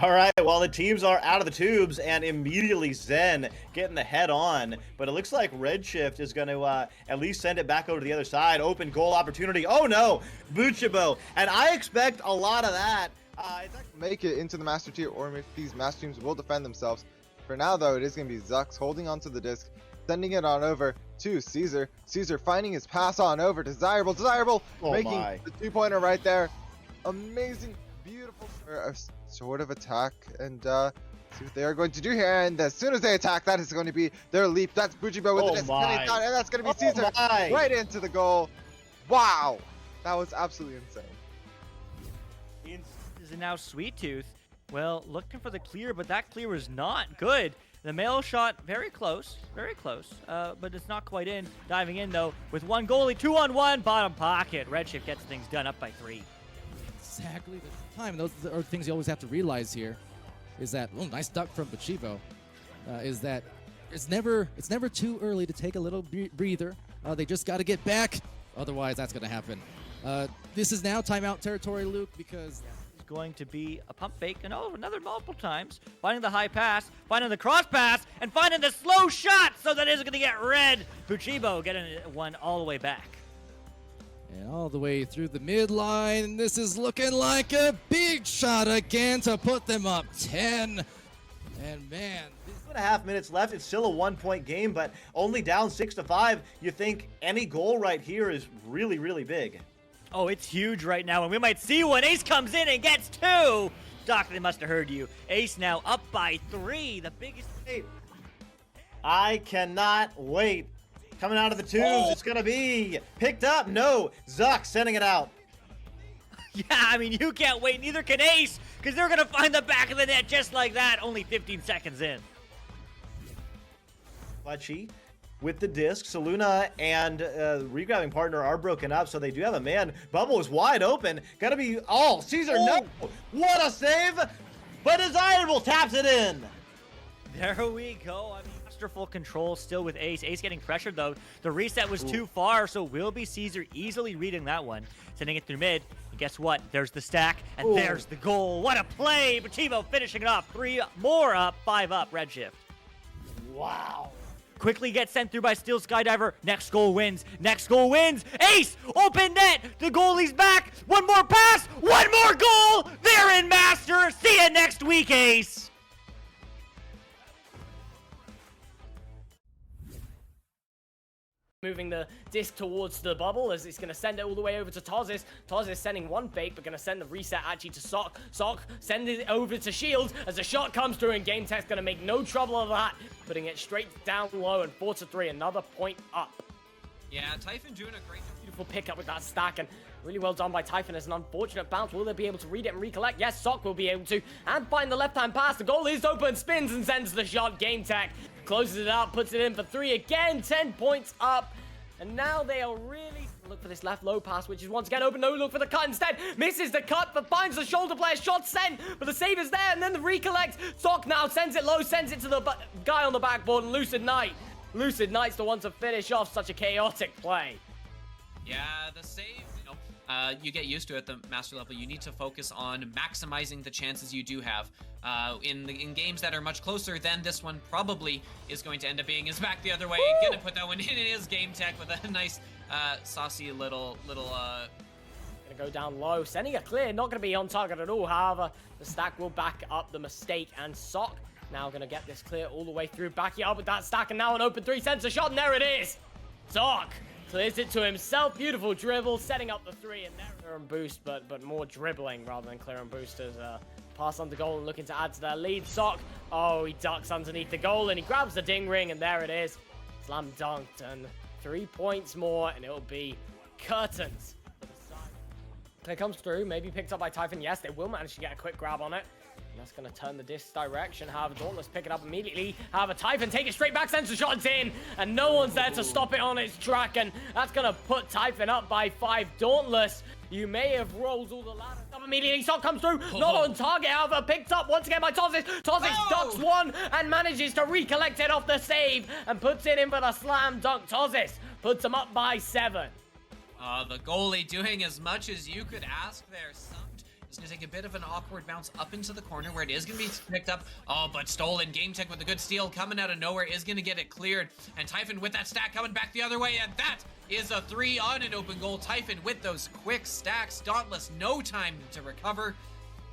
All right, well, the teams are out of the tubes, and immediately Zen getting the head on. But it looks like Redshift is going to at least send it back over to the other side. Open goal opportunity. Oh, no, Buchibo. And I expect a lot of that. Make it into the Master Tier, or if these Master Teams will defend themselves. For now, though, it is going to be Zux holding onto the disc, sending it on over to Caesar. Caesar finding his pass on over. Desirable, making the two-pointer right there. Amazing, beautiful sort of attack, and see what they are going to do here. And as soon as they attack, that is going to be their leap. That's Buchibo with the disc, and that's going to be Caesar right into the goal. Wow, that was absolutely insane. Is now Sweet Tooth. Well, looking for the clear, but that clear was not good. The mail shot very close, but it's not quite in. Diving in though with one goalie, 2-on-1, bottom pocket. Redshift gets things done, up by 3. Exactly the time. Those are things you always have to realize here. Is that nice duck from Buchibo? Is that it's never too early to take a little breather. They just got to get back. Otherwise, that's going to happen. This is now timeout territory, Luke, because it's going to be a pump fake, and another multiple times. Finding the high pass, finding the cross pass, and finding the slow shot, so that is going to get red. Buchibo getting one all the way back. And all the way through the midline. This is looking like a big shot again to put them up 10. And man, 2.5 minutes left. It's still a 1-point game, but only down 6-5. You think any goal right here is really, really big. Oh, it's huge right now, and we might see one. Ace comes in and gets 2. Doc, they must have heard you. Ace now up by 3. The biggest. I cannot wait. Coming out of the tubes, It's going to be picked up. No, Zuck sending it out. Yeah, I mean, you can't wait. Neither can Ace, because they're going to find the back of the net just like that, only 15 seconds in. Clutchy with the disc. Saluna and regrabbing partner are broken up, so they do have a man. Bubble is wide open. Got to be... Oh, Caesar, no! What a save! But Desirable taps it in. There we go. I mean, masterful control still with Ace. Ace getting pressured, though. The reset was too far, so will be Caesar easily reading that one. Sending it through mid. And guess what? There's the stack, and there's the goal. What a play! Buchibo finishing it off. 3 more up, 5 up, Redshift. Wow. Quickly gets sent through by Steel Skydiver. Next goal wins. Ace! Open net! The goalie's back! One more pass! One more goal! They're in Master! See you next week, Ace! Moving the disc towards the bubble as it's going to send it all the way over to Tozis. Tozis sending one fake, but going to send the reset actually to Sock. Sock sending it over to Shield as the shot comes through, and Game Tech's going to make no trouble of that, putting it straight down low, and 4-3, another point up. Yeah, Typhon doing a great Beautiful pickup with that stack, and really well done by Typhon. As an unfortunate bounce. Will they be able to read it and recollect? Yes, Sock will be able to, and find the left-hand pass. The goal is open, spins and sends the shot. Game Tech closes it out, puts it in for 3 again, 10 points up. And now they are really look for this left low pass, which is once again open. No, look for the cut instead. Misses the cut, but finds the shoulder player. Shot sent, but the save is there, and then the recollect. Sock now sends it low, sends it to the guy on the backboard, and Lucid Knight. Lucid Knight's the one to finish off such a chaotic play. Yeah, the save, you get used to it at the master level. You need to focus on maximizing the chances you do have. In games that are much closer than this one probably is going to end up being, is back the other way. Woo! Gonna put that one in. It is Game Tech with a nice saucy little gonna go down low, sending a clear, not gonna be on target at all. However, the stack will back up the mistake, and Sock now gonna get this clear all the way through, backing up with that stack, and now an open 3 sends a shot, and there it is. Sock clears it to himself. Beautiful dribble, setting up the 3, and there clear and boost, but more dribbling rather than clear and boosters. Pass on the goal and looking to add to their lead. Sock, oh, he ducks underneath the goal and he grabs the ding ring, and there it is. Slam dunked, and 3 points more, and it'll be curtains for the side. Clear comes through, maybe picked up by Typhon. Yes, they will manage to get a quick grab on it. That's going to turn the disc direction. However, Dauntless pick it up immediately. However, Typhon take it straight back. Sensor shot's in. And no one's there to stop it on its track. And that's going to put Typhon up by 5. Dauntless, you may have rolled all the ladders up immediately. Shot comes through. Not on target. However, picked up once again by Tosis. Tosis ducks one and manages to recollect it off the save. And puts it in for the slam dunk. Tosis puts him up by 7. The goalie doing as much as you could ask there. It's going to take a bit of an awkward bounce up into the corner where it is going to be picked up. Oh, but stolen. Game Tech with a good steal coming out of nowhere is going to get it cleared. And Typhon with that stack coming back the other way. And that is a 3 on an open goal. Typhon with those quick stacks. Dauntless, no time to recover.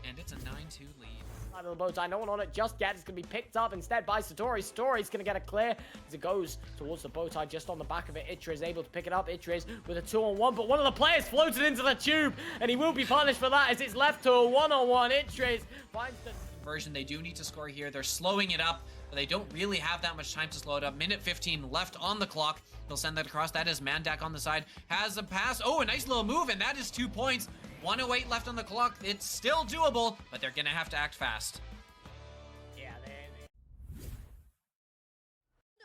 And it's a 9-2 lead. Side of the bow tie, no one on it just yet. It's going to be picked up instead by Satori. Satori's going to get a clear as it goes towards the bow tie just on the back of it. Itra is able to pick it up. Itra is with a 2-on-1, but one of the players floated into the tube, and he will be punished for that as it's left to a 1-on-1. Itra finds the version. They do need to score here. They're slowing it up, but they don't really have that much time to slow it up. Minute 15 left on the clock. They'll send that across. That is Mandak on the side. Has a pass. Oh, a nice little move, and that is 2 points. 1:08 left on the clock. It's still doable, but they're going to have to act fast. yeah,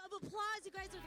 Of applause, you guys are.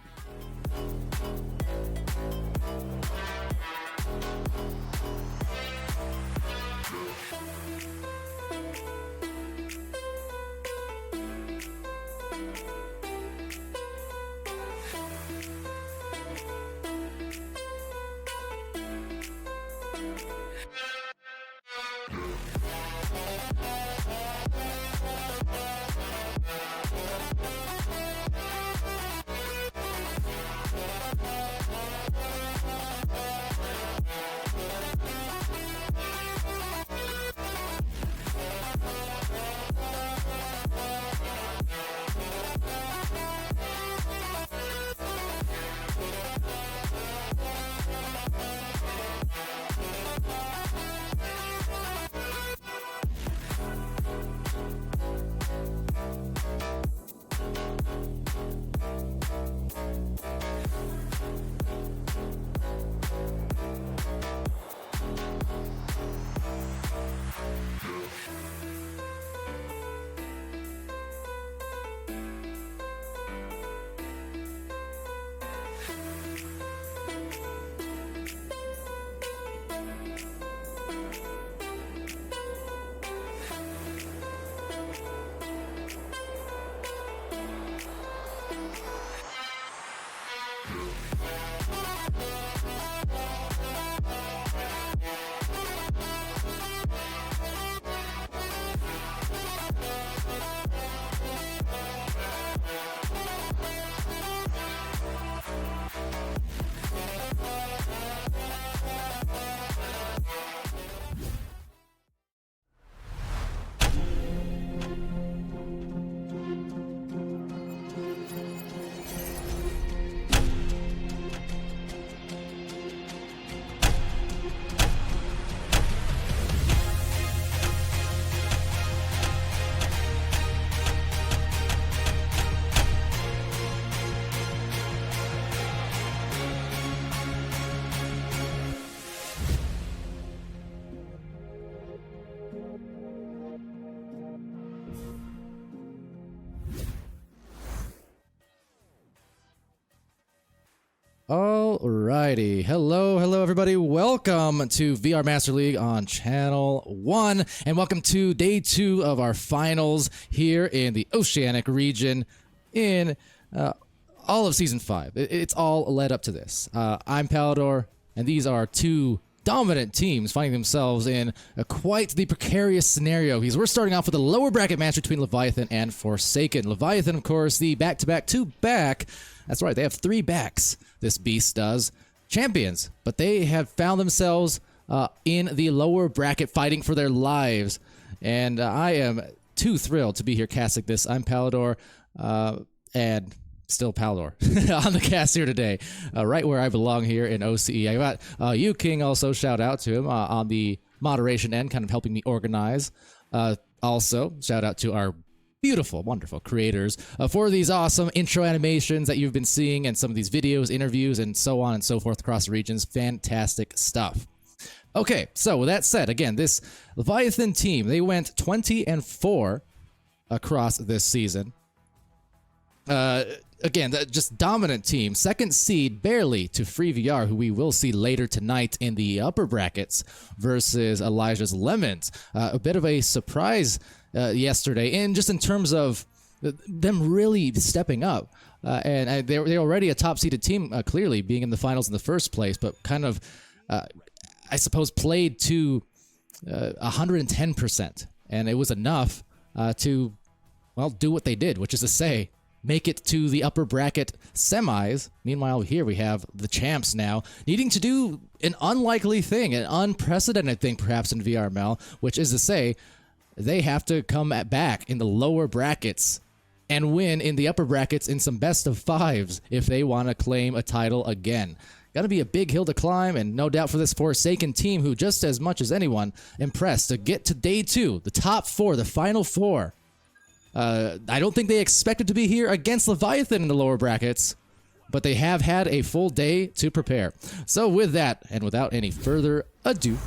Alrighty, hello everybody, welcome to VR Master League on Channel 1, and welcome to Day 2 of our finals here in the Oceanic region in all of Season 5. It's all led up to this. I'm Palador, and these are two dominant teams finding themselves in quite the precarious scenario, because we're starting off with a lower bracket match between Leviathan and Forsaken. Leviathan, of course, the back-to-back, two-back. That's right, they have 3 backs, this beast does. Champions, but they have found themselves in the lower bracket fighting for their lives. And I am too thrilled to be here casting this. I'm Palador, and still Palador on the cast here today, right where I belong here in OCE. I got you, King, also, shout out to him on the moderation end, kind of helping me organize. Also, shout out to our beautiful, wonderful creators for these awesome intro animations that you've been seeing and some of these videos, interviews, and so on and so forth across the regions. Fantastic stuff. Okay, so with that said, again, this Leviathan team, they went 20-4 across this season. Again, just dominant team. Second seed barely to Free VR, who we will see later tonight in the upper brackets versus Elijah's Lemons. A bit of a surprise yesterday, and just in terms of them really stepping up. And they're already a top-seeded team, clearly, being in the finals in the first place, but kind of, I suppose, played to 110%. And it was enough to, well, do what they did, which is to say, make it to the upper bracket semis. Meanwhile, here we have the champs now needing to do an unlikely thing, an unprecedented thing perhaps in VRML, which is to say they have to come back in the lower brackets and win in the upper brackets in some best of fives if they want to claim a title again. Got to be a big hill to climb, and no doubt for this Forsaken team who, just as much as anyone, impressed to get to day 2, the top 4, the final 4. I don't think they expected to be here against Leviathan in the lower brackets, but they have had a full day to prepare. So with that, and without any further ado,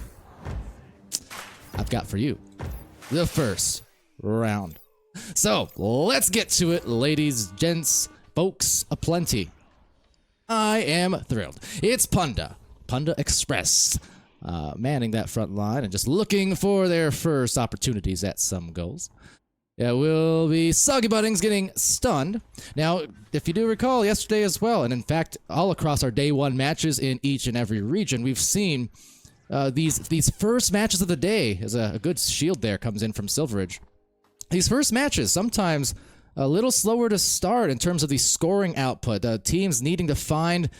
I've got for you the first round. So let's get to it, ladies, gents, folks aplenty. I am thrilled. It's Punda Express, manning that front line and just looking for their first opportunities at some goals. Yeah, will be Soggy Buddings getting stunned. Now, if you do recall, yesterday as well, and in fact, all across our day 1 matches in each and every region, we've seen these first matches of the day, as a good shield there comes in from Silveridge. These first matches, sometimes a little slower to start in terms of the scoring output. Teams needing to find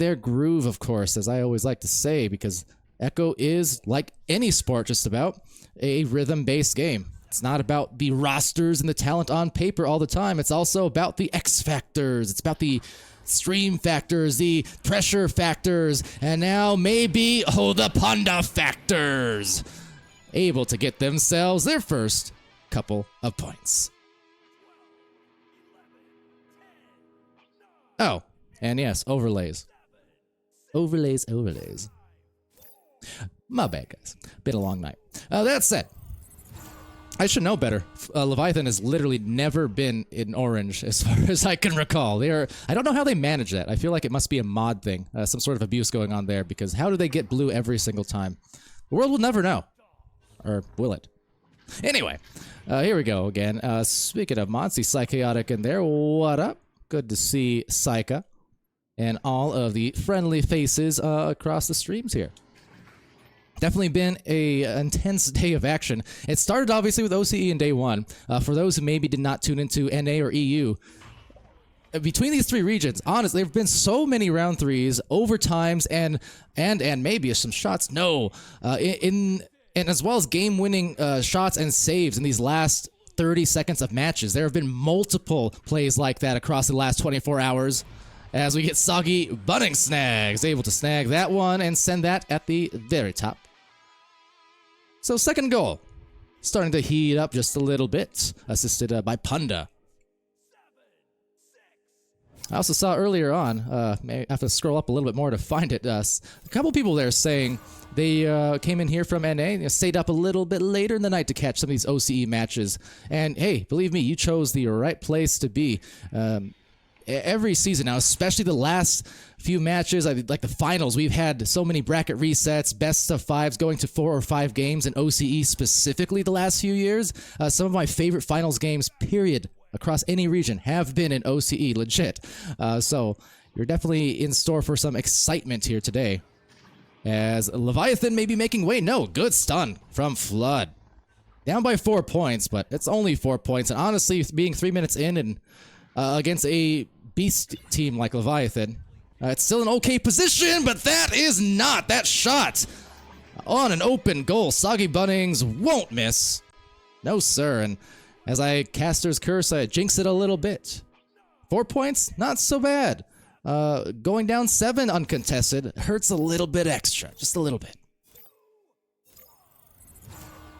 their groove, of course, as I always like to say, because Echo is, like any sport just about, a rhythm-based game. It's not about the rosters and the talent on paper all the time. It's also about the X factors. It's about the stream factors, the pressure factors, and now maybe, the Panda factors. Able to get themselves their first couple of points. Oh, and yes, overlays. Overlays. My bad, guys. Been a long night. That said, I should know better. Leviathan has literally never been in orange as far as I can recall. I don't know how they manage that. I feel like it must be a mod thing, some sort of abuse going on there, because how do they get blue every single time? The world will never know. Or will it? Anyway, here we go again. Speaking of mods, see Psychotic in there. What up? Good to see Psycha and all of the friendly faces across the streams here. Definitely been a intense day of action. It started obviously with OCE in day 1. For those who maybe did not tune into NA or EU, between these 3 regions, honestly, there have been so many round 3s, overtimes, and maybe some shots. And as well as game-winning shots and saves in these last 30 seconds of matches. There have been multiple plays like that across the last 24 hours. As we get Soggy Budding snags, able to snag that one and send that at the very top. So second goal, starting to heat up just a little bit, assisted by Punda. I also saw earlier on, I have to scroll up a little bit more to find it, a couple people there saying they came in here from NA, stayed up a little bit later in the night to catch some of these OCE matches. And hey, believe me, you chose the right place to be. Every season now, especially the last few matches, like the finals, we've had so many bracket resets, best of 5s going to 4 or 5 games in OCE specifically the last few years. Some of my favorite finals games, period, across any region have been in OCE, legit. So you're definitely in store for some excitement here today. As Leviathan may be making way. No, good stun from Flood. Down by 4 points, but it's only 4 points. And honestly, being 3 minutes in and against a beast team like Leviathan, it's still an okay position, but that is not that shot on an open goal. Soggy Bunnings won't miss. No, sir. And as I caster's curse, I jinx it a little bit. 4 points, not so bad. Going down 7 uncontested hurts a little bit extra, just a little bit.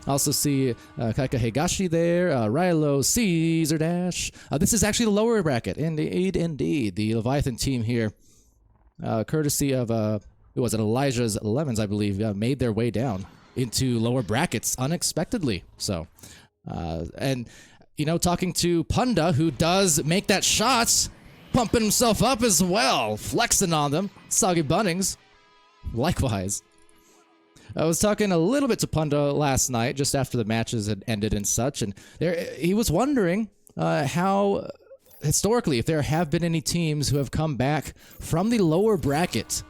Also see Kaika Higashi there, Rilo, Caesar Dash. This is actually the lower bracket. Indeed. The Leviathan team here, courtesy of who was it? Elijah's Lemons, I believe, made their way down into lower brackets unexpectedly. So, and, you know, talking to Punda, who does make that shot, pumping himself up as well, flexing on them. Soggy Bunnings, likewise. I was talking a little bit to Punda last night, just after the matches had ended and such, and he was wondering how, historically, if there have been any teams who have come back from the lower bracket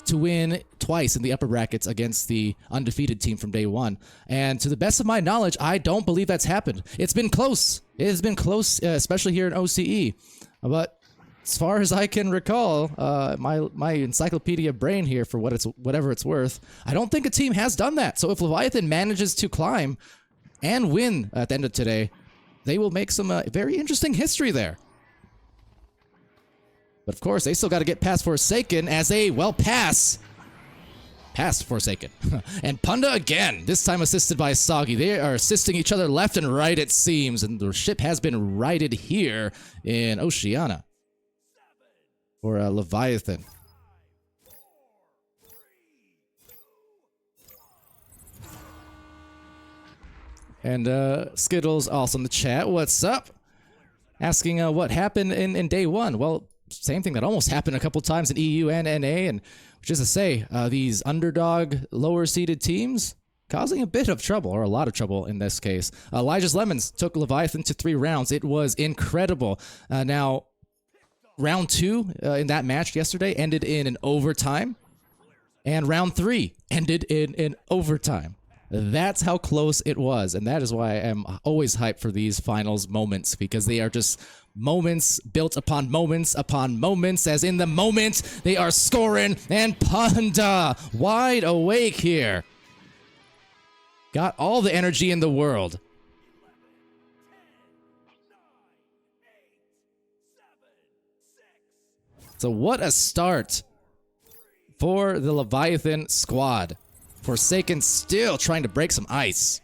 to win twice in the upper brackets against the undefeated team from day one. And to the best of my knowledge, I don't believe that's happened. It's been close. It has been close, especially here in OCE. But as far as I can recall, my encyclopedia brain here, for whatever it's worth, I don't think a team has done that. So if Leviathan manages to climb and win at the end of today, they will make some very interesting history there. But of course, they still got to get past Forsaken as they, well, past Forsaken. And Punda again, this time assisted by Soggy. They are assisting each other left and right, it seems, and the ship has been righted here in Oceania for Leviathan. And Skittles also in the chat. What's up? Asking what happened in day one. Well, same thing that almost happened a couple times in EU and NA, and which is to say, these underdog, lower-seeded teams causing a bit of trouble, or a lot of trouble in this case. Elijah's Lemons took Leviathan to 3 rounds. It was incredible. Now, round 2 in that match yesterday ended in an overtime, and round 3 ended in an overtime. That's how close it was, and that is why I'm always hyped for these finals moments, because they are just moments built upon moments, as in the moment they are scoring, and Panda wide awake here. Got all the energy in the world. So what a start for the Leviathan squad. Forsaken still trying to break some ice.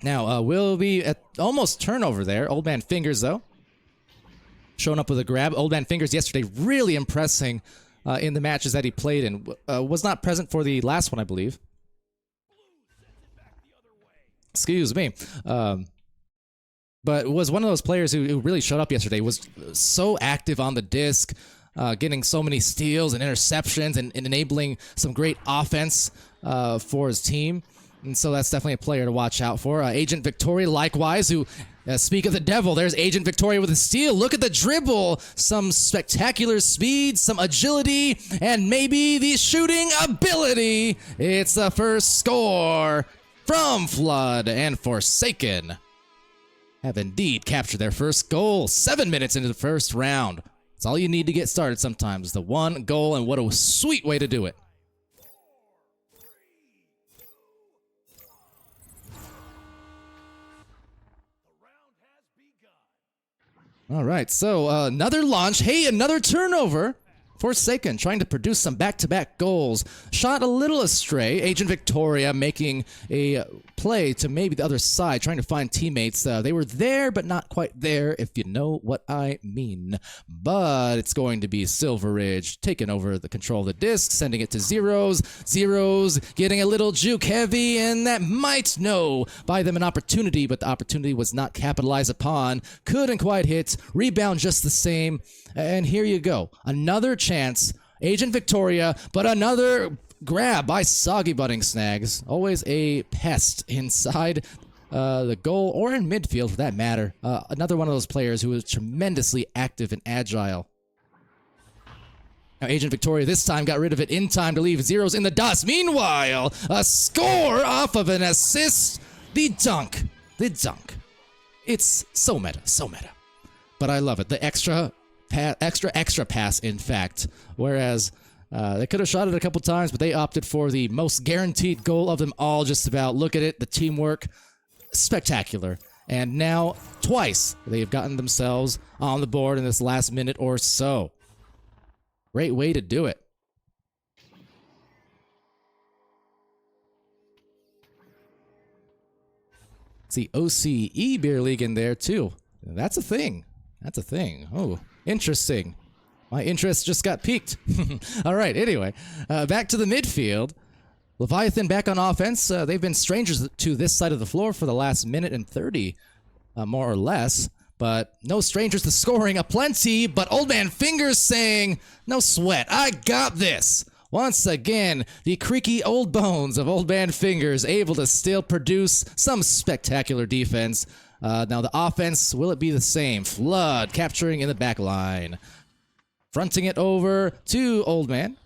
Now, will be at almost turnover there. Old Man Fingers, though, showing up with a grab. Old Man Fingers yesterday really impressing in the matches that he played in. Was not present for the last one, I believe. Excuse me. But was one of those players who really showed up yesterday. Was so active on the disc. Getting so many steals and interceptions and enabling some great offense for his team. And so that's definitely a player to watch out for. Agent Victoria, likewise, who, speak of the devil, there's Agent Victoria with a steal. Look at the dribble. Some spectacular speed, some agility, and maybe the shooting ability. It's the first score from Flood, and Forsaken have indeed captured their first goal 7 minutes into the first round. It's all you need to get started sometimes. The one goal, and what a sweet way to do it. All right, so another launch. Hey, another turnover. Forsaken trying to produce some back-to-back goals. Shot a little astray. Agent Victoria making a play to maybe the other side, trying to find teammates. They were there, but not quite there, if you know what I mean. But it's going to be Silver Ridge taking over the control of the disc, sending it to Zeros. Zeros getting a little juke heavy, and that might buy them an opportunity, but the opportunity was not capitalized upon. Couldn't quite hit. Rebound just the same. And here you go. Another chance. Agent Victoria, but another grab by Soggy Budding Snags. Always a pest inside the goal or in midfield for that matter. Another one of those players who is tremendously active and agile. Now Agent Victoria this time got rid of it in time to leave Zeros in the dust. Meanwhile, a score off of an assist. The dunk. It's so meta. But I love it. The extra pass, in fact. Whereas they could have shot it a couple times, but they opted for the most guaranteed goal of them all, just about. Look at it, the teamwork, spectacular. And now, twice, they've gotten themselves on the board in this last minute or so. Great way to do it. See, OCE Beer League in there, too. That's a thing. Oh, interesting. My interest just got piqued. All right, anyway, back to the midfield. Leviathan back on offense. They've been strangers to this side of the floor for the last minute and 30, more or less. But no strangers to scoring aplenty. But Old Man Fingers saying, no sweat, I got this. Once again, the creaky old bones of Old Man Fingers able to still produce some spectacular defense. Now the offense, will it be the same? Flood capturing in the back line. Fronting it over to Old Man.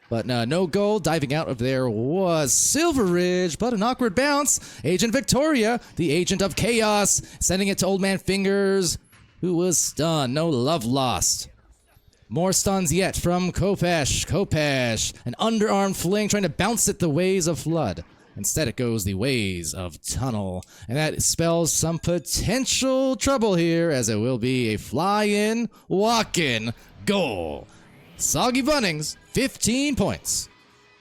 But no goal. Diving out of there was Silver Ridge, but an awkward bounce. Agent Victoria, the agent of chaos, sending it to Old Man Fingers, who was stunned. No love lost. More stuns yet from Kopesh. Kopesh, an underarm fling, trying to bounce it the ways of Flood. Instead, it goes the ways of Tunnel. And that spells some potential trouble here, as it will be a fly-in, walk-in goal. Soggy Bunnings, 15 points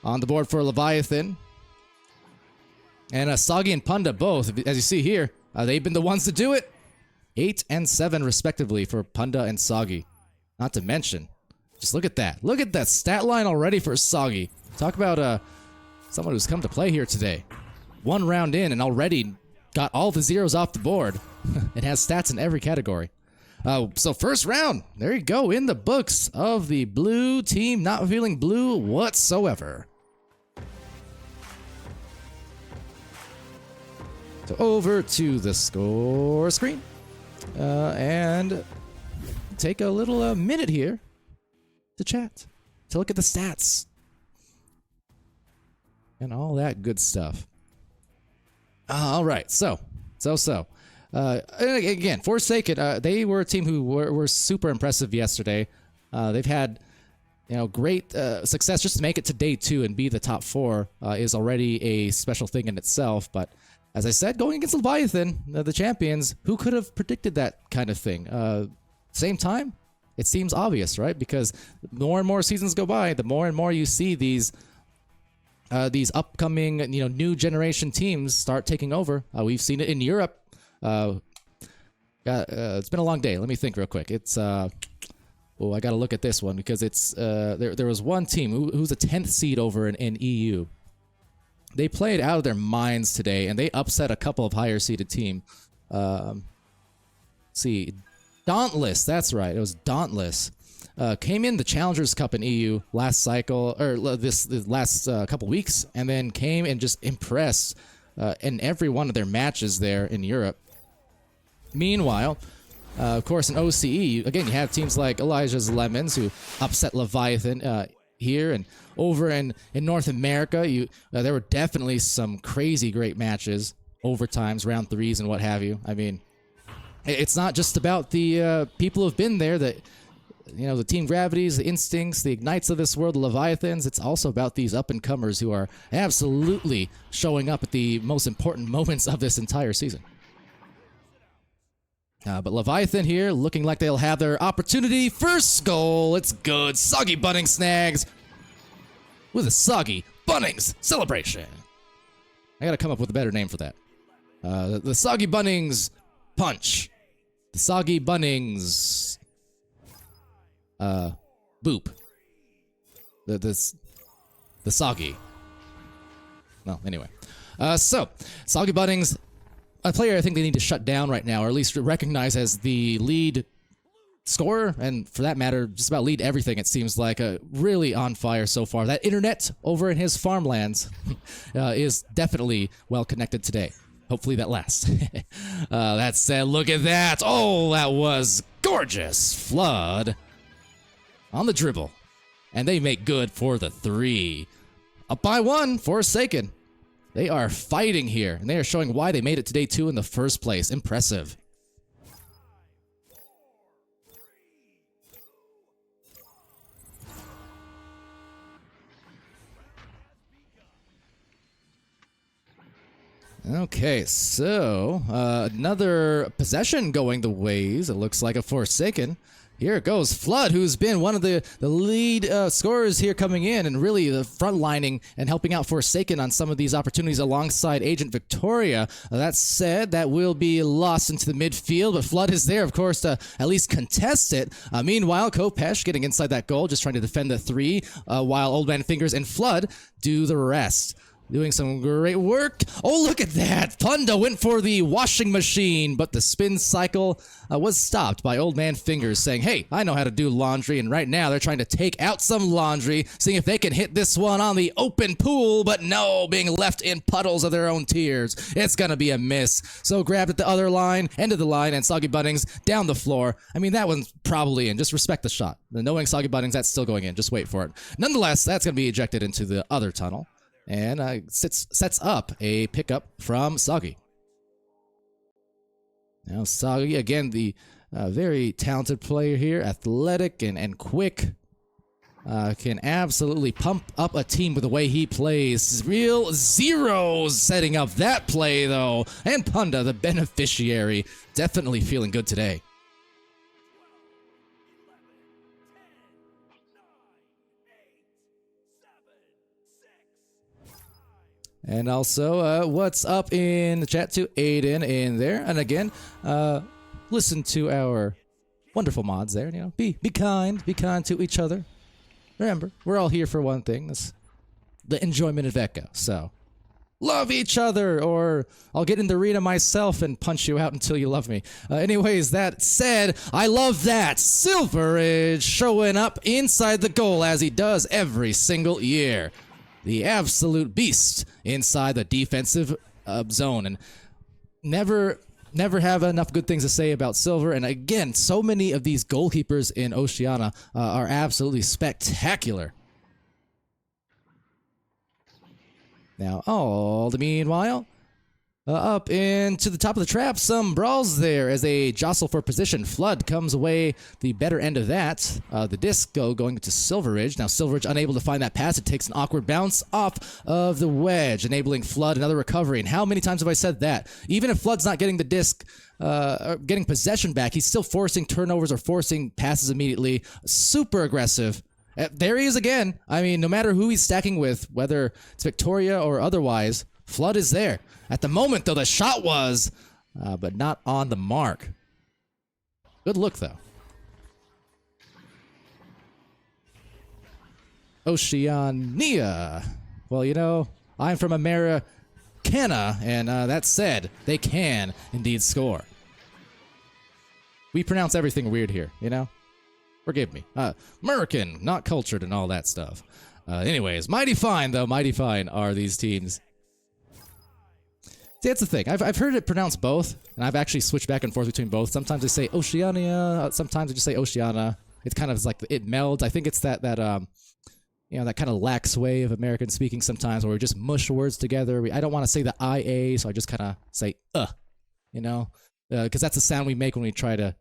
on the board for Leviathan. And Soggy and Punda both, as you see here, they've been the ones to do it. 8 and 7 respectively for Punda and Soggy. Not to mention, just look at that. Look at that stat line already for Soggy. Talk about someone who's come to play here today. 1 round in and already got all the zeros off the board. It has stats in every category. So first round, there you go, in the books of the blue team, not feeling blue whatsoever. So over to the score screen. And take a little minute here to chat, to look at the stats, and all that good stuff. All right, so. Again, Forsaken, they were a team who were super impressive yesterday. They've had, great success. Just to make it to day 2 and be the top 4 is already a special thing in itself. But as I said, going against Leviathan, the champions, who could have predicted that kind of thing? Same time, it seems obvious, right? Because more and more seasons go by, the more and more you see these upcoming, new generation teams start taking over. We've seen it in Europe. It's been a long day. Let me think real quick. It's I got to look at this one because it's there was one team who's a 10th seed over in EU. They played out of their minds today, and they upset a couple of higher seeded team. See, Dauntless. That's right. It was Dauntless. Came in the Challengers Cup in EU last cycle, or this last couple weeks, and then came and just impressed in every one of their matches there in Europe. Meanwhile, of course, in OCE, again, you have teams like Elijah's Lemons who upset Leviathan here, and over in North America, there were definitely some crazy great matches, overtimes, round 3s, and what have you. I mean, it's not just about the people who've been there, that the Team Gravities, the Instincts, the Ignites of this world, the Leviathans. It's also about these up-and-comers who are absolutely showing up at the most important moments of this entire season. But Leviathan here, looking like they'll have their opportunity. First goal, it's good. Soggy Bunnings snags with a Soggy Bunnings celebration. I gotta come up with a better name for that. The Soggy Bunnings punch. The Soggy Bunnings boop. The Soggy. Well, anyway. So, Soggy Bunnings, a player I think they need to shut down right now, or at least recognize as the lead scorer, and for that matter, just about lead everything, it seems like. Really on fire so far. That internet over in his farmlands is definitely well connected today. Hopefully that lasts. That said, look at that. Oh, that was gorgeous. Flood on the dribble. And they make good for the 3. Up by 1, Forsaken. They are fighting here, and they are showing why they made it to day 2 in the first place. Impressive. Okay, so another possession going the ways, it looks like, a Forsaken. Here it goes. Flood, who's been one of the lead scorers here coming in and really the front lining and helping out Forsaken on some of these opportunities alongside Agent Victoria. That said, that will be lost into the midfield, but Flood is there, of course, to at least contest it. Meanwhile, Kopesh getting inside that goal, just trying to defend the 3, while Old Man Fingers and Flood do the rest. Doing some great work. Oh, look at that. Punda went for the washing machine, but the spin cycle was stopped by Old Man Fingers saying, hey, I know how to do laundry. And right now they're trying to take out some laundry, seeing if they can hit this one on the open pool, but no, being left in puddles of their own tears. It's going to be a miss. So grabbed at the other line, end of the line, and Soggy Buddings down the floor. I mean, that one's probably in. Just respect the shot. Knowing Soggy Buddings, that's still going in. Just wait for it. Nonetheless, that's going to be ejected into the other tunnel. And sets up a pickup from Soggy. Now Soggy, again, the very talented player here, athletic and quick. Can absolutely pump up a team with the way he plays. Real zeros setting up that play, though. And Punda, the beneficiary, definitely feeling good today. And also, what's up in the chat to Aiden in there? And again, listen to our wonderful mods there. You know, be kind to each other. Remember, we're all here for one thing. That's the enjoyment of Echo. So, love each other, or I'll get in the arena myself and punch you out until you love me. Anyways, that said, I love that. Silverage showing up inside the goal as he does every single year. The absolute beast inside the defensive zone, and never have enough good things to say about Silver. And again, so many of these goalkeepers in Oceania are absolutely spectacular. Now, all the meanwhile, up into the top of the trap, some brawls there as they jostle for position. Flood comes away the better end of that. The disco going to Silveridge. Now Silveridge unable to find that pass. It takes an awkward bounce off of the wedge, enabling Flood another recovery. And how many times have I said that? Even if Flood's not getting the disc, getting possession back, he's still forcing turnovers or forcing passes immediately. Super aggressive. There he is again. I mean, no matter who he's stacking with, whether it's Victoria or otherwise, Flood is there. At the moment, though, the shot was, but not on the mark. Good look, though. Oceania. Well, you know, I'm from Americana, and that said, they can indeed score. We pronounce everything weird here, you know? Forgive me. American, not cultured and all that stuff. Anyways, mighty fine, though. Mighty fine are these teams. See, that's the thing. I've heard it pronounced both, and I've actually switched back and forth between both. Sometimes I say Oceania, sometimes I just say Oceania. It's kind of like it melds. I think it's that you know, that kind of lax way of American speaking sometimes, where we just mush words together. I don't want to say the IA, so I just kind of say you know, because that's the sound we make when we try to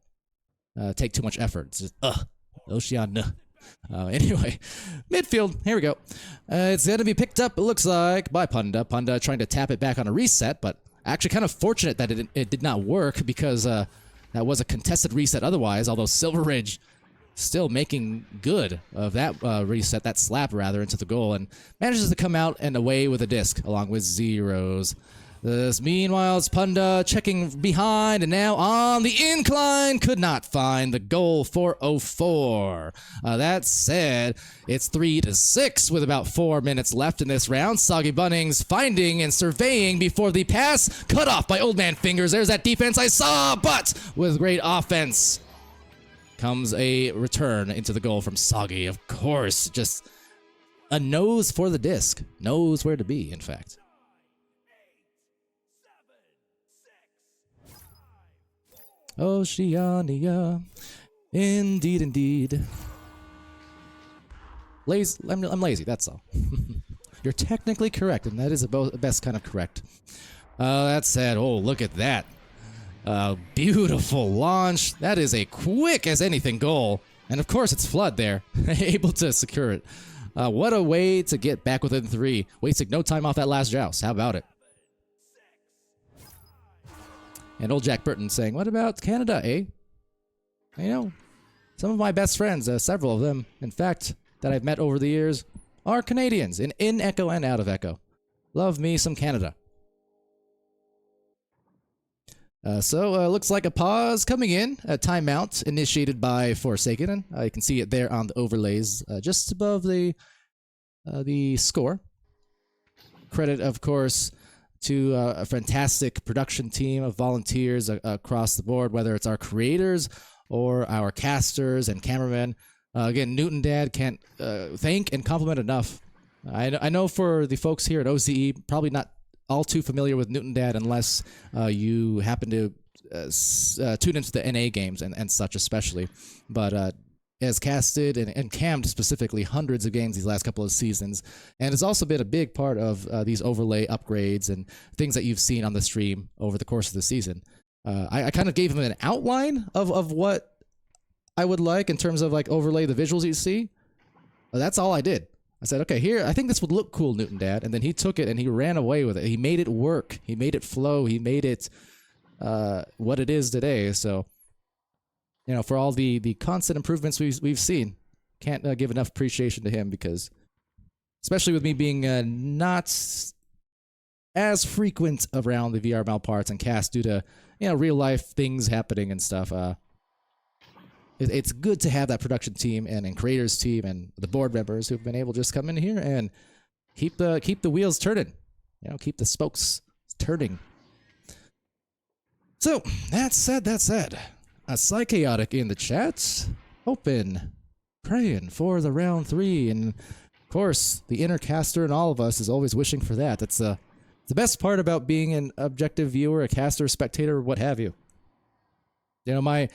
take too much effort. It's just Oceania. Anyway, midfield, here we go. It's going to be picked up, it looks like, by Punda. Punda trying to tap it back on a reset, but actually kind of fortunate that it did not work, because that was a contested reset otherwise, although Silveridge still making good of that reset, that slap rather, into the goal, and manages to come out and away with a disc along with zeros. Meanwhile, it's Punda checking behind, and now on the incline, could not find the goal for 04. That said, it's 3-6 with about 4 minutes left in this round. Soggy Bunnings finding and surveying before the pass, cut off by Old Man Fingers. There's that defense I saw, but with great offense comes a return into the goal from Soggy. Of course, just a nose for the disc. Knows where to be, in fact. Oceania, indeed, indeed. I'm lazy, that's all. You're technically correct, and that is the best kind of correct. That said, oh, look at that. Beautiful launch. That is a quick as anything goal. And of course, it's Flood there, able to secure it. What a way to get back within 3. Wasting no time off that last joust. How about it? And old Jack Burton saying, what about Canada, eh? You know, Some of my best friends, several of them, in fact, that I've met over the years, are Canadians, in Echo and out of Echo. Love me some Canada. Looks like a pause coming in, a timeout initiated by Forsaken. You can see it there on the overlays, just above the score. Credit, of course, to a fantastic production team of volunteers across the board, whether it's our creators or our casters and cameramen. Again, Newton Dad can't thank and compliment enough. I know for the folks here at OCE, probably not all too familiar with Newton Dad unless you happen to tune into the NA games and such especially. But has casted and cammed specifically hundreds of games these last couple of seasons, and has also been a big part of these overlay upgrades and things that you've seen on the stream over the course of the season. I kind of gave him an outline of what I would like in terms of like overlay the visuals you see. That's all I did. I said, okay, here, I think this would look cool, Newton Dad. And then he took it and he ran away with it. He made it work. He made it flow. He made it what it is today. So, you know, for all the constant improvements we've seen, can't give enough appreciation to him because, especially with me being not as frequent around the VRML parts and cast due to, you know, real life things happening and stuff, it's good to have that production team and creators team and the board members who've been able to just come in here and keep the wheels turning, you know, keep the spokes turning. So that said, a Psychaotic in the chat, hoping, praying for the round 3, and of course the inner caster and all of us is always wishing for that. That's the best part about being an objective viewer, a caster, spectator, what have you. You know,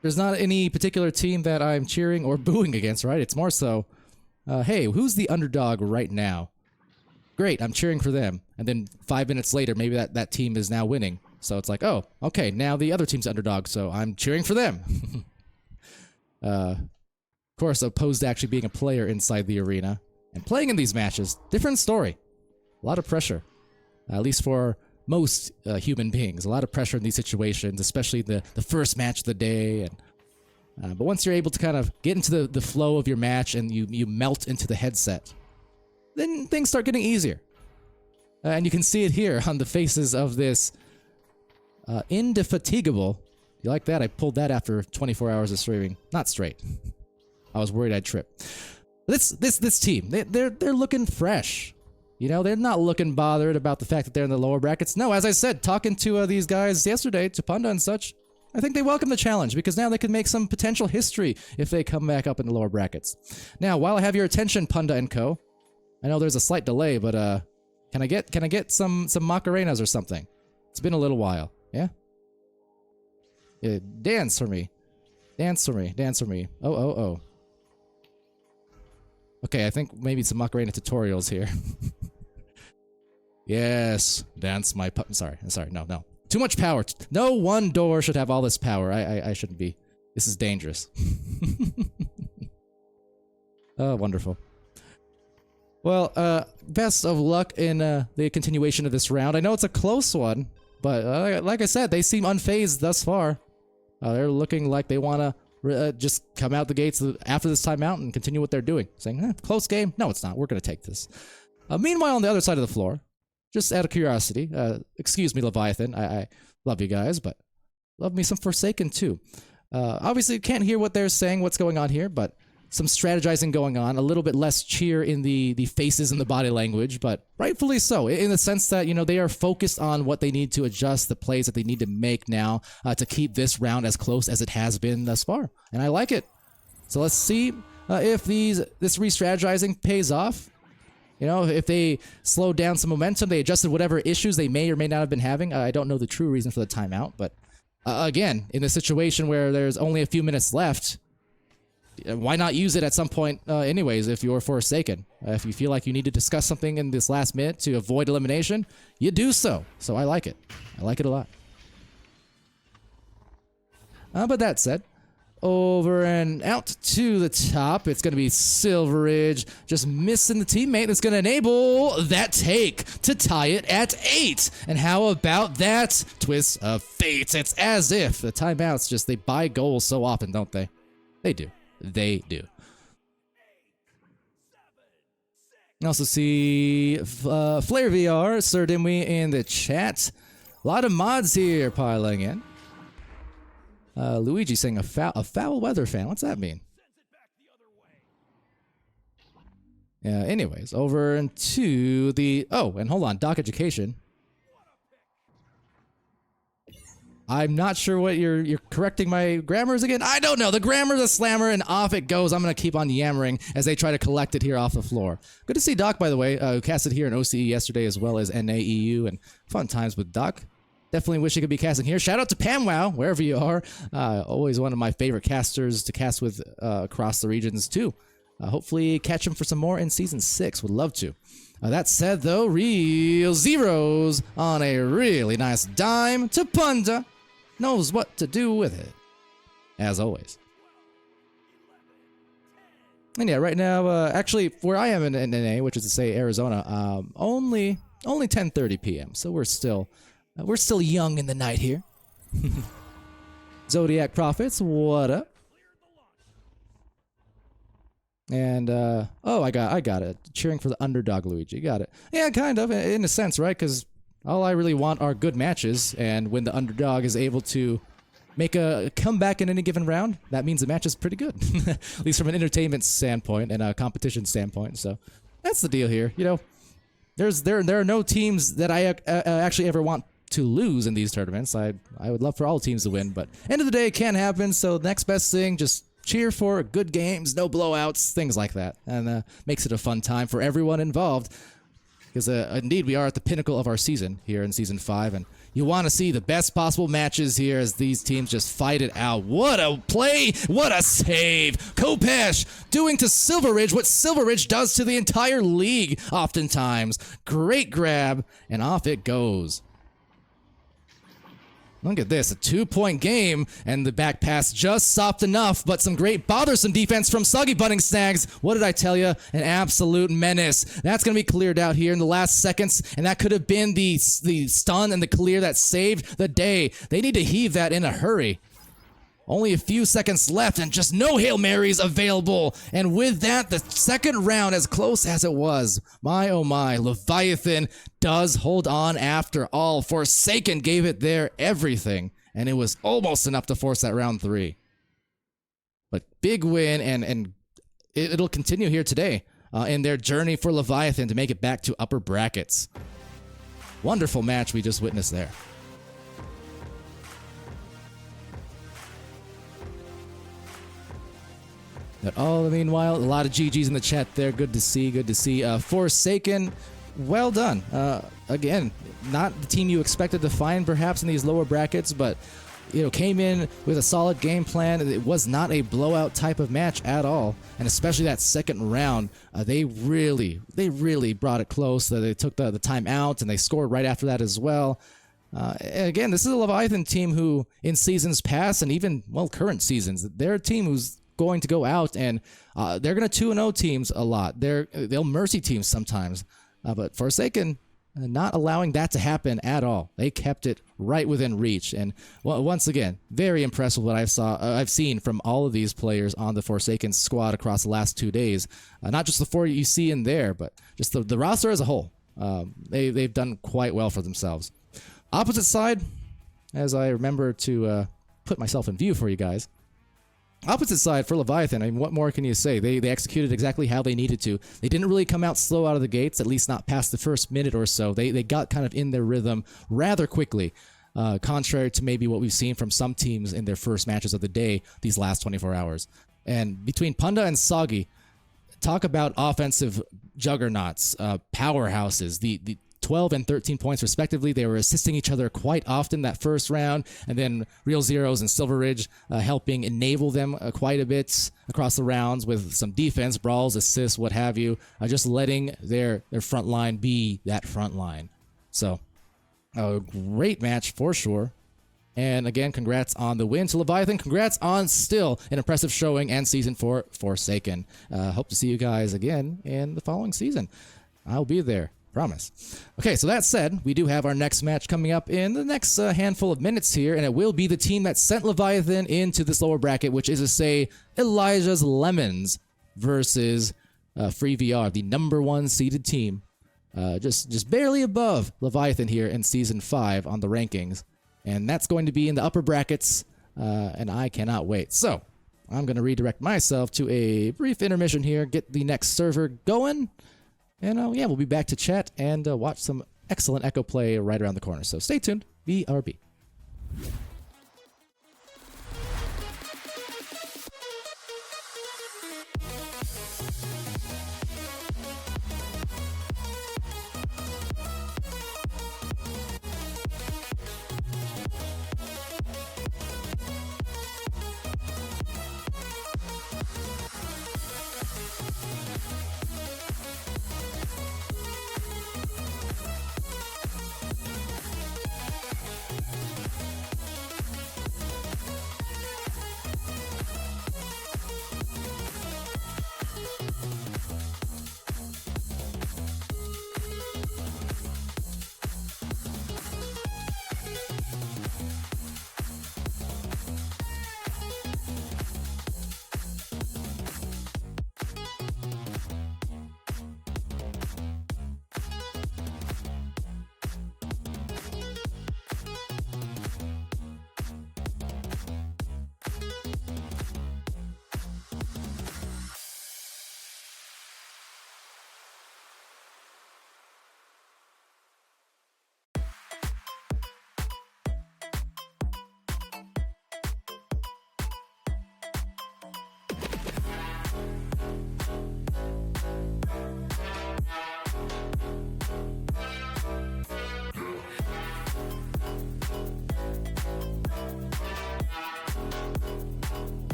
there's not any particular team that I'm cheering or booing against, right? It's more so, hey, who's the underdog right now? Great, I'm cheering for them. And then 5 minutes later, maybe that team is now winning. So it's like, oh, okay, now the other team's underdog, so I'm cheering for them. Of course, opposed to actually being a player inside the arena and playing in these matches, different story. A lot of pressure, at least for most human beings. A lot of pressure in these situations, especially the first match of the day. And but once you're able to kind of get into the flow of your match and you melt into the headset, then things start getting easier. And you can see it here on the faces of this Indefatigable. You like that? I pulled that after 24 hours of streaming. Not straight. I was worried I'd trip. This team, they're looking fresh. You know, they're not looking bothered about the fact that they're in the lower brackets. No, as I said, talking to these guys yesterday, to Punda and such, I think they welcome the challenge because now they can make some potential history if they come back up in the lower brackets. Now, while I have your attention, Punda and Co., I know there's a slight delay, but can I get some Macarenas or something? It's been a little while, yeah? Yeah, dance for me. Dance for me. Dance for me. Oh. Okay, I think maybe some Macarena tutorials here. Yes, dance my pup. Sorry, no. Too much power. No one door should have all this power. I shouldn't be. This is dangerous. Oh, wonderful. Well, best of luck in the continuation of this round. I know it's a close one, but like I said, they seem unfazed thus far. They're looking like they want to just come out the gates after this timeout and continue what they're doing. Saying, close game? No, it's not. We're going to take this. Meanwhile, on the other side of the floor, just out of curiosity, excuse me, Leviathan, I love you guys, but love me some Forsaken too. Obviously, can't hear what they're saying, what's going on here, but some strategizing going on, a little bit less cheer in the faces and the body language, but rightfully so, in the sense that, you know, they are focused on what they need to adjust, the plays that they need to make now to keep this round as close as it has been thus far, and I like it. So let's see if this re-strategizing pays off. You know, if they slowed down some momentum, they adjusted whatever issues they may or may not have been having. I don't know the true reason for the timeout, but again, in a situation where there's only a few minutes left, why not use it at some point anyways if you're Forsaken? If you feel like you need to discuss something in this last minute to avoid elimination, you do so. So I like it. I like it a lot. But that said, over and out to the top, it's going to be Silveridge just missing the teammate that's going to enable that take to tie it at 8. And how about that twist of fate? It's as if the timeouts just, they buy goals so often, don't they? They do. They do. I also see Flare VR, Sir Dimwee in the chat. A lot of mods here piling in. Luigi saying a foul weather fan. What's that mean? Anyways, over into the... Oh, and hold on. Doc Education. I'm not sure what you're correcting my grammars again. I don't know. The grammar's a slammer, and off it goes. I'm going to keep on yammering as they try to collect it here off the floor. Good to see Doc, by the way, who casted here in OCE yesterday as well as NAEU, and fun times with Doc. Definitely wish he could be casting here. Shout out to PamWow, wherever you are. Always one of my favorite casters to cast with across the regions, too. Hopefully catch him for some more in Season 6. Would love to. That said, though, Real Zeros on a really nice dime to Punda. Knows what to do with it, as always. And yeah, right now, actually, where I am in NA, which is to say Arizona, only 10:30 p.m. So we're still young in the night here. Zodiac Prophets, what up? And oh, I got it. Cheering for the underdog, Luigi. Got it. Yeah, kind of in a sense, right? Because all I really want are good matches, and when the underdog is able to make a comeback in any given round, that means the match is pretty good, at least from an entertainment standpoint and a competition standpoint. So that's the deal here. You know, there are no teams that I actually ever want to lose in these tournaments. I would love for all teams to win, but end of the day, it can happen. So next best thing, just cheer for good games, no blowouts, things like that, and makes it a fun time for everyone involved. Because indeed, we are at the pinnacle of our season here in Season 5, and you want to see the best possible matches here as these teams just fight it out. What a play! What a save! Kopesh doing to Silver Ridge what Silver Ridge does to the entire league oftentimes. Great grab, and off it goes. Look at this, a 2-point game, and the back pass just soft enough, but some great bothersome defense from Soggy Bunning Snags. What did I tell you? An absolute menace. That's going to be cleared out here in the last seconds, and that could have been the stun and the clear that saved the day. They need to heave that in a hurry. Only a few seconds left, and just no Hail Marys available. And with that, the second round, as close as it was, my oh my, Leviathan does hold on after all. Forsaken gave it their everything, and it was almost enough to force that round 3. But big win, and it'll continue here today in their journey for Leviathan to make it back to upper brackets. Wonderful match we just witnessed there. But all meanwhile, a lot of GGs in the chat there. Good to see, good to see. Forsaken, well done. Again, not the team you expected to find perhaps in these lower brackets, but you know, came in with a solid game plan. It was not a blowout type of match at all, and especially that second round, they really brought it close. They took the timeout and they scored right after that as well. Again, this is a Leviathan team who, in seasons past and even current seasons, they're a team who's going to go out and they're going to 2-0 teams a lot. They'll mercy teams sometimes, but Forsaken not allowing that to happen at all. They kept it right within reach, and once again, very impressed with what I've seen from all of these players on the Forsaken squad across the last 2 days. Not just the 4 you see in there, but just the roster as a whole. They've done quite well for themselves. Opposite side, as I remember to put myself in view for you guys. Opposite side for Leviathan, I mean, what more can you say? They executed exactly how they needed to. They didn't really come out slow out of the gates, at least not past the first minute or so. They got kind of in their rhythm rather quickly, contrary to maybe what we've seen from some teams in their first matches of the day these last 24 hours. And between Punda and Soggy, talk about offensive juggernauts, powerhouses, the 12 and 13 points respectively. They were assisting each other quite often that first round, and then Real Zeros and Silver Ridge helping enable them quite a bit across the rounds with some defense, brawls, assists, what have you, just letting their front line be that front line. So, a great match for sure. And again, congrats on the win to Leviathan. Congrats on still an impressive showing and season for Forsaken. Hope to see you guys again in the following season. I'll be there. Promise. Okay, so that said, we do have our next match coming up in the next handful of minutes here, and it will be the team that sent Leviathan into this lower bracket, which is to say Elijah's Lemons versus Free VR, the #1 seeded team. Just barely above Leviathan here in Season 5 on the rankings. And that's going to be in the upper brackets, and I cannot wait. So, I'm going to redirect myself to a brief intermission here, get the next server going, and yeah, we'll be back to chat and watch some excellent Echo play right around the corner. So stay tuned, BRB.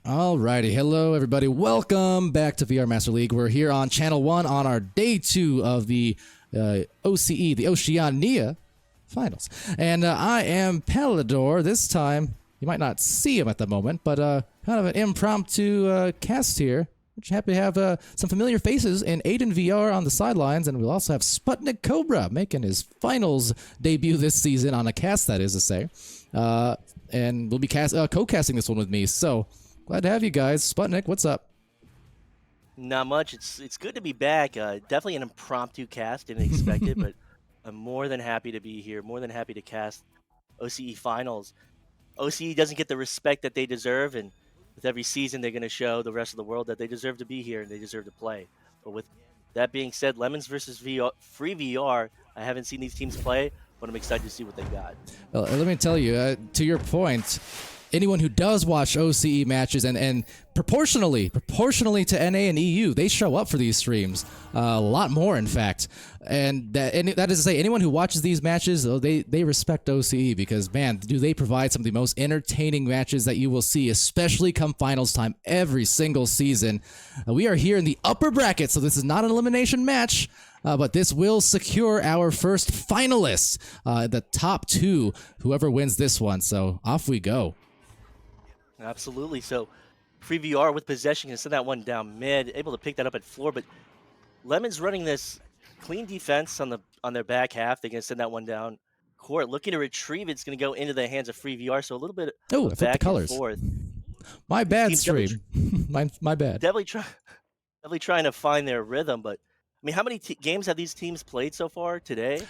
Alrighty, hello everybody. Welcome back to VR Master League. We're here on Channel 1 on our day 2 of the OCE, the Oceania Finals. And I am Palador. This time, you might not see him at the moment, but kind of an impromptu cast here. We're happy to have some familiar faces in Aiden VR on the sidelines, and we'll also have Sputnik Cobra making his finals debut this season on a cast, that is to say. And we'll be co-casting this one with me, so glad to have you guys. Sputnik, what's up? Not much. It's good to be back. Definitely an impromptu cast. Didn't expect it, but I'm more than happy to be here. More than happy to cast OCE Finals. OCE doesn't get the respect that they deserve, and with every season, they're going to show the rest of the world that they deserve to be here and they deserve to play. But with that being said, Lemons versus VR, free VR, I haven't seen these teams play, but I'm excited to see what they got. Well, let me tell you, to your point, anyone who does watch OCE matches and proportionally to NA and EU, they show up for these streams a lot more, in fact. And that is to say, anyone who watches these matches, they respect OCE because, man, do they provide some of the most entertaining matches that you will see, especially come finals time every single season. We are here in the upper bracket, so this is not an elimination match. But this will secure our first finalists, the top 2, whoever wins this one. So off we go. Absolutely. So free VR with possession can send that one down mid, able to pick that up at floor, but Lemon's running this clean defense on their back half. They're going to send that one down court. Looking to retrieve it's going to go into the hands of free VR, so a little bit of back the colors. And forth. My bad, stream. my bad. Definitely trying to find their rhythm, but I mean, how many games have these teams played so far today?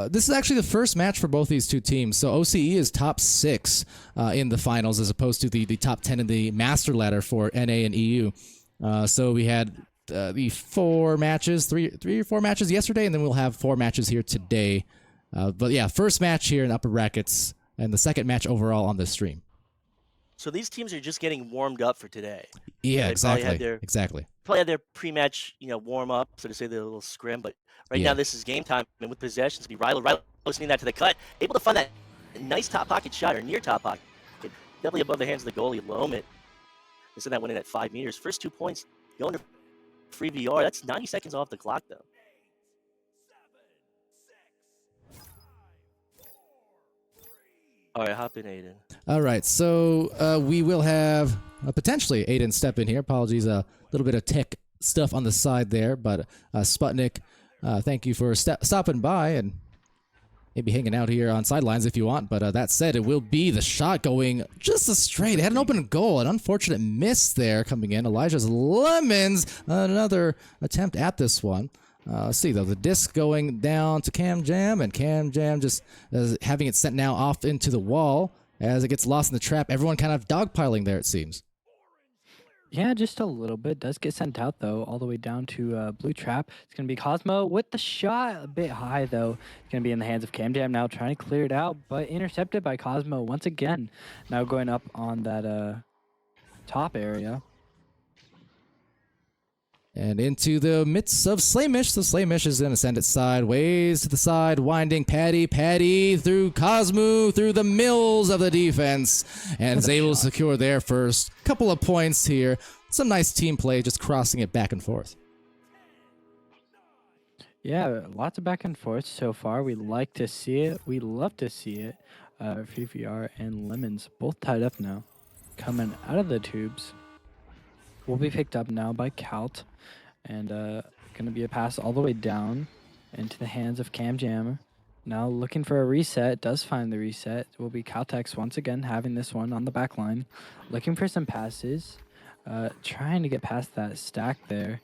This is actually the first match for both these two teams. So OCE is top 6 in the finals as opposed to the top 10 in the master ladder for NA and EU. So we had the 4 matches, three or 4 matches yesterday, and then we'll have 4 matches here today. But yeah, first match here in upper brackets and the second match overall on this stream. So these teams are just getting warmed up for today. Yeah, exactly. Probably had their pre-match, warm up, so to say, their little scrim. But right now, this is game time, and with possessions, be Rylo sending that to the cut, able to find that nice top pocket shot or near top pocket, definitely above the hands of the goalie, Lomit. They send that one in at 5 meters. First 2 points going to free VR. That's 90 seconds off the clock, though. All right, hop in, Aiden. All right, so we will have potentially Aiden step in here. Apologies, a little bit of tech stuff on the side there, but Sputnik, thank you for stopping by and maybe hanging out here on sidelines if you want. But that said, it will be the shot going just a straight. It had an open goal, an unfortunate miss there coming in. Elijah's Lemons, another attempt at this one. Let's see, though, the disc going down to Cam Jam, and Cam Jam just having it sent now off into the wall as it gets lost in the trap. Everyone kind of dogpiling there, it seems. Yeah, just a little bit. Does get sent out though, all the way down to blue trap. It's gonna be Cosmo with the shot, a bit high though. It's gonna be in the hands of Camjam now, trying to clear it out, but intercepted by Cosmo once again. Now going up on that top area. And into the midst of Slamish. So Slamish is going to send it sideways to the side, winding Patty through Cosmo, through the mills of the defense, and is able to secure their first couple of points here. Some nice team play, just crossing it back and forth. Yeah, lots of back and forth so far. We like to see it. We love to see it. VVR and Lemons both tied up now. Coming out of the tubes. Will be picked up now by Kalt. And going to be a pass all the way down into the hands of Camjam. Now looking for a reset. Does find the reset. It will be Caltex once again having this one on the back line. Looking for some passes. Trying to get past that stack there.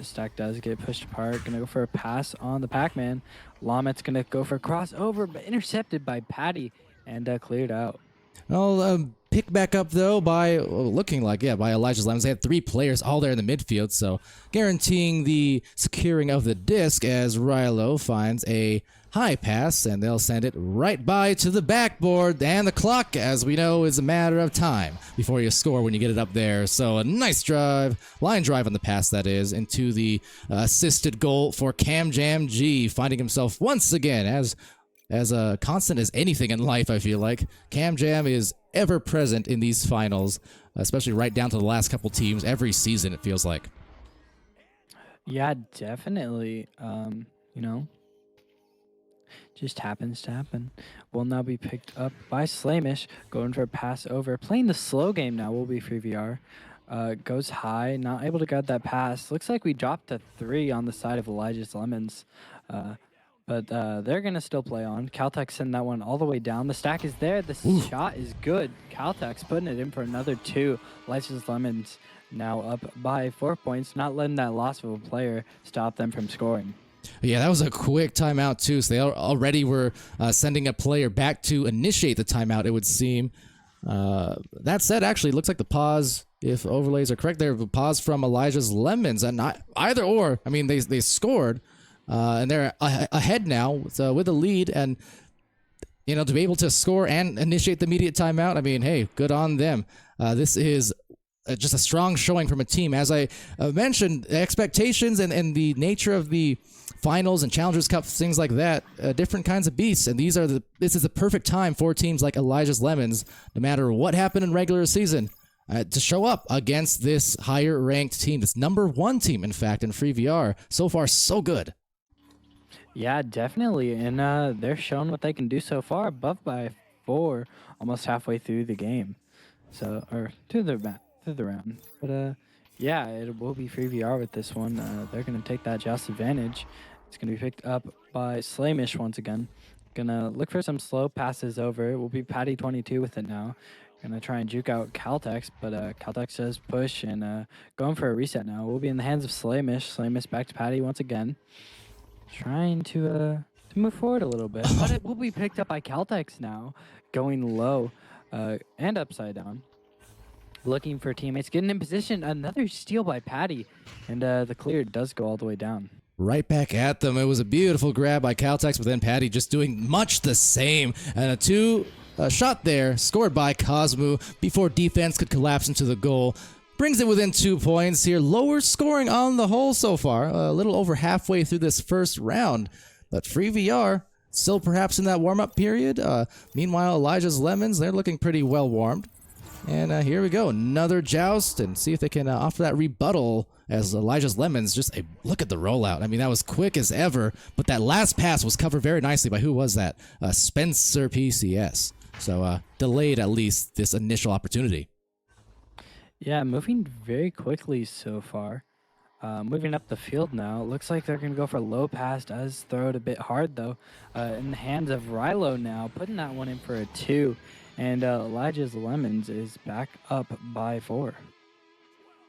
Stack does get pushed apart. Gonna go for a pass on the Pac-Man. Lamet's gonna go for a crossover, but intercepted by Patty and cleared out. Well, pick back up though by looking like by Elijah's Lemons. They had 3 players all there in the midfield, so guaranteeing the securing of the disc as Rilo finds a high pass, and they'll send it right by to the backboard. And the clock, as we know, is a matter of time before you score when you get it up there. So a nice drive, line drive on the pass that is, into the assisted goal for Camjam G, finding himself once again as a constant as anything in life. I feel like Camjam is ever present in these finals, especially right down to the last couple teams every season, it feels like. Yeah, definitely. Just happens to happen. Will now be picked up by Slamish, going for a pass over. Playing the slow game now will be free VR. Goes high, not able to grab that pass. Looks like we dropped a 3 on the side of Elijah's Lemons. But they're going to still play on. Caltex send that one all the way down. The stack is there. The shot is good. Caltex putting it in for another 2. Elijah's Lemons now up by 4 points, not letting that loss of a player stop them from scoring. Yeah, that was a quick timeout too. So they already were sending a player back to initiate the timeout, it would seem. That said, actually, it looks like the pause, if overlays are correct, there a pause from Elijah's Lemons, and not either or. I mean, they scored, and they're ahead now with a lead, and to be able to score and initiate the immediate timeout. I mean, hey, good on them. This is just a strong showing from a team. As I mentioned, expectations and the nature of the finals and Challengers Cup, things like that, different kinds of beasts. And this is the perfect time for teams like Elijah's Lemons, no matter what happened in regular season, to show up against this higher ranked team, this #1 team, in fact, in free VR. So far, so good. Yeah, definitely. And they're showing what they can do so far, above by 4, almost halfway through the game. So, or through the round. But yeah, it will be free VR with this one. They're going to take that joust advantage. It's going to be picked up by Slamish once again. Going to look for some slow passes over. It will be Patty 22 with it now. Going to try and juke out Caltex, but Caltex does push and going for a reset now. We'll be in the hands of Slamish. Slamish back to Patty once again. Trying to move forward a little bit, but it will be picked up by Caltex now. Going low and upside down. Looking for teammates, getting in position. Another steal by Patty, and the clear does go all the way down. Right back at them. It was a beautiful grab by Caltex, but then Patty just doing much the same. And a 2 shot there, scored by Cosmo before defense could collapse into the goal. Brings it within 2 points here. Lower scoring on the whole so far. A little over halfway through this first round. But free VR, still perhaps in that warm-up period. Meanwhile, Elijah's Lemons, they're looking pretty well warmed. And here we go, another joust, and see if they can offer that rebuttal as Elijah's Lemons. Just look at the rollout. I mean, that was quick as ever, but that last pass was covered very nicely by, who was that? Spencer PCS. So delayed at least this initial opportunity. Yeah, moving very quickly so far. Moving up the field now. Looks like they're going to go for a low pass. Does throw it a bit hard, though. In the hands of Rilo now, putting that one in for a 2. And Elijah's Lemons is back up by 4.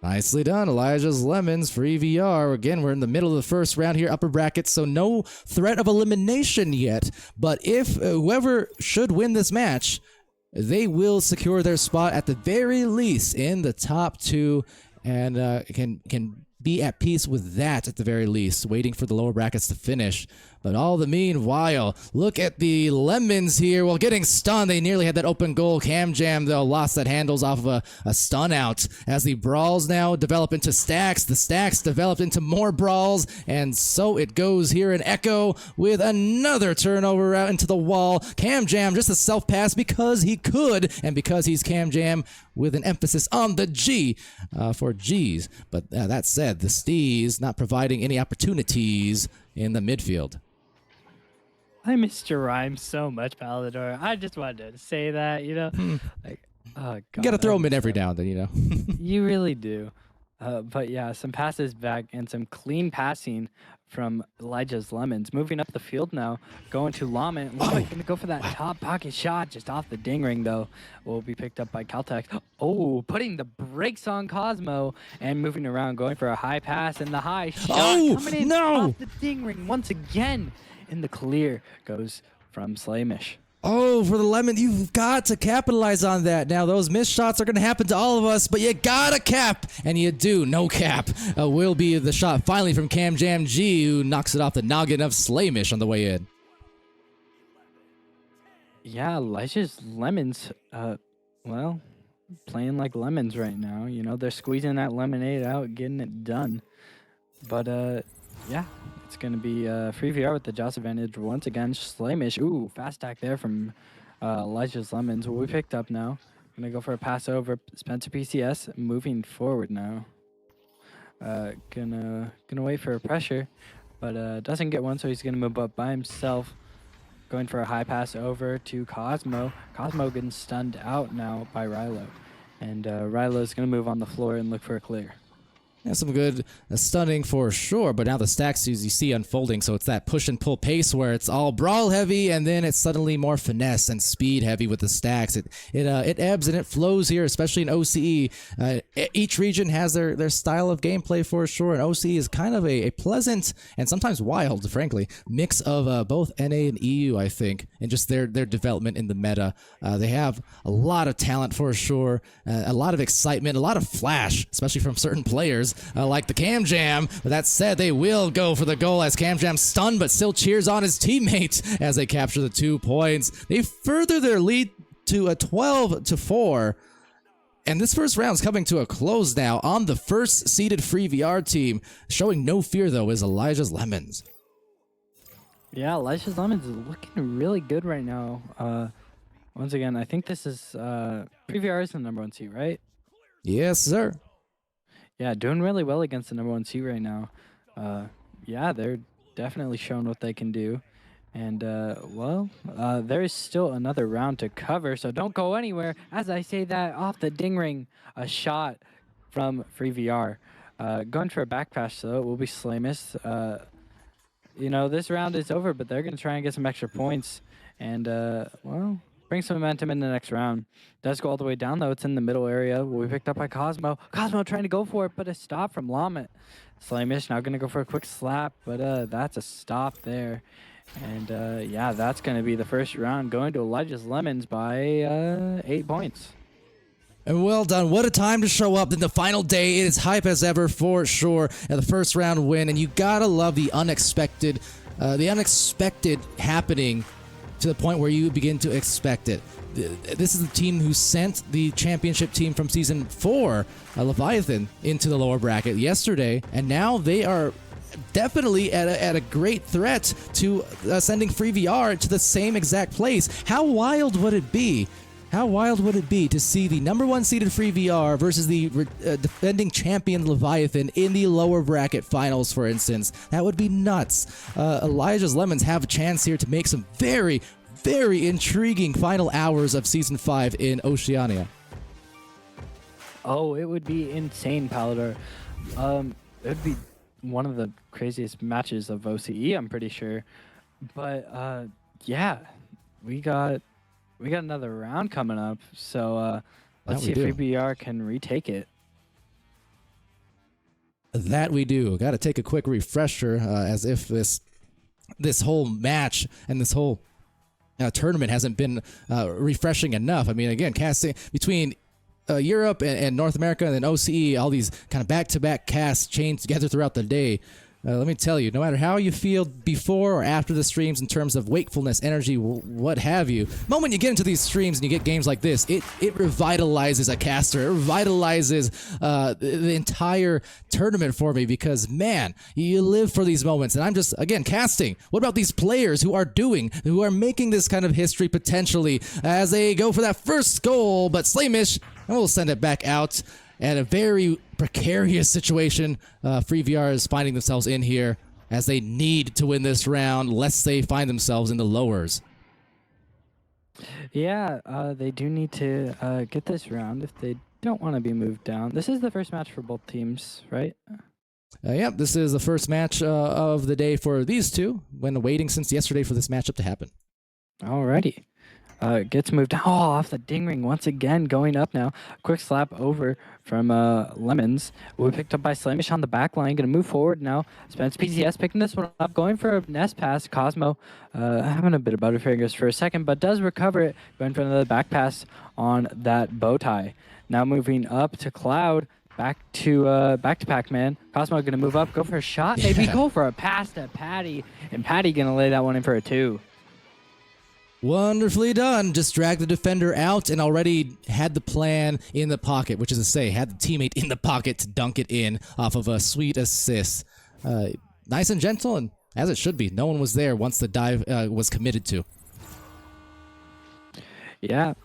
Nicely done, Elijah's Lemons, free VR. Again, we're in the middle of the first round here, upper brackets, so no threat of elimination yet. But if whoever should win this match they will secure their spot at the very least in the top 2, and can be at peace with that at the very least, waiting for the lower brackets to finish. But all the meanwhile, look at the Lemons here. Well, getting stunned, they nearly had that open goal. Cam Jam, though, lost that handles off of a stun out. As the brawls now develop into stacks, the stacks developed into more brawls, and so it goes here in Echo with another turnover out into the wall. Cam Jam, just a self-pass because he could, and because he's Cam Jam, with an emphasis on the G for G's. But that said, the Stees not providing any opportunities in the midfield. I missed your rhyme so much, Palador. I just wanted to say that, like, oh god. You gotta throw them in every now and then, You really do. But yeah, some passes back and some clean passing from Elijah's Lemons. Moving up the field now, going to Lament. Lament gonna go for that top pocket shot, just off the ding ring though. Will be picked up by Caltex. Oh, putting the brakes on Cosmo and moving around, going for a high pass and the high shot coming in off the ding ring once again. In the clear goes from Slamish. Oh, for the Lemon, you've got to capitalize on that. Now, those missed shots are going to happen to all of us, but you got to cap, and you do. No cap will be the shot finally from Cam Jam G, who knocks it off the noggin of Slamish on the way in. Yeah, Elijah's Lemons, well, playing like lemons right now. They're squeezing that lemonade out, getting it done. But, yeah. It's going to be free VR with the Joss advantage once again. Slamish. Ooh, fast attack there from Elijah's Lemons. Will be picked up now. Going to go for a pass over. Spencer PCS moving forward now. Gonna wait for a pressure, but doesn't get one, so he's going to move up by himself. Going for a high pass over to Cosmo. Cosmo getting stunned out now by Rilo. And Rilo's going to move on the floor and look for a clear. Yeah, some good stunning for sure, but now the stacks you see unfolding, so it's that push and pull pace where it's all brawl heavy, and then it's suddenly more finesse and speed heavy with the stacks. It ebbs and it flows here, especially in OCE. Each region has their style of gameplay for sure, and OCE is kind of a pleasant and sometimes wild, frankly, mix of both NA and EU, I think, and just their development in the meta. They have a lot of talent for sure, a lot of excitement, a lot of flash, especially from certain players. Like the Cam Jam. But that said, they will go for the goal as Cam Jam stunned, but still cheers on his teammate as they capture the 2 points. They further their lead to a 12-4. And this first round's coming to a close now on the first seeded free VR team. Showing no fear, though, is Elijah's Lemons. Yeah, Elijah's Lemons is looking really good right now. Once again, I think this is free VR is the #1 seed, right? Yes, sir. Yeah, doing really well against the #1 seed right now. Yeah, they're definitely showing what they can do. And, well, there is still another round to cover, so don't go anywhere. As I say that, off the ding ring, a shot from Free VR. Going for a back pass, though, it will be Slamish. This round is over, but they're going to try and get some extra points. And, well, bring some momentum in the next round. Does go all the way down, though. It's in the middle area. Will be picked up by Cosmo. Cosmo trying to go for it, but a stop from Lamet. Slamish now going to go for a quick slap, but that's a stop there. And, yeah, that's going to be the first round, going to Elijah's Lemons by 8 points. And well done. What a time to show up in the final day. It is hype as ever for sure. And the first round win, and you gotta love the unexpected happening to the point where you begin to expect it. This is the team who sent the championship team from Season 4, Leviathan, into the lower bracket yesterday, and now they are definitely at a great threat to sending Free VR to the same exact place. How wild would it be? How wild would it be to see the #1 seeded Free VR versus the defending champion Leviathan in the lower bracket finals, for instance? That would be nuts. Elijah's Lemons have a chance here to make some very, very intriguing final hours of Season 5 in Oceania. Oh, it would be insane, Palador. It would be one of the craziest matches of OCE, I'm pretty sure. But, yeah, we got another round coming up, so let's see if FreeBR can retake it. That we do. Got to take a quick refresher, as if this whole match and this whole tournament hasn't been refreshing enough. I mean, again, casting between Europe and North America and then OCE, all these kind of back-to-back casts chained together throughout the day. Let me tell you, no matter how you feel before or after the streams in terms of wakefulness, energy, what have you, the moment you get into these streams and you get games like this, it revitalizes a caster. It revitalizes the entire tournament for me because, man, you live for these moments. And I'm just, again, casting. What about these players who are making this kind of history potentially as they go for that first goal, but Slamish, and we'll send it back out. At a very precarious situation, FreeVR is finding themselves in here as they need to win this round, lest they find themselves in the lowers. Yeah, they do need to get this round if they don't want to be moved down. This is the first match for both teams, right? Yep, this is the first match of the day for these two, when waiting since yesterday for this matchup to happen. Alrighty. Gets moved off the ding ring once again, going up now. Quick slap over from Lemons. Will be picked up by Slamish on the back line. Going to move forward now. Spence PCS picking this one up, going for a nest pass. Cosmo having a bit of butterfingers for a second, but does recover it. Going for another back pass on that bow tie. Now moving up to Cloud. Back to Pac-Man. Cosmo going to move up, go for a shot. Maybe go for a pass to Patty. And Patty going to lay that one in for a 2. Wonderfully done. Just dragged the defender out and already had the plan in the pocket, which is to say, had the teammate in the pocket to dunk it in off of a sweet assist. Nice and gentle, and as it should be. No one was there once the dive was committed to. Yeah.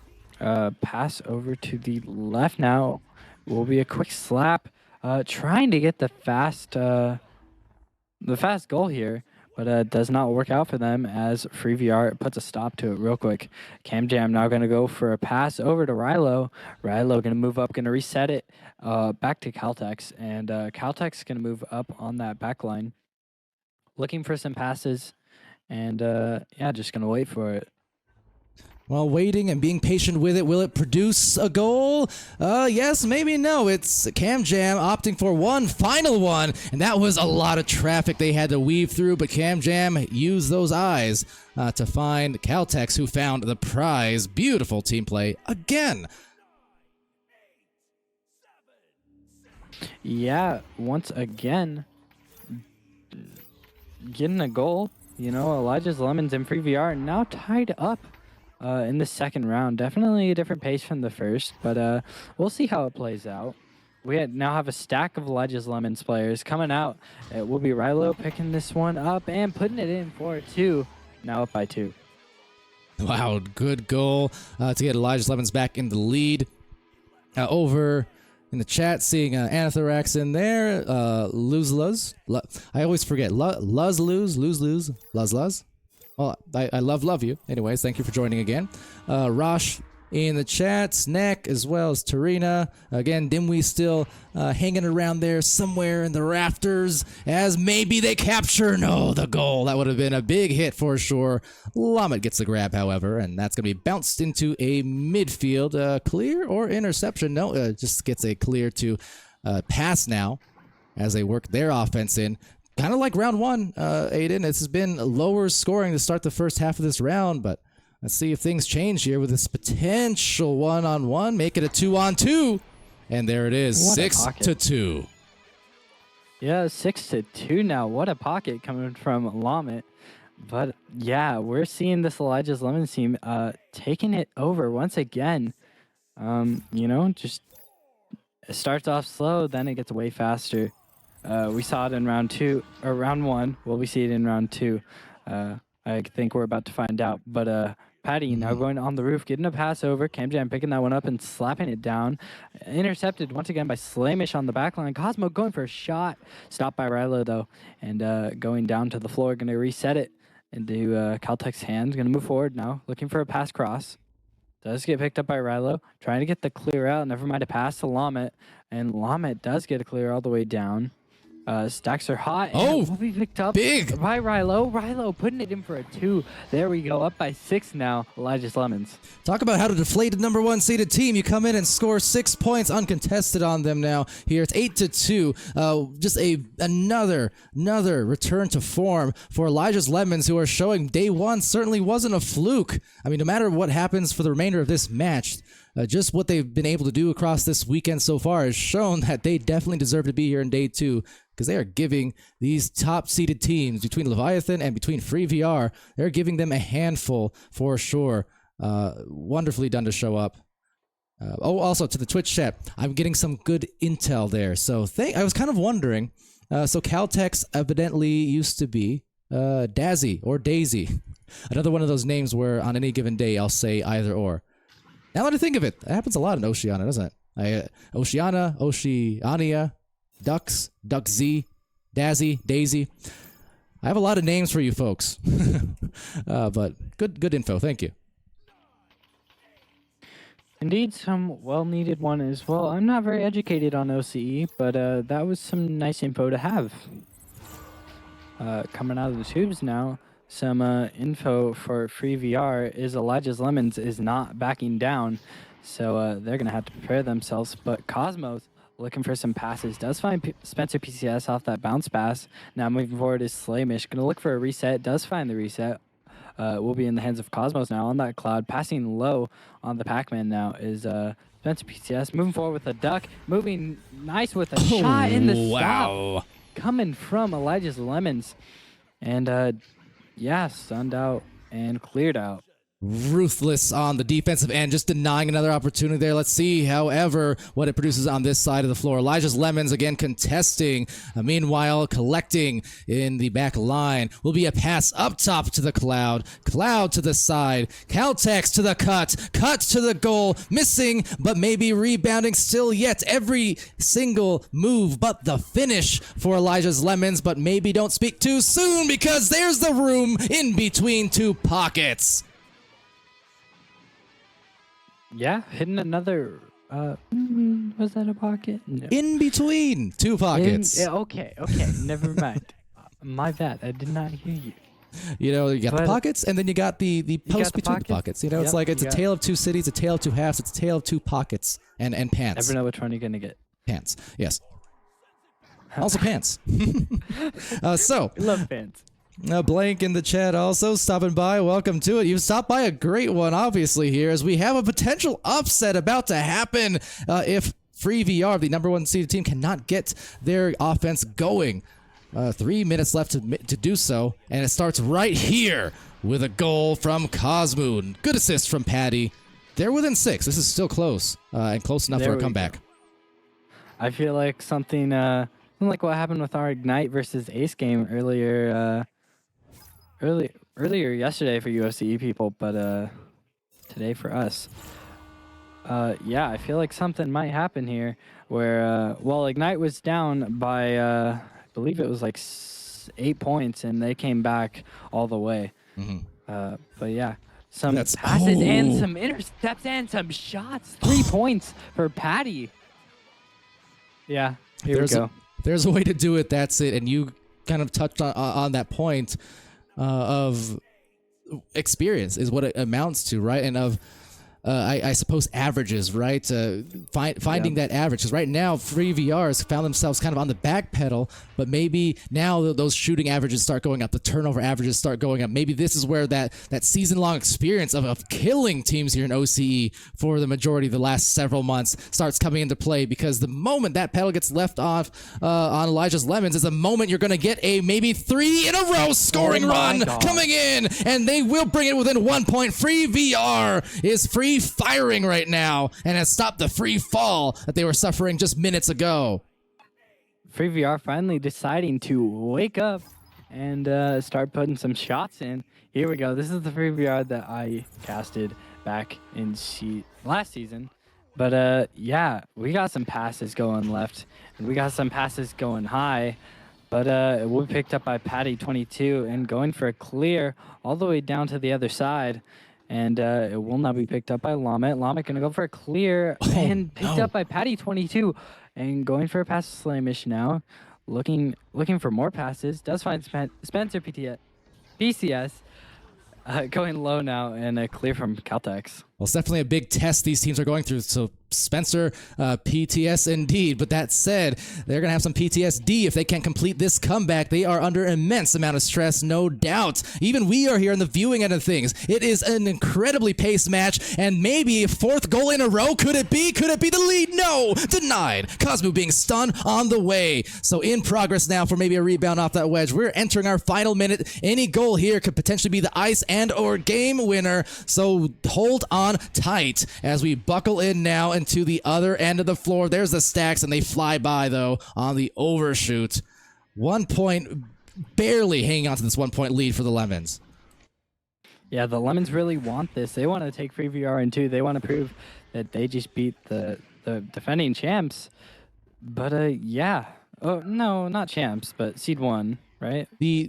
Pass over to the left now. Will be a quick slap. Trying to get the fast goal here. But does not work out for them as FreeVR puts a stop to it real quick. CamJam now going to go for a pass over to Rilo. Rilo going to move up, going to reset it back to Caltex. And Caltex going to move up on that back line. Looking for some passes. And yeah, just going to wait for it. While waiting and being patient with it, will it produce a goal? Yes, maybe no. It's CamJam opting for one final one, and that was a lot of traffic they had to weave through, but CamJam used those eyes to find Caltex, who found the prize. Beautiful team play again. Yeah, once again, getting a goal. You know, Elijah's Lemons and FreeVR now tied up. In the second round. Definitely a different pace from the first, but we'll see how it plays out. We now have a stack of Elijah's Lemons players coming out. It will be Rilo picking this one up and putting it in for a 2. Now up by 2. Wow, good goal to get Elijah's Lemons back in the lead. Over in the chat, seeing Anathorax in there. Luz. I always forget. Luz. Well, I love you. Anyways, thank you for joining again. Rosh in the chat, Snack as well as Tarina. Again, Dimwee still hanging around there somewhere in the rafters as maybe they capture. No, the goal. That would have been a big hit for sure. Lamet gets the grab, however, and that's going to be bounced into a midfield. Clear or interception? No, just gets a clear to pass now as they work their offense in. Kind of like round one, Aiden. This has been lower scoring to start the first half of this round, but let's see if things change here with this potential 1-on-1. Make it a 2-on-2. And there it is, 6-2. Yeah, 6-2 now. What a pocket coming from Lamet. But yeah, we're seeing this Elijah's Lemons team taking it over once again. You know, just it starts off slow, then it gets way faster. We saw it in round 2 or round 1. Will we see it in round 2? I think we're about to find out. But Patty now going on the roof, getting a pass over. CamJam picking that one up and slapping it down. Intercepted once again by Slamish on the back line. Cosmo going for a shot. Stopped by Rilo though, and going down to the floor. Going to reset it into Caltech's hands. Going to move forward now, looking for a pass cross. Does get picked up by Rilo. Trying to get the clear out. Never mind a pass to Lamet. And Lamet does get a clear all the way down. Stacks are hot. And Oh, it will be picked up big. by Rilo. Rilo putting it in for a 2. There we go. Up by 6 now. Elijah's Lemons. Talk about how to deflate a number 1 seeded team. You come in and score 6 points uncontested on them now. Here it's 8-2. Just another return to form for Elijah's Lemons, who are showing day one certainly wasn't a fluke. I mean, no matter what happens for the remainder of this match, just what they've been able to do across this weekend so far has shown that they definitely deserve to be here in day 2, because they are giving these top-seeded teams between Leviathan and between Free VR, they're giving them a handful for sure. Wonderfully done to show up. Also to the Twitch chat, I'm getting some good intel there. So I was kind of wondering. So Caltex evidently used to be Dazzy or Daisy. Another one of those names where on any given day I'll say either or. Now that I think of it, that happens a lot in Oceania, doesn't it? Oceania, Ducks, Duck Z, Dazzy, Daisy. I have a lot of names for you folks. But good info. Thank you. Indeed, some well-needed one as well. I'm not very educated on OCE, but that was some nice info to have. Coming out of the tubes now, some info for Free VR is Elijah's Lemons is not backing down, so they're going to have to prepare themselves. But Cosmos, looking for some passes, does find Spencer PCS off that bounce pass. Now moving forward is Slaymish, going to look for a reset, does find the reset. Will be in the hands of Cosmos now on that cloud. Passing low on the Pac-Man now is Spencer PCS. Moving forward with a duck. Moving nice with a shot in the stop. Coming from Elijah's Lemons. And yeah, stunned out and cleared out. Ruthless on the defensive end, just denying another opportunity there. Let's see, however, what it produces on this side of the floor. Elijah's Lemons again contesting. Meanwhile, collecting in the back line will be a pass up top to the Cloud. Cloud to the side. Caltex to the cut. Cut to the goal. Missing, but maybe rebounding still yet. Every single move but the finish for Elijah's Lemons. But maybe don't speak too soon, because there's the room in between two pockets. Yeah, hitting another. Was that a pocket? No. In between two pockets. Okay, never mind. My bad. I did not hear you. You know, you got the pockets, and then you got the post between the pockets. You know, it's like it's a tale of two cities, a tale of two halves, it's a tale of two pockets and pants. Never know which one you're gonna get. Pants, yes. Also pants. So. Love pants. Blank in the chat also stopping by. Welcome to it. You've stopped by a great one, obviously, here, as we have a potential upset about to happen if Free VR, the number 1 seeded team, cannot get their offense going. 3 minutes left to do so, and it starts right here with a goal from Cosmoon. Good assist from Patty. They're within 6. This is still close, and close enough for a comeback. I feel like something like what happened with our Ignite versus Ace game earlier yesterday for USCE people, but today for us. Yeah, I feel like something might happen here where, well, Ignite was down by, I believe it was like 8 points, and they came back all the way. Mm-hmm. But yeah, some passes and some intercepts and some shots. 3 points for Patty. Yeah, here we go. There's a way to do it, that's it, and you kind of touched on that point. Of experience is what it amounts to, right? And of, I suppose, averages, right? Finding that average. Because right now, Free VRs found themselves kind of on the back pedal, but maybe now those shooting averages start going up, the turnover averages start going up. Maybe this is where that season-long experience of killing teams here in OCE for the majority of the last several months starts coming into play, because the moment that pedal gets left off on Elijah's Lemons is the moment you're going to get a maybe 3 in a row scoring run coming in, and they will bring it within 1 point. Free VR is free firing right now and has stopped the free fall that they were suffering just minutes ago. Free VR finally deciding to wake up and start putting some shots in. Here we go. This is the Free VR that I casted back in last season. But yeah, we got some passes going left and we got some passes going high. But it will be picked up by Patty 22 and going for a clear all the way down to the other side. And it will not be picked up by Lamet. Lamet going to go for a clear and picked up by Patty 22 and going for a pass to Slamish now. looking for more passes. Does find Spencer PCS going low now and a clear from Caltex. Well, it's definitely a big test these teams are going through. So Spencer, PTS indeed. But that said, they're going to have some PTSD if they can't complete this comeback. They are under immense amount of stress, no doubt. Even we are here on the viewing end of things. It is an incredibly paced match, and maybe a fourth goal in a row. Could it be? Could it be the lead? No! Denied. Cosmo being stunned on the way. So in progress now for maybe a rebound off that wedge. We're entering our final minute. Any goal here could potentially be the ice and or game winner. So hold on tight as we buckle in now into the other end of the floor. There's the stacks, and they fly by though on the overshoot. 1 point, barely hanging on to this 1 point lead for the Lemons. Yeah, the Lemons really want this. They want to take free VR in 2. They want to prove that they just beat the defending champs. But yeah. Oh no, not champs, but seed 1. Right, the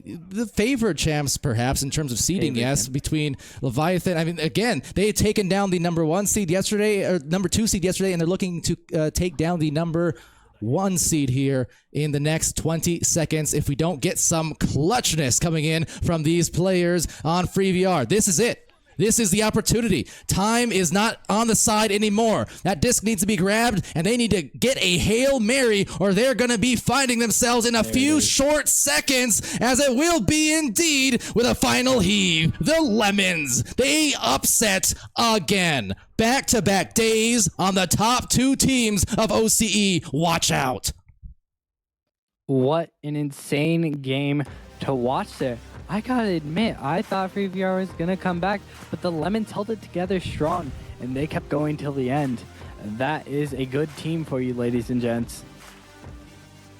favored champs perhaps in terms of seeding, yes, between Leviathan. I mean, again, they had taken down the number 1 seed yesterday, or number 2 seed yesterday, and they're looking to take down the number 1 seed here in the next 20 seconds if we don't get some clutchness coming in from these players on free VR. This is it. This is the opportunity. Time is not on the side anymore. That disc needs to be grabbed, and they need to get a Hail Mary, or they're going to be finding themselves in a few short seconds, as it will be indeed with a final heave. The Lemons, they upset again. Back-to-back days on the top 2 teams of OCE. Watch out. What an insane game to watch there. I gotta admit, I thought Free VR was gonna come back, but the Lemons held it together strong, and they kept going till the end. That is a good team for you, ladies and gents.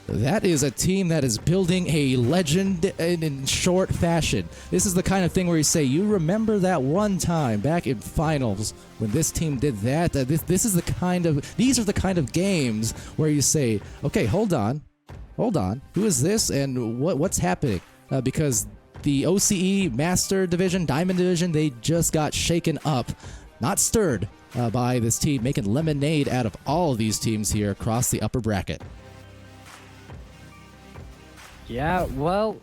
That is a team that is building a legend in short fashion. This is the kind of thing where you say, you remember that one time back in finals when this team did that? These are the kind of games where you say, okay, hold on, who is this and what's happening? Because the OCE Master Division, Diamond Division, they just got shaken up, not stirred by this team, making lemonade out of all of these teams here across the upper bracket. Yeah, well,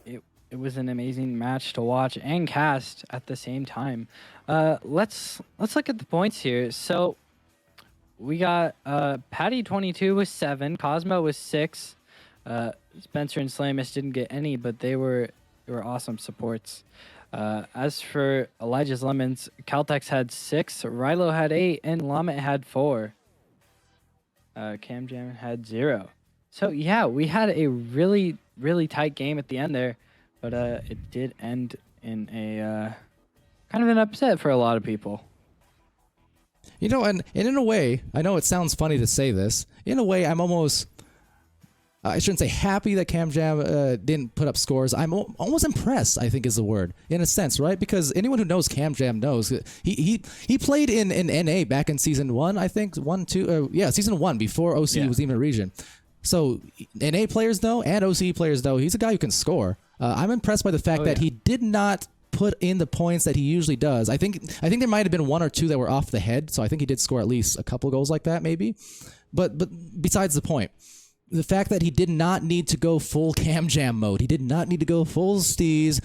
it was an amazing match to watch and cast at the same time. Let's look at the points here. So we got Patty 22 with 7, Cosmo with 6, Spencer and Slamus didn't get any, but they were awesome supports. As for Elijah's Lemons, Caltex had 6, Rilo had 8, and Lamet had 4. Cam Jam had 0. So yeah, we had a really, really tight game at the end there, but it did end in a kind of an upset for a lot of people. You know, and in a way, I know it sounds funny to say this, in a way I'm almost, I shouldn't say happy that Cam Jam didn't put up scores. I'm almost impressed, I think is the word, in a sense, right? Because anyone who knows Cam Jam knows he played in NA back in season 1, I think, season 1 before OCE was even a region. So NA players know and OCE players know he's a guy who can score. I'm impressed by the fact that he did not put in the points that he usually does. I think there might have been 1 or 2 that were off the head, so I think he did score at least a couple goals like that, maybe. But besides the point. The fact that he did not need to go full Cam Jam mode. He did not need to go full steez,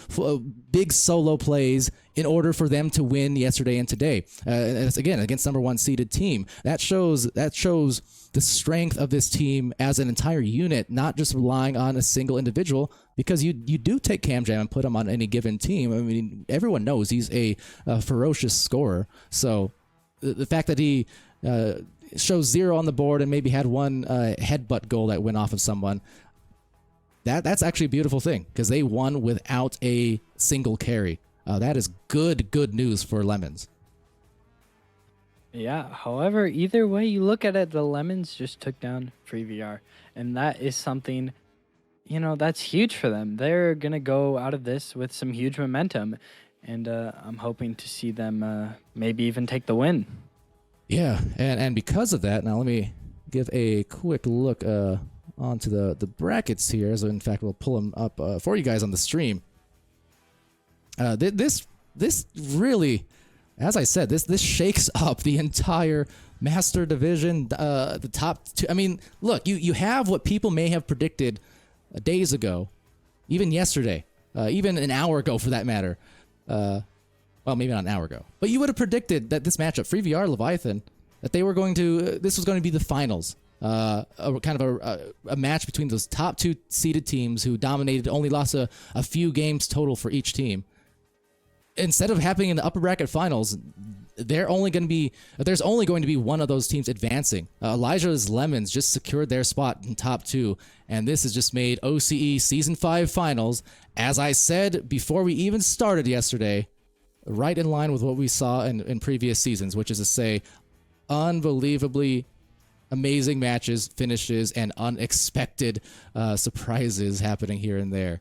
big solo plays in order for them to win yesterday and today. Again, against number 1 seeded team. That shows the strength of this team as an entire unit, not just relying on a single individual, because you do take Cam Jam and put him on any given team. I mean, everyone knows he's a ferocious scorer. So the fact that he shows 0 on the board and maybe had 1 headbutt goal that went off of someone, that's actually a beautiful thing, because they won without a single carry. That is good news for Lemons. Yeah, however, either way you look at it, the Lemons just took down Free VR, and that is something, that's huge for them. They're going to go out of this with some huge momentum, and I'm hoping to see them maybe even take the win. Yeah, and because of that, now let me give a quick look onto the brackets here. So in fact, we'll pull them up for you guys on the stream. This really as I said, this shakes up the entire Master Division, the top two. I mean, look, you have what people may have predicted days ago, even yesterday, even an hour ago for that matter. Well, maybe not an hour ago, but you would have predicted that this matchup, Free VR Leviathan, that they were going to, this was going to be the finals. A match between those top two seeded teams who dominated, only lost a few games total for each team. Instead of happening in the upper bracket finals, there's only going to be one of those teams advancing. Elijah's Lemons just secured their spot in top two, and this has just made OCE Season 5 finals, as I said before we even started yesterday, right in line with what we saw in previous seasons, which is to say, unbelievably amazing matches, finishes, and unexpected surprises happening here and there,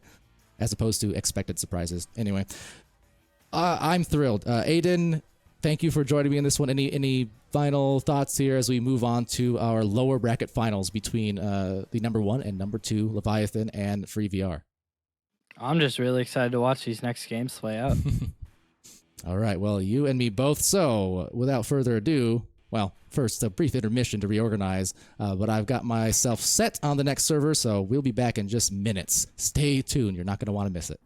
as opposed to expected surprises. Anyway, I'm thrilled. Aiden, thank you for joining me in this one. Any final thoughts here as we move on to our lower bracket finals between the number 1 and number 2 Leviathan and Free VR? I'm just really excited to watch these next games play out. All right, well, you and me both. So, without further ado, well, first, a brief intermission to reorganize, but I've got myself set on the next server, so we'll be back in just minutes. Stay tuned. You're not going to want to miss it.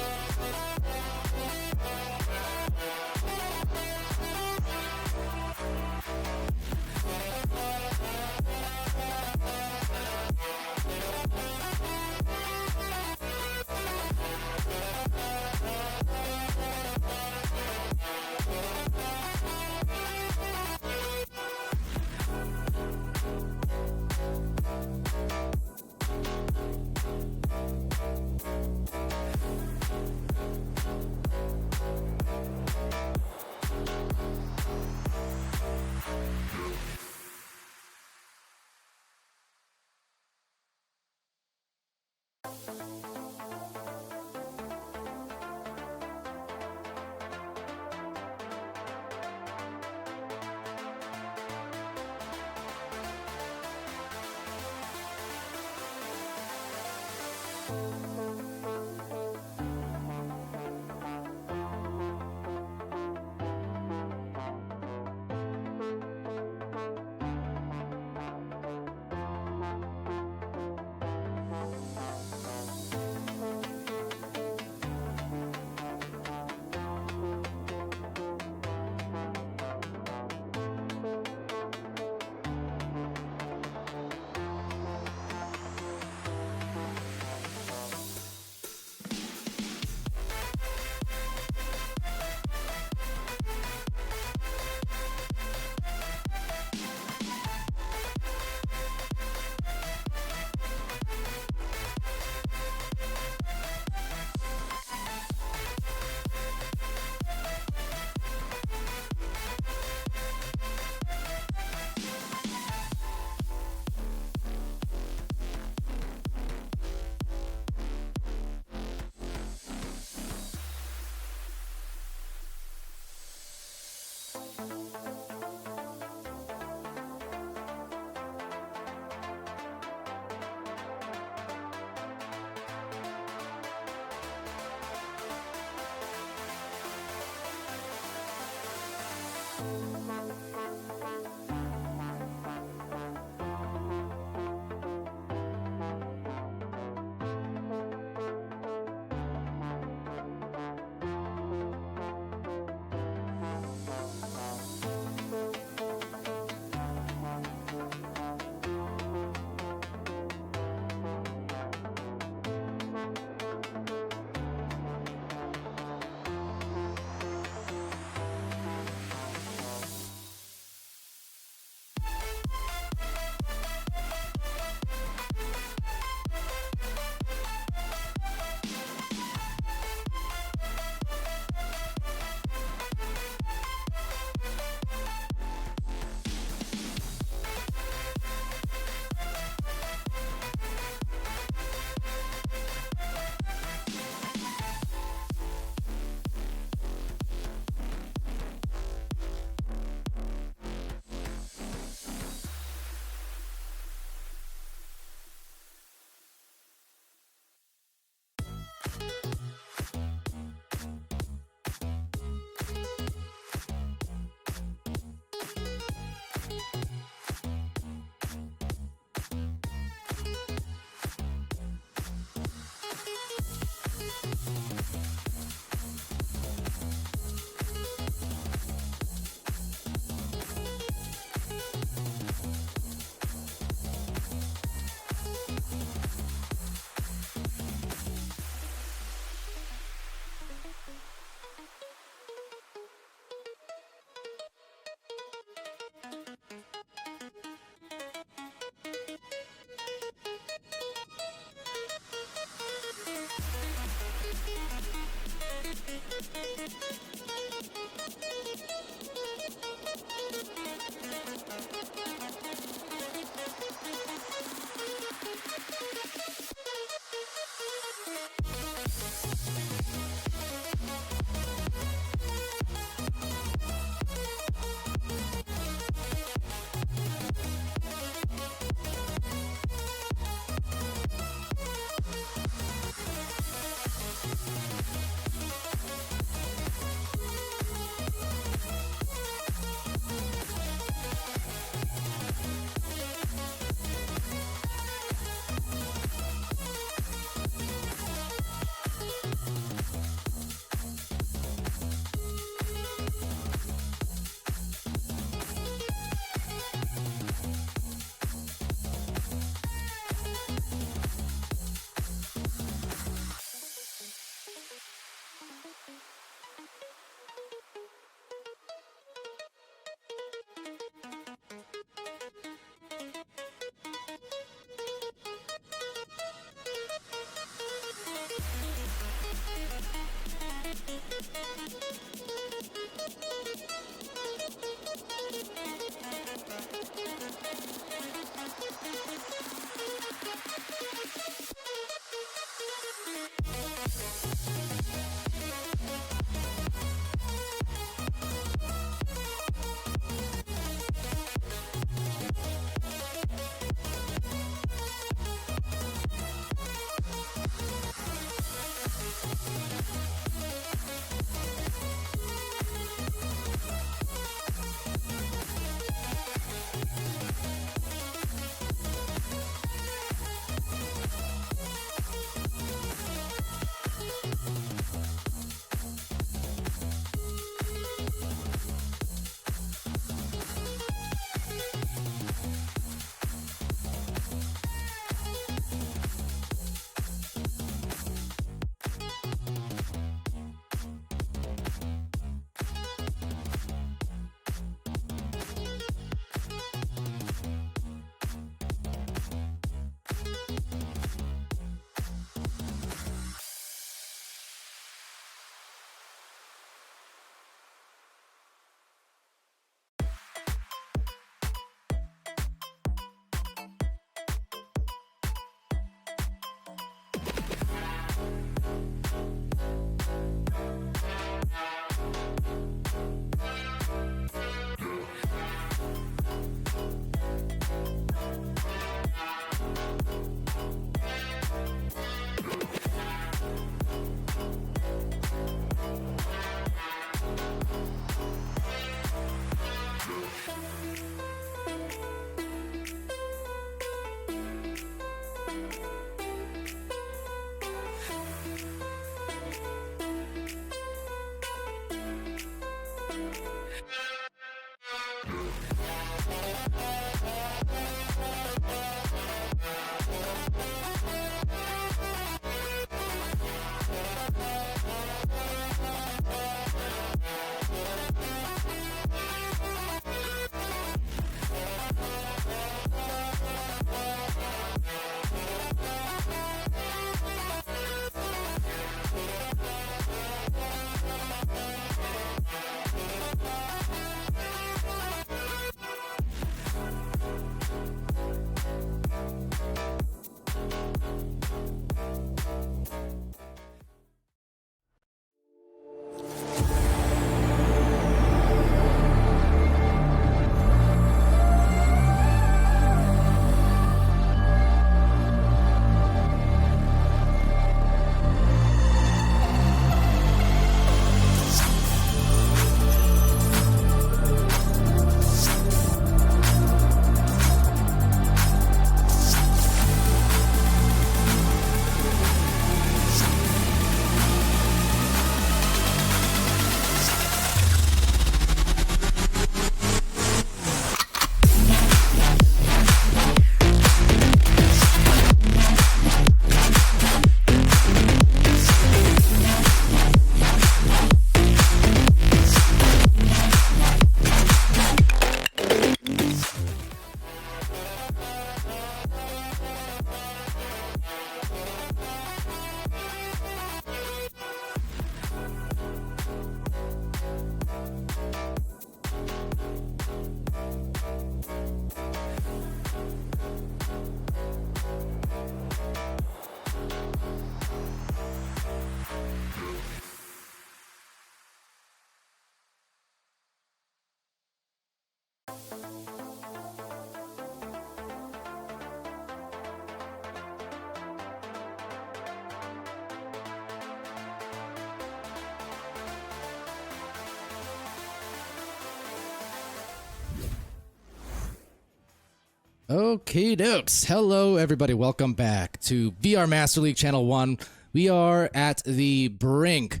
Okay, dokes. Hello, everybody. Welcome back to VR Master League Channel 1. We are at the brink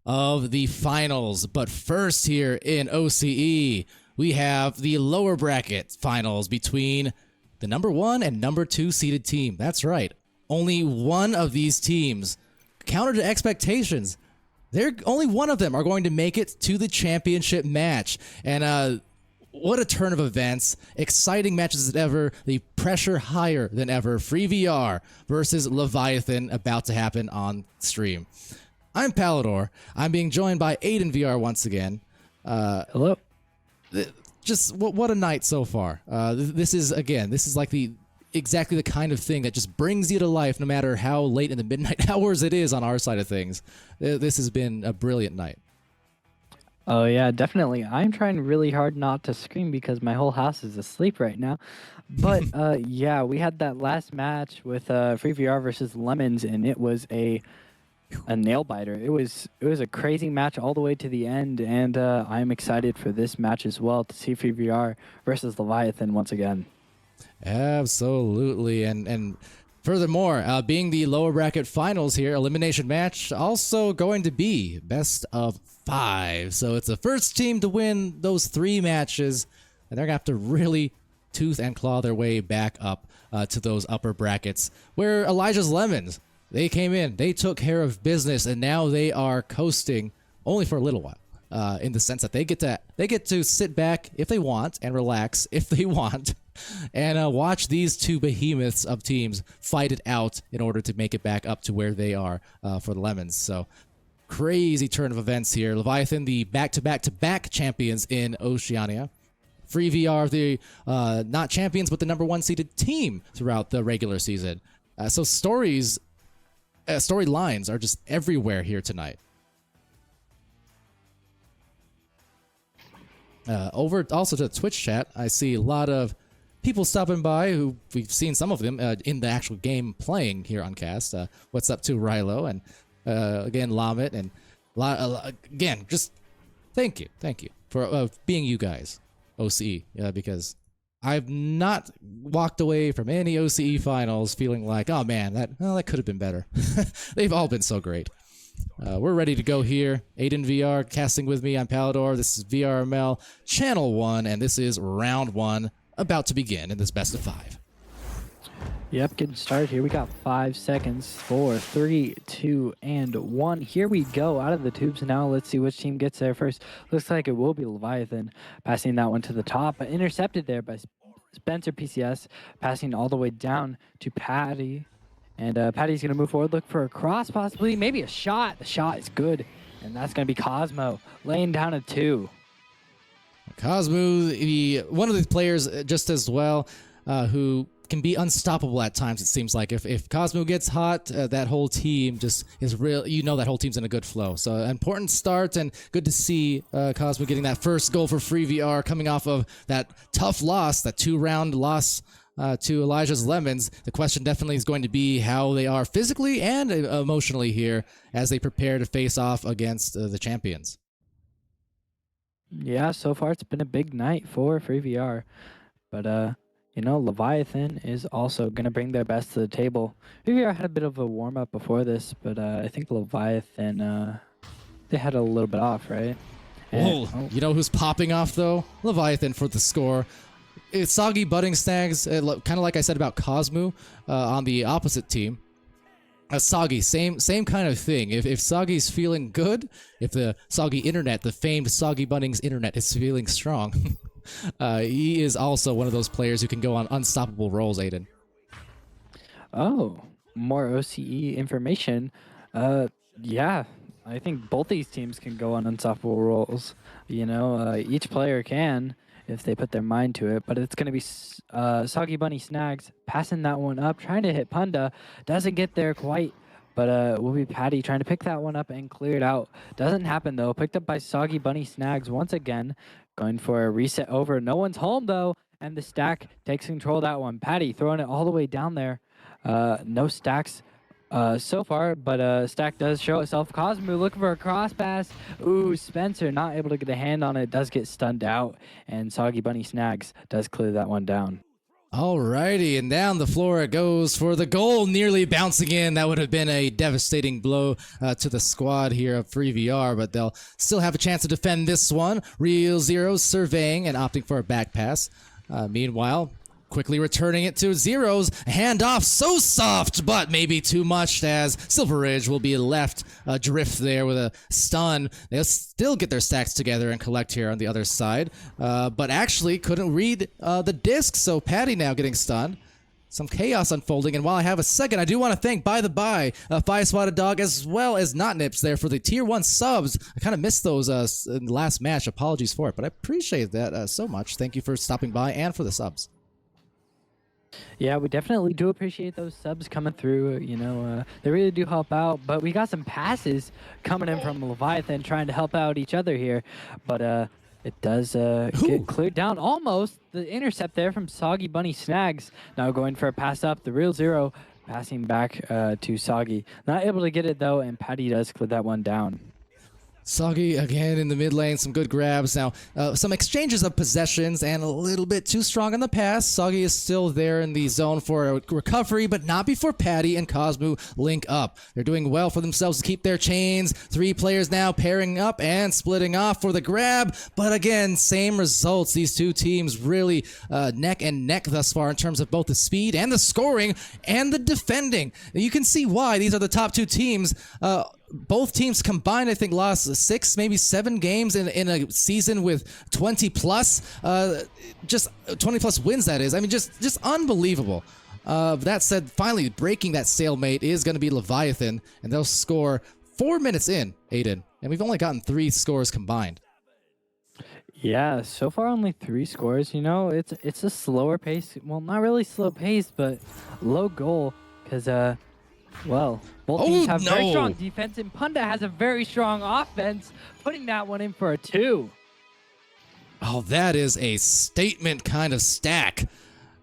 of the finals. But first here in OCE, we have the lower bracket finals between the number 1 and number 2 seeded team. That's right. Only one of these teams, counter to expectations, only one of them are going to make it to the championship match. And what a turn of events. Exciting matches as ever. The pressure higher than ever. Free VR versus Leviathan about to happen on stream. I'm Palador. I'm being joined by Aiden VR once again. Hello. Just what a night so far. This is like exactly the kind of thing that just brings you to life no matter how late in the midnight hours it is on our side of things. This has been a brilliant night. Oh yeah, definitely. I'm trying really hard not to scream because my whole house is asleep right now. But yeah, we had that last match with Free VR versus Lemons, and it was a nail biter. It was a crazy match all the way to the end, and I'm excited for this match as well to see Free VR versus Leviathan once again. Absolutely, and furthermore, being the lower bracket finals here, elimination match also going to be best of 5. So it's the first team to win those 3 matches, and they're gonna have to really tooth and claw their way back up to those upper brackets. Where Elijah's Lemons, they came in, they took care of business, and now they are coasting only for a little while. In the sense that they get to sit back if they want and relax if they want. And watch these 2 behemoths of teams fight it out in order to make it back up to where they are for the Lemons. So crazy turn of events here. Leviathan, the back-to-back-to-back champions in Oceania. Free VR, the not champions, but the number 1 seeded team throughout the regular season. So storylines are just everywhere here tonight. Over also to the Twitch chat, I see a lot of people stopping by who we've seen some of them in the actual game playing here on cast. What's up to Rilo and again Lamet and again just thank you for being you guys OCE because I've not walked away from any OCE finals feeling like, oh man, that could have been better. They've all been so great. We're ready to go here. Aiden VR casting with me. I'm Palador. This is VRML Channel 1, and this is round 1 about to begin in this best of 5. Yep, getting started here. We got 5 seconds. 4, 3, 2, and 1. Here we go out of the tubes now. Let's see which team gets there first. Looks like it will be Leviathan passing that one to the top, but intercepted there by Spencer PCS, passing all the way down to Patty. And Patty's going to move forward, look for a cross possibly, maybe a shot. The shot is good, and that's going to be Cosmo laying down a 2. Cosmo, one of the players just as well who can be unstoppable at times, it seems like. If Cosmo gets hot, that whole team just is real. That whole team's in a good flow. So an important start, and good to see Cosmo getting that first goal for Free VR coming off of that tough loss, that 2-round loss to Elijah's Lemons. The question definitely is going to be how they are physically and emotionally here as they prepare to face off against the champions. Yeah, so far it's been a big night for Free VR. But, Leviathan is also going to bring their best to the table. Free VR had a bit of a warm-up before this, but I think Leviathan, they had a little bit off, right? You know who's popping off, though? Leviathan for the score. It's Soggy Budding Snags, kind of like I said about Cosmo on the opposite team. Soggy, same kind of thing. If Soggy's feeling good, if the Soggy internet, the famed Soggy Buddings internet is feeling strong, he is also one of those players who can go on unstoppable rolls, Aiden. Oh, more OCE information. Yeah, I think both these teams can go on unstoppable rolls. Each player can if they put their mind to it, but it's going to be Soggy Bunny Snags passing that one up, trying to hit Punda. Doesn't get there quite, but will be Patty trying to pick that one up and clear it out. Doesn't happen, though. Picked up by Soggy Bunny Snags once again, going for a reset over. No one's home, though, and the stack takes control of that one. Patty throwing it all the way down there. No stacks so far, but stack does show itself. Cosmo looking for a cross pass. Ooh, Spencer not able to get a hand on it. Does get stunned out, and Soggy Bunny Snags does clear that one down. Alrighty, and down the floor it goes for the goal, nearly bouncing in. That would have been a devastating blow to the squad here of Free VR, but they'll still have a chance to defend this one. Real Zeros surveying and opting for a back pass. Meanwhile, quickly returning it to Zeros. Handoff so soft, but maybe too much, as Silver Ridge will be left adrift there with a stun. They'll still get their stacks together and collect here on the other side, but actually couldn't read the disc, so Patty now getting stunned. Some chaos unfolding, and while I have a second, I do want to thank, by the by, Five Spotted Dog as well as Not Nips there for the Tier 1 subs. I kind of missed those in the last match. Apologies for it, but I appreciate that so much. Thank you for stopping by and for the subs. Yeah, we definitely do appreciate those subs coming through. You know, they really do help out. But we got some passes coming in from Leviathan trying to help out each other here. But it does get cleared down almost. The intercept there from Soggy Bunny Snags. Now going for a pass up. The Real Zero passing back to Soggy. Not able to get it though, and Patty does clear that one down. Soggy again in the mid lane, some good grabs. Now, some exchanges of possessions and a little bit too strong on the pass. Soggy is still there in the zone for a recovery, but not before Patty and Cosmo link up. They're doing well for themselves to keep their chains. 3 players now pairing up and splitting off for the grab. But again, same results. These two teams really neck and neck thus far in terms of both the speed and the scoring and the defending. You can see why these are the top 2 teams. Both teams combined, I think, lost 6, maybe 7 games in a season with 20 plus, just 20 plus wins. That is, I mean, just unbelievable. That said, finally breaking that stalemate is going to be Leviathan, and they'll score 4 minutes in, Aiden, and we've only gotten 3 scores combined. Yeah, so far only 3 scores. You know, it's a slower pace. Well, not really slow pace, but low goal, because well, both teams have very strong defense, and Punda has a very strong offense, putting that one in for a 2. Oh, that is a statement kind of stack.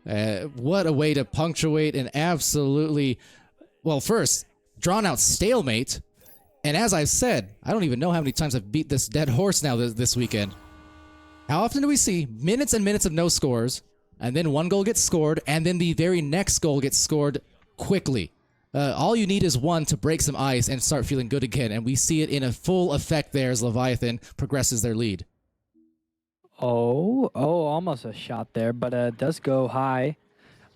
What a way to punctuate an absolutely, well, first, drawn out stalemate. And as I've said, I don't even know how many times I've beat this dead horse now this weekend. How often do we see minutes and minutes of no scores, and then 1 goal gets scored, and then the very next goal gets scored quickly? All you need is 1 to break some ice and start feeling good again, and we see it in a full effect there as Leviathan progresses their lead. Oh, almost a shot there, but does go high.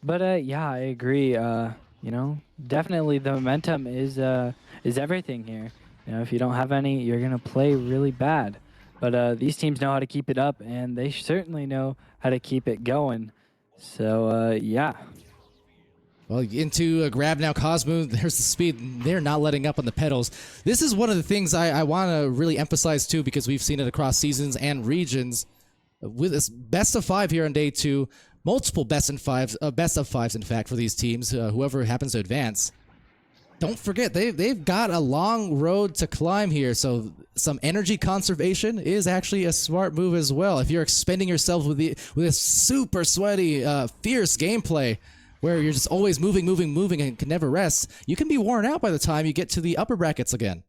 But yeah, I agree. You know, definitely the momentum is everything here. You know, if you don't have any, you're gonna play really bad. But these teams know how to keep it up, and they certainly know how to keep it going. So yeah. Well, into a grab now, Cosmo. There's the speed. They're not letting up on the pedals. This is one of the things I want to really emphasize, too, because we've seen it across seasons and regions. With this best of 5 here on day 2, multiple best of 5s, in fact, for these teams, whoever happens to advance. Don't forget, they've got a long road to climb here, so some energy conservation is actually a smart move as well. If you're expending yourself with this super sweaty, fierce gameplay, where you're just always moving, and can never rest, you can be worn out by the time you get to the upper brackets again.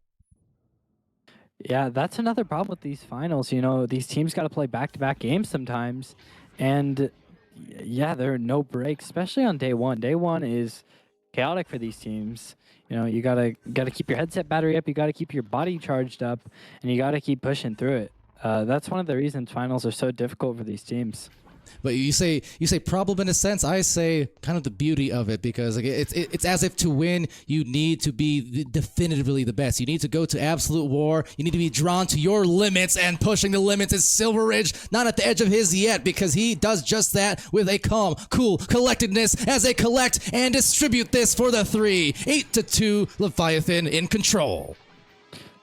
Yeah, that's another problem with these finals. You know, these teams got to play back-to-back games sometimes, and yeah, there are no breaks, especially on day 1. Day 1 is chaotic for these teams. You know, you gotta keep your headset battery up, you gotta keep your body charged up, and you gotta keep pushing through it. That's one of the reasons finals are so difficult for these teams. But you say problem in a sense. I say kind of the beauty of it, because it's as if to win you need to be definitively the best. You need to go to absolute war. You need to be drawn to your limits, and pushing the limits is Silver Ridge, not at the edge of his yet, because he does just that with a calm, cool collectedness as they collect and distribute this for the 3. 8-2, Leviathan in control.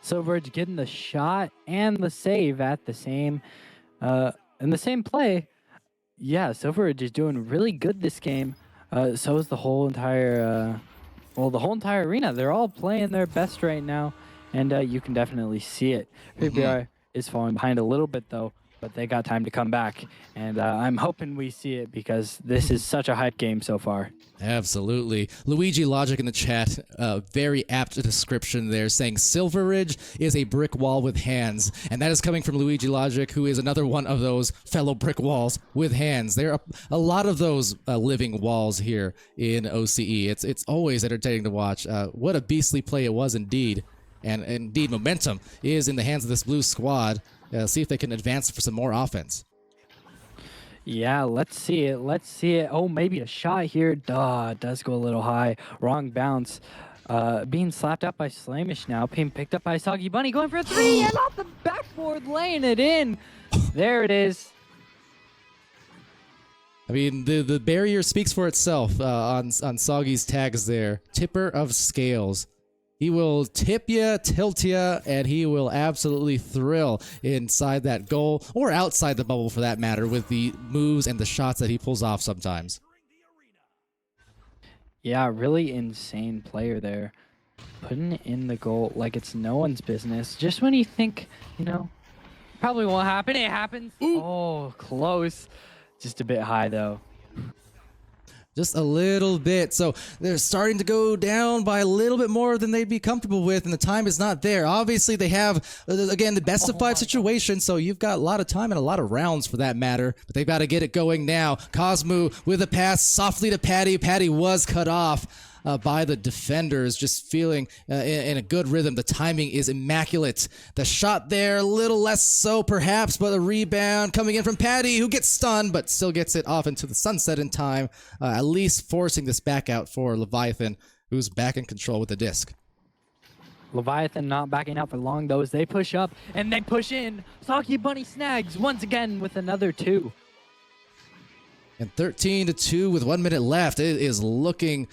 Silver Ridge getting the shot and the save at the same in the same play. Yeah, Silver Ridge is doing really good this game. So is the whole entire, the whole entire arena. They're all playing their best right now, and you can definitely see it. PBR is falling behind a little bit though, but they got time to come back, and I'm hoping we see it because this is such a hype game so far. Absolutely. Luigi Logic in the chat, very apt description there, saying Silver Ridge is a brick wall with hands. And that is coming from Luigi Logic, who is another one of those fellow brick walls with hands. There are a lot of those living walls here in OCE. It's always entertaining to watch. What a beastly play it was indeed. And indeed, momentum is in the hands of this blue squad. See if they can advance for some more offense. Yeah, let's see it. Let's see it. Oh, maybe a shot here. Duh, it does go a little high. Wrong bounce. Being slapped up by Slamish now. Being picked up by Soggy Bunny. Going for a three and off the backboard, laying it in. There it is. I mean, the barrier speaks for itself on Soggy's tags there. Tipper of scales. He will tip you, tilt you, and he will absolutely thrill inside that goal, or outside the bubble for that matter, with the moves and the shots that he pulls off sometimes. Yeah, really insane player there. Putting it in the goal like it's no one's business. Just when you think, you know, probably won't happen, it happens. Ooh. Oh, close. Just a bit high, though. Just a little bit. So they're starting to go down by a little bit more than they'd be comfortable with, and the time is not there. Obviously, they have, again, the best of 5 situation, so you've got a lot of time and a lot of rounds for that matter, but they've got to get it going now. Cosmo with a pass softly to Patty. Patty was cut off by the defenders, just feeling in a good rhythm. The timing is immaculate. The shot there, a little less so perhaps, but a rebound coming in from Patty, who gets stunned, but still gets it off into the sunset in time, at least forcing this back out for Leviathan, who's back in control with the disc. Leviathan not backing out for long, though, as they push up and they push in. Soggy Bunny snags once again with another 2. And 13-2 with 1 minute left. It is looking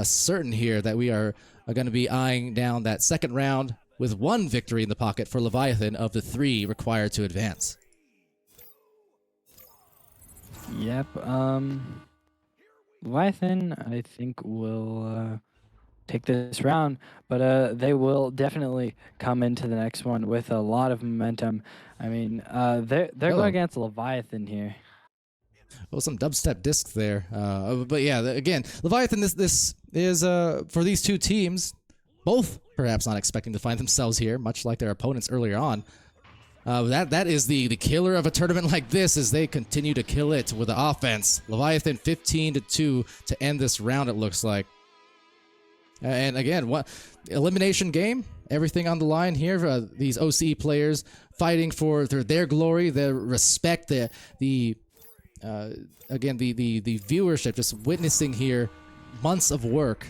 certain here that we are going to be eyeing down that second round with 1 victory in the pocket for Leviathan of the 3 required to advance. Yep. Leviathan, I think, will take this round, but they will definitely come into the next one with a lot of momentum. I mean, they're going against Leviathan here. Well, some dubstep discs there. But yeah, again, Leviathan, this is, for these 2 teams, both perhaps not expecting to find themselves here, much like their opponents earlier on. That is the killer of a tournament like this as they continue to kill it with the offense. Leviathan 15-2 to end this round, it looks like. And again, what elimination game, everything on the line here. These OCE players fighting for their glory, their respect, again, the viewership, just witnessing here months of work,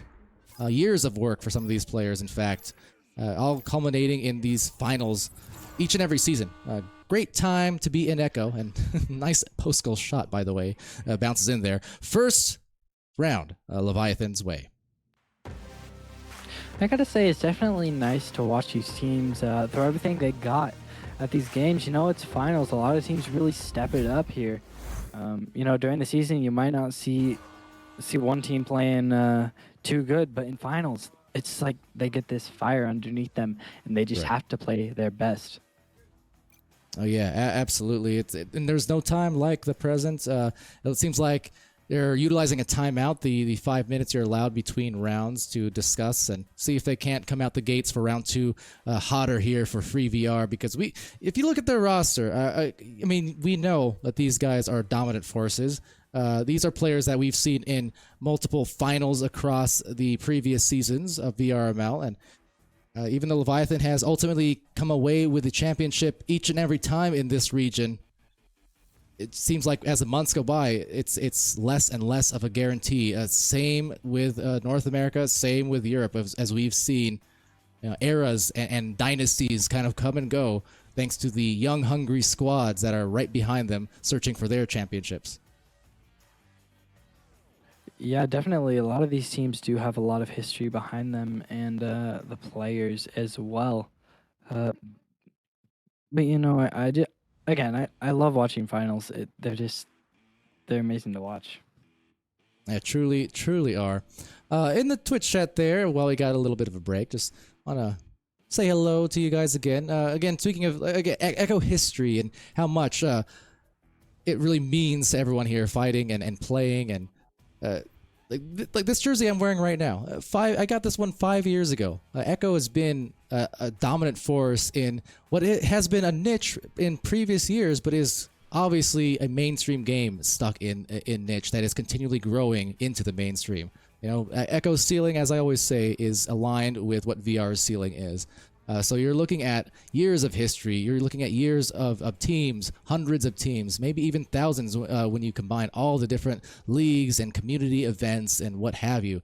years of work for some of these players, in fact, all culminating in these finals each and every season. Great time to be in Echo, and nice post-goal shot, by the way, bounces in there. First round, Leviathan's way. I gotta say, it's definitely nice to watch these teams throw everything they got at these games. You know, it's finals. A lot of teams really step it up here. You know, during the season, you might not see one team playing too good, but in finals, it's like they get this fire underneath them, and they just have to play their best. Oh yeah, absolutely. And there's no time like the present. It seems like they're utilizing a timeout, the 5 minutes you're allowed between rounds to discuss and see if they can't come out the gates for round 2 hotter here for free VR. Because if you look at their roster, I mean, we know that these guys are dominant forces. These are players that we've seen in multiple finals across the previous seasons of VRML, and even though Leviathan has ultimately come away with the championship each and every time in this region, it seems like as the months go by, it's less and less of a guarantee. Same with North America, same with Europe, as we've seen, you know, eras and dynasties kind of come and go thanks to the young, hungry squads that are right behind them searching for their championships. Yeah, definitely. A lot of these teams do have a lot of history behind them, and the players as well. But you know, I love watching finals. They're amazing to watch. Yeah, truly are. In the Twitch chat there, while we got a little bit of a break, just want to say hello to you guys again. Again, speaking of Echo history and how much it really means to everyone here fighting and playing and like this jersey I'm wearing right now. I got this one 5 years ago. Echo has been a dominant force in what it has been a niche in previous years, but is obviously a mainstream game stuck in niche that is continually growing into the mainstream. You know, Echo's ceiling, as I always say, is aligned with what VR's ceiling is. So you're looking at years of history. You're looking at years of teams, hundreds of teams, maybe even thousands when you combine all the different leagues and community events and what have you.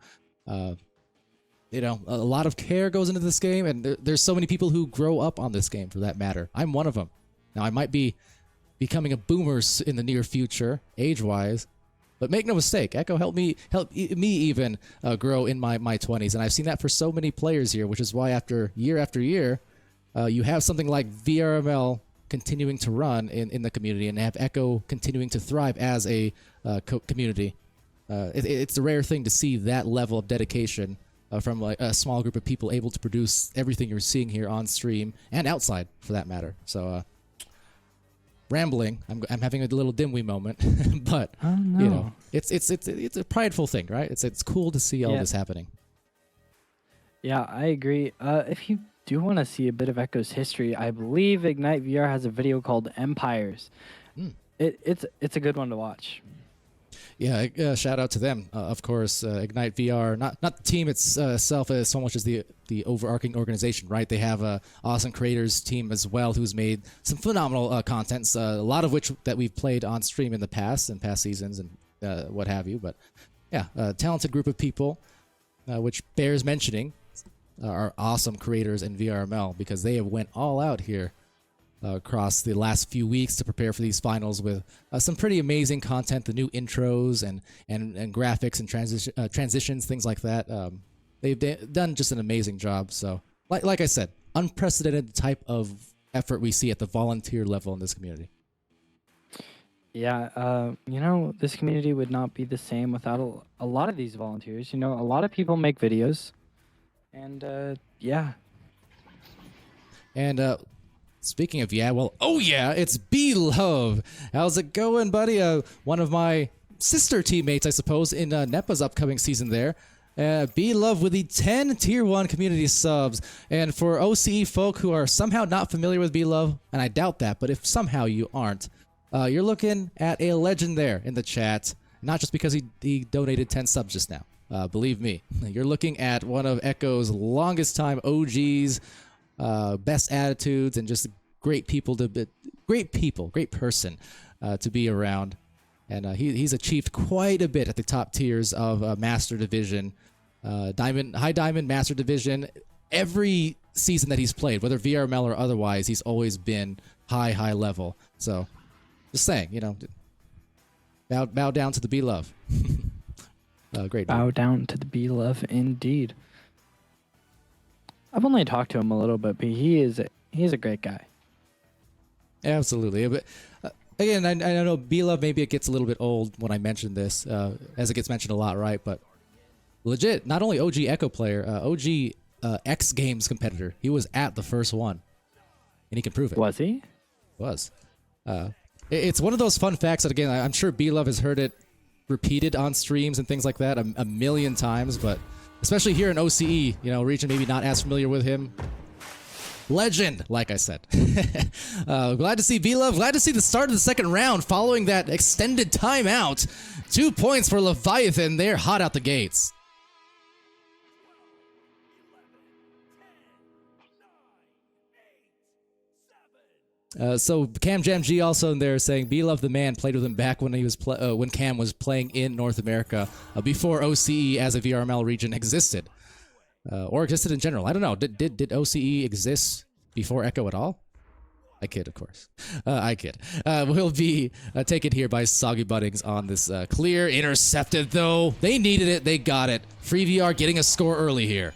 You know, a lot of care goes into this game, and there's so many people who grow up on this game for that matter. I'm one of them. Now, I might be becoming a boomer in the near future, age-wise, but make no mistake, Echo helped me even grow in my 20s, and I've seen that for so many players here, which is why after year, you have something like VRML continuing to run in the community, and have Echo continuing to thrive as a community. It's a rare thing to see that level of dedication from like a small group of people able to produce everything you're seeing here on stream and outside, for that matter. So. Rambling, I'm having a little dimwee moment, but you know, it's a prideful thing, right? It's cool to see all this happening. Yeah, I agree. If you do want to see a bit of Echo's history, I believe Ignite VR has a video called Empires. It's a good one to watch. Yeah, shout out to them, of course. Ignite VR, not the team itself as so much as the overarching organization, right? They have a awesome creators team as well, who's made some phenomenal contents, a lot of which that we've played on stream in the past seasons and what have you. But yeah, a talented group of people, which bears mentioning, are awesome creators in VRML because they have went all out here. Across the last few weeks to prepare for these finals with some pretty amazing content, the new intros and graphics and transitions, things like that. They've done just an amazing job. So, like I said, unprecedented type of effort we see at the volunteer level in this community. Yeah, you know, this community would not be the same without a lot of these volunteers. You know, a lot of people make videos, and yeah. And speaking of it's B-Love. How's it going, buddy? One of my sister teammates, I suppose, in NEPA's upcoming season there. B-Love with the 10 Tier 1 community subs. And for OCE folk who are somehow not familiar with B-Love, and I doubt that, but if somehow you aren't, you're looking at a legend there in the chat. Not just because he donated 10 subs just now. Believe me. You're looking at one of Echo's longest time OGs, best attitudes, and just great person to be around. And he's achieved quite a bit at the top tiers of Master Division, High Diamond, Master Division. Every season that he's played, whether VRML or otherwise, he's always been high level. So, just saying, you know, bow down to the B-Love. Great. Bow down to the B-Love, indeed. I've only talked to him a little bit, but he's a great guy. Absolutely. But again, I know B-Love, maybe it gets a little bit old when I mention this, as it gets mentioned a lot, right? But legit, not only OG Echo player, OG X Games competitor. He was at the first one, and he can prove it. Was he? Was. It's one of those fun facts that, again, I'm sure B-Love has heard it repeated on streams and things like that a million times, but especially here in OCE, you know, region maybe not as familiar with him. Legend, like I said. Glad to see B-Love. Glad to see the start of the second round following that extended timeout. 2 points for Leviathan. They're hot out the gates. So Cam Jam G also in there saying B-Love the man played with him back when he was when Cam was playing in North America before OCE as a VRML region existed. Or existed in general. I don't know. Did OCE exist before Echo at all? I kid, of course. I kid. Will be taken here by Soggy Buddings on this clear. Intercepted, though. They needed it. They got it. Free VR getting a score early here.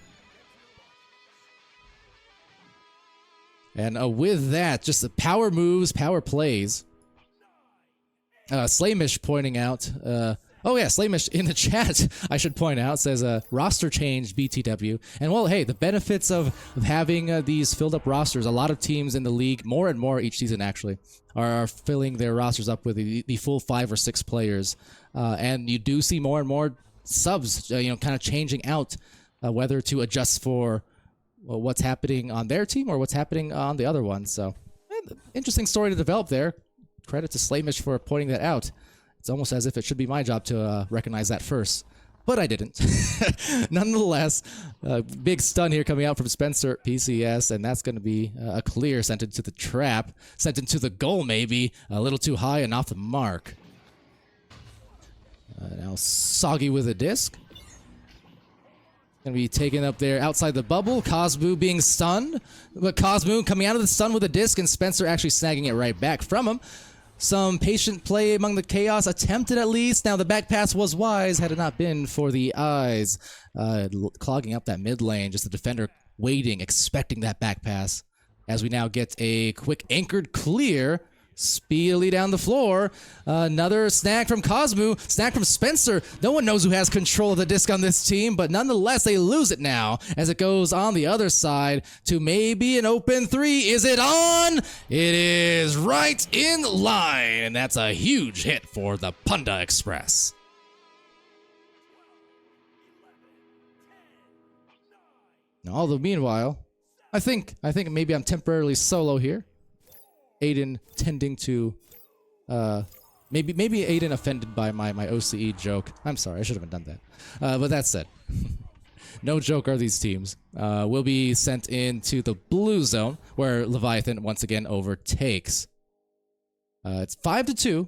And with that, just the power moves, power plays. Slaymish pointing out Oh yeah, Slamish in the chat, I should point out, says roster change BTW. And well, hey, the benefits of having these filled up rosters, a lot of teams in the league, more and more each season actually, are filling their rosters up with the full 5 or 6 players. And you do see more and more subs, kind of changing out whether to adjust for what's happening on their team or what's happening on the other one. So, interesting story to develop there. Credit to Slamish for pointing that out. It's almost as if it should be my job to recognize that first, but I didn't. Nonetheless, big stun here coming out from Spencer PCS, and that's going to be a clear, sent into the trap, sent into the goal maybe, a little too high and off the mark. Now Soggy with a disc. Going to be taken up there outside the bubble. Cosmo being stunned, but Cosmo coming out of the stun with a disc, and Spencer actually snagging it right back from him. Some patient play among the chaos, attempted at least. Now the back pass was wise had it not been for the eyes. Clogging up that mid lane, just the defender waiting, expecting that back pass. As we now get a quick anchored clear, speedily down the floor. Another snag from Cosmo, snag from Spencer. No one knows who has control of the disc on this team, but nonetheless, they lose it now as it goes on the other side to maybe an open 3. Is it on? It is right in line, and that's a huge hit for the Punda Express. Although meanwhile, I think maybe I'm temporarily solo here. Aiden tending to, maybe Aiden offended by my OCE joke. I'm sorry, I should have done that. But that said, no joke are these teams. Will be sent into the blue zone where Leviathan once again overtakes. It's 5-2,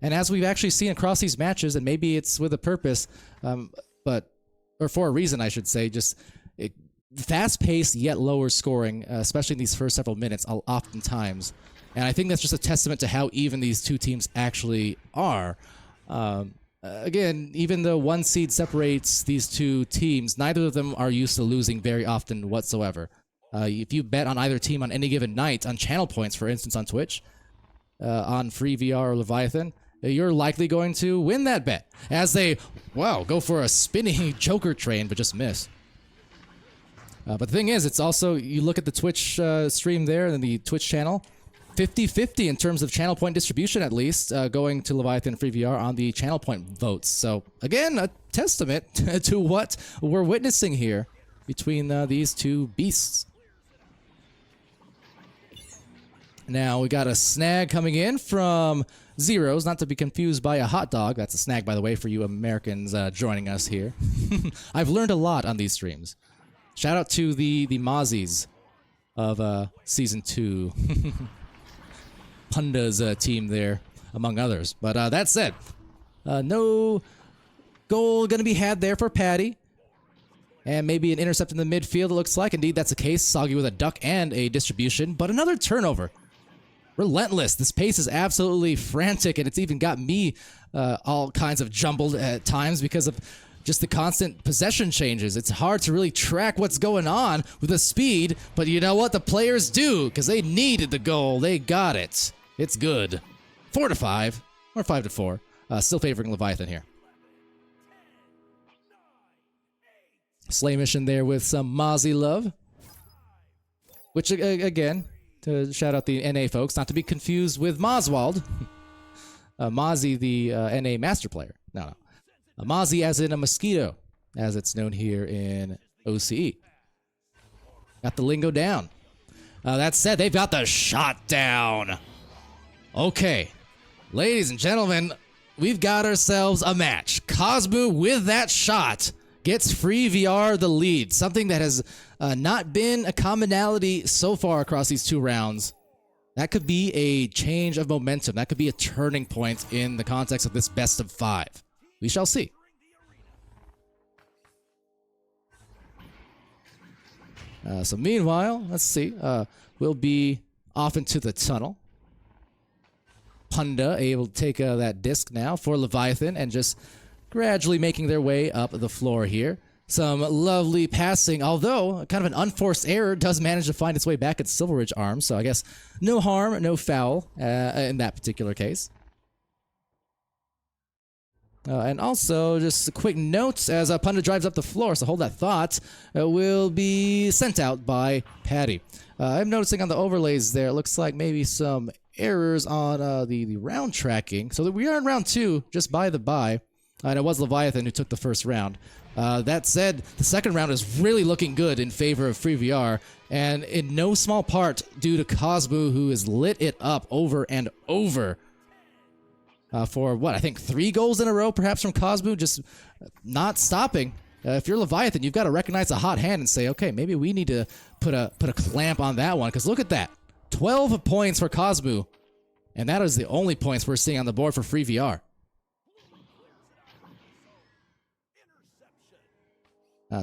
and as we've actually seen across these matches, and maybe it's with a purpose, or for a reason I should say, just fast-paced yet lower scoring, especially in these first several minutes, oftentimes. And I think that's just a testament to how even these two teams actually are. Again, even though one seed separates these two teams, neither of them are used to losing very often whatsoever. If you bet on either team on any given night, on channel points, for instance, on Twitch, on Free VR or Leviathan, you're likely going to win that bet. As they, go for a spinning Joker train, but just miss. But the thing is, it's also, you look at the Twitch stream there, and the Twitch channel, 50-50 in terms of channel point distribution, at least, going to Leviathan Free VR on the channel point votes. So, again, a testament to what we're witnessing here between these two beasts. Now, we got a snag coming in from Zeros, not to be confused by a hot dog. That's a snag, by the way, for you Americans joining us here. I've learned a lot on these streams. Shout out to the Mozzies of Season 2. Punda's team there, among others. But that said, no goal going to be had there for Patty. And maybe an intercept in the midfield, it looks like. Indeed, that's the case. Soggy with a duck and a distribution. But another turnover. Relentless. This pace is absolutely frantic, and it's even got me all kinds of jumbled at times because of just the constant possession changes. It's hard to really track what's going on with the speed, but you know what? The players do, because they needed the goal. They got it. It's good. 4-5, or 5-4. Still favoring Leviathan here. Slay mission there with some Mozzie love. Which, again, to shout out the NA folks, not to be confused with Moswald. Mozzie, the NA master player. No. A Mozzie as in a mosquito, as it's known here in OCE. Got the lingo down. That said, they've got the shot down. Okay. Ladies and gentlemen, we've got ourselves a match. Cosmo with that shot gets Free VR the lead. Something that has not been a commonality so far across these two rounds. That could be a change of momentum. That could be a turning point in the context of this best of 5. We shall see. So meanwhile, let's see. We'll be off into the tunnel. Punda able to take that disc now for Leviathan and just gradually making their way up the floor here. Some lovely passing, although kind of an unforced error does manage to find its way back at Silver Ridge Arms. So I guess no harm, no foul in that particular case. And also, just a quick note, as Punda drives up the floor, so hold that thought, will be sent out by Patty. I'm noticing on the overlays there, it looks like maybe some errors on the round tracking. So we are in round 2, just by the by, and it was Leviathan who took the first round. That said, the second round is really looking good in favor of FreeVR, and in no small part due to Cosmo, who has lit it up over and over. For what, I think 3 goals in a row, perhaps, from Cosmo, just not stopping. If you're Leviathan, you've got to recognize a hot hand and say, okay, maybe we need to put a clamp on that one, because look at that. 12 points for Cosmo, and that is the only points we're seeing on the board for FreeVR.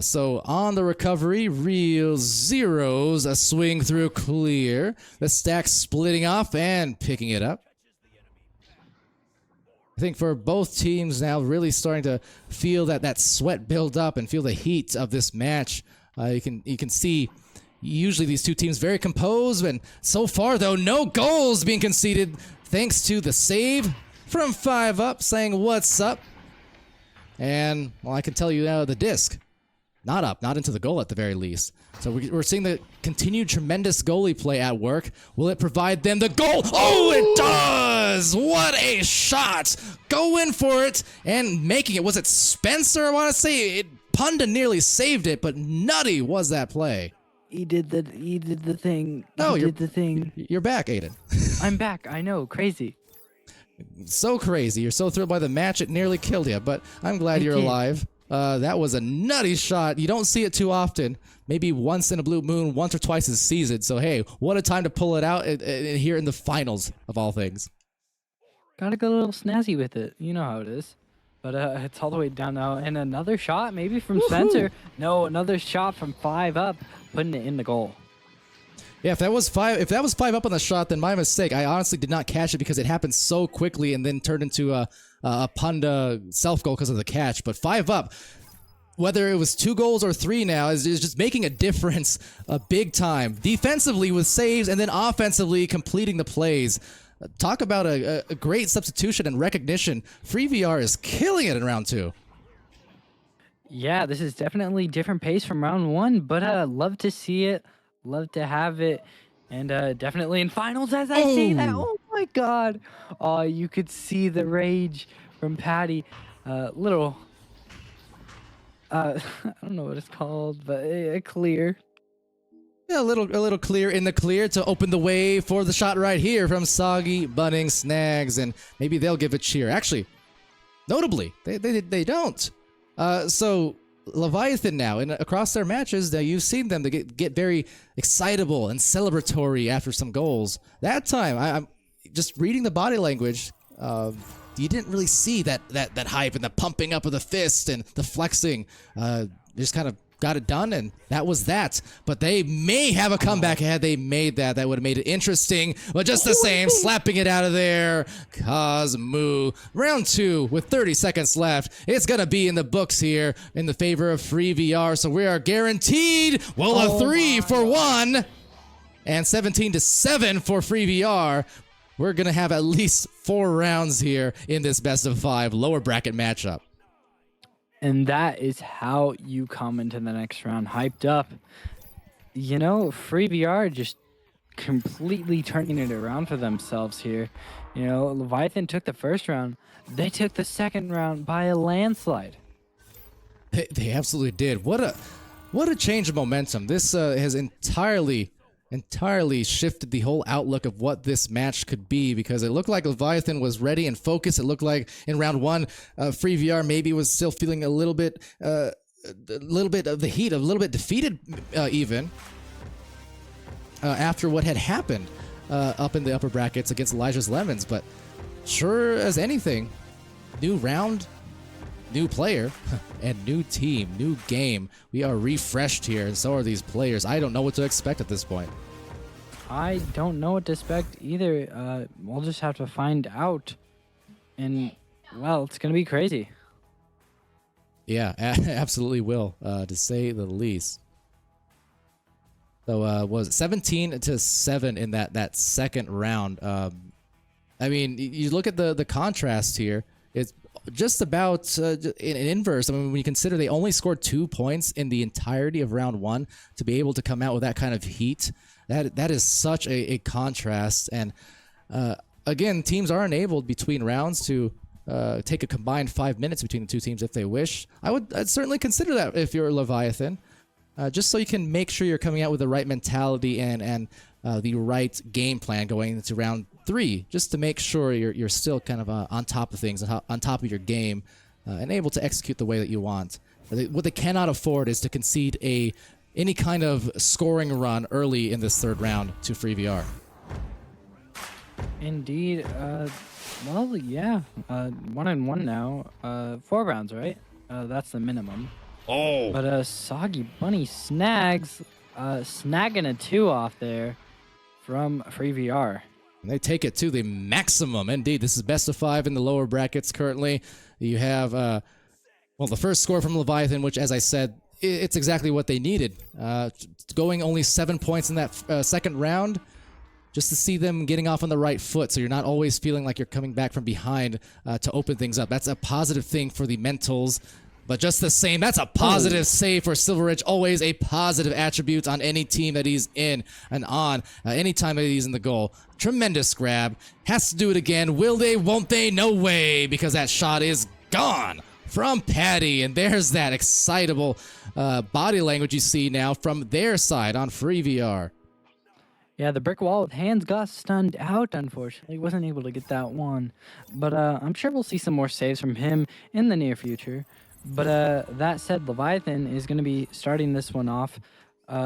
So on the recovery, real zeros, a swing through clear. The stack splitting off and picking it up. I think for both teams now, really starting to feel that sweat build up and feel the heat of this match. You can see usually these two teams very composed, and so far though, no goals being conceded thanks to the save from 5 up, saying what's up. And well, I can tell you now, the disc not up, not into the goal at the very least. So we're seeing the continued tremendous goalie play at work. Will it provide them the goal? Oh, it does! What a shot! Go in for it and making it. Was it Spencer, I want to say? Punda nearly saved it, but nutty was that play. He did the thing. No, he did the thing. You're back, Aiden. I'm back. I know, crazy. So crazy. You're so thrilled by the match, it nearly killed you, but I'm glad you're alive. That was a nutty shot. You don't see it too often. Maybe once in a blue moon, once or twice a season. So, hey, what a time to pull it out here in the finals, of all things. Gotta go a little snazzy with it. You know how it is. But it's all the way down now. And another shot, maybe from Spencer. No, another shot from 5 up, putting it in the goal. Yeah, if that was 5 up on the shot, then my mistake. I honestly did not catch it because it happened so quickly and then turned into a Punda self goal because of the catch. But 5 up, whether it was 2 goals or 3 now, is just making a difference, big time. Defensively with saves, and then offensively completing the plays. Talk about a great substitution and recognition. FreeVR is killing it in round 2. Yeah, this is definitely different pace from round 1, but love to see it. Love to have it. And definitely in finals as I say that. Oh my god. Oh, you could see the rage from Patty. Little... I don't know what it's called, but a clear. Yeah, a little clear in the clear to open the way for the shot right here from Soggy, Bunning, Snags, and maybe they'll give a cheer. Actually, notably, they don't. So Leviathan now, and across their matches, now you've seen them to get very excitable and celebratory after some goals. That time, I'm just reading the body language. You didn't really see that hype and the pumping up of the fist and the flexing. Just kind of got it done, and that was that. But they may have a comeback had they made that. That would have made it interesting. But just the same, slapping it out of there. Cosmo. Round 2 with 30 seconds left. It's going to be in the books here in the favor of FreeVR. So we are guaranteed, well, a 3 for 1 and 17-7 for FreeVR. We're going to have at least 4 rounds here in this best of 5 lower bracket matchup. And that is how you come into the next round hyped up. You know, FreeVR just completely turning it around for themselves here. You know, Leviathan took the first round. They took the second round by a landslide. They absolutely did. What a change of momentum. This has entirely shifted the whole outlook of what this match could be, because it looked like Leviathan was ready and focused. It looked like in round 1, FreeVR maybe was still feeling a little bit of the heat, a little bit defeated even after what had happened up in the upper brackets against Elijah's Lemons. But sure as anything, new round, new player, and new team, new game. We are refreshed here, and so are these players. I don't know what to expect at this point. I don't know what to expect either. We'll just have to find out. And, well, it's going to be crazy. Yeah, absolutely will, to say the least. So, was it 17-7 in that second round? I mean, you look at the contrast here. It's just about in inverse. I mean, when you consider they only scored 2 points in the entirety of round 1, to be able to come out with that kind of heat, that is such a contrast. And again, teams are enabled between rounds to take a combined 5 minutes between the two teams if they wish. I'd certainly consider that if you're Leviathan, just so you can make sure you're coming out with the right mentality and the right game plan going into round 3, just to make sure you're still kind of on top of things, on top of your game, and able to execute the way that you want. What they cannot afford is to concede any kind of scoring run early in this 3rd round to Free VR. Indeed. Well, yeah. 1-1 now. 4 rounds, right? That's the minimum. Oh. But Soggy Bunny snagging a 2 off there from Free VR. And they take it to the maximum. Indeed, this is best of 5 in the lower brackets currently. You have, well, the first score from Leviathan, which, as I said, it's exactly what they needed. Going only 7 points in that 2nd round, just to see them getting off on the right foot, so you're not always feeling like you're coming back from behind to open things up. That's a positive thing for the mentals. But just the same, that's a positive save for Silver Ridge. Always a positive attribute on any team that he's in and on. Anytime that he's in the goal. Tremendous grab. Has to do it again. Will they? Won't they? No way, because that shot is gone from Patty. And there's that excitable body language you see now from their side on Free VR. Yeah, the brick wall with hands got stunned out, unfortunately. Wasn't able to get that one. But I'm sure we'll see some more saves from him in the near future. But that said, Leviathan is going to be starting this one off.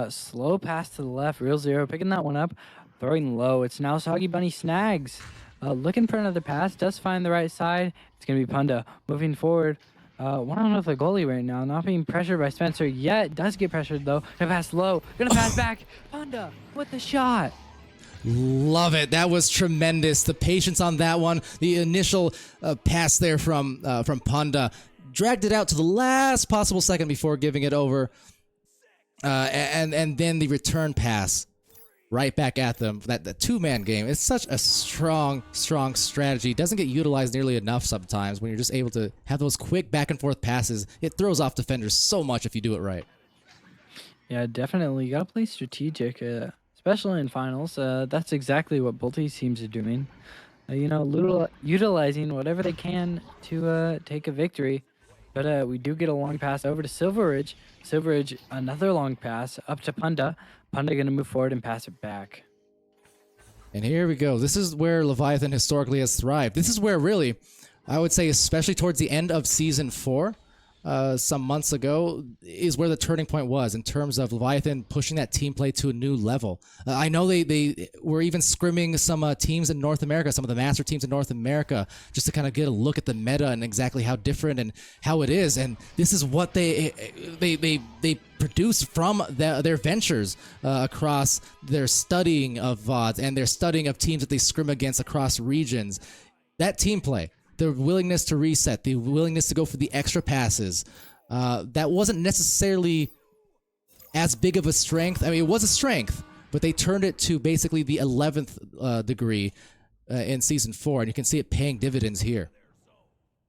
Slow pass to the left, Real Zero picking that one up, throwing low. It's now Soggy Bunny snags. Looking for another pass, does find the right side. It's going to be Punda moving forward. One with the goalie right now, not being pressured by Spencer yet. Does get pressured though. Gonna pass low, gonna pass back. Punda with the shot. Love it. That was tremendous. The patience on that one. The initial pass there from Punda. Dragged it out to the last possible second before giving it over. And then the return pass right back at them. That two-man game. It's such a strong strategy. Doesn't get utilized nearly enough sometimes when you're just able to have those quick back-and-forth passes. It throws off defenders so much if you do it right. Yeah, definitely. You got to play strategic, especially in finals. That's exactly what both these teams are doing. Utilizing whatever they can to take a victory. But we do get a long pass over to Silver Ridge. Silver Ridge, another long pass up to Punda. Punda going to move forward and pass it back. And here we go. This is where Leviathan historically has thrived. This is where really, I would say, especially towards the end of Season 4, some months ago, is where the turning point was in terms of Leviathan pushing that team play to a new level. I know they were even scrimming some teams in North America, some of the master teams in North America, just to kind of get a look at the meta and exactly how different and how it is. And this is what they produce from their ventures across their studying of VODs and their studying of teams that they scrim against across regions. That team play, the willingness to reset, the willingness to go for the extra passes, that wasn't necessarily as big of a strength. I mean, it was a strength, but they turned it to basically the 11th degree in Season 4, and you can see it paying dividends here.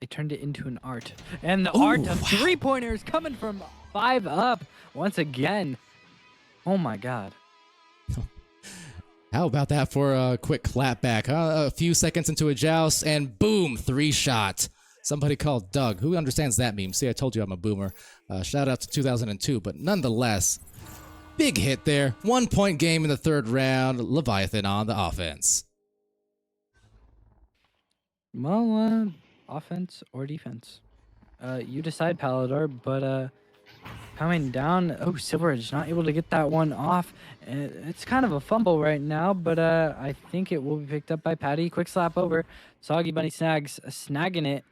They turned it into an art. And the art of three-pointers coming from 5 up once again. Oh my god. How about that for a quick clapback? A few seconds into a joust, and boom, 3-shot. Somebody called Doug. Who understands that meme? See, I told you I'm a boomer. Shout out to 2002, but nonetheless, big hit there. 1-point game in the 3rd round. Leviathan on the offense. Well, offense or defense. You decide, Paladar, but coming down. Oh, Silver Ridge not able to get that one off. It's kind of a fumble right now, but I think it will be picked up by Patty. Quick slap over. Soggy Bunny snagging it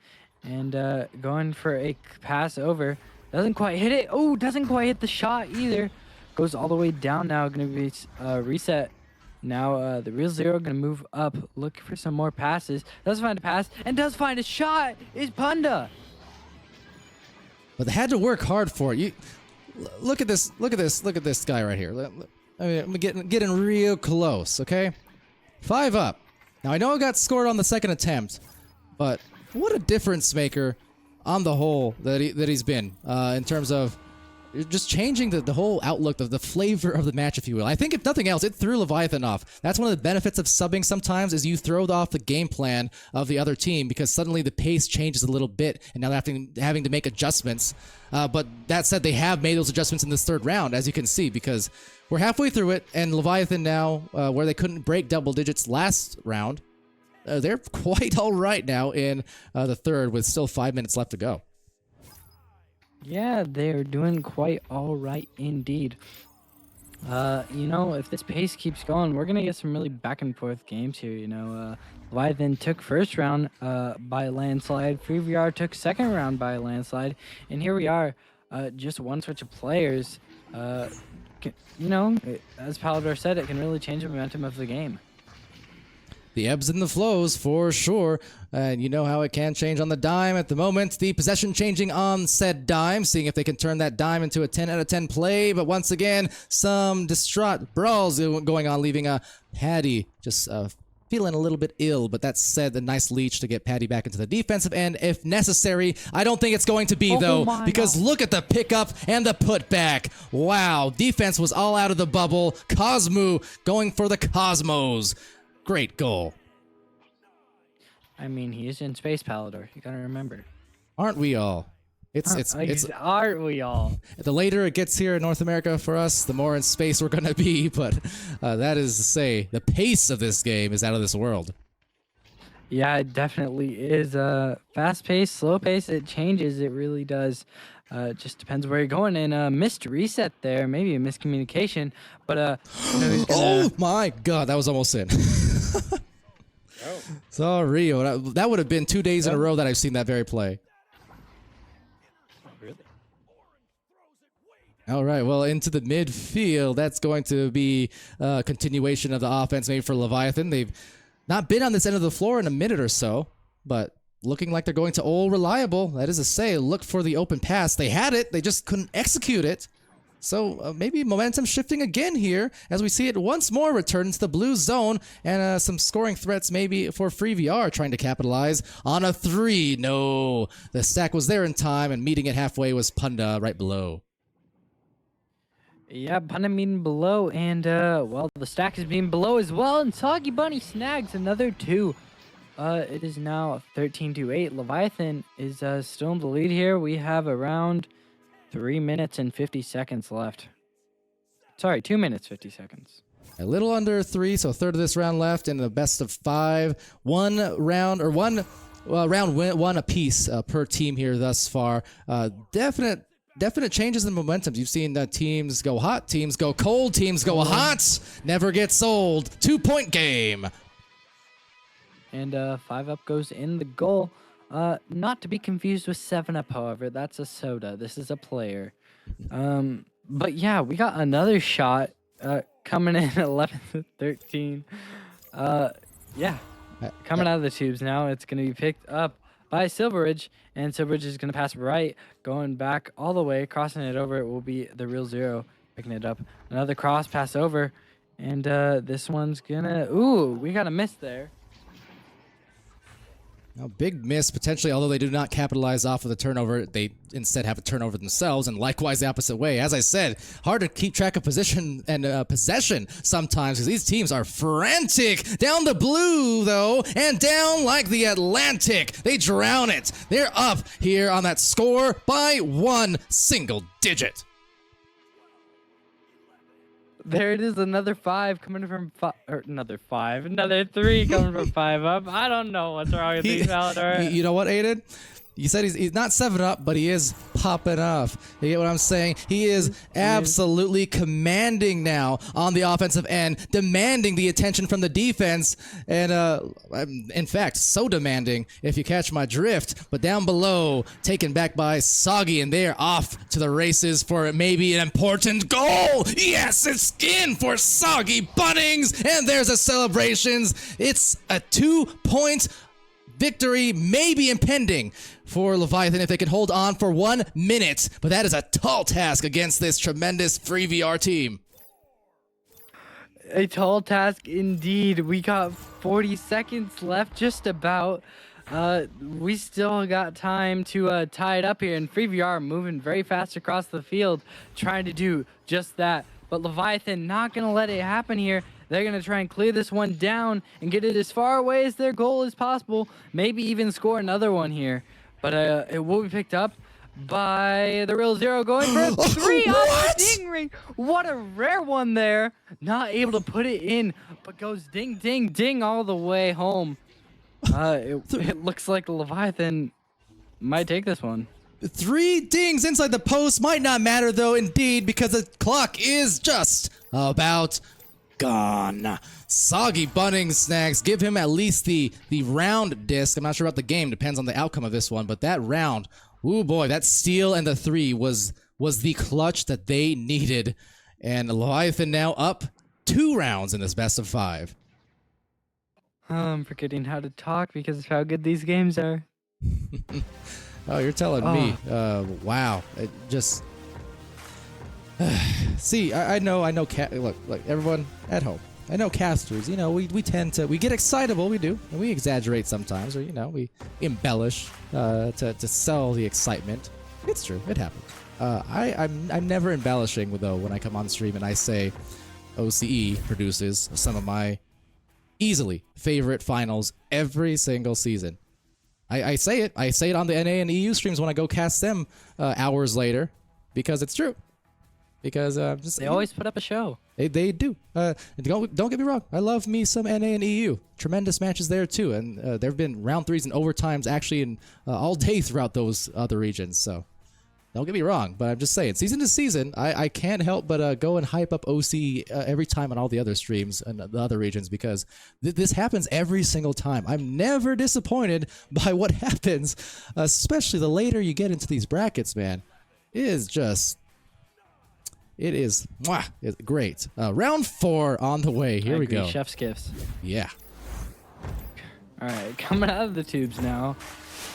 and going for a pass over. Doesn't quite hit it. Oh, doesn't quite hit the shot either. Goes all the way down now. Going to be reset. Now the Real Zero going to move up. Look for some more passes. Does find a pass and does find a shot. Is Punda. But they had to work hard for it. Look at this guy right here. I mean, I'm getting real close, okay? 5 up. Now, I know it got scored on the 2nd attempt, but what a difference maker on the whole that he's been in terms of just changing the whole outlook, the flavor of the match, if you will. I think if nothing else, it threw Leviathan off. That's one of the benefits of subbing sometimes, is you throw off the game plan of the other team because suddenly the pace changes a little bit and now having to make adjustments. But that said, they have made those adjustments in this third round, as you can see, because we're halfway through it, and Leviathan now, where they couldn't break double digits last round, they're quite all right now in the third with still 5 minutes left to go. Yeah, they're doing quite all right indeed. You know, if this pace keeps going, we're gonna get some really back and forth games here. You know, Leviathan took first round by a landslide. FreeVR took second round by a landslide, and here we are, just one switch of players. You know, as Paladar said, it can really change the momentum of the game. The ebbs and the flows, for sure. And you know how it can change on the dime at the moment. The possession changing on said dime, seeing if they can turn that dime into a 10 out of 10 play. But once again, some distraught brawls going on, leaving Paddy just feeling a little bit ill. But that said, a nice leech to get Paddy back into the defensive end if necessary. I don't think it's going to be, though, because look at the pickup and the putback. Wow, defense was all out of the bubble. Cosmo going for the Cosmos. Great goal. I mean, he is in space, Paladar. You gotta remember. Aren't we all? Aren't we all? The later it gets here in North America for us, the more in space we're gonna be. But that is to say, the pace of this game is out of this world. Yeah, it definitely is. Fast pace, slow pace, it changes. It really does. It just depends where you're going. And missed reset there, maybe a miscommunication. But you know, oh my God, that was almost in. Sorry, that would have been 2 days in a row that I've seen that very play. Really? All right, well, into the midfield, that's going to be a continuation of the offense maybe for Leviathan. They've not been on this end of the floor in a minute or so, but looking like they're going to all reliable. That is to say, look for the open pass. They had it, they just couldn't execute it. So maybe momentum shifting again here as we see it once more return into the blue zone, and some scoring threats maybe for FreeVR trying to capitalize on a 3. No, the stack was there in time, and meeting it halfway was Punda right below. Yeah, Punda meeting below, and well, the stack is being below as well, and Soggy Bunny snags another 2. It is now 13-8. Leviathan is still in the lead here. We have around 3 minutes and 50 seconds left. Sorry, 2 minutes, 50 seconds. A little under 3, so a third of this round left in the best of 5. Round one apiece per team here thus far. Definite changes in momentum. You've seen teams go hot, teams go cold, teams go hot. Never gets old. 2-point game. And 5-Up goes in the goal. Not to be confused with 7-Up, however. That's a soda. This is a player. But yeah, we got another shot coming in 11-13. Yeah, coming out of the tubes now. It's going to be picked up by Silveridge. And Silveridge is going to pass right, going back all the way, crossing it over. It will be the real Zero picking it up. Another cross pass over. And this one's going to... Ooh, we got a miss there. A big miss, potentially, although they do not capitalize off of the turnover. They instead have a turnover themselves, and likewise the opposite way. As I said, hard to keep track of position and possession sometimes because these teams are frantic. Down the blue, though, and down like the Atlantic. They drown it. They're up here on that score by 1 single digit. There it is, another 5 coming from another 3 coming from 5-Up. I don't know what's wrong with these Paladar. You know what, Aiden? You said he's not 7-Up, but he is popping off. You get what I'm saying? He is absolutely commanding now on the offensive end, demanding the attention from the defense, and in fact, so demanding, if you catch my drift. But down below, taken back by Soggy, and they're off to the races for maybe an important goal. Yes, it's in for Soggy Bunnings, and there's a celebrations. It's a 2-point victory, maybe impending for Leviathan if they can hold on for 1 minute. But that is a tall task against this tremendous FreeVR team. A tall task indeed. We got 40 seconds left, just about. we still got time to tie it up here, and FreeVR moving very fast across the field, trying to do just that. But Leviathan not gonna let it happen here. They're gonna try and clear this one down and get it as far away as their goal as possible. Maybe even score another one here. But it will be picked up by the Real Zero, going for a 3 off the ding ring. What a rare one there. Not able to put it in, but goes ding, ding, ding all the way home. It looks like Leviathan might take this one. 3 dings inside the post might not matter though, indeed, because the clock is just about gone. Soggy Bunning Snacks give him at least the round disc. I'm not sure about the game, depends on the outcome of this one, but that round, ooh boy, that steal and the 3 was the clutch that they needed. And Leviathan now up 2 rounds in this best of 5. I'm forgetting how to talk because of how good these games are. Oh, you're telling me. Wow. It just see, I know look, everyone at home. I know casters, you know, we tend to, we get excitable, we do, and we exaggerate sometimes, or, you know, we embellish to sell the excitement. It's true, it happens. I'm never embellishing, though, when I come on stream and I say OCE produces some of my easily favorite finals every single season. I say it on the NA and EU streams when I go cast them hours later, because it's true. Because they always put up a show. They do. Don't get me wrong. I love me some NA and EU. Tremendous matches there too, and there have been round 3s and overtimes actually in all day throughout those other regions. So don't get me wrong, but I'm just saying, season to season, I can't help but go and hype up OC every time on all the other streams and the other regions, because this happens every single time. I'm never disappointed by what happens, especially the later you get into these brackets, man. It is just... It is it's great. Round 4 on the way. Here we go. Chef's gifts. Yeah. All right, coming out of the tubes now.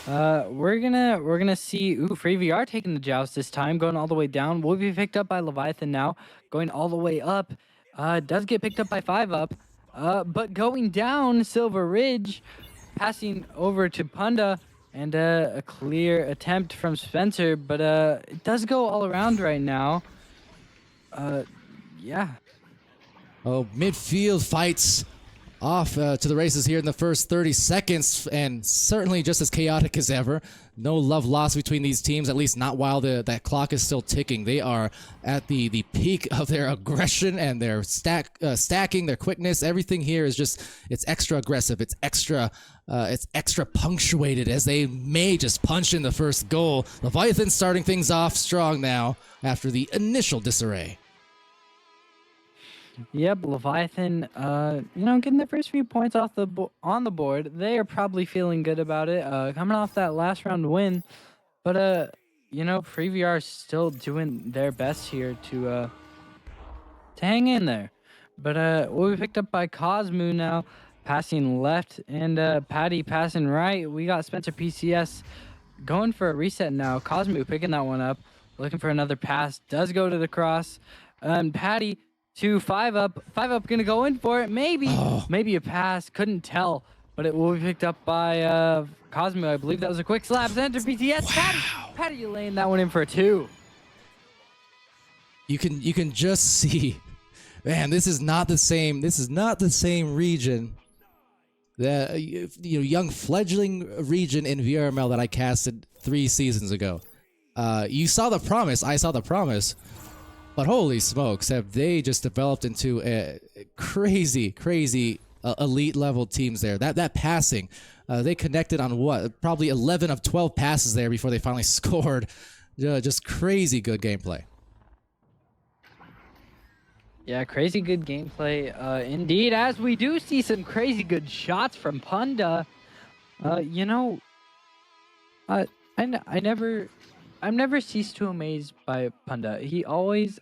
We're gonna see FreeVR taking the joust this time, going all the way down. Will be picked up by Leviathan now, going all the way up. Does get picked up by 5up. But going down, Silver Ridge, passing over to Punda, and a clear attempt from Spencer, but it does go all around right now. Yeah. Oh, midfield fights off to the races here in the first 30 seconds, and certainly just as chaotic as ever. No love lost between these teams, at least not while that clock is still ticking. They are at the peak of their aggression and their stacking, their quickness. Everything here is just, it's extra aggressive. It's extra punctuated, as they may just punch in the first goal. Leviathan starting things off strong now after the initial disarray. Yep, Leviathan, getting their first few points off on the board. They are probably feeling good about it, coming off that last round win. But, FreeVR is still doing their best here to hang in there. But we'll be picked up by Cosmo now, passing left, and Patty passing right. We got Spencer PCS going for a reset now. Cosmo picking that one up, looking for another pass. Does go to the cross. And Patty to 5up. 5up gonna go in for it. Maybe a pass. Couldn't tell, but it will be picked up by Cosmo. I believe that was a quick slap. Center PTS. Wow. Patty laying that one in for a 2. You can just see, man. This is not the same. This is not the same region. The young fledgling region in VRML that I casted 3 seasons ago. You saw the promise. I saw the promise. But holy smokes, have they just developed into a crazy elite level teams there. That passing, they connected on what? Probably 11 of 12 passes there before they finally scored. Just crazy good gameplay. Yeah, crazy good gameplay indeed, as we do see some crazy good shots from Punda. I'm never ceased to amaze by Punda. He always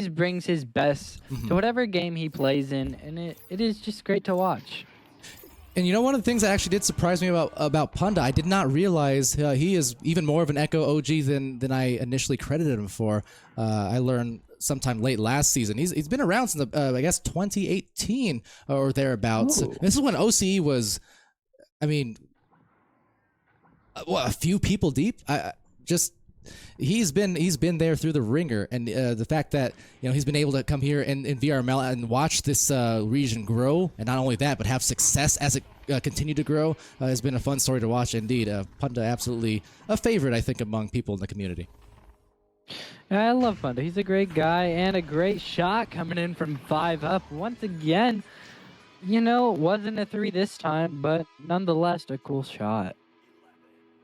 brings his best to whatever game he plays in, and it is just great to watch. And one of the things that actually did surprise me about Punda, I did not realize he is even more of an Echo OG than I initially credited him for. I learned sometime late last season. He's been around since I guess 2018 or thereabouts. This is when OCE was, a few people deep. Just he's been there through the ringer, and the fact that he's been able to come here in VRML and watch this region grow, and not only that, but have success as it continue to grow has been a fun story to watch indeed. Punda absolutely a favorite, I think, among people in the community. Yeah, I love Punda. He's a great guy and a great shot coming in from 5 up. Once again, wasn't a 3 this time, but nonetheless a cool shot.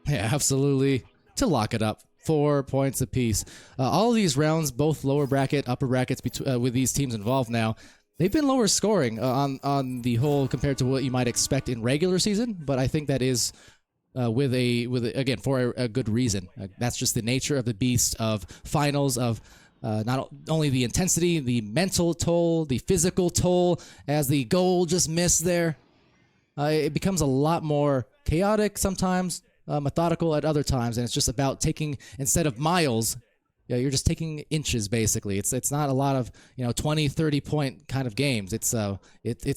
Yeah, absolutely. To lock it up. 4 points apiece. All of these rounds, both lower bracket, upper brackets, with these teams involved now, they've been lower scoring on the whole compared to what you might expect in regular season. But I think that is again for a good reason. That's just the nature of the beast of finals, of not only the intensity, the mental toll, the physical toll, as the goal just missed there. It becomes a lot more chaotic sometimes, methodical at other times, and it's just about taking, instead of miles, you're just taking inches basically. It's not a lot of 20, 30 point kind of games. It's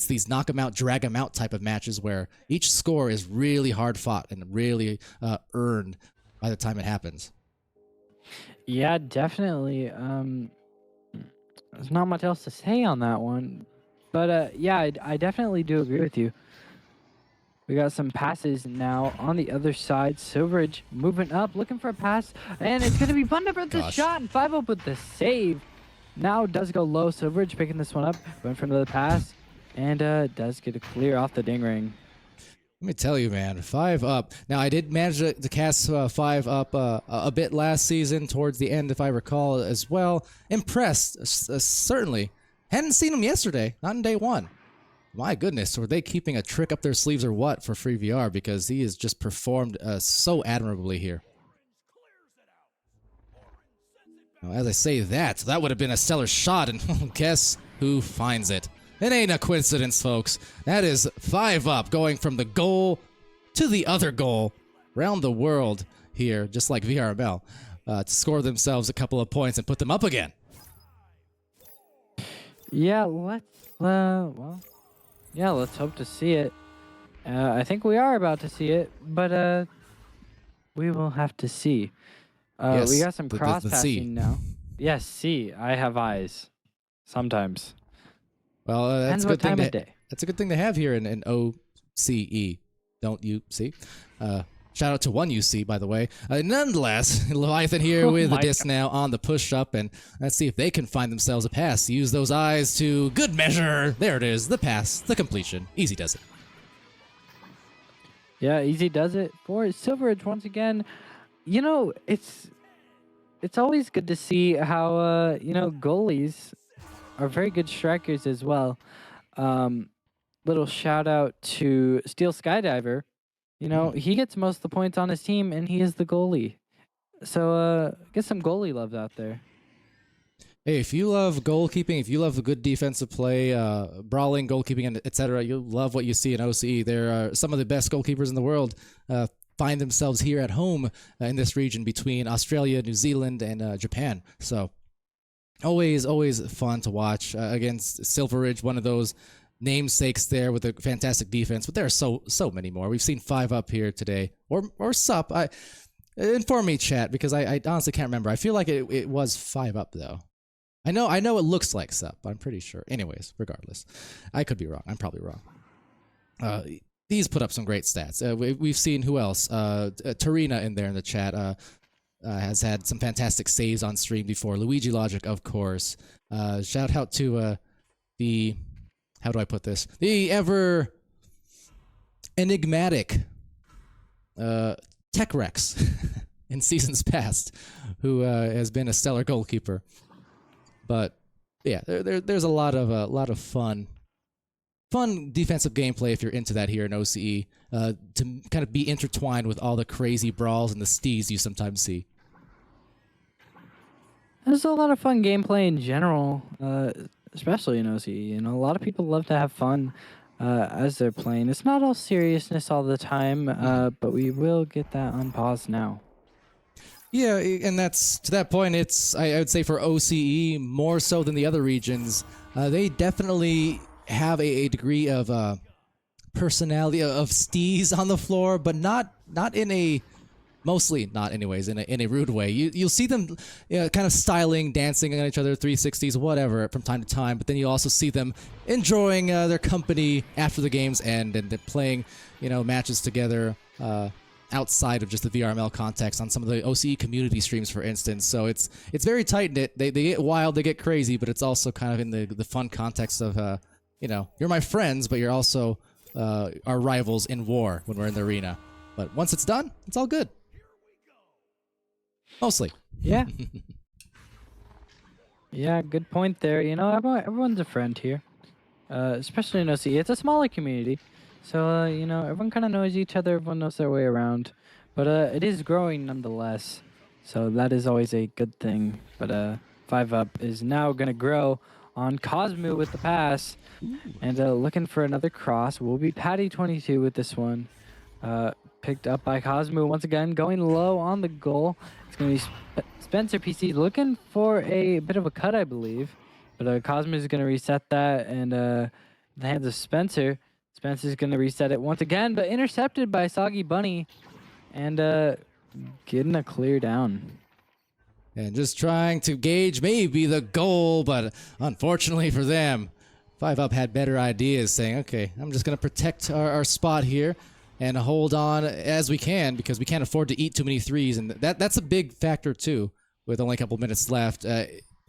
these knock 'em out, drag 'em out type of matches where each score is really hard fought and really earned by the time it happens. Yeah, definitely. There's not much else to say on that one, but yeah, I definitely do agree with you. We got some passes now on the other side. Silveridge moving up, looking for a pass, and it's going to be Punda for the shot, and 5 up with the save. Now does go low. Silveridge picking this one up, going for another pass, and does get a clear off the ding ring. Let me tell you, man, 5 up. Now, I did manage to cast 5 up a bit last season, towards the end, if I recall, as well. Impressed, certainly. Hadn't seen him yesterday, not in day 1. My goodness, were they keeping a trick up their sleeves or what for free VR? Because he has just performed so admirably here. Now, as I say that would have been a stellar shot, and guess who finds it? It ain't a coincidence, folks. That is 5 up, going from the goal to the other goal, around the world here, just like VRML, to score themselves a couple of points and put them up again. Yeah, let's hope to see it. I think we are about to see it, but we will have to see. Yes, we got some cross C. passing now. Yes, see, I have eyes. Sometimes. Well, that's Depends a what good thing. time of day. That's a good thing to have here in OCE. Don't you see? Shout out to one UC, by the way. Nonetheless, Leviathan here with the disc now on the push-up, and let's see if they can find themselves a pass. Use those eyes to good measure. There it is, the pass, the completion. Easy does it. Yeah, easy does it for Silveridge once again. It's always good to see how, goalies are very good strikers as well. Little shout out to Steel Skydiver. He gets most of the points on his team, and he is the goalie. So, get some goalie love out there. Hey, if you love goalkeeping, if you love a good defensive play, brawling, goalkeeping, and etc., you'll love what you see in OCE. There are some of the best goalkeepers in the world find themselves here at home in this region between Australia, New Zealand, and Japan. So, always fun to watch against Silveridge, one of those namesakes there with a fantastic defense, but there are so many more. We've seen 5 up here today, or sup. Inform me, chat, because I honestly can't remember. I feel like it was 5 up though. I know it looks like sup. I'm pretty sure. Anyways, regardless, I could be wrong. I'm probably wrong. These put up some great stats. We've seen who else? Tarina in there in the chat has had some fantastic saves on stream before. Luigi Logic, of course. Shout out to the. How do I put this? The ever enigmatic Tech Rex in seasons past, who has been a stellar goalkeeper. But yeah, there's a lot of fun defensive gameplay if you're into that here in OCE, to kind of be intertwined with all the crazy brawls and the stees you sometimes see. There's a lot of fun gameplay in general. Especially in OCE, a lot of people love to have fun as they're playing. It's not all seriousness all the time, but we will get that on pause now. Yeah, and that's to that point. It's I would say for OCE more so than the other regions. They definitely have a degree of personality of stees on the floor, but not in a Mostly not, anyways, in a rude way. You'll see them kind of styling, dancing on each other, 360s, whatever, from time to time. But then you also see them enjoying their company after the games end, and they're playing, matches together outside of just the VRML context on some of the OCE community streams, for instance. So it's very tight knit. They get wild, they get crazy, but it's also kind of in the fun context of you're my friends, but you're also our rivals in war when we're in the arena. But once it's done, it's all good. Mostly. Yeah. Yeah, good point there. Everyone's a friend here, especially in OCE. It's a smaller community, so everyone kind of knows each other. Everyone knows their way around, but it is growing nonetheless. So that is always a good thing. But 5UP is now gonna grow on Cosmo with the pass, and looking for another cross. Will be Patty22 with this one. Picked up by Cosmo once again, going low on the goal. It's going to be Spencer PC looking for a bit of a cut, I believe. But Cosmo is going to reset that, and in the hands of Spencer. Spencer's going to reset it once again, but intercepted by Soggy Bunny, and getting a clear down. And just trying to gauge maybe the goal, but unfortunately for them, 5UP had better ideas, saying, okay, I'm just going to protect our spot here and hold on as we can, because we can't afford to eat too many threes, and that's a big factor too, with only a couple minutes left.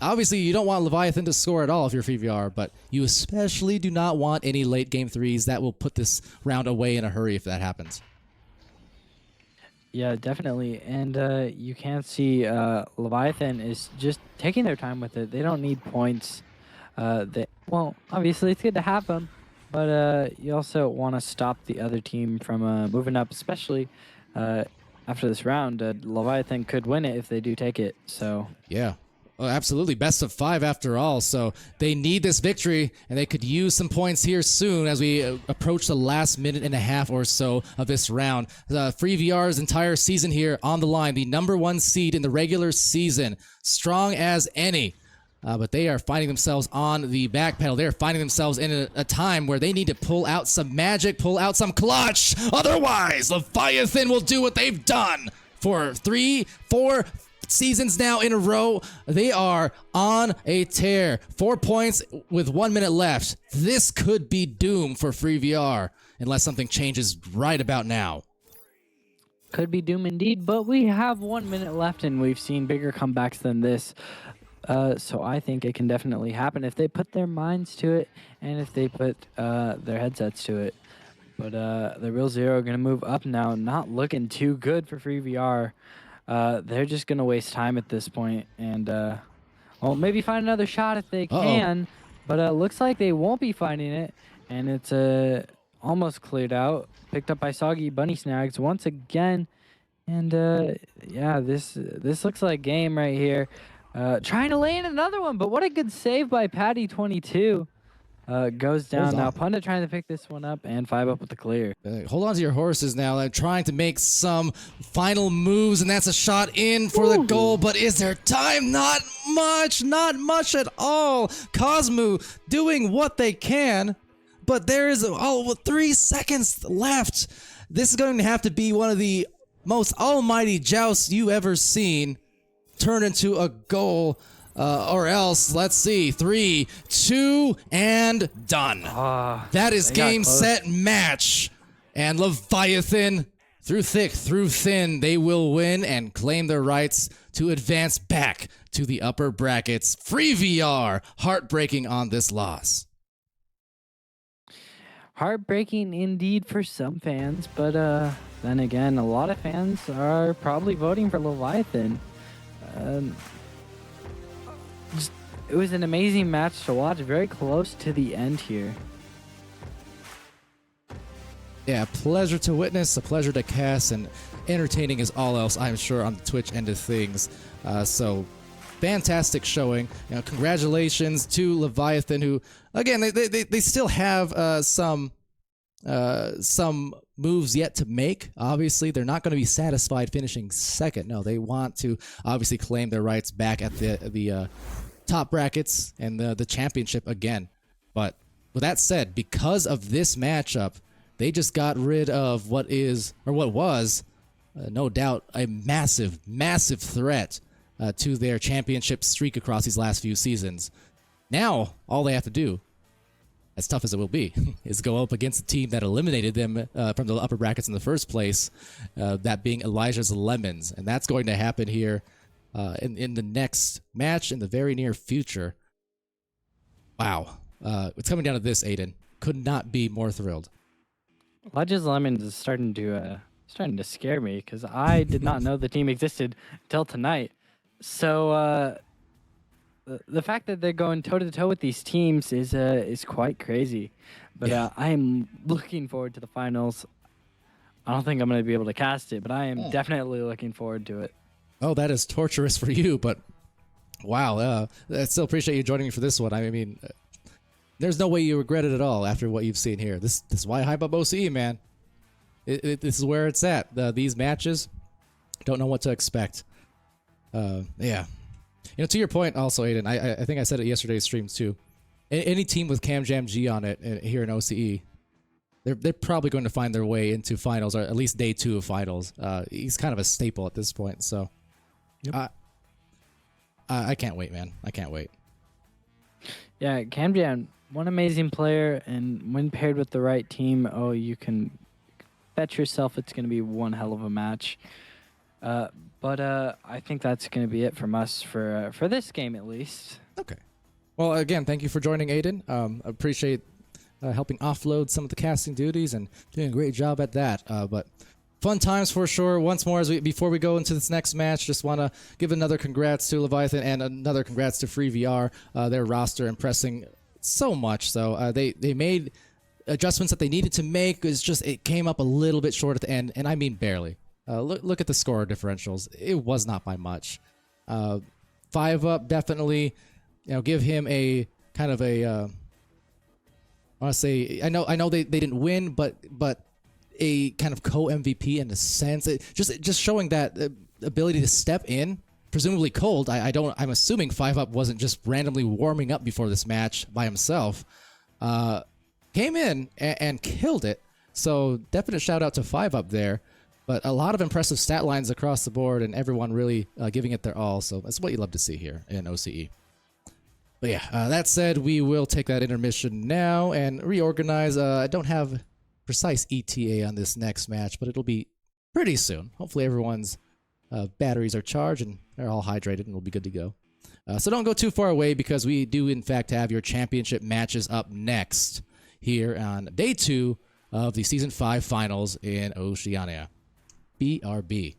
Obviously, you don't want Leviathan to score at all if you're FreeVR, but you especially do not want any late game threes. That will put this round away in a hurry if that happens. Yeah, definitely. And you can see Leviathan is just taking their time with it. They don't need points. Well, obviously, it's good to have them, but you also want to stop the other team from moving up, especially after this round. Leviathan could win it if they do take it. So yeah. Oh, absolutely. Best of 5 after all. So they need this victory, and they could use some points here soon as we approach the last minute and a half or so of this round. FreeVR's entire season here on the line. The #1 seed in the regular season. Strong as any. But they are finding themselves on the back pedal. They are finding themselves in a time where they need to pull out some magic, pull out some clutch. Otherwise, Leviathan will do what they've done for 3, 4 seasons now in a row. They are on a tear. 4 points with 1 minute left. This could be doom for FreeVR unless something changes right about now. Could be doom indeed, but we have 1 minute left, and we've seen bigger comebacks than this. So I think it can definitely happen if they put their minds to it and if they put their headsets to it. But the Real Zero are going to move up now. Not looking too good for FreeVR. They're just going to waste time at this point and well, maybe find another shot if they can. But it looks like they won't be finding it. And it's almost cleared out. Picked up by Soggy Bunny Snags once again. And yeah, this looks like game right here. Trying to lay in another one, but what a good save by Patty22. Goes down now. Punda trying to pick this one up, and 5UP with the clear. Hold on to your horses now. They're trying to make some final moves, and that's a shot in for the goal, but is there time? Not much at all. Cosmo doing what they can, but there is 3 seconds left. This is going to have to be one of the most almighty jousts you ever seen turn into a goal, or else, let's see, 3, 2, and done. That is game, set, match. And Leviathan, through thick, through thin, they will win and claim their rights to advance back to the upper brackets. FreeVR, heartbreaking on this loss. Heartbreaking indeed for some fans, but then again, a lot of fans are probably voting for Leviathan. It was an amazing match to watch, very close to the end here. Yeah, pleasure to witness, a pleasure to cast, and entertaining as all else, I'm sure, on the Twitch end of things. So, fantastic showing. Congratulations to Leviathan, who, again, they still have some moves yet to make. Obviously, they're not going to be satisfied finishing second. No, they want to obviously claim their rights back at the top brackets and the championship again. But with that said, because of this matchup, they just got rid of what was no doubt a massive, massive threat to their championship streak across these last few seasons. Now, all they have to do, as tough as it will be, is go up against a team that eliminated them from the upper brackets in the first place, that being Elijah's Lemons. And that's going to happen here in the next match in the very near future. Wow. It's coming down to this, Aiden. Could not be more thrilled. Ledges Lemons is starting to scare me because I did not know the team existed until tonight. So the fact that they're going toe to toe with these teams is quite crazy. But Yeah. I am looking forward to the finals. I don't think I'm going to be able to cast it, but I am definitely looking forward to it. Oh, that is torturous for you, but wow. I still appreciate you joining me for this one. I mean, there's no way you regret it at all after what you've seen here. This is why I hype up OCE, man. This is where it's at. These matches, don't know what to expect. Yeah. To your point also, Aiden, I think I said it yesterday's streams too. Any team with Cam Jam G on it here in OCE, they're probably going to find their way into finals, or at least day 2 of finals. He's kind of a staple at this point, so I can't wait, man. I can't wait. Yeah, Cam Jam, one amazing player, and when paired with the right team, you can bet yourself it's going to be one hell of a match. But I think that's going to be it from us for this game, at least. Okay. Well, again, thank you for joining, Aiden. Appreciate helping offload some of the casting duties and doing a great job at that. But fun times for sure. Once more, before we go into this next match, just want to give another congrats to Leviathan and another congrats to Free VR. Their roster impressing so much. So they made adjustments that they needed to make. It came up a little bit short at the end, and I mean barely. Look at the score differentials. It was not by much. 5UP definitely, give him a kind of a. I want to say I know they didn't win, but a kind of co-MVP in a sense. Just showing that ability to step in, presumably cold. I'm assuming 5UP wasn't just randomly warming up before this match by himself. Came in and killed it. So definite shout out to 5UP there. But a lot of impressive stat lines across the board, and everyone really giving it their all. So that's what you love to see here in OCE. But yeah, that said, we will take that intermission now and reorganize. I don't have precise ETA on this next match, but it'll be pretty soon. Hopefully everyone's batteries are charged and they're all hydrated and we'll be good to go. So don't go too far away, because we do in fact have your championship matches up next here on day 2 of the Season 5 finals in Oceania. BRB.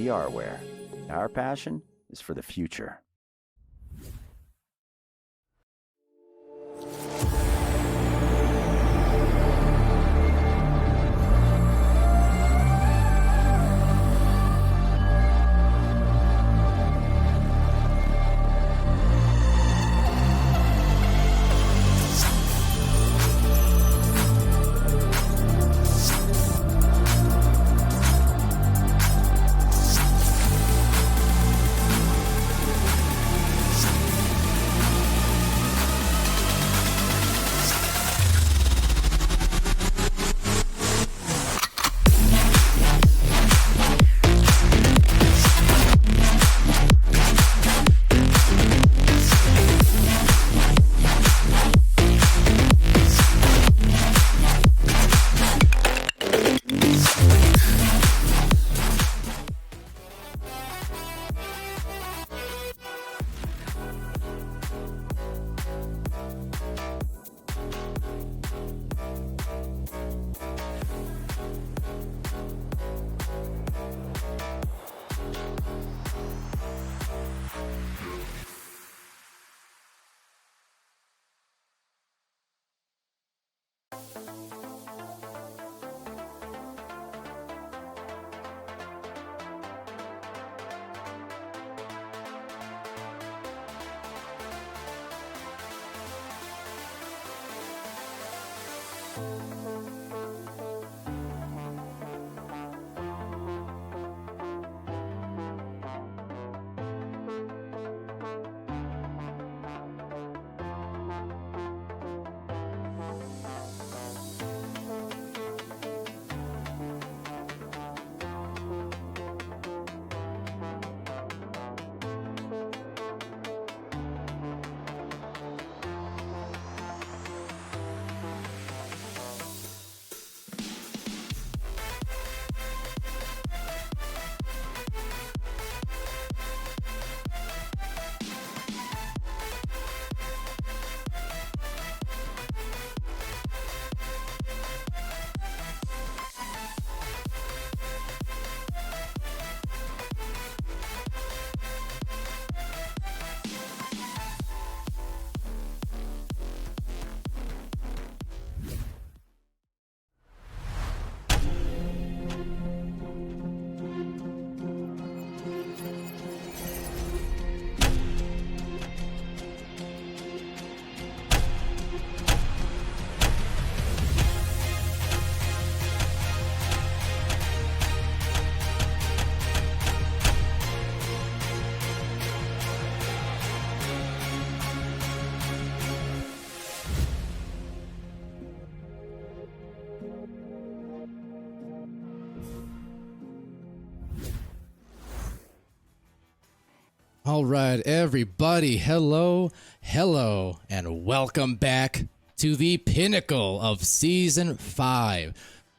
VRware. Our passion is for the future. All right, everybody, hello, and welcome back to the pinnacle of Season 5.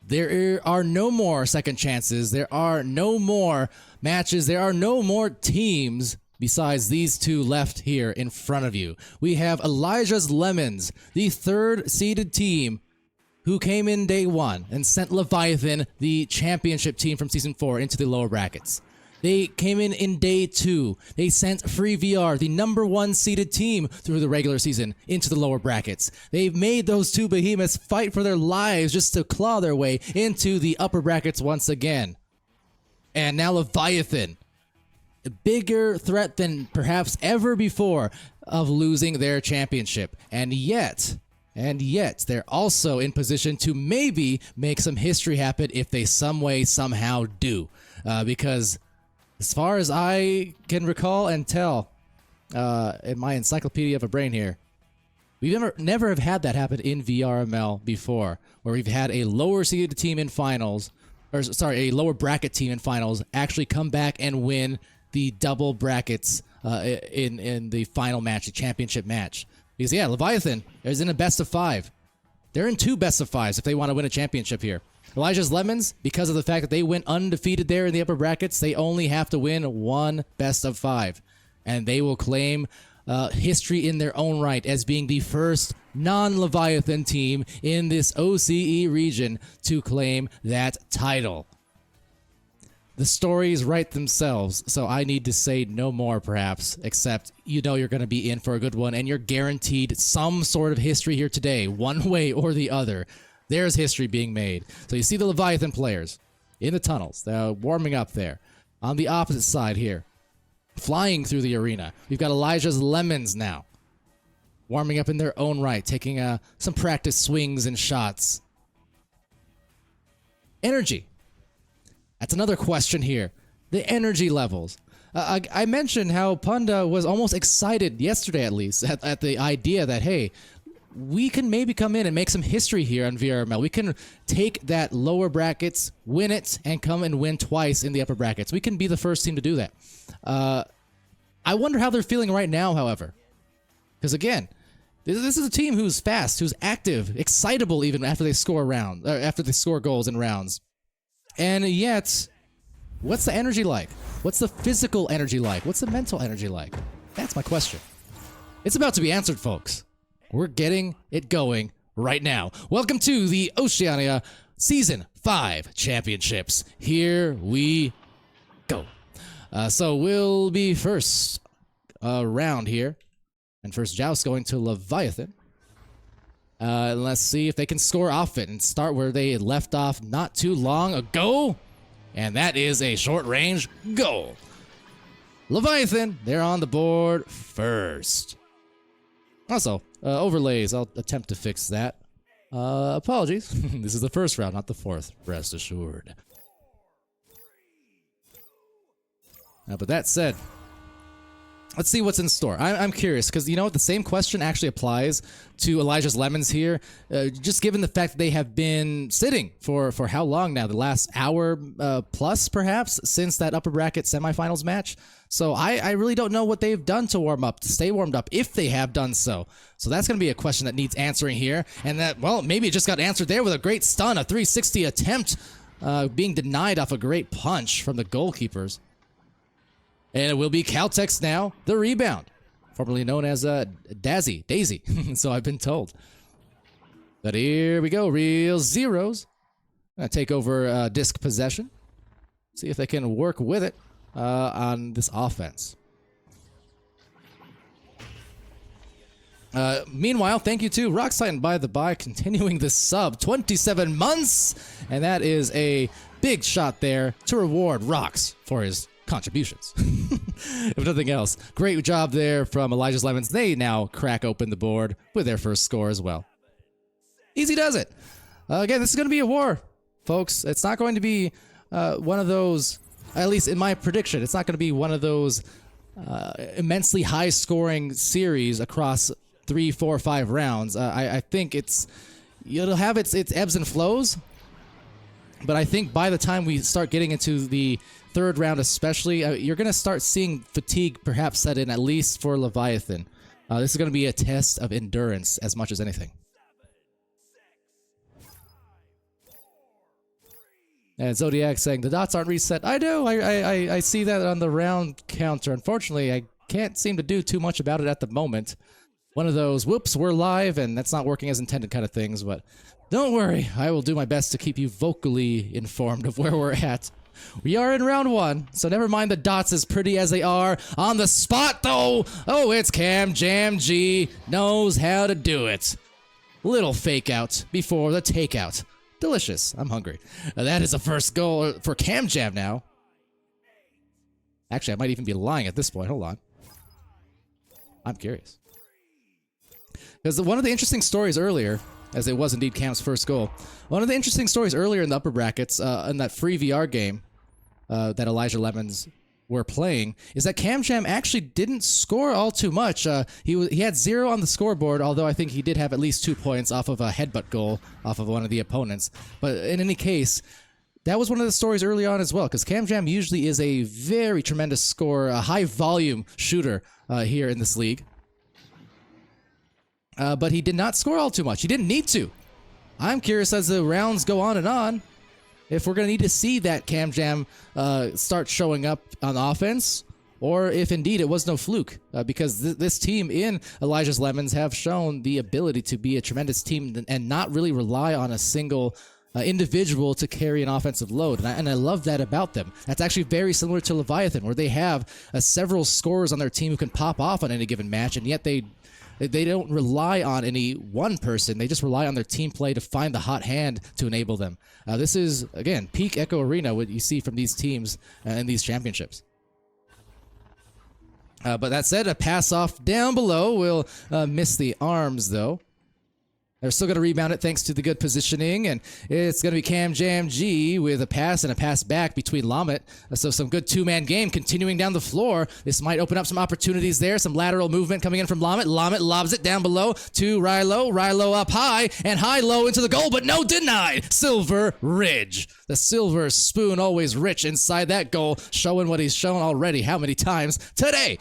There are no more second chances, there are no more matches, there are no more teams besides these two left here in front of you. We have Elijah's Lemons, the third seeded team who came in day one and sent Leviathan, the championship team from Season 4, into the lower brackets. They came in day 2. They sent Free VR, the number 1 seeded team through the regular season, into the lower brackets. They've made those two behemoths fight for their lives just to claw their way into the upper brackets once again. And now Leviathan, a bigger threat than perhaps ever before of losing their championship. And yet, they're also in position to maybe make some history happen if they some way, somehow do. Because as far as I can recall and tell, in my encyclopedia of a brain here, we've never have had that happen in VRML before, where we've had a lower seeded team in finals, or sorry, a lower bracket team in finals actually come back and win the double brackets in the final match, the championship match. Because yeah, Leviathan is in a best of 5. They're in 2 best of 5s if they want to win a championship here. Elijah's Lemons, because of the fact that they went undefeated there in the upper brackets, they only have to win 1 best of 5. And they will claim history in their own right as being the first non-Leviathan team in this OCE region to claim that title. The stories write themselves, so I need to say no more, perhaps, except you know you're going to be in for a good one, and you're guaranteed some sort of history here today, one way or the other. There's history being made. So you see the Leviathan players in the tunnels. They're warming up there. On the opposite side here, flying through the arena, we've got Elijah's Lemons now, warming up in their own right, taking some practice swings and shots. Energy. That's another question here. The energy levels. I mentioned how Punda was almost excited yesterday, at least, at the idea that, hey, we can maybe come in and make some history here on VRML. We can take that lower brackets, win it, and come and win twice in the upper brackets. We can be the first team to do that. I wonder how they're feeling right now, however. Because again, this is a team who's fast, who's active, excitable even after they score after they score goals in rounds. And yet, what's the energy like? What's the physical energy like? What's the mental energy like? That's my question. It's about to be answered, folks. We're getting it going right now. Welcome to the Oceania Season 5 Championships. Here we go. So we'll be first round here. And first joust going to Leviathan. Let's see if they can score off it and start where they left off not too long ago. And that is a short-range goal. Leviathan, they're on the board first. Also, overlays, I'll attempt to fix that. Apologies. This is the first round, not the fourth. Rest assured. But that said, let's see what's in store. I'm curious, because you know what? The same question actually applies to Elijah's Lemons here. Just given the fact that they have been sitting for how long now? The last hour plus, perhaps, since that upper bracket semifinals match. So I really don't know what they've done to warm up, to stay warmed up, if they have done so. So that's going to be a question that needs answering here. And that, well, maybe it just got answered there with a great stun, a 360 attempt being denied off a great punch from the goalkeepers. And it will be Caltex now, the rebound, formerly known as Daisy, so I've been told. But here we go, real zeros. Gonna take over disc possession. See if they can work with it on this offense. Meanwhile, thank you to Rocksign by the by, continuing the sub, 27 months, and that is a big shot there to reward Rocks for his contributions. If nothing else, great job there from Elijah's Lemons. They now crack open the board with their first score as well. Easy does it. Again, this is going to be a war, folks. It's not going to be one of those, at least in my prediction, it's not going to be one of those immensely high-scoring series across 3, 4, 5 rounds. I think it'll have its ebbs and flows, but I think by the time we start getting into the third round especially, you're going to start seeing fatigue perhaps set in, at least for Leviathan. This is going to be a test of endurance as much as anything. And Zodiac saying, the dots aren't reset. I know, I see that on the round counter. Unfortunately, I can't seem to do too much about it at the moment. One of those, whoops, we're live, and that's not working as intended kind of things, but don't worry. I will do my best to keep you vocally informed of where we're at. We are in round 1, so never mind the dots as pretty as they are. On the spot, though, oh, it's Cam Jam G. Knows how to do it. Little fake out before the takeout. Delicious. I'm hungry. That is a first goal for Cam Jam now. Actually, I might even be lying at this point. Hold on. I'm curious. Because one of the interesting stories earlier, as it was indeed Cam's first goal, one of the interesting stories earlier in the upper brackets, in that free VR game that Elijah Lemons were playing, is that Cam Jam actually didn't score all too much. He had 0 on the scoreboard, although I think he did have at least 2 points off of a headbutt goal off of one of the opponents. But in any case, that was one of the stories early on as well, because Cam Jam usually is a very tremendous scorer, a high-volume shooter here in this league. But he did not score all too much. He didn't need to. I'm curious as the rounds go on, if we're going to need to see that Cam Jam start showing up on offense, or if indeed it was no fluke, because this team in Elijah's Lemons have shown the ability to be a tremendous team and not really rely on a single individual to carry an offensive load, and I love that about them. That's actually very similar to Leviathan, where they have several scorers on their team who can pop off on any given match, and yet they don't rely on any one person. They just rely on their team play to find the hot hand to enable them. This is, again, peak Echo Arena, what you see from these teams in these championships. But that said, a pass off down below will miss the arms, though. They're still going to rebound it thanks to the good positioning, and it's going to be Cam Jam G with a pass and a pass back between Lamet. So some good two-man game continuing down the floor. This might open up some opportunities there. Some lateral movement coming in from Lamet. Lamet lobs it down below to Rilo. Rilo up high, and high-low into the goal, but no, denied. Silver Ridge. The silver spoon always rich inside that goal, showing what he's shown already how many times today.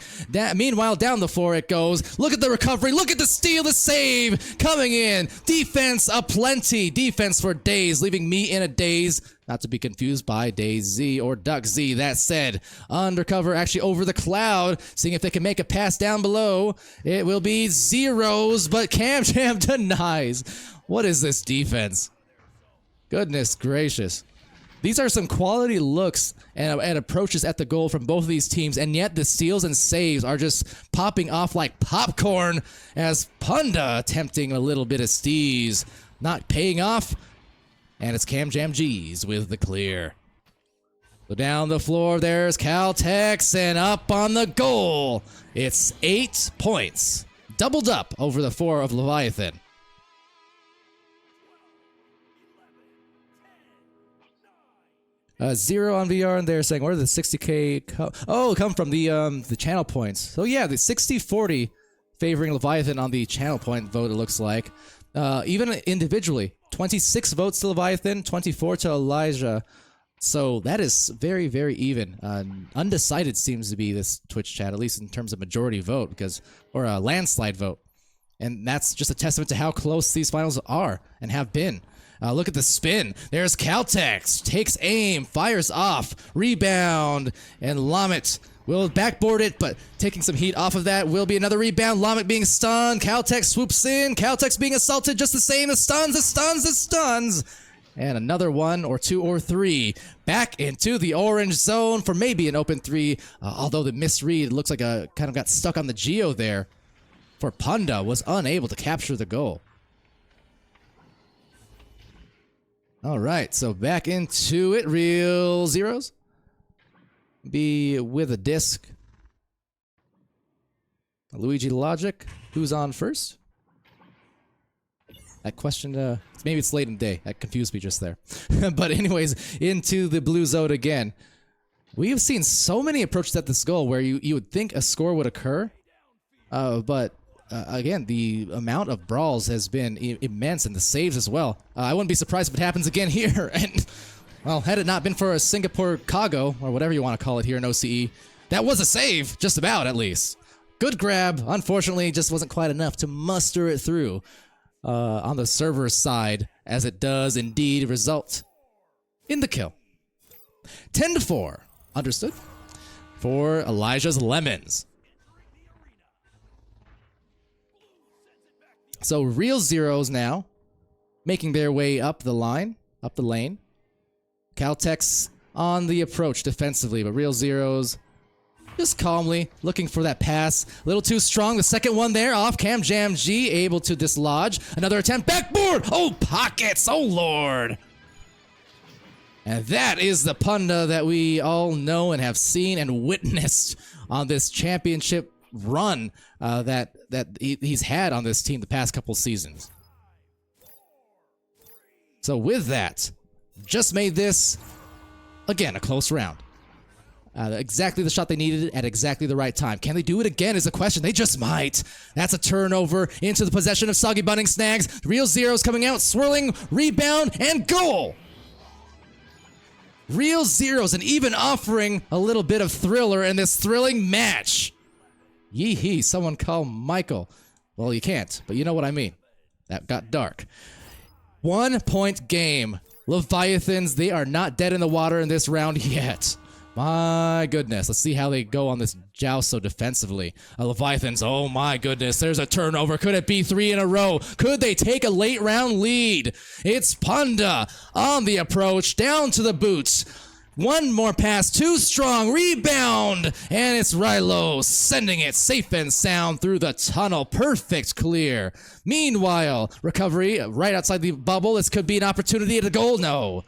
Meanwhile, down the floor it goes. Look at the recovery. Look at the steal, the save coming in. Defense aplenty. Defense for days, leaving me in a daze. Not to be confused by DayZ or Duck Z. That said, undercover actually over the cloud, seeing if they can make a pass down below. It will be zeros, but Cam Jam denies. What is this defense? Goodness gracious. These are some quality looks and approaches at the goal from both of these teams, and yet the steals and saves are just popping off like popcorn as Punda attempting a little bit of steez. Not paying off, and it's Cam Jam G's with the clear. So down the floor, there's Caltex, and up on the goal. It's 8 points. Doubled up over the 4 of Leviathan. 0 on VR, and they're saying, where did the 60K come from? The channel points. So yeah, the 60-40 favoring Leviathan on the channel point vote, it looks like. Even individually, 26 votes to Leviathan, 24 to Elijah. So that is very, very even. Undecided seems to be this Twitch chat, at least in terms of majority vote, or a landslide vote. And that's just a testament to how close these finals are and have been. Look at the spin. There's Caltex. Takes aim. Fires off. Rebound. And Lamet will backboard it, but taking some heat off of that will be another rebound. Lamet being stunned. Caltex swoops in. Caltex being assaulted just the same. The stuns. And another 1 or 2 or 3. Back into the orange zone for maybe an open 3. Although the misread looks like a kind of got stuck on the geo there. For Punda was unable to capture the goal. All right, so back into it. Real zeros. Be with a disc. Luigi Logic. Who's on first? That question, maybe it's late in the day. That confused me just there. But anyways, into the blue zone again. We have seen so many approaches at this goal where you would think a score would occur. But again, the amount of brawls has been immense, and the saves as well. I wouldn't be surprised if it happens again here. And, well, had it not been for a Singapore Kago, or whatever you want to call it here in OCE, that was a save, just about at least. Good grab. Unfortunately, just wasn't quite enough to muster it through on the server's side, as it does indeed result in the kill. 10-4. Understood. For Elijah's Lemons. So real zeros now, making their way up the line, up the lane. Caltex on the approach defensively, but real zeros just calmly looking for that pass. A little too strong. The second one there off. Cam Jam G able to dislodge. Another attempt. Backboard! Oh, pockets! Oh, Lord! And that is the Punda that we all know and have seen and witnessed on this championship run that he's had on this team the past couple seasons. So with that, just made this, again, a close round. Exactly the shot they needed at exactly the right time. Can they do it again is the question. They just might. That's a turnover into the possession of Soggy Bunning Snags. Real zeros coming out, swirling, rebound, and goal! Real zeros, and even offering a little bit of thriller in this thrilling match. Yee-hee, someone call Michael. Well, you can't, but you know what I mean. That got dark. 1 point game. Leviathans, they are not dead in the water in this round yet. My goodness. Let's see how they go on this joust so defensively. Leviathans, oh my goodness. There's a turnover. Could it be 3 in a row? Could they take a late round lead? It's Punda on the approach, down to the boots. One more pass, too strong, rebound, and it's Rilo sending it safe and sound through the tunnel. Perfect clear. Meanwhile, recovery right outside the bubble. This could be an opportunity at a goal. No.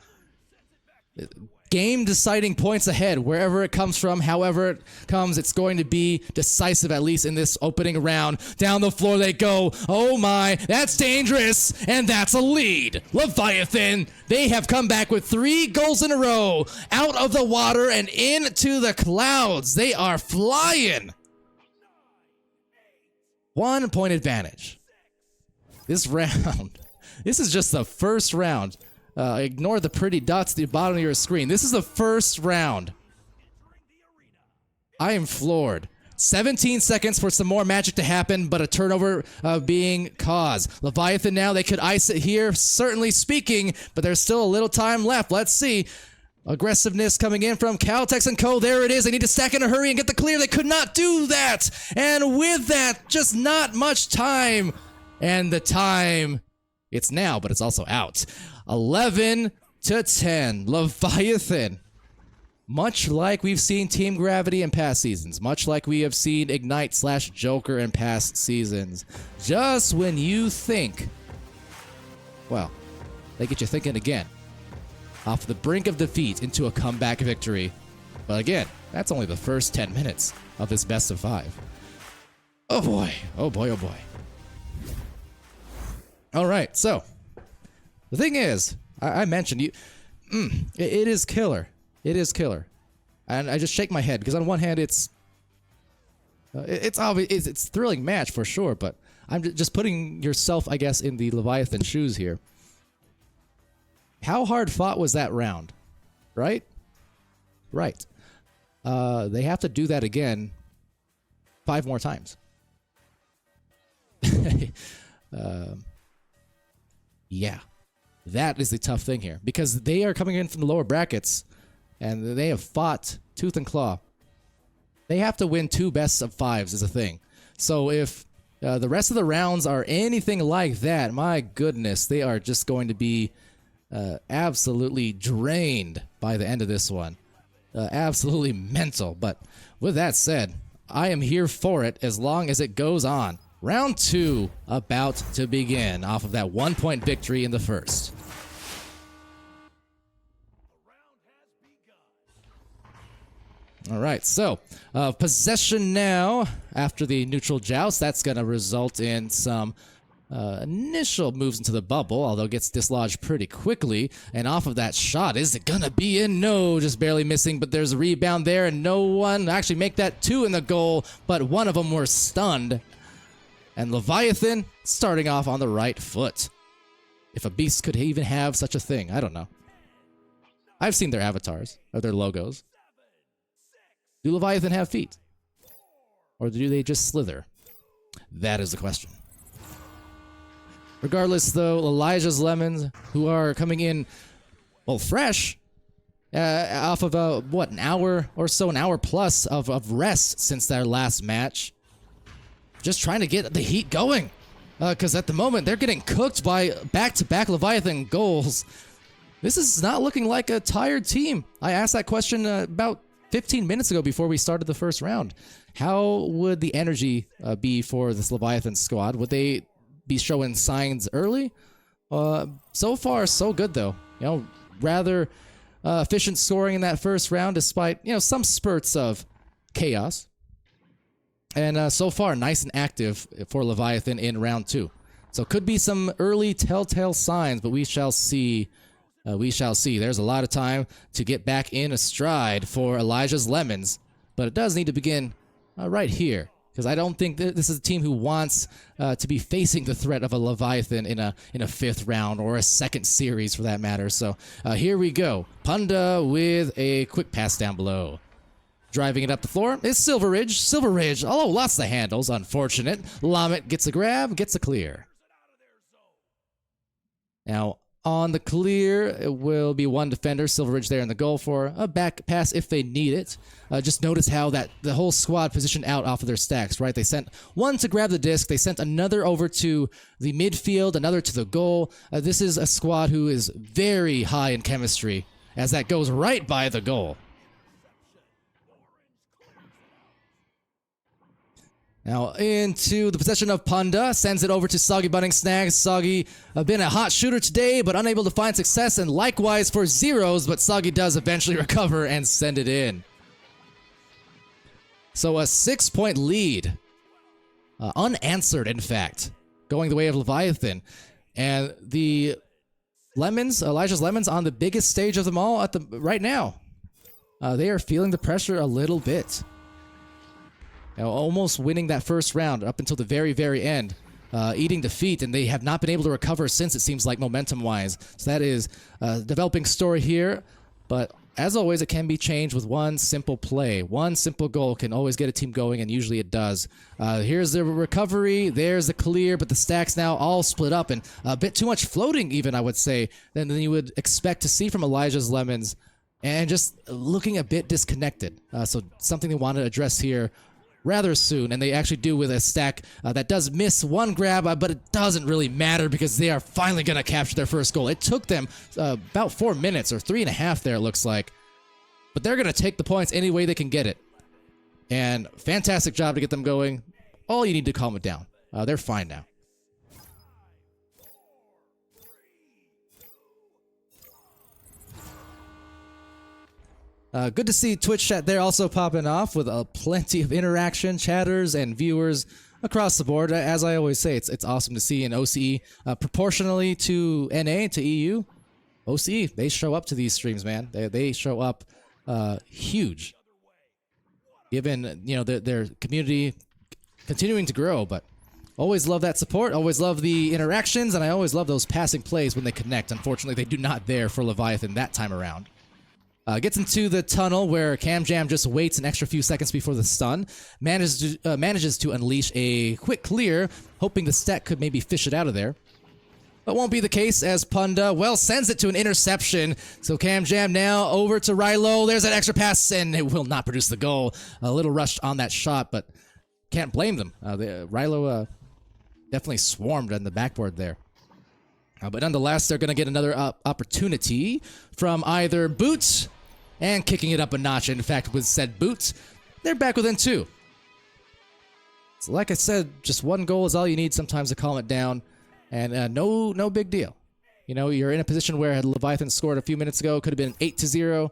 Game deciding points ahead, wherever it comes from, however it comes, it's going to be decisive, at least in this opening round. Down the floor they go. Oh my, that's dangerous, and that's a lead. Leviathan, they have come back with 3 goals in a row, out of the water and into the clouds. They are flying. 1 point advantage. This round, this is just the first round. Ignore the pretty dots at the bottom of your screen. This is the first round. I am floored. 17 seconds for some more magic to happen, but a turnover being caused. Leviathan now, they could ice it here, certainly speaking, but there's still a little time left. Let's see. Aggressiveness coming in from Caltex and Co. There it is. They need to stack in a hurry and get the clear. They could not do that. And with that, just not much time. And the time, it's now, but it's also out. 11 to 10. Leviathan. Much like we've seen Team Gravity in past seasons. Much like we have seen Ignite/Joker in past seasons. Just when you think, well, they get you thinking again. Off the brink of defeat into a comeback victory. But again, that's only the first 10 minutes of this best of 5. Oh boy, oh boy, oh boy. Alright, so the thing is, I mentioned you. It is killer. It is killer, and I just shake my head because on one hand it's obvious, it's a thrilling match for sure, but I'm just putting yourself, I guess, in the Leviathan shoes here. How hard fought was that round, right? Right. They have to do that again 5 more times. Yeah. That is the tough thing here, because they are coming in from the lower brackets, and they have fought tooth and claw. They have to win 2 best of 5s is a thing. So if the rest of the rounds are anything like that, my goodness, they are just going to be absolutely drained by the end of this one. Absolutely mental. But with that said, I am here for it as long as it goes on. Round 2 about to begin off of that 1-point victory in the first. All right, so possession now after the neutral joust. That's going to result in some initial moves into the bubble, although it gets dislodged pretty quickly. And off of that shot, is it going to be in? No, just barely missing, but there's a rebound there, and no one actually make that 2 in the goal, but one of them were stunned. And Leviathan starting off on the right foot. If a beast could even have such a thing, I don't know. I've seen their avatars, or their logos. Do Leviathan have feet? Or do they just slither? That is the question. Regardless, though, Elijah's Lemons, who are coming in, well, fresh, off of, what, an hour or so, an hour plus of rest since their last match. Just trying to get the heat going. Because at the moment, they're getting cooked by back-to-back Leviathan goals. This is not looking like a tired team. I asked that question about 15 minutes ago before we started the first round. How would the energy be for this Leviathan squad? Would they be showing signs early? So far, so good, though. You know, rather efficient scoring in that first round, despite, you know, some spurts of chaos. And so far, nice and active for Leviathan in round 2. So could be some early telltale signs, but we shall see. We shall see. There's a lot of time to get back in a stride for Elijah's Lemons, but it does need to begin right here, because I don't think this is a team who wants to be facing the threat of a Leviathan in a 5th round or a 2nd series for that matter. So here we go. Punda with a quick pass down below. Driving it up the floor is Silver Ridge. Silver Ridge, oh, lost the handles. Unfortunate. Lamet gets a grab, gets a clear. Now, On the clear, it will be one defender, Silver Ridge there in the goal for a back pass if they need it. Just notice how that the whole squad positioned out off of their stacks, right? They sent one to grab the disc, they sent another over to the midfield, another to the goal. This is a squad who is very high in chemistry, as that goes right by the goal. Now into the possession of Panda, sends it over to Soggy Bunning Snags. Soggy been a hot shooter today, but unable to find success, and likewise for Zeros, but Soggy does eventually recover and send it in. So a 6-point lead, unanswered in fact, going the way of Leviathan. And the Lemons, Elijah's Lemons on the biggest stage of them all right now. They are feeling the pressure a little bit. Now, almost winning that first round up until the very, very end, eating defeat, and they have not been able to recover since, it seems like, momentum-wise. So that is a developing story here, but as always, it can be changed with one simple play. One simple goal can always get a team going, and usually it does. Here's the recovery, there's the clear, but the stacks now all split up, and a bit too much floating even, I would say, than you would expect to see from Elijah's Lemons, and just looking a bit disconnected. So something they want to address here rather soon, and they actually do with a stack that does miss one grab, but it doesn't really matter because they are finally going to capture their first goal. It took them about 4 minutes, or 3.5 there, it looks like, but they're going to take the points any way they can get it. And fantastic job to get them going. All you need to calm it down. They're fine now. Good to see Twitch chat there also popping off with plenty of interaction, chatters, and viewers across the board. As I always say, it's awesome to see in OCE, proportionally to NA, to EU. OCE, they show up to these streams, man. They show up huge, given their community continuing to grow. But always love that support, always love the interactions, and I always love those passing plays when they connect. Unfortunately, they do not there for Leviathan that time around. Gets into the tunnel where CamJam just waits an extra few seconds before the stun. Manages to unleash a quick clear, hoping the stack could maybe fish it out of there. But won't be the case as Punda, sends it to an interception. So CamJam now over to Rilo. There's that extra pass, and it will not produce the goal. A little rushed on that shot, but can't blame them. Rilo definitely swarmed on the backboard there. But nonetheless, they're going to get another opportunity from either Boots and kicking it up a notch. In fact, with said Boots, they're back within 2. So like I said, just one goal is all you need sometimes to calm it down. And no big deal. You're in a position where had Leviathan scored a few minutes ago, could have been 8-0.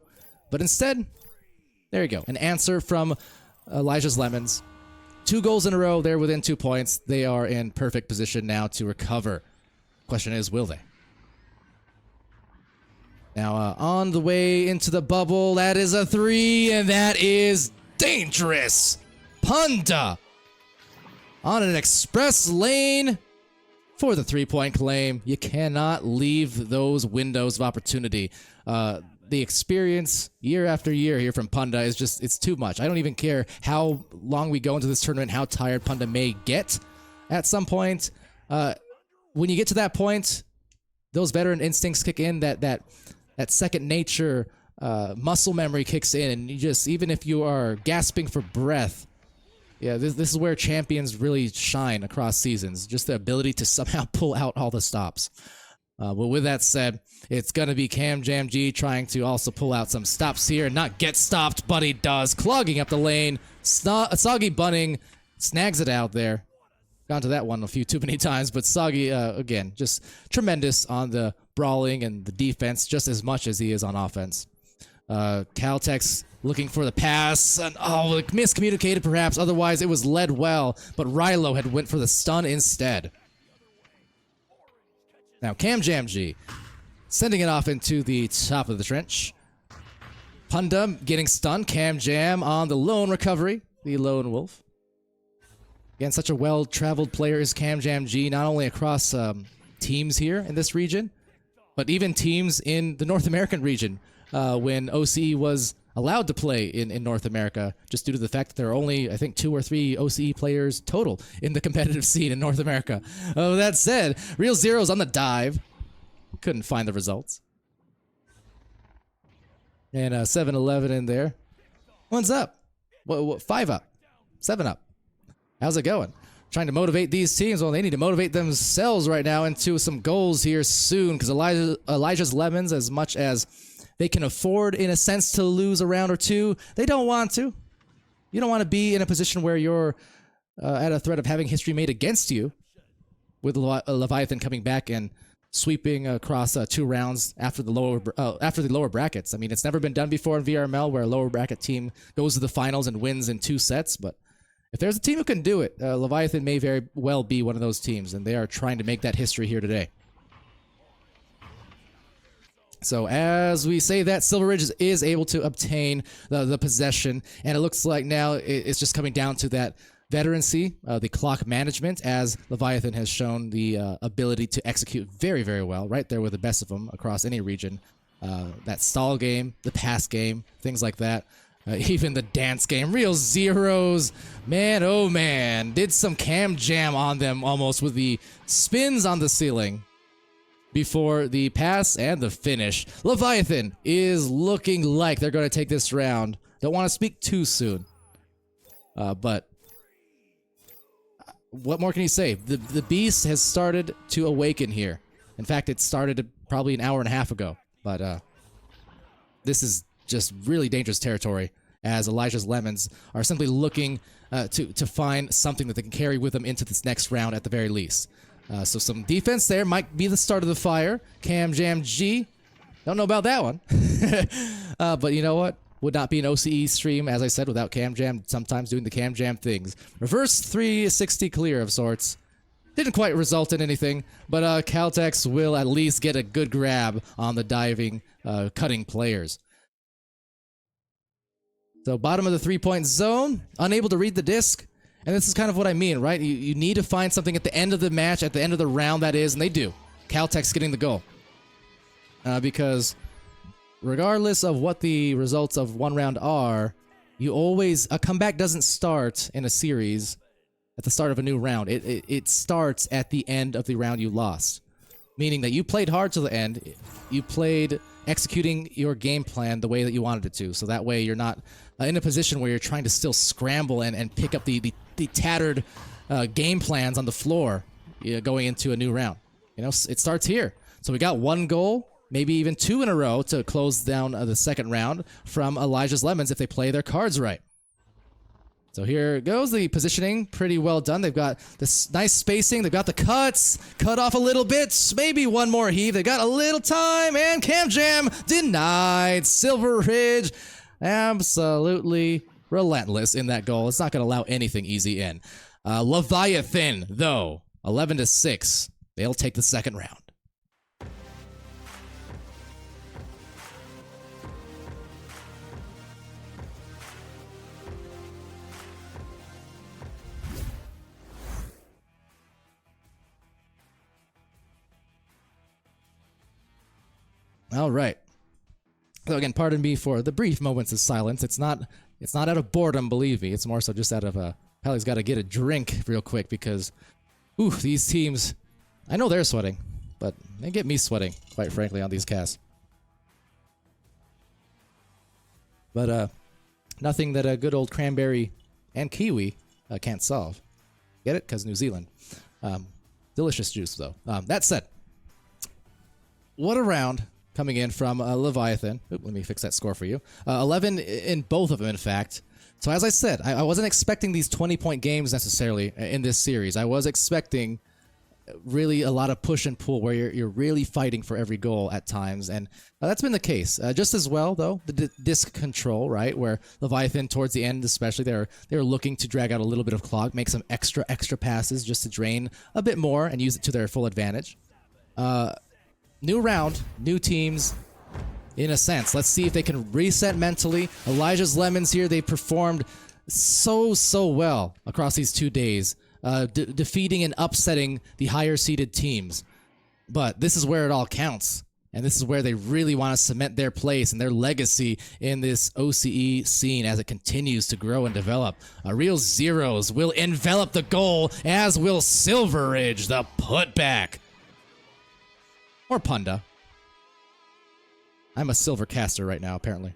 But instead, there you go. An answer from Elijah's Lemons. 2 goals in a row, they're within 2 points. They are in perfect position now to recover. Question is, will they? Now, on the way into the bubble, that is a 3, and that is dangerous. Punda on an express lane for the 3-point claim. You cannot leave those windows of opportunity. The experience year after year here from Punda is just, it's too much. I don't even care how long we go into this tournament, how tired Punda may get at some point. When you get to that point, those veteran instincts kick in, that second nature muscle memory kicks in, and you just, even if you are gasping for breath, this is where champions really shine across seasons, just the ability to somehow pull out all the stops. But with that said, it's going to be CamJam trying to also pull out some stops here and not get stopped, but he does, clogging up the lane. Soggy Bunning snags it out there. Gone to that one a few too many times, but Soggy, again, just tremendous on the brawling and the defense, just as much as he is on offense. Caltex looking for the pass, and miscommunicated perhaps, otherwise it was led well, but Rilo had went for the stun instead. Now CamJam sending it off into the top of the trench. Punda getting stunned, CamJam on the lone recovery, the lone wolf. Again, such a well-traveled player is CamJam, not only across teams here in this region, but even teams in the North American region when OCE was allowed to play in North America, just due to the fact that there are only, I think, 2 or 3 OCE players total in the competitive scene in North America. That said, Real Zero's on the dive. couldn't find the results. And 7-11 in there. One's up. What, 5 up. 7 up. How's it going? Trying to motivate these teams. Well, they need to motivate themselves right now into some goals here soon, because Elijah's Lemons, as much as they can afford, in a sense, to lose a round or two, they don't want to. You don't want to be in a position where you're at a threat of having history made against you, with Leviathan coming back and sweeping across 2 rounds after the lower brackets. I mean, it's never been done before in VRML, where a lower bracket team goes to the finals and wins in 2 sets, but if there's a team who can do it, Leviathan may very well be one of those teams, and they are trying to make that history here today. So as we say that, Silver Ridge is able to obtain the possession, and it looks like now it's just coming down to that veterancy, the clock management, as Leviathan has shown the ability to execute very, very well, right there with the best of them across any region. That stall game, the pass game, things like that. Even the dance game, Real Zeros, man, oh man, did some cam jam on them almost with the spins on the ceiling before the pass and the finish. Leviathan is looking like they're going to take this round. Don't want to speak too soon, but what more can you say? The beast has started to awaken here. In fact, it started probably an hour and a half ago, but this is just really dangerous territory, as Elijah's Lemons are simply looking to find something that they can carry with them into this next round at the very least. So some defense there might be the start of the fire. Cam Jam G. Don't know about that one. But you know what? Would not be an OCE stream, as I said, without Cam Jam sometimes doing the Cam Jam things. Reverse 360 clear of sorts. Didn't quite result in anything, but Caltex will at least get a good grab on the diving, cutting players. So bottom of the 3-point zone, unable to read the disc. And this is kind of what I mean, right? You need to find something at the end of the match, at the end of the round, that is, and they do. Caltex getting the goal. Because regardless of what the results of one round are, a comeback doesn't start in a series at the start of a new round. It starts at the end of the round you lost. Meaning that you played hard to the end. You played executing your game plan the way that you wanted it to. So that way you're not in a position where you're trying to still scramble and pick up the tattered game plans on the floor going into a new round. You know, it starts here. So we got 1 goal, maybe even 2 in a row to close down the second round from Elijah's Lemons if they play their cards right. So here goes the positioning, pretty well done. They've got this nice spacing. They've got the cuts, cut off a little bit, maybe one more heave. They got a little time, and Cam Jam denied. Silver Ridge absolutely relentless in that goal. It's not going to allow anything easy in. Leviathan, though, 11-6. They'll take the second round. All right. So again, pardon me for the brief moments of silence. It's not out of boredom, believe me. It's more so just out of Pelly's got to get a drink real quick because, ooh, these teams, I know they're sweating, but they get me sweating, quite frankly, on these casts. But nothing that a good old cranberry and kiwi can't solve. Get it? Because New Zealand. Delicious juice, though. That said, what a round coming in from Leviathan. Oop, let me fix that score for you. 11 in both of them, in fact. So as I said, I wasn't expecting these 20-point games necessarily in this series. I was expecting really a lot of push and pull where you're really fighting for every goal at times, and that's been the case. Just as well, though, the disc control, right, where Leviathan towards the end especially, they're looking to drag out a little bit of clock, make some extra passes just to drain a bit more and use it to their full advantage. New round, new teams, in a sense. Let's see if they can reset mentally. Elijah's Lemons here, they performed so well across these 2 days, defeating and upsetting the higher-seeded teams. But this is where it all counts, and this is where they really want to cement their place and their legacy in this OCE scene as it continues to grow and develop. Real Zeros will envelop the goal, as will Silver Ridge, the putback. Or Punda. I'm a silver caster right now, apparently.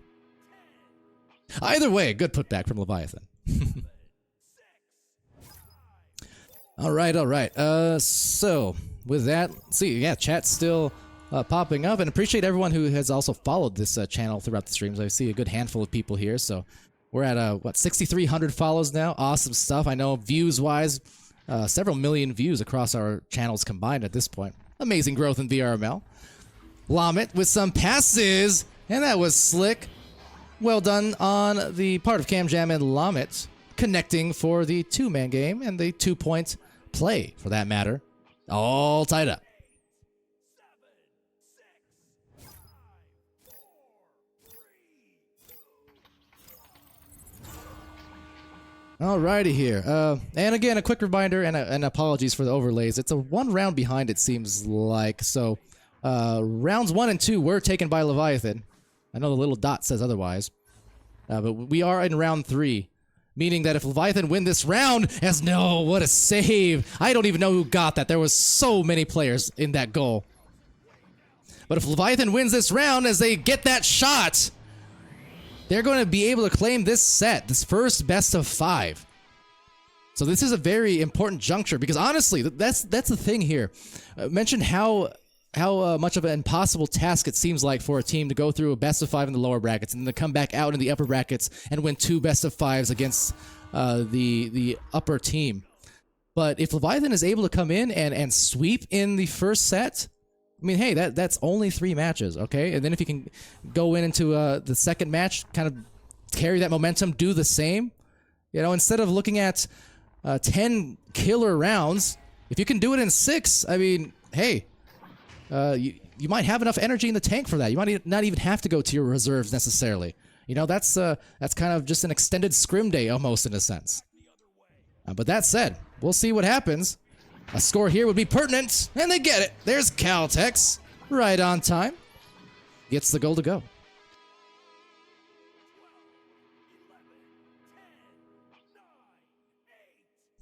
Either way, good putback from Leviathan. All right. So with that, see, yeah, chat's still popping up, and appreciate everyone who has also followed this channel throughout the streams. I see a good handful of people here, so we're at what, 6,300 follows now. Awesome stuff. I know views-wise, several million views across our channels combined at this point. Amazing growth in VRML. Lamet with some passes, and that was slick. Well done on the part of CamJam and Lamet, connecting for the two-man game and the two-point play, for that matter. All tied up. Alrighty here. And again, a quick reminder and apologies for the overlays. It's a 1 round behind, it seems like. So, rounds 1 and 2 were taken by Leviathan. I know the little dot says otherwise. But we are in round 3. Meaning that if Leviathan win this round, no, what a save. I don't even know who got that. There was so many players in that goal. But if Leviathan wins this round as they get that shot, they're going to be able to claim this set, this first best of 5. So this is a very important juncture because honestly, that's the thing here. Mention how much of an impossible task it seems like for a team to go through a best of 5 in the lower brackets and then to come back out in the upper brackets and win 2 best of 5s against the upper team. But if Leviathan is able to come in and sweep in the first set, I mean, hey, that's only 3 matches, okay? And then if you can go into the second match, kind of carry that momentum, do the same, you know, instead of looking at 10 killer rounds, if you can do it in 6, I mean, hey, you might have enough energy in the tank for that. You might not even have to go to your reserves necessarily. You know, that's kind of just an extended scrim day almost in a sense. But that said, we'll see what happens. A score here would be pertinent, and they get it. There's Caltex, right on time. Gets the goal to go.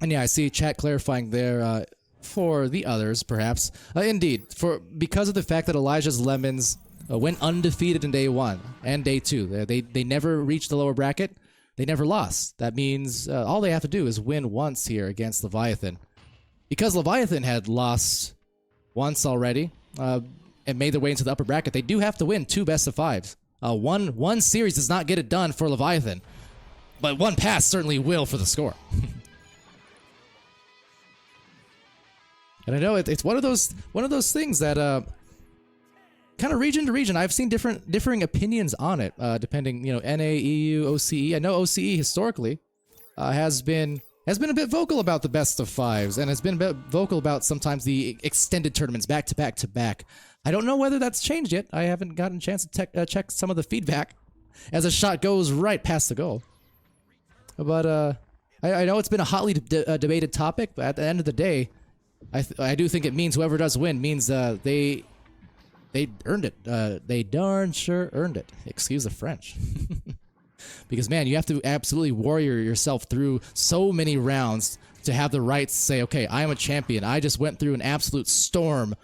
And yeah, I see chat clarifying there for the others, perhaps. Indeed, because of the fact that Elijah's Lemons went undefeated in day 1 and day 2. They never reached the lower bracket. They never lost. That means all they have to do is win once here against Leviathan. Because Leviathan had lost once already and made their way into the upper bracket, they do have to win 2 best of 5s. One series does not get it done for Leviathan, but 1 pass certainly will for the score. And I know it's one of those things that kind of region to region, I've seen differing opinions on it, depending, you know, NA, EU, OCE. I know OCE historically has been a bit vocal about the best of 5s, and has been a bit vocal about sometimes the extended tournaments back to back to back. I don't know whether that's changed yet. I haven't gotten a chance to check some of the feedback as a shot goes right past the goal. But I know it's been a hotly debated topic, but at the end of the day, I do think it means whoever does win means they earned it. They darn sure earned it. Excuse the French. Because, man, you have to absolutely warrior yourself through so many rounds to have the right to say, okay, I am a champion. I just went through an absolute storm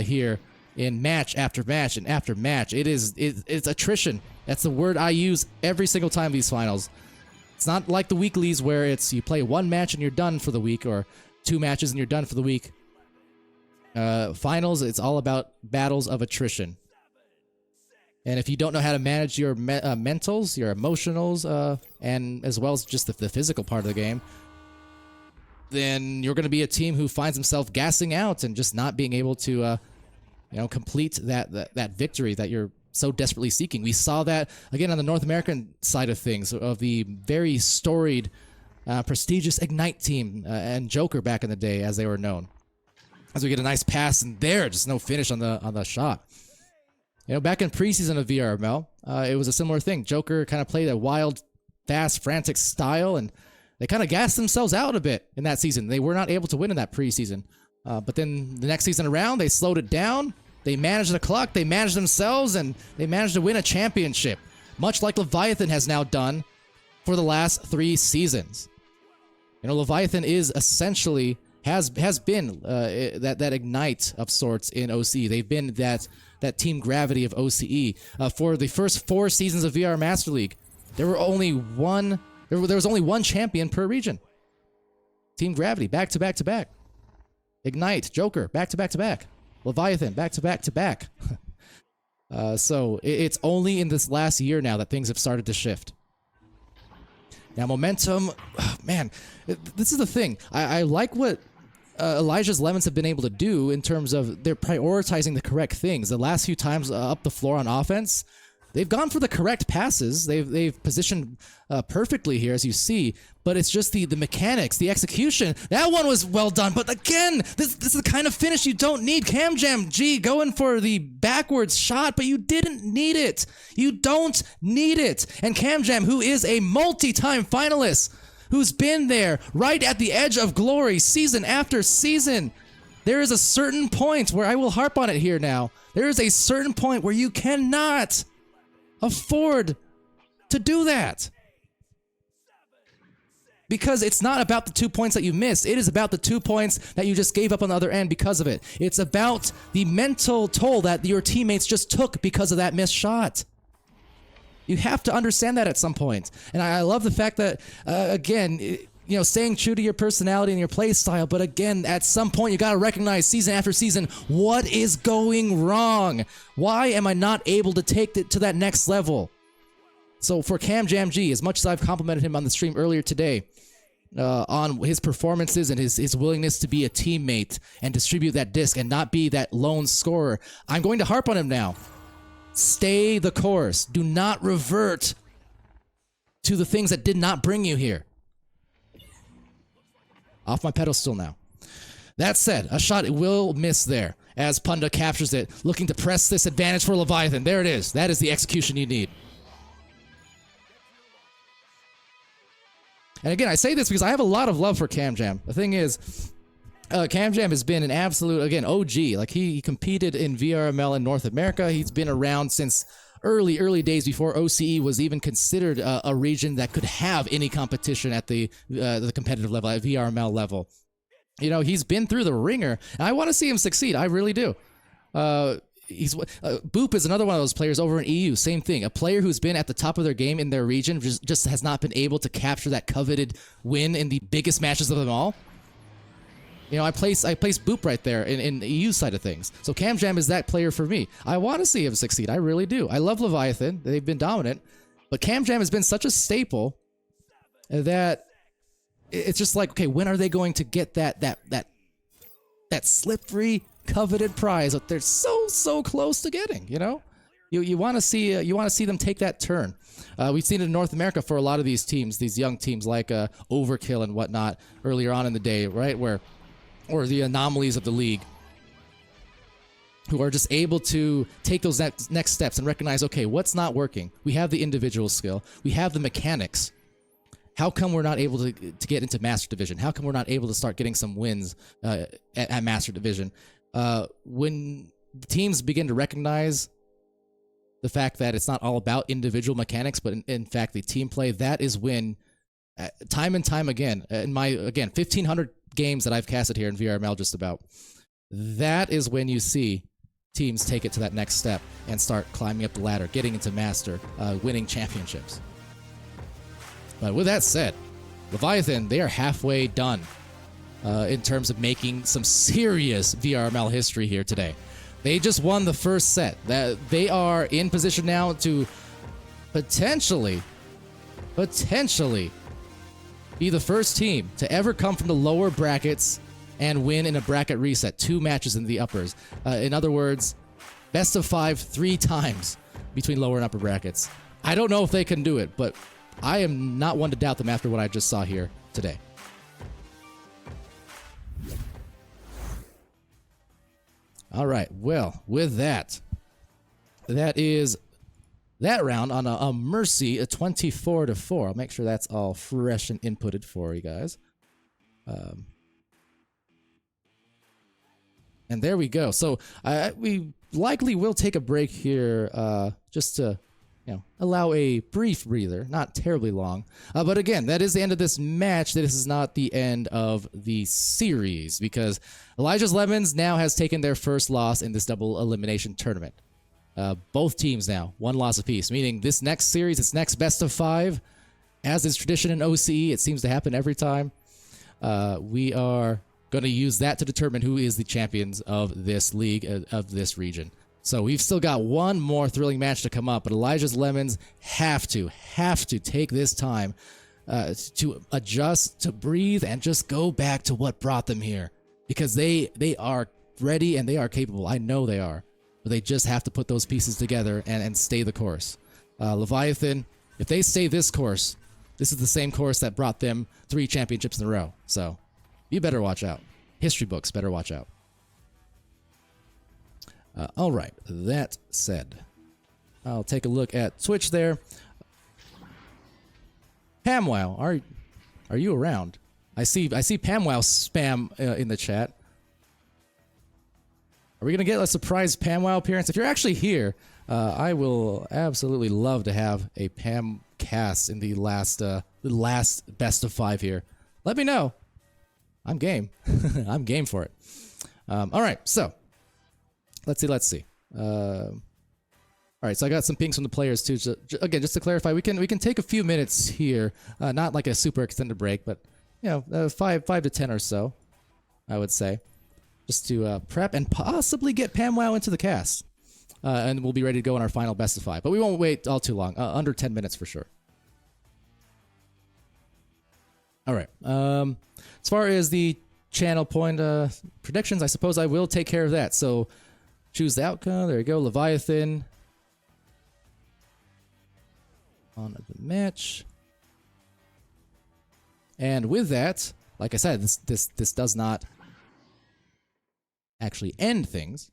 here in match after match and after match. It's attrition. That's the word I use every single time these finals. It's not like the weeklies where it's you play 1 match and you're done for the week, or 2 matches and you're done for the week. Finals, it's all about battles of attrition. And if you don't know how to manage your mentals, your emotionals, and as well as just the physical part of the game, then you're going to be a team who finds himself gassing out and just not being able to, complete that victory that you're so desperately seeking. We saw that again on the North American side of things, of the very storied, prestigious Ignite team and Joker back in the day, as they were known. As we get a nice pass and there, just no finish on the shot. You know, back in preseason of VRML, it was a similar thing. Joker kind of played a wild, fast, frantic style, and they kind of gassed themselves out a bit in that season. They were not able to win in that preseason. But then the next season around, they slowed it down. They managed the clock, they managed themselves, and they managed to win a championship, much like Leviathan has now done for the last 3 seasons. You know, Leviathan is essentially has been that ignite of sorts in OCE. They've been that team gravity of OCE. For the first 4 seasons of VR Master League, there was only one champion per region. Team Gravity, back to back to back. Ignite, Joker, back to back to back. Leviathan, back to back to back. So it's only in this last year now that things have started to shift. Now, momentum, man, this is the thing. I like what Elijah's Lemons have been able to do in terms of they're prioritizing the correct things. The last few times up the floor on offense, they've gone for the correct passes. They've positioned perfectly here, as you see. But it's just the mechanics, the execution. That one was well done. But again, this is the kind of finish you don't need. Cam Jam G going for the backwards shot, but you didn't need it. You don't need it. And Cam Jam, who is a multi-time finalist, who's been there right at the edge of glory season after season, there is a certain point where I will harp on it here now. There is a certain point where you cannot afford to do that. Because it's not about the 2 points that you missed. It is about the 2 points that you just gave up on the other end because of it. It's about the mental toll that your teammates just took because of that missed shot. You have to understand that at some point. And I love the fact that, again, you know, staying true to your personality and your play style, but again, at some point, you got to recognize season after season, what is going wrong? Why am I not able to take it to that next level? So for Cam Jam G, as much as I've complimented him on the stream earlier today, on his performances and his willingness to be a teammate and distribute that disc and not be that lone scorer, I'm going to harp on him now. Stay the course. Do not revert to the things that did not bring you here. Off my pedestal now. That said, a shot will miss there as Punda captures it, looking to press this advantage for Leviathan. There it is. That is the execution you need. And again, I say this because I have a lot of love for Cam Jam. The thing is, Cam Jam has been an absolute, again, OG. Like, he competed in VRML in North America. He's been around since early days before OCE was even considered a region that could have any competition at the competitive level, at VRML level. You know, he's been through the ringer, and I want to see him succeed. I really do. Boop is another one of those players over in EU. Same thing. A player who's been at the top of their game in their region just has not been able to capture that coveted win in the biggest matches of them all. You know, I place Boop right there in the EU side of things. So Cam Jam is that player for me. I want to see him succeed. I really do. I love Leviathan. They've been dominant. But Cam Jam has been such a staple that it's just like, okay, when are they going to get that slippery, coveted prize that they're so close to getting? You know, you want to see them take that turn. We've seen it in North America for a lot of these teams, these young teams like Overkill and whatnot earlier on in the day, right? Or the anomalies of the league, who are just able to take those next steps and recognize, okay, what's not working? We have the individual skill. We have the mechanics. How come we're not able to get into Master Division? How come we're not able to start getting some wins at Master Division? When teams begin to recognize the fact that it's not all about individual mechanics, but in fact the team play, that is when, time and time again, in my, 1,500 games that I've casted here in VRML just about, that is when you see teams take it to that next step and start climbing up the ladder, getting into Master, winning championships. But with that said, Leviathan, they are halfway done in terms of making some serious VRML history here today. They just won the first set. That they are in position now to potentially be the first team to ever come from the lower brackets and win in a bracket reset, 2 matches in the uppers. In other words, best of 5 3 times between lower and upper brackets. I don't know if they can do it, but I am not one to doubt them after what I just saw here today. All right, well, with that is that round on a Mercy, a 24-4. I'll make sure that's all fresh and inputted for you guys. And there we go. So we likely will take a break here just to allow a brief breather, not terribly long. But again, that is the end of this match. This is not the end of the series because Elijah's Lemons now has taken their first loss in this double elimination tournament. Both teams now, 1 loss apiece, meaning this next series, this next best of 5, as is tradition in OCE, it seems to happen every time. We are going to use that to determine who is the champions of this league, of this region. So we've still got one more thrilling match to come up, but Elijah's Lemons have to take this time to adjust, to breathe, and just go back to what brought them here. Because they are ready and they are capable. I know they are. But they just have to put those pieces together and stay the course. Leviathan, if they stay this course, this is the same course that brought them 3 championships in a row. So you better watch out. History books better watch out. All right, that said, I'll take a look at Twitch there. Pamwow, are you around? I see Pamwow spam in the chat. Are we gonna get a surprise Pamwow appearance? If you're actually here, I will absolutely love to have a Pam cast in the last best of 5 here. Let me know. I'm game. I'm game for it. All right, so. Let's see. All right, so I got some pings from the players too. Again, just to clarify, we can take a few minutes here, not like a super extended break, but 5 to 10 or so, I would say, just to prep and possibly get PamWow into the cast, and we'll be ready to go in our final best of 5. But we won't wait all too long, under 10 minutes for sure. All right. As far as the channel point predictions, I suppose I will take care of that. So. Choose the outcome. There you go. Leviathan. On the match. And with that, like I said, this does not actually end things.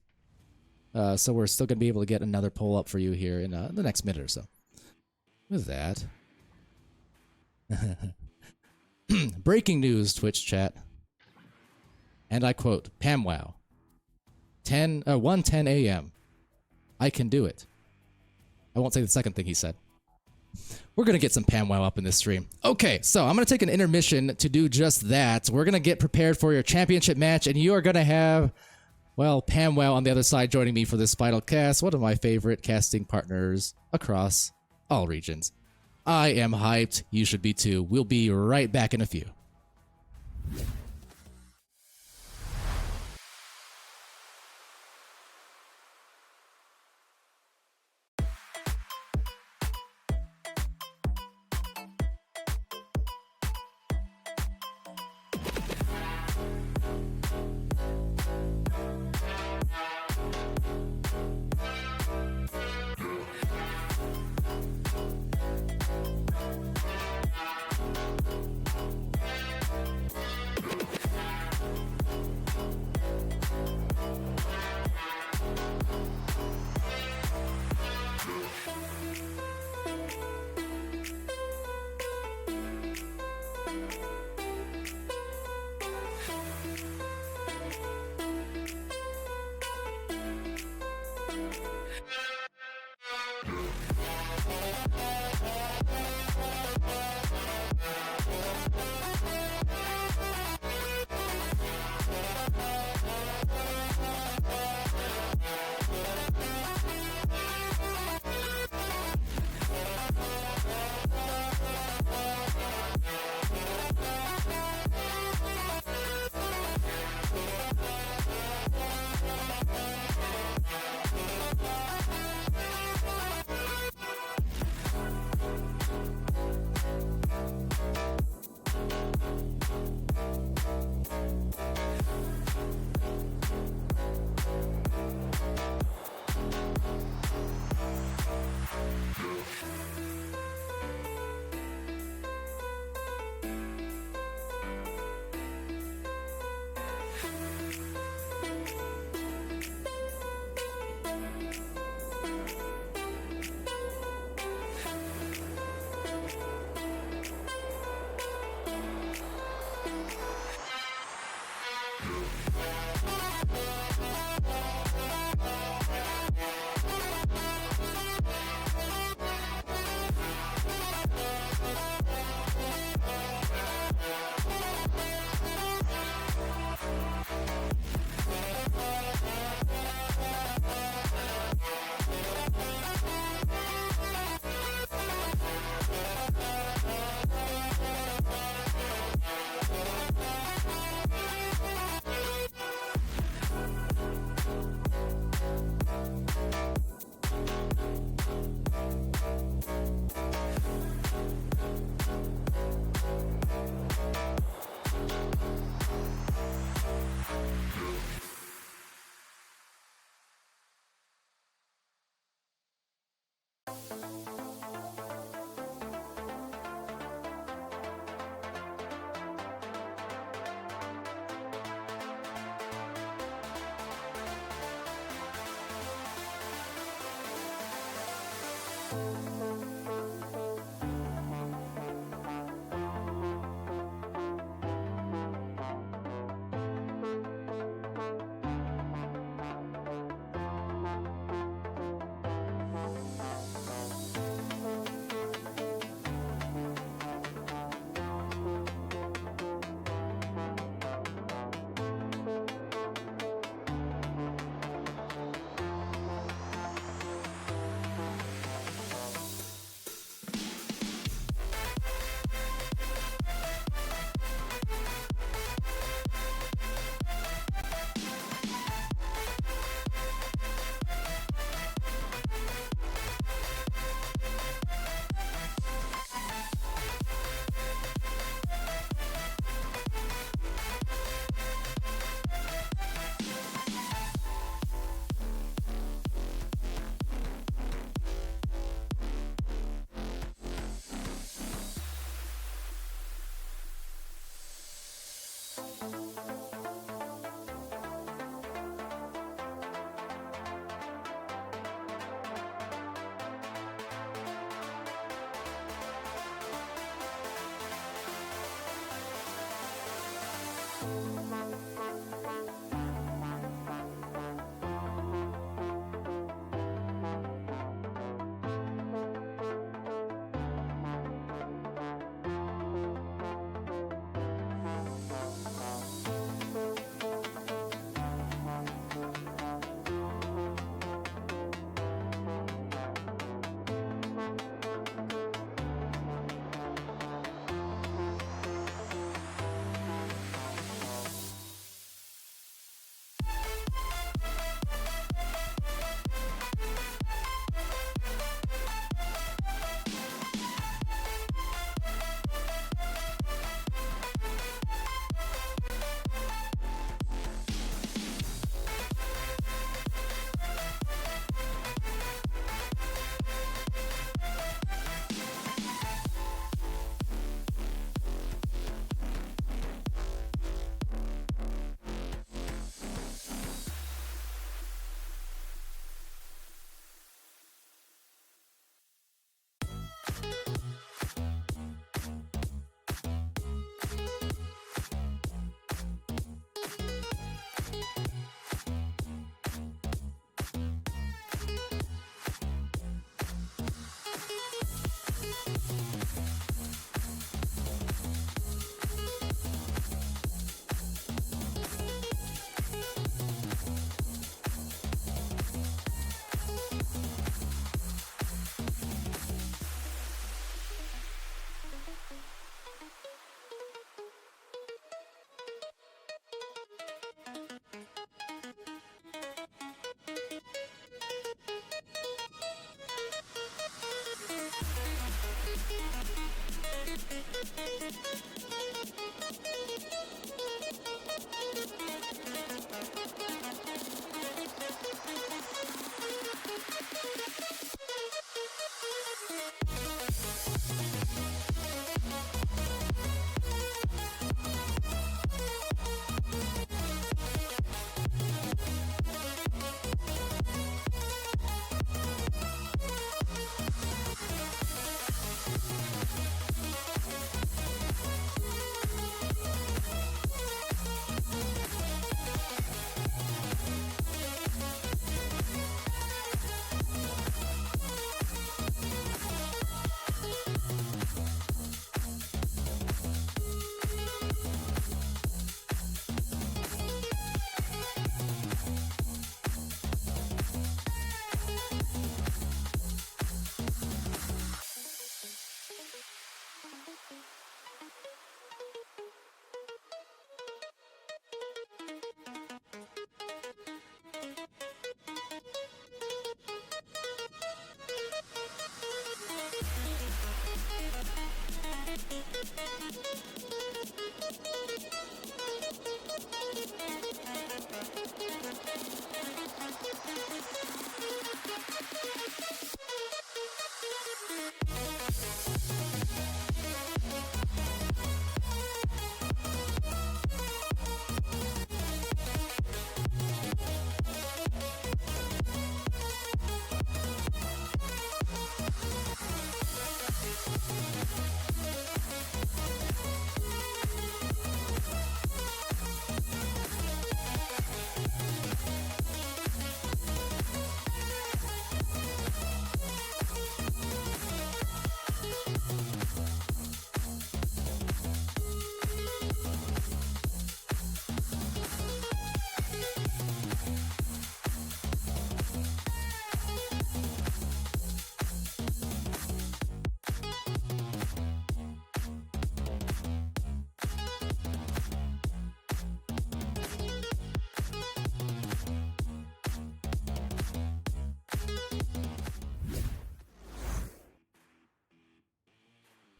So we're still going to be able to get another poll up for you here in the next minute or so. With that. Breaking news, Twitch chat. And I quote, PamWow. 1:10 a.m. I can do it. I won't say the second thing he said. We're going to get some PamWow up in this stream. Okay, so I'm going to take an intermission to do just that. We're going to get prepared for your championship match, and you are going to have, well, PamWow on the other side joining me for this final cast, one of my favorite casting partners across all regions. I am hyped. You should be too. We'll be right back in a few.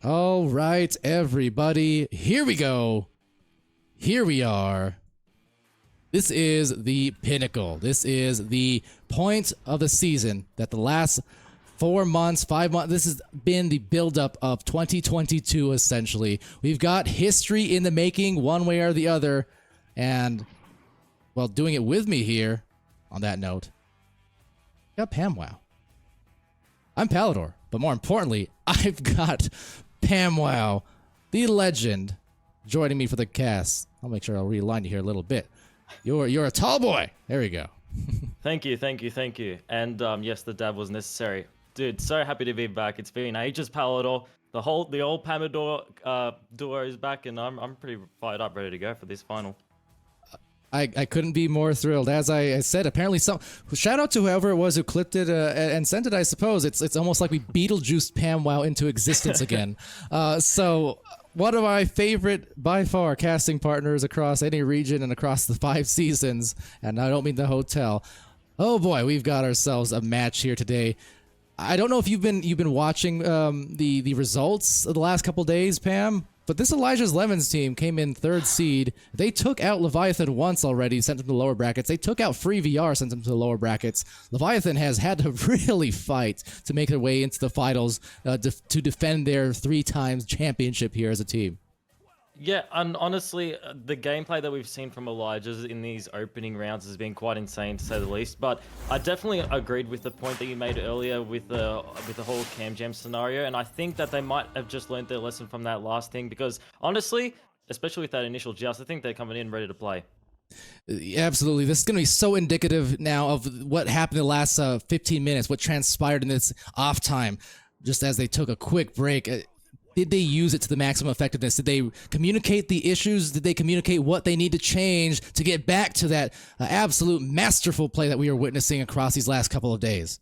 All right, everybody, here we go. Here we are. This is the pinnacle. This is the point of the season that the last 4 months, 5 months, this has been the buildup of 2022, essentially. We've got history in the making one way or the other. And, well, doing it with me here, on that note, I got PamWow. I'm Palador, but more importantly, I've got PamWow, the legend, joining me for the cast. I'll make sure I'll realign you here a little bit. You're a tall boy. There we go. Thank you. And yes, the dab was necessary. Dude, so happy to be back. It's been ages, Palador. The old Pamador duo is back, and I'm pretty fired up, ready to go for this final. I couldn't be more thrilled. As I said, apparently shout out to whoever it was who clipped it and sent it, I suppose. It's almost like we Beetlejuiced PamWow into existence again. So one of my favorite, by far, casting partners across any region and across the 5 seasons, and I don't mean the hotel. Oh boy, we've got ourselves a match here today. I don't know if you've been watching the results of the last couple days, Pam, but this Elijah's Lemons team came in 3rd seed. They took out Leviathan once already, sent him to the lower brackets. They took out Free VR, sent him to the lower brackets. Leviathan has had to really fight to make their way into the finals to defend their 3-time championship here as a team. Yeah, and honestly, the gameplay that we've seen from Elijah's in these opening rounds has been quite insane, to say the least. But I definitely agreed with the point that you made earlier with the whole Cam Jam scenario, and I think that they might have just learned their lesson from that last thing, because honestly, especially with that initial joust, I think they're coming in ready to play. Absolutely. This is going to be so indicative now of what happened in the last 15 minutes, what transpired in this off time, just as they took a quick break. Did they use it to the maximum effectiveness? Did they communicate the issues? Did they communicate what they need to change to get back to that absolute masterful play that we are witnessing across these last couple of days?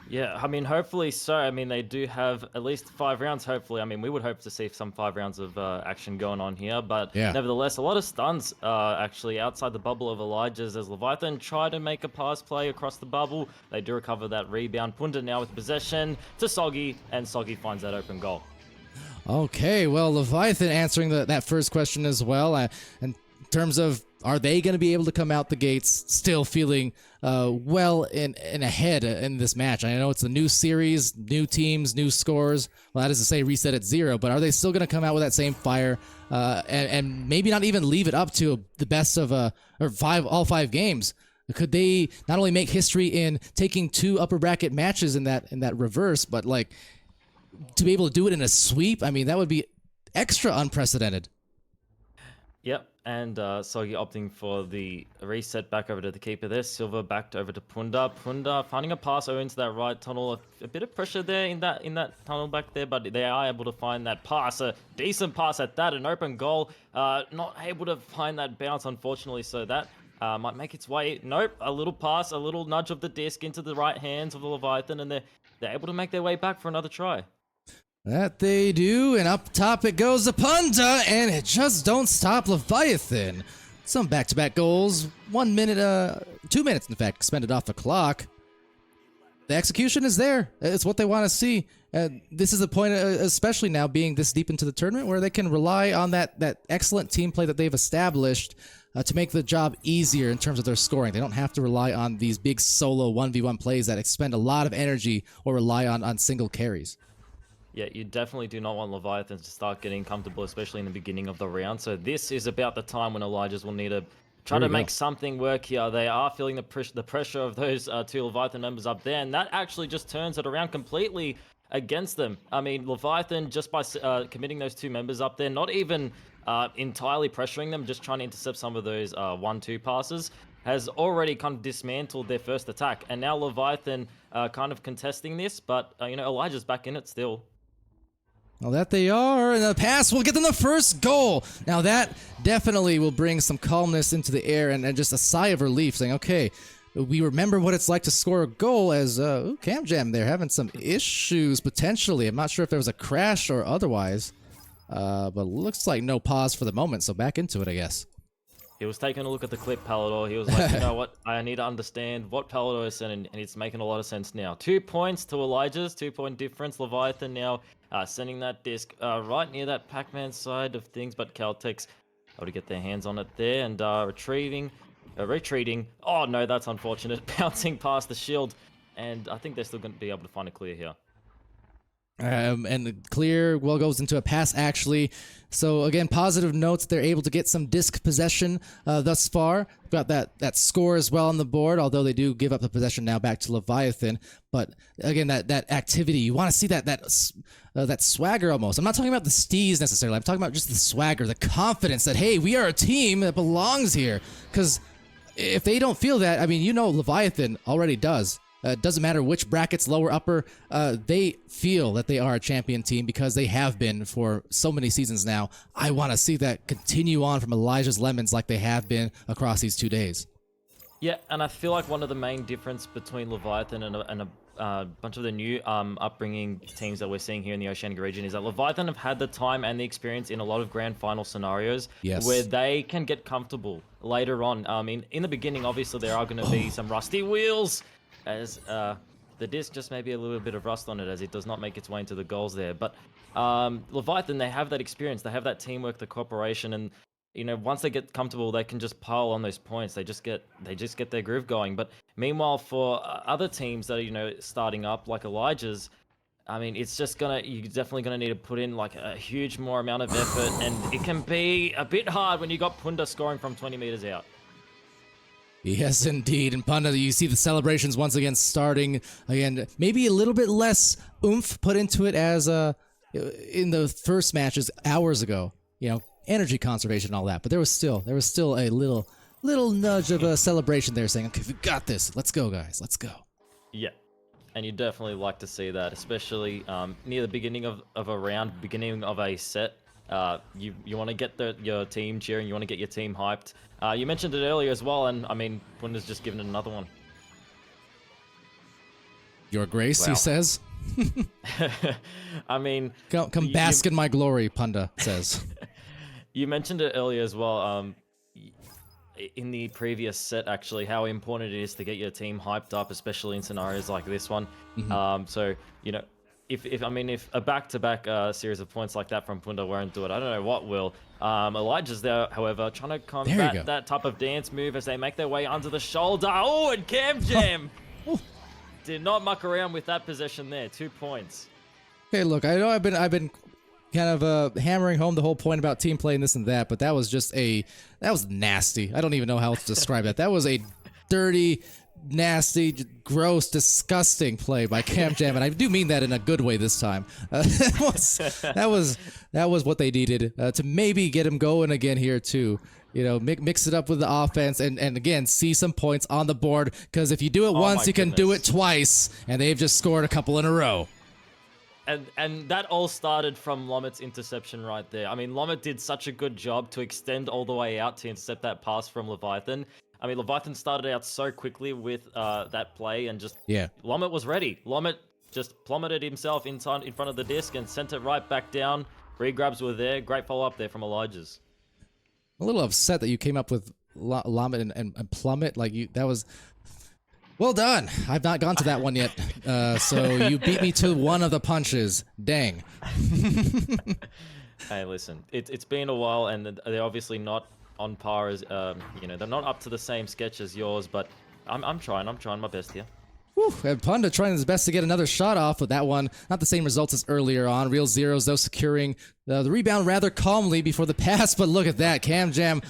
Yeah, I mean, hopefully so. I mean, they do have at least 5 rounds, hopefully. I mean, we would hope to see some 5 rounds of action going on here. But nevertheless, a lot of stuns actually outside the bubble of Elijah's as Leviathan try to make a pass play across the bubble. They do recover that rebound. Punda now with possession to Soggy, and Soggy finds that open goal. Okay, well, Leviathan answering that first question as well. In terms of, are they going to be able to come out the gates still feeling well and ahead in this match? I know it's a new series, new teams, new scores. Well, that is to say reset at 0, but are they still going to come out with that same fire and maybe not even leave it up to the best of all 5 games? Could they not only make history in taking 2 upper bracket matches in that reverse, but like to be able to do it in a sweep? I mean, that would be extra unprecedented. Yep, and Soggy opting for the reset back over to the keeper there. Silver back over to Punda. Punda finding a pass over into that right tunnel. A bit of pressure there in that tunnel back there, but they are able to find that pass. A decent pass at that, an open goal. Not able to find that bounce, unfortunately, so that might make its way. Nope, a little pass, a little nudge of the disc into the right hands of the Leviathan, and they're able to make their way back for another try. That they do, and up top it goes to Punda, and it just don't stop Leviathan. Some back-to-back goals, 1 minute, 2 minutes in fact, expended off the clock. The execution is there. It's what they want to see. This is the point, especially now being this deep into the tournament, where they can rely on that excellent team play that they've established to make the job easier in terms of their scoring. They don't have to rely on these big solo 1v1 plays that expend a lot of energy or rely on single carries. Yeah, you definitely do not want Leviathan to start getting comfortable, especially in the beginning of the round. So this is about the time when Elijah's will need to try to make something work here. They are feeling the pressure of those 2 Leviathan members up there, and that actually just turns it around completely against them. I mean, Leviathan, just by committing those 2 members up there, not even entirely pressuring them, just trying to intercept some of those 1-2 passes, has already kind of dismantled their first attack. And now Leviathan kind of contesting this, but Elijah's back in it still. Well, that they are, and the pass will get them the first goal. Now that definitely will bring some calmness into the air and just a sigh of relief, saying, okay, we remember what it's like to score a goal, as Cam Jam there having some issues potentially. I'm not sure if there was a crash or otherwise, but looks like no pause for the moment, so back into it, I guess. He was taking a look at the clip, Palador. He was like, you know what? I need to understand what Palador is sending, and it's making a lot of sense now. 2 points to Elijah's, 2-point difference. Leviathan now sending that disc right near that Pac-Man side of things, but Caltech's able to get their hands on it there and retreating. Oh no, that's unfortunate. Bouncing past the shield, and I think they're still going to be able to find a clear here. And the clear goes into a pass actually. So again, positive notes. They're able to get some disc possession thus far. Got that score as well on the board. Although they do give up the possession now back to Leviathan. But again, that activity, you want to see that swagger almost. I'm not talking about the steez necessarily. I'm talking about just the swagger, the confidence that hey, we are a team that belongs here. Because if they don't feel that, I mean, you know, Leviathan already does. Doesn't matter which brackets, lower, upper, they feel that they are a champion team because they have been for so many seasons now. I want to see that continue on from Elijah's Lemons like they have been across these 2 days. Yeah, and I feel like one of the main difference between Leviathan and a bunch of the new upbringing teams that we're seeing here in the Oceania region is that Leviathan have had the time and the experience in a lot of grand final scenarios where they can get comfortable later on. In the beginning, obviously, there are going to be some rusty wheels, as the disc just maybe a little bit of rust on it as it does not make its way into the goals there. But Leviathan, they have that experience, they have that teamwork, the cooperation, and you know, once they get comfortable, they can just pile on those points. They just get their groove going. But meanwhile, for other teams that are, you know, starting up like Elijah's, I mean, it's just you're definitely gonna need to put in like a huge more amount of effort, and it can be a bit hard when you got Punda scoring from 20 meters out. Yes, indeed. And Panda, you see the celebrations once again starting again. Maybe a little bit less oomph put into it as in the first matches hours ago. You know, energy conservation and all that. But there was still a little nudge of a celebration there, saying, "Okay, we got this. Let's go, guys. Let's go." Yeah, and you definitely like to see that, especially near the beginning of a round, beginning of a set. You want to get your team cheering, you want to get your team hyped. You mentioned it earlier as well, and I mean, Punda's just given it another one. Your Grace, he says. I mean, come bask in my glory, Punda says. You mentioned it earlier as well. In the previous set, actually, how important it is to get your team hyped up, especially in scenarios like this one. Mm-hmm. So you know, if a back-to-back series of points like that from Punda won't do it, I don't know what will. Elijah's there, however, trying to combat that type of dance move as they make their way under the shoulder. Oh, and Cam Jam did not muck around with that possession there. 2 points. Okay, look, I know I've been kind of hammering home the whole point about team play and this and that, but that was nasty. I don't even know how else to describe that. That was a dirty, nasty, gross, disgusting play by Cam Jam, and I do mean that in a good way this time. That was what they needed to maybe get him going again here too. You know, mix it up with the offense and again see some points on the board, because if you do it once, you can do it twice, and they've just scored a couple in a row. And that all started from Lomet's interception right there. I mean, Lomet did such a good job to extend all the way out to intercept that pass from Leviathan. I mean, Leviathan started out so quickly with that play, and just Lomet was ready. Lomet just plummeted himself in front of the disc and sent it right back down. Regrabs were there. Great follow-up there from Elijah's. I'm a little upset that you came up with Lomet and Plummet. That was... Well done. I've not gone to that one yet. So you beat me to one of the punches. Dang. Hey, listen, it's been a while, and they're obviously not on par as, you know, they're not up to the same sketch as yours, but I'm trying my best here. Whew, and Punda trying his best to get another shot off with that one. Not the same results as earlier on. Real Zeros, though, securing the rebound rather calmly before the pass, but look at that. Cam Jam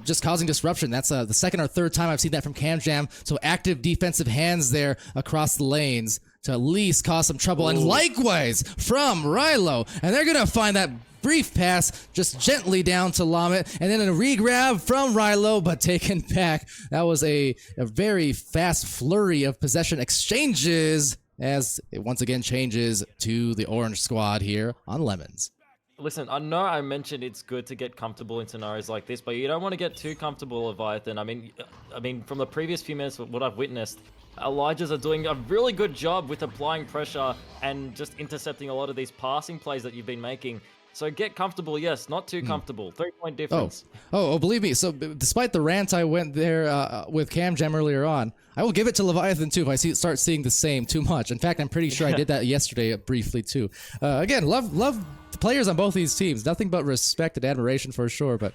just causing disruption. That's the second or third time I've seen that from Cam Jam. So active defensive hands there across the lanes to at least cause some trouble. And likewise from Rilo. And they're going to find that brief pass just gently down to Lomet, and then a re-grab from Rilo, but taken back. That was a very fast flurry of possession exchanges as it once again changes to the orange squad here on Lemons. Listen, I know I mentioned it's good to get comfortable in scenarios like this, but you don't want to get too comfortable, Leviathan. I mean, from the previous few minutes, what I've witnessed, Elijah's are doing a really good job with applying pressure and just intercepting a lot of these passing plays that you've been making. So get comfortable, yes, not too comfortable. 3-point difference. Oh, believe me. So despite the rant I went there with Cam Jam earlier on, I will give it to Leviathan too if I start seeing the same too much. In fact, I'm pretty sure I did that yesterday briefly too. Again, love the players on both these teams. Nothing but respect and admiration for sure. But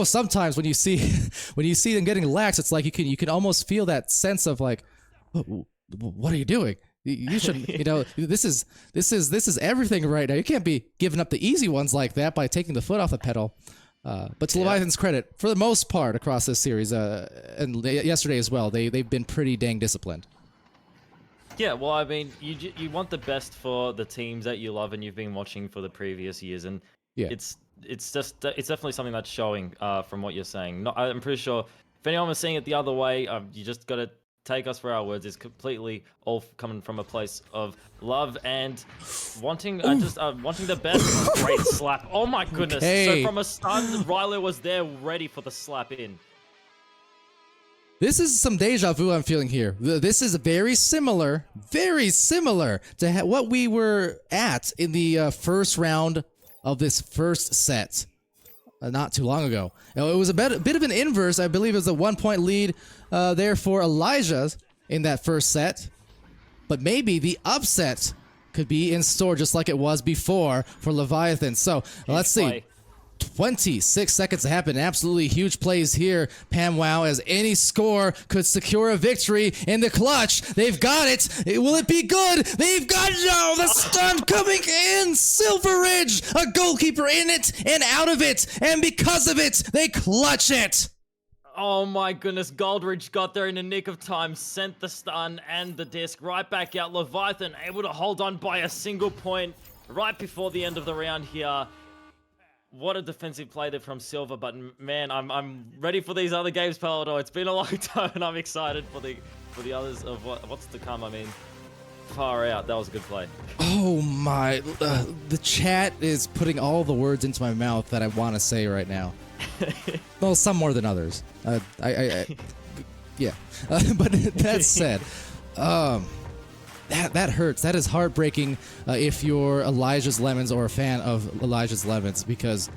sometimes when you see them getting lax, it's like you can almost feel that sense of like, what are you doing? You should, this is everything right now. You can't be giving up the easy ones like that by taking the foot off the pedal. But to Leviathan's credit, for the most part across this series, and yesterday as well, they've been pretty dang disciplined. Yeah, well, I mean, you want the best for the teams that you love and you've been watching for the previous years, and it's definitely something that's showing from what you're saying. I'm pretty sure if anyone was seeing it the other way, you just got to take us for our words. It's completely all coming from a place of love and wanting wanting the best. Great slap. Oh my goodness. Okay. So from a stun, Rylo was there ready for the slap in. This is some deja vu I'm feeling here. This is very similar to what we were at in the first round of this first set not too long ago. It was a bit of an inverse. I believe it was a 1-point lead there for Elijah in that first set. But maybe the upset could be in store just like it was before for Leviathan. So let's see. 26 seconds to happen. Absolutely huge plays here, Pam Wow, as any score could secure a victory in the clutch. They've got it. Will it be good? They've got it. Oh, the stun coming in. Silver Ridge, a goalkeeper in it and out of it. And because of it, they clutch it. Oh my goodness, Goldridge got there in the nick of time, sent the stun and the disc right back out. Leviathan able to hold on by a single point right before the end of the round here. What a defensive play there from Silver, but man, I'm ready for these other games, Palador. It's been a long time, and I'm excited for the others of what's to come. I mean, far out. That was a good play. Oh my! The chat is putting all the words into my mouth that I want to say right now. Well, some more than others. Yeah. But that said, that hurts. That is heartbreaking if you're Elijah's Lemons or a fan of Elijah's Lemons, because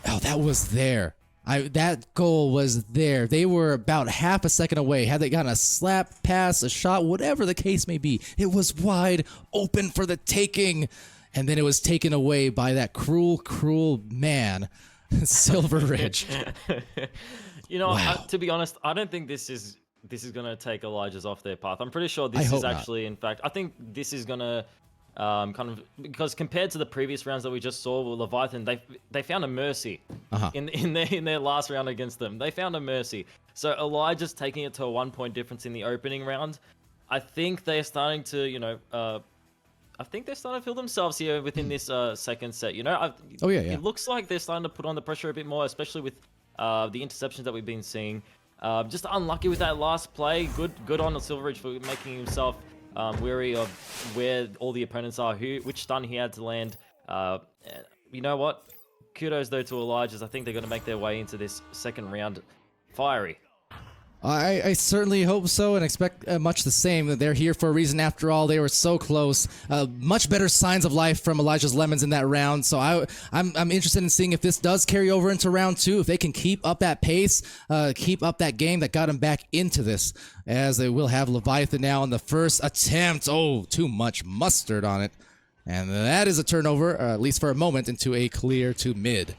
that was there. That goal was there. They were about half a second away. Had they gotten a slap, pass, a shot, whatever the case may be, it was wide open for the taking, and then it was taken away by that cruel man, Silver Ridge. Wow. To be honest, I don't think this is going to take Elijah's off their path. I'm pretty sure this is actually, in fact, I think this is going to kind of, because compared to the previous rounds that we just saw with Leviathan, they found a mercy in their last round against them. They found a mercy. So Elijah's taking it to a 1-point difference in the opening round. I think they're starting to, I think they're starting to feel themselves here within this second set. It looks like they're starting to put on the pressure a bit more, especially with the interceptions that we've been seeing. Just unlucky with that last play. Good on Silveridge for making himself wary of where all the opponents are, which stun he had to land. You know what? Kudos though to Elijah's. I think they're going to make their way into this second round fiery. I certainly hope so and expect much the same. They're here for a reason after all. They were so close. Much better signs of life from Elijah's Lemons in that round. So I'm interested in seeing if this does carry over into round 2, if they can keep up that pace, keep up that game that got them back into this, as they will have Leviathan now in the first attempt. Oh, too much mustard on it. And that is a turnover, at least for a moment, into a clear to mid.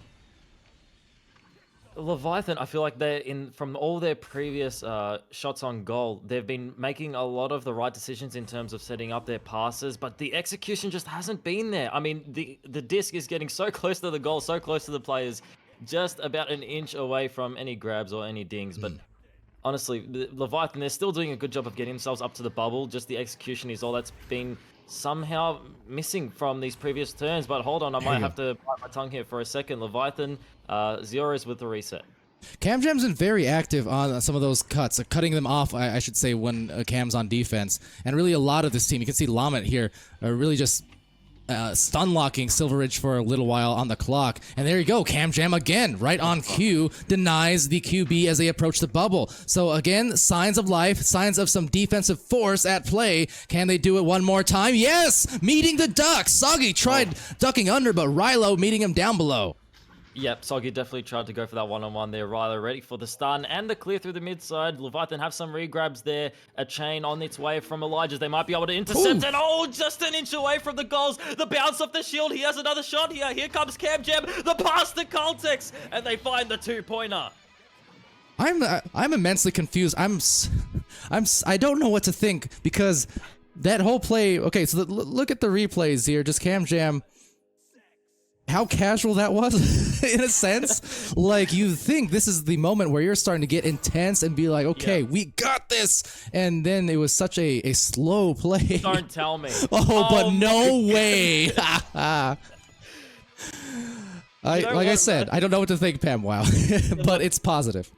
Leviathan, I feel like from all their previous shots on goal, they've been making a lot of the right decisions in terms of setting up their passes, but the execution just hasn't been there. I mean, the disc is getting so close to the goal, so close to the players, just about an inch away from any grabs or any dings. But honestly, Leviathan, they're still doing a good job of getting themselves up to the bubble. Just the execution is all that's been somehow missing from these previous turns. But hold on, I might have to bite my tongue here for a second. Leviathan, zeros with the reset. Cam Jam's been very active on some of those cuts, cutting them off, I should say, when Cam's on defense. And really a lot of this team, you can see Lamet here, really just stun locking Silver Ridge for a little while on the clock. And there you go, Cam Jam again, right on cue, denies the QB as they approach the bubble. So again, signs of life, signs of some defensive force at play. Can they do it one more time? Yes! Meeting the duck! Soggy tried ducking under, but Rilo meeting him down below. Yep, Soggy definitely tried to go for that one-on-one there. Rylo ready for the stun and the clear through the mid side. Leviathan have some regrabs there. A chain on its way from Elijah's. They might be able to intercept it. Oh, just an inch away from the goals. The bounce off the shield. He has another shot here. Here comes Cam Jam. The pass to Caltex. And they find the two-pointer. I'm immensely confused. I don't know what to think because that whole play. Okay, so look at the replays here. Just Cam Jam. How casual that was, in a sense. Like, you think this is the moment where you're starting to get intense and be like, okay, we got this. And then it was such a slow play. Don't tell me. But no way. Like I said, I don't know what to think, Pam. Wow. But it's positive.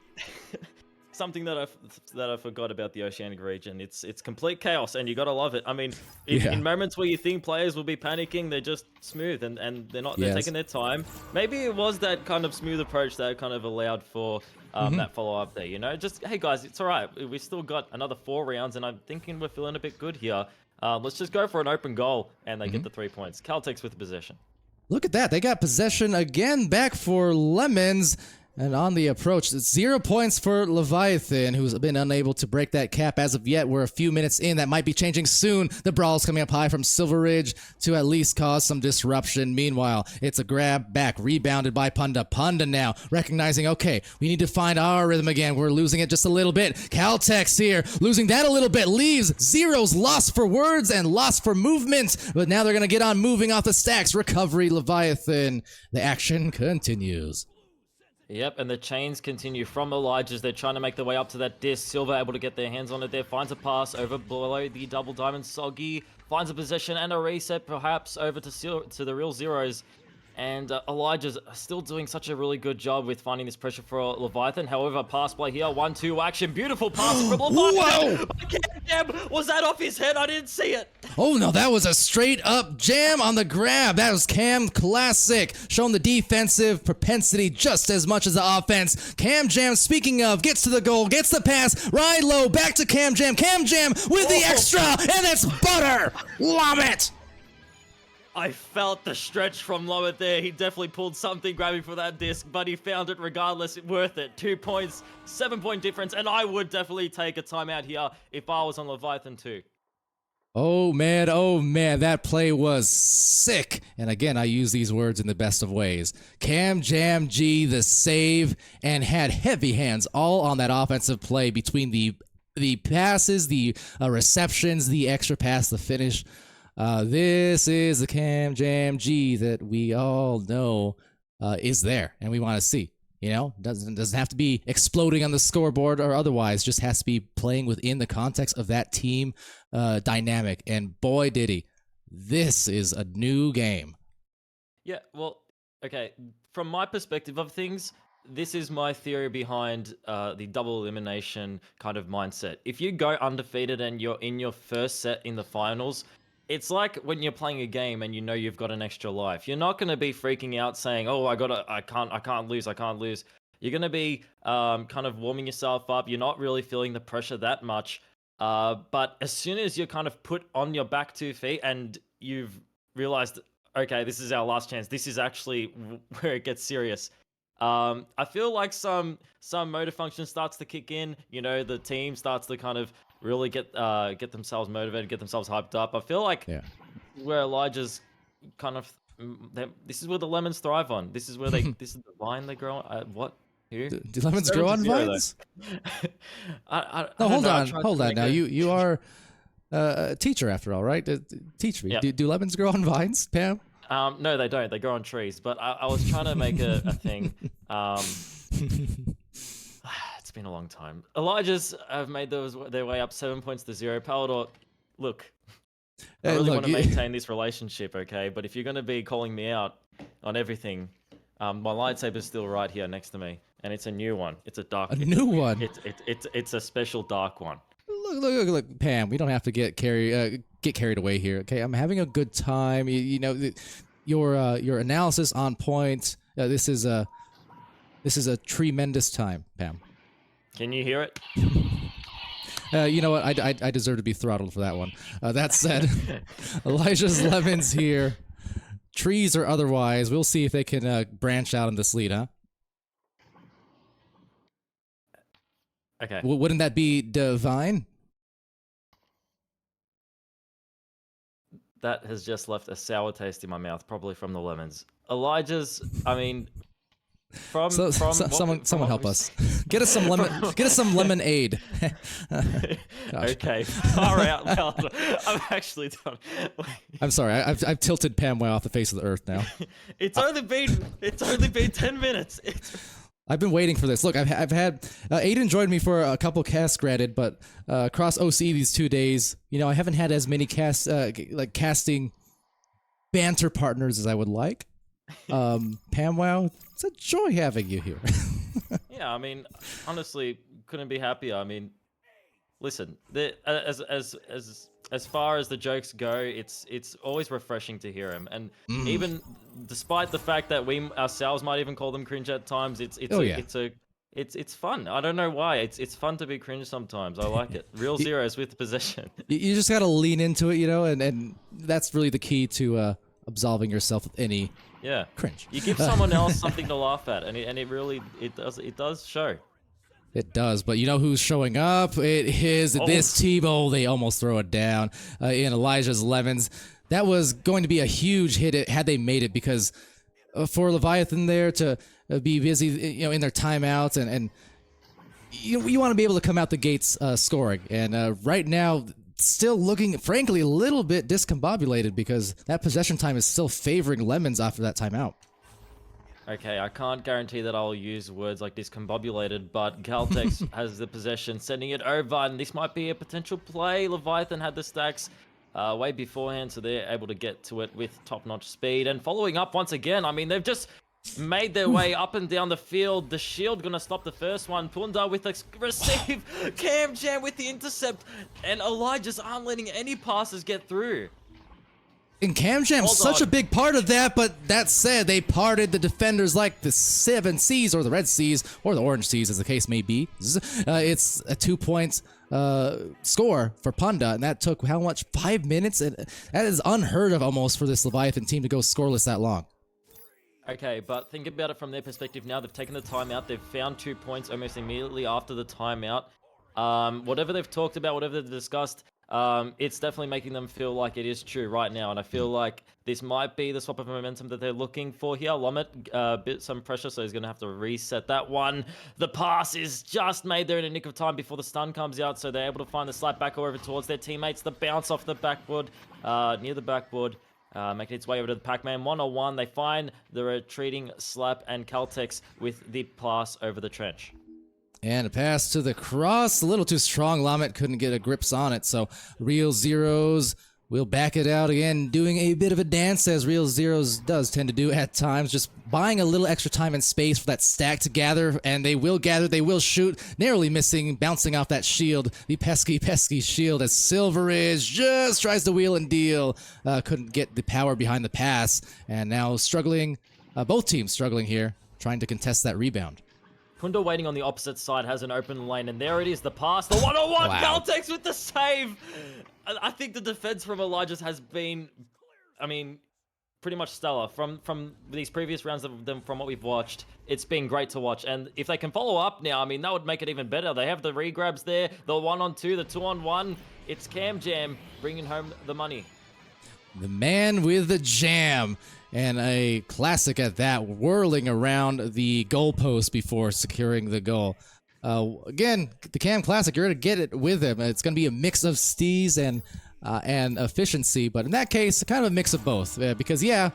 Something that I forgot about the Oceanic region. It's complete chaos, and you gotta love it. I mean, in moments where you think players will be panicking, they're just smooth, and they're not. They're taking their time. Maybe it was that kind of smooth approach that kind of allowed for that follow up there. You know, just hey guys, it's all right. We still got another 4 rounds, and I'm thinking we're feeling a bit good here. Let's just go for an open goal, and they get the 3 points. Caltex with possession. Look at that. They got possession again back for Lemons. And on the approach, 0 points for Leviathan, who's been unable to break that cap as of yet. We're a few minutes in. That might be changing soon. The brawl's coming up high from Silver Ridge to at least cause some disruption. Meanwhile, it's a grab back, rebounded by Punda. Punda now recognizing, okay, we need to find our rhythm again. We're losing it just a little bit. Caltex here, losing that a little bit. Leaves Zero's lost for words and lost for movement. But now they're going to get on moving off the stacks. Recovery, Leviathan. The action continues. Yep, and the chains continue from Elijah's. They're trying to make their way up to that disc. Silver able to get their hands on it there. Finds a pass over below the double diamond. Soggy finds a possession and a reset perhaps over to the real Zeros. And Elijah's still doing such a really good job with finding this pressure for Leviathan. However, pass play here, 1-2 action. Beautiful passing from Leviathan. Whoa! Was that off his head? I didn't see it. Oh no, that was a straight up jam on the grab. That was Cam Classic, showing the defensive propensity just as much as the offense. Cam Jam, speaking of, gets to the goal, gets the pass, ride low, back to Cam Jam. Cam Jam with the extra, and it's butter. Love it. I felt the stretch from lower there. He definitely pulled something grabbing for that disc, but he found it regardless. Worth it. 2 points, 7-point difference, and I would definitely take a timeout here if I was on Leviathan too. Oh man, that play was sick. And again, I use these words in the best of ways. Cam Jam G, the save, and had heavy hands all on that offensive play between the passes, the receptions, the extra pass, the finish. This is the Cam Jam G that we all know is there and we want to see. You know, doesn't have to be exploding on the scoreboard or otherwise. Just has to be playing within the context of that team dynamic. And boy, did he! This is a new game. Yeah, well, okay. From my perspective of things, this is my theory behind the double elimination kind of mindset. If you go undefeated and you're in your first set in the finals, it's like when you're playing a game and you know you've got an extra life. You're not going to be freaking out saying, "Oh, I can't lose." You're going to be kind of warming yourself up. You're not really feeling the pressure that much. But as soon as you're kind of put on your back 2 feet and you've realized, okay, this is our last chance. This is actually where it gets serious. I feel like some motor function starts to kick in. You know, the team starts to kind of really get themselves motivated, get themselves hyped up. I feel like where Elijah's kind of this is where the lemons thrive on. This is where this is the vine they grow on. What? Who? Do lemons grow on vines? Hold on. Now you are a teacher after all, right? Teach me. Yep. Do lemons grow on vines, Pam? No, they don't. They grow on trees. But I was trying to make a thing. It's been a long time. Elijah's have made their way up 7 points to 0. Palador, look, I really want to maintain this relationship, okay? But if you're going to be calling me out on everything, my lightsaber's still right here next to me, and it's a new one. It's a dark. New one. It's a special dark one. Look, Pam. We don't have to get carried away here. Okay, I'm having a good time. You know, your analysis on point. This is a tremendous time, Pam. Can you hear it? You know what? I deserve to be throttled for that one. That said, Elijah's Lemons here. Trees or otherwise, we'll see if they can branch out in this lead, huh? Okay. Wouldn't that be divine? That has just left a sour taste in my mouth, probably from the lemons. Elijah's, I mean, someone help us. Get us some lemon. Get us some lemonade. Okay, far out. Well, I'm actually done. I'm sorry. I've tilted Pam way off the face of the earth now. It's only been 10 minutes. I've been waiting for this. Look, I've had Aiden joined me for a couple casts, granted, but across OCE these 2 days, you know, I haven't had as many casting banter partners as I would like. Pam, wow, it's a joy having you here. Yeah, I mean, honestly, couldn't be happier. I mean, listen, as far as the jokes go, it's always refreshing to hear him, and even despite the fact that we ourselves might even call them cringe at times, it's fun. I don't know why. It's fun to be cringe sometimes. I like it. Real zeros with possession. You just gotta lean into it, you know, and that's really the key to absolving yourself of any cringe. You give someone else something to laugh at, and it does show. It does, but you know who's showing up? It is this team. Oh, they almost throw it down in Elijah's Lemons. That was going to be a huge hit had they made it, because for Leviathan there to be busy, you know, in their timeouts, and you want to be able to come out the gates scoring. And right now, still looking, frankly, a little bit discombobulated because that possession time is still favoring Lemons after that timeout. Okay, I can't guarantee that I'll use words like discombobulated, but Caltex has the possession, sending it over, and this might be a potential play. Leviathan had the stacks way beforehand, so they're able to get to it with top-notch speed. And following up once again, I mean, they've just made their way up and down the field. The shield gonna stop the first one. Punda with the receive. Cam Jam with the intercept. And Elijah's aren't letting any passes get through. And Cam Jam's such a big part of that, but that said, they parted the defenders like the 7 C's or the Red C's or the Orange C's, as the case may be. It's a 2-point score for Punda, and that took how much? 5 minutes? And that is unheard of almost for this Leviathan team to go scoreless that long. Okay, but think about it from their perspective now. They've taken the timeout. They've found 2 points almost immediately after the timeout. Whatever they've talked about, whatever they've discussed, it's definitely making them feel like it is true right now. And I feel like this might be the swap of momentum that they're looking for here. Lomit, bit some pressure, so he's going to have to reset that one. The pass is just made there in a nick of time before the stun comes out, so they're able to find the slap back over towards their teammates. The bounce off the backboard, near the backboard. Making its way over to the Pac-Man 101. They find the retreating Slap and Caltex with the pass over the trench. And a pass to the cross. A little too strong. Lamet couldn't get a grips on it. So Real Zeros will back it out again, doing a bit of a dance, as Real Zeros does tend to do at times, just buying a little extra time and space for that stack to gather, and they will gather, they will shoot, narrowly missing, bouncing off that shield, the pesky, pesky shield, as Silveridge just tries to wheel and deal, couldn't get the power behind the pass, and now struggling, both teams struggling here, trying to contest that rebound. Punda waiting on the opposite side has an open lane, and there it is, the pass, the one-on-one, Caltex with the save! I think the defense from Elijah's has been, I mean, pretty much stellar. From these previous rounds of them, from what we've watched, it's been great to watch. And if they can follow up now, I mean, that would make it even better. They have the regrabs there, the 1-on-2, the 2-on-1. It's Cam Jam bringing home the money. The man with the jam. And a classic at that, whirling around the goalpost before securing the goal. Again, the Cam Classic, you're going to get it with him. It's going to be a mix of steez and efficiency, but in that case, kind of a mix of both. Because, yeah,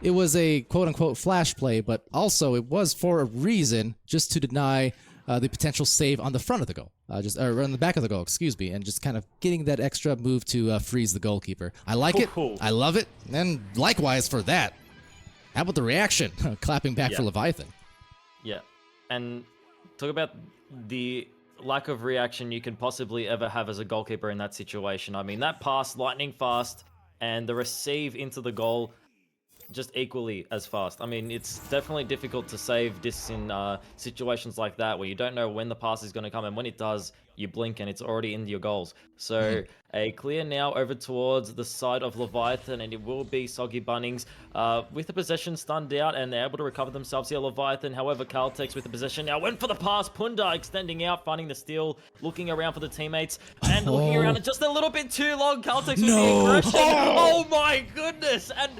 it was a quote-unquote flash play, but also it was for a reason, just to deny the potential save on the front of the goal. Or on the back of the goal, excuse me, and just kind of getting that extra move to freeze the goalkeeper. I like it. I love it. And likewise for that. How about the reaction? Clapping back for Leviathan. Yeah. And talk about the lack of reaction you can possibly ever have as a goalkeeper in that situation. I mean, that pass lightning fast and the receive into the goal just equally as fast. I mean, it's definitely difficult to save this in situations like that where you don't know when the pass is going to come, and when it does, you blink and it's already in your goals. So a clear now over towards the side of Leviathan, and it will be Soggy Bunnings with the possession stunned out, and they're able to recover themselves here. Leviathan, however, Caltex with the possession now went for the pass. Punda extending out, finding the steal, looking around for the teammates, and looking around just a little bit too long. Caltex with the aggression. Oh my goodness! And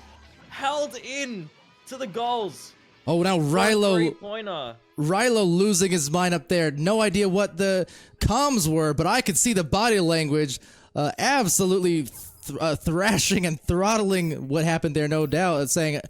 held in to the goals. Oh, now Three-pointer. Rilo losing his mind up there. No idea what the comms were, but I could see the body language absolutely thrashing and throttling what happened there, no doubt, saying,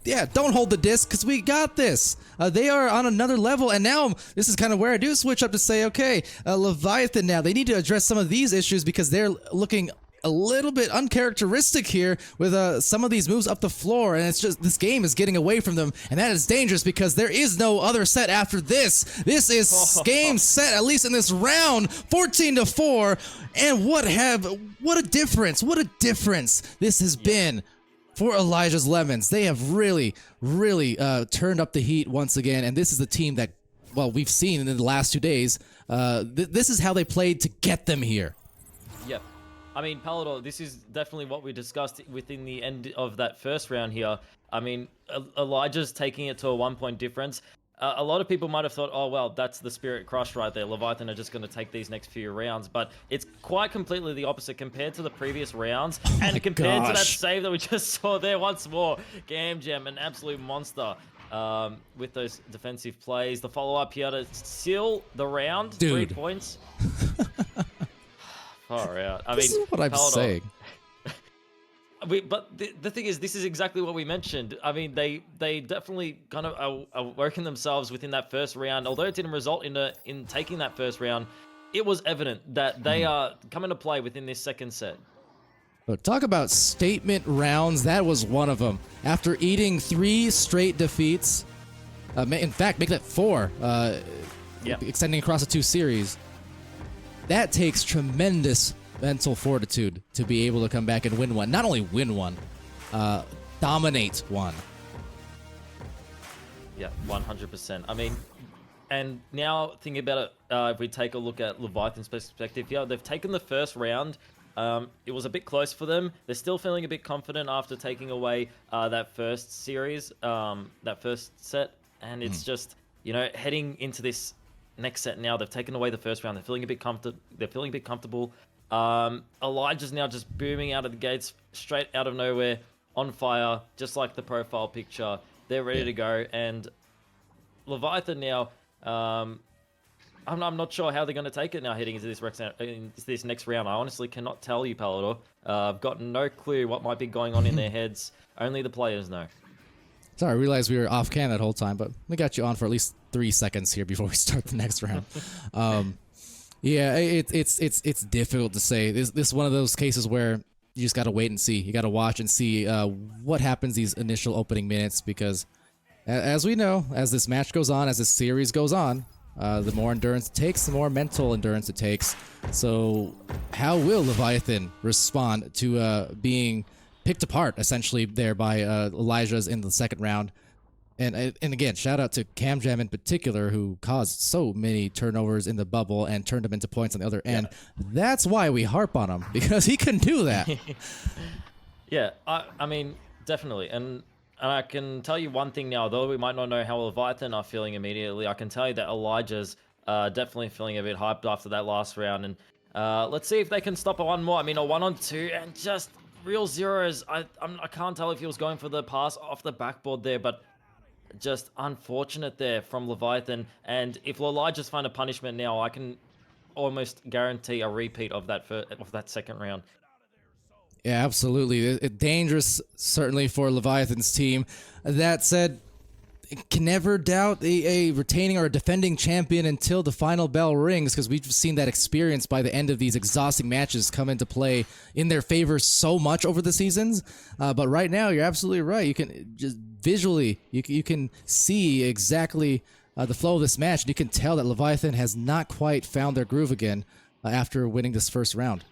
yeah, don't hold the disc because we got this. They are on another level, and now this is kind of where I do switch up to say, okay, Leviathan now, they need to address some of these issues because they're looking a little bit uncharacteristic here with some of these moves up the floor, and it's just this game is getting away from them, and that is dangerous because there is no other set after this. This is game set, at least in this round, 14-4, and what a difference this has been for Elijah's Lemons. They have really turned up the heat once again, and this is the team that, well, we've seen in the last 2 days. This is how they played to get them here. Yep. I mean, Palador, this is definitely what we discussed within the end of that first round here. I mean, Elijah's taking it to a 1-point difference. A lot of people might have thought, oh, well, that's the Spirit Crush right there. Leviathan are just going to take these next few rounds. But it's quite completely the opposite compared to the previous rounds. And compared to that save that we just saw there once more. Gamgem, an absolute monster with those defensive plays. The follow-up here to seal the round. Dude. 3 points. Far out. I this mean, is what I'm saying. But the thing is, this is exactly what we mentioned. I mean, they definitely kind of are working themselves within that first round. Although it didn't result in taking that first round, it was evident that they are coming to play within this second set. But talk about statement rounds. That was one of them. After eating 3 straight defeats, in fact, make that 4, extending across the 2 series. That takes tremendous mental fortitude to be able to come back and win one. Not only win one, dominate one. Yeah, 100%. I mean, and now thinking about it, if we take a look at Leviathan's perspective here, they've taken the first round. It was a bit close for them. They're still feeling a bit confident after taking away that first series, that first set. And it's just, heading into this next set now, they've taken away the first round. They're feeling a bit comfortable. Elijah's now just booming out of the gates, straight out of nowhere, on fire, just like the profile picture. They're ready to go. And Leviathan now, I'm not sure how they're going to take it now heading into this next round. I honestly cannot tell you, Palador. I've got no clue what might be going on in their heads. Only the players know. Sorry, I realized we were off cam that whole time, but we got you on for at least 3 seconds here before we start the next round. Yeah, it's difficult to say. This is one of those cases where you just got to wait and see. You got to watch and see what happens these initial opening minutes, because as we know, as this match goes on, as this series goes on, the more endurance it takes, the more mental endurance it takes. So how will Leviathan respond to being picked apart, essentially, there by Elijah's in the second round? And again, shout out to Camjam in particular, who caused so many turnovers in the bubble and turned them into points on the other end. That's why we harp on him, because he can do that. Yeah, I mean, definitely. And I can tell you one thing now, though we might not know how Leviathan are feeling immediately, I can tell you that Elijah's definitely feeling a bit hyped after that last round. And let's see if they can stop at one more. I mean, a 1-on-2 and just real zeros. I can't tell if he was going for the pass off the backboard there, but just unfortunate there from Leviathan. And if Elijah's find a punishment now, I can almost guarantee a repeat of that second round. Yeah, absolutely. Dangerous, certainly, for Leviathan's team. That said, can never doubt a retaining or a defending champion until the final bell rings, because we've seen that experience by the end of these exhausting matches come into play in their favor so much over the seasons. But right now, you're absolutely right. You can just visually, you can see exactly the flow of this match. And you can tell that Leviathan has not quite found their groove again after winning this first round.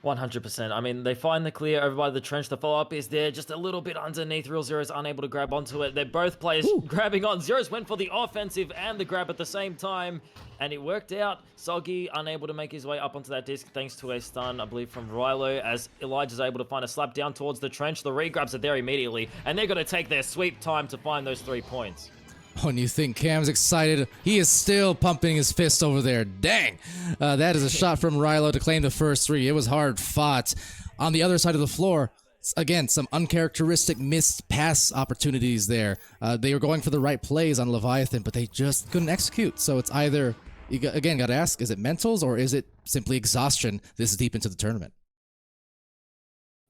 100%. I mean, they find the clear over by the trench. The follow-up is there, just a little bit underneath. Real Zero's unable to grab onto it. They're both players grabbing on. Zero's went for the offensive and the grab at the same time, and it worked out. Soggy unable to make his way up onto that disc thanks to a stun, I believe, from Rilo, as Elijah's able to find a slap down towards the trench. The regrabs are there immediately, and they're going to take their sweet time to find those 3 points. Oh, and you think Cam's excited. He is still pumping his fist over there. Dang! That is a shot from Rilo to claim the first 3. It was hard fought. On the other side of the floor, again, some uncharacteristic missed pass opportunities there. They were going for the right plays on Leviathan, but they just couldn't execute. So it's either, again, got to ask, is it mentals or is it simply exhaustion this deep into the tournament?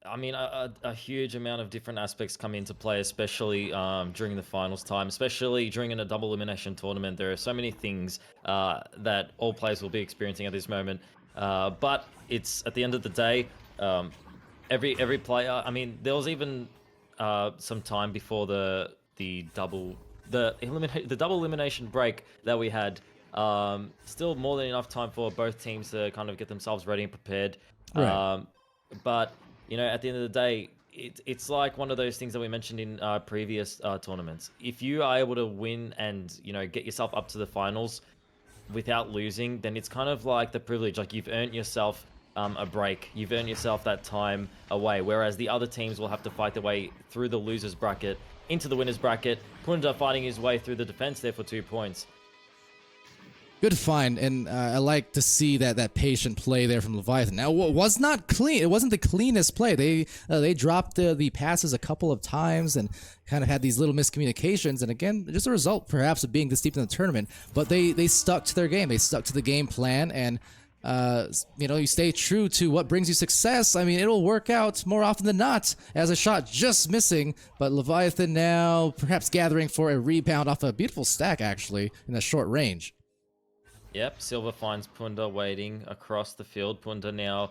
I mean, a huge amount of different aspects come into play, especially during the finals time, especially during a double elimination tournament. There are so many things that all players will be experiencing at this moment. But it's, at the end of the day, every player. I mean, there was even some time before the double elimination break that we had. Still more than enough time for both teams to kind of get themselves ready and prepared. Right. But you know, at the end of the day, it's like one of those things that we mentioned in previous tournaments. If you are able to win and, you know, get yourself up to the finals without losing, then it's kind of like the privilege. Like, you've earned yourself a break. You've earned yourself that time away. Whereas the other teams will have to fight their way through the losers bracket into the winners bracket. Punda fighting his way through the defense there for 2 points. Good find, and I like to see that patient play there from Leviathan. Now, it was not clean. It wasn't the cleanest play. They dropped the passes a couple of times and kind of had these little miscommunications. And again, just a result, perhaps, of being this deep in the tournament. But they stuck to their game. They stuck to the game plan, and you know, you stay true to what brings you success. I mean, it'll work out more often than not, as a shot just missing. But Leviathan now perhaps gathering for a rebound off a beautiful stack, actually, in a short range. Yep, Silver finds Punda waiting across the field. Punda now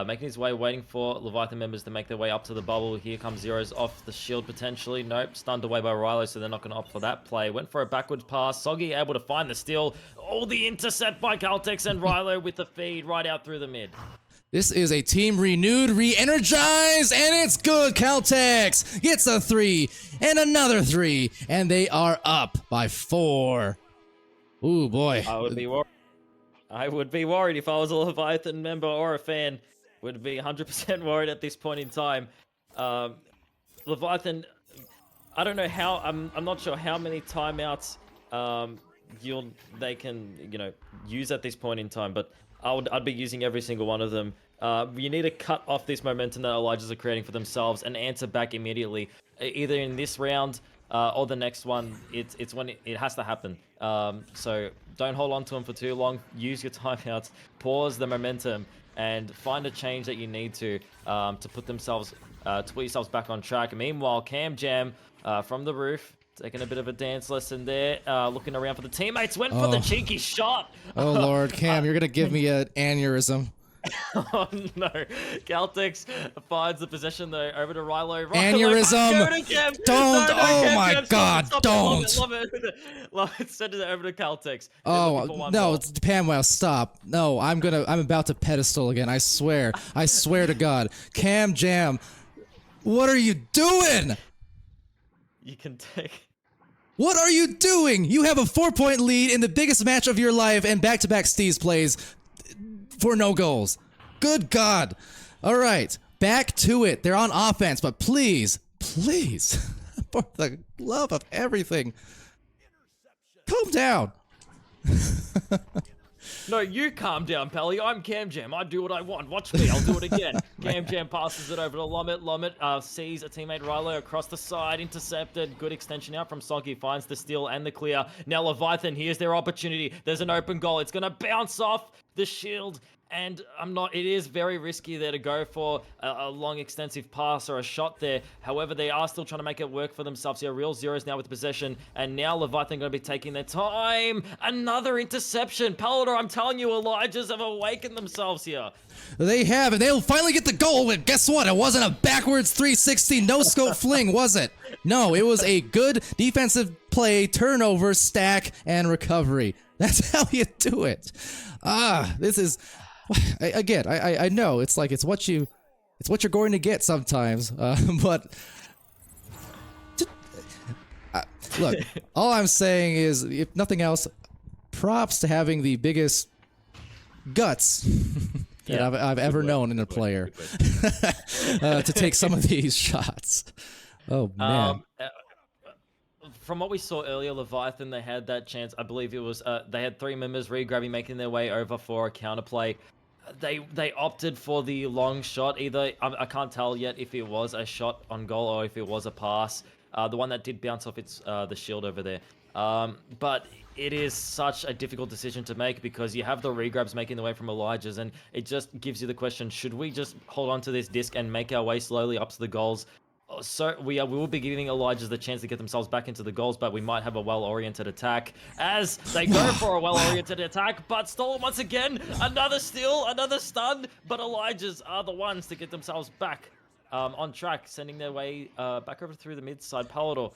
making his way, waiting for Leviathan members to make their way up to the bubble. Here comes Zero's off the shield potentially. Nope, stunned away by Rilo, so they're not going to opt for that play. Went for a backwards pass. Soggy able to find the steal. Oh, the intercept by Caltex, and Rilo with the feed right out through the mid. This is a team renewed, re-energized, and it's good. Caltex gets a 3 and another 3, and they are up by 4. Ooh, boy. I would be worried. I would be worried if I was a Leviathan member or a fan. Would be 100% worried at this point in time. Leviathan, I don't know how. I'm not sure how many timeouts they can, you know, use at this point in time. But I'd be using every single one of them. You need to cut off this momentum that Elijahs are creating for themselves and answer back immediately, either in this round or the next one. It's when it has to happen. So don't hold on to them for too long. Use your timeouts, pause the momentum, and find a change that you need to put yourselves back on track. Meanwhile, Cam Jam from the roof, taking a bit of a dance lesson there, looking around for the teammates, went for the cheeky shot. Oh Lord, Cam, you're gonna give me an aneurysm. Oh no, Caltex finds the possession though, over to Rilo. Aneurysm! Don't! Oh my God, don't! Love it. Send it over to Caltex. Oh no, it's Pamwell, stop! No, I'm about to pedestal again. I swear to God, Cam Jam, what are you doing? You can take. What are you doing? You have a 4-point lead in the biggest match of your life, and back-to-back Steez plays for no goals. Good God. All right, back to it. They're on offense, but please, for the love of everything, calm down. No, you calm down, Pally. I'm Cam Jam. I do what I want. Watch me. I'll do it again. Cam Jam passes it over to Lomit. Lomit sees a teammate Rilo across the side. Intercepted. Good extension out from Soggy. Finds the steal and the clear. Now Leviathan, here's their opportunity. There's an open goal. It's going to bounce off the shield. And it is very risky there to go for a long, extensive pass or a shot there. However, they are still trying to make it work for themselves here. Real Zeros now with possession. And now Leviathan going to be taking their time. Another interception. Palador, I'm telling you, Elijahs have awakened themselves here. They have, and they'll finally get the goal. And guess what? It wasn't a backwards 360 no-scope fling, was it? No, it was a good defensive play, turnover, stack, and recovery. That's how you do it. This is, again, I know it's like it's what you're going to get sometimes, but look, all I'm saying is, if nothing else, props to having the biggest guts that I've ever known in a player to take some of these shots. Oh man. From what we saw earlier, Leviathan, they had that chance. I believe it was they had 3 members re-grabbing, making their way over for a counterplay. They opted for the long shot. Either I can't tell yet if it was a shot on goal or if it was a pass. The one that did bounce off the shield over there. But it is such a difficult decision to make because you have the regrabs making their way from Elijah's, and it just gives you the question: should we just hold on to this disc and make our way slowly up to the goals? So we will be giving Elijah's the chance to get themselves back into the goals, but we might have a well-oriented attack as they go for a well-oriented attack, but stolen once again. Another steal, another stun, but Elijah's are the ones to get themselves back on track, sending their way back over through the mid-side. Palador,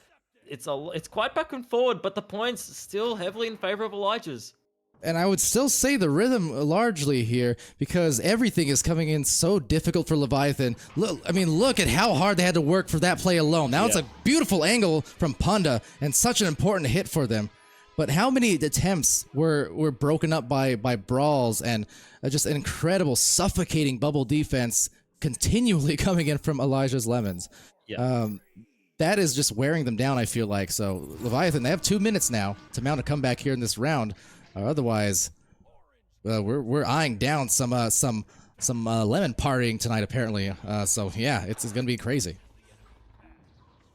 it's quite back and forward, but the points still heavily in favor of Elijah's. And I would still say the rhythm largely here, because everything is coming in so difficult for Leviathan. Look at how hard they had to work for that play alone. Now it's a beautiful angle from Punda and such an important hit for them. But how many attempts were broken up by brawls and just an incredible suffocating bubble defense continually coming in from Elijah's Lemons. That is just wearing them down, I feel like. So Leviathan, they have 2 minutes now to mount a comeback here in this round. Otherwise, we're eyeing down some lemon partying tonight, apparently. So yeah, it's gonna be crazy.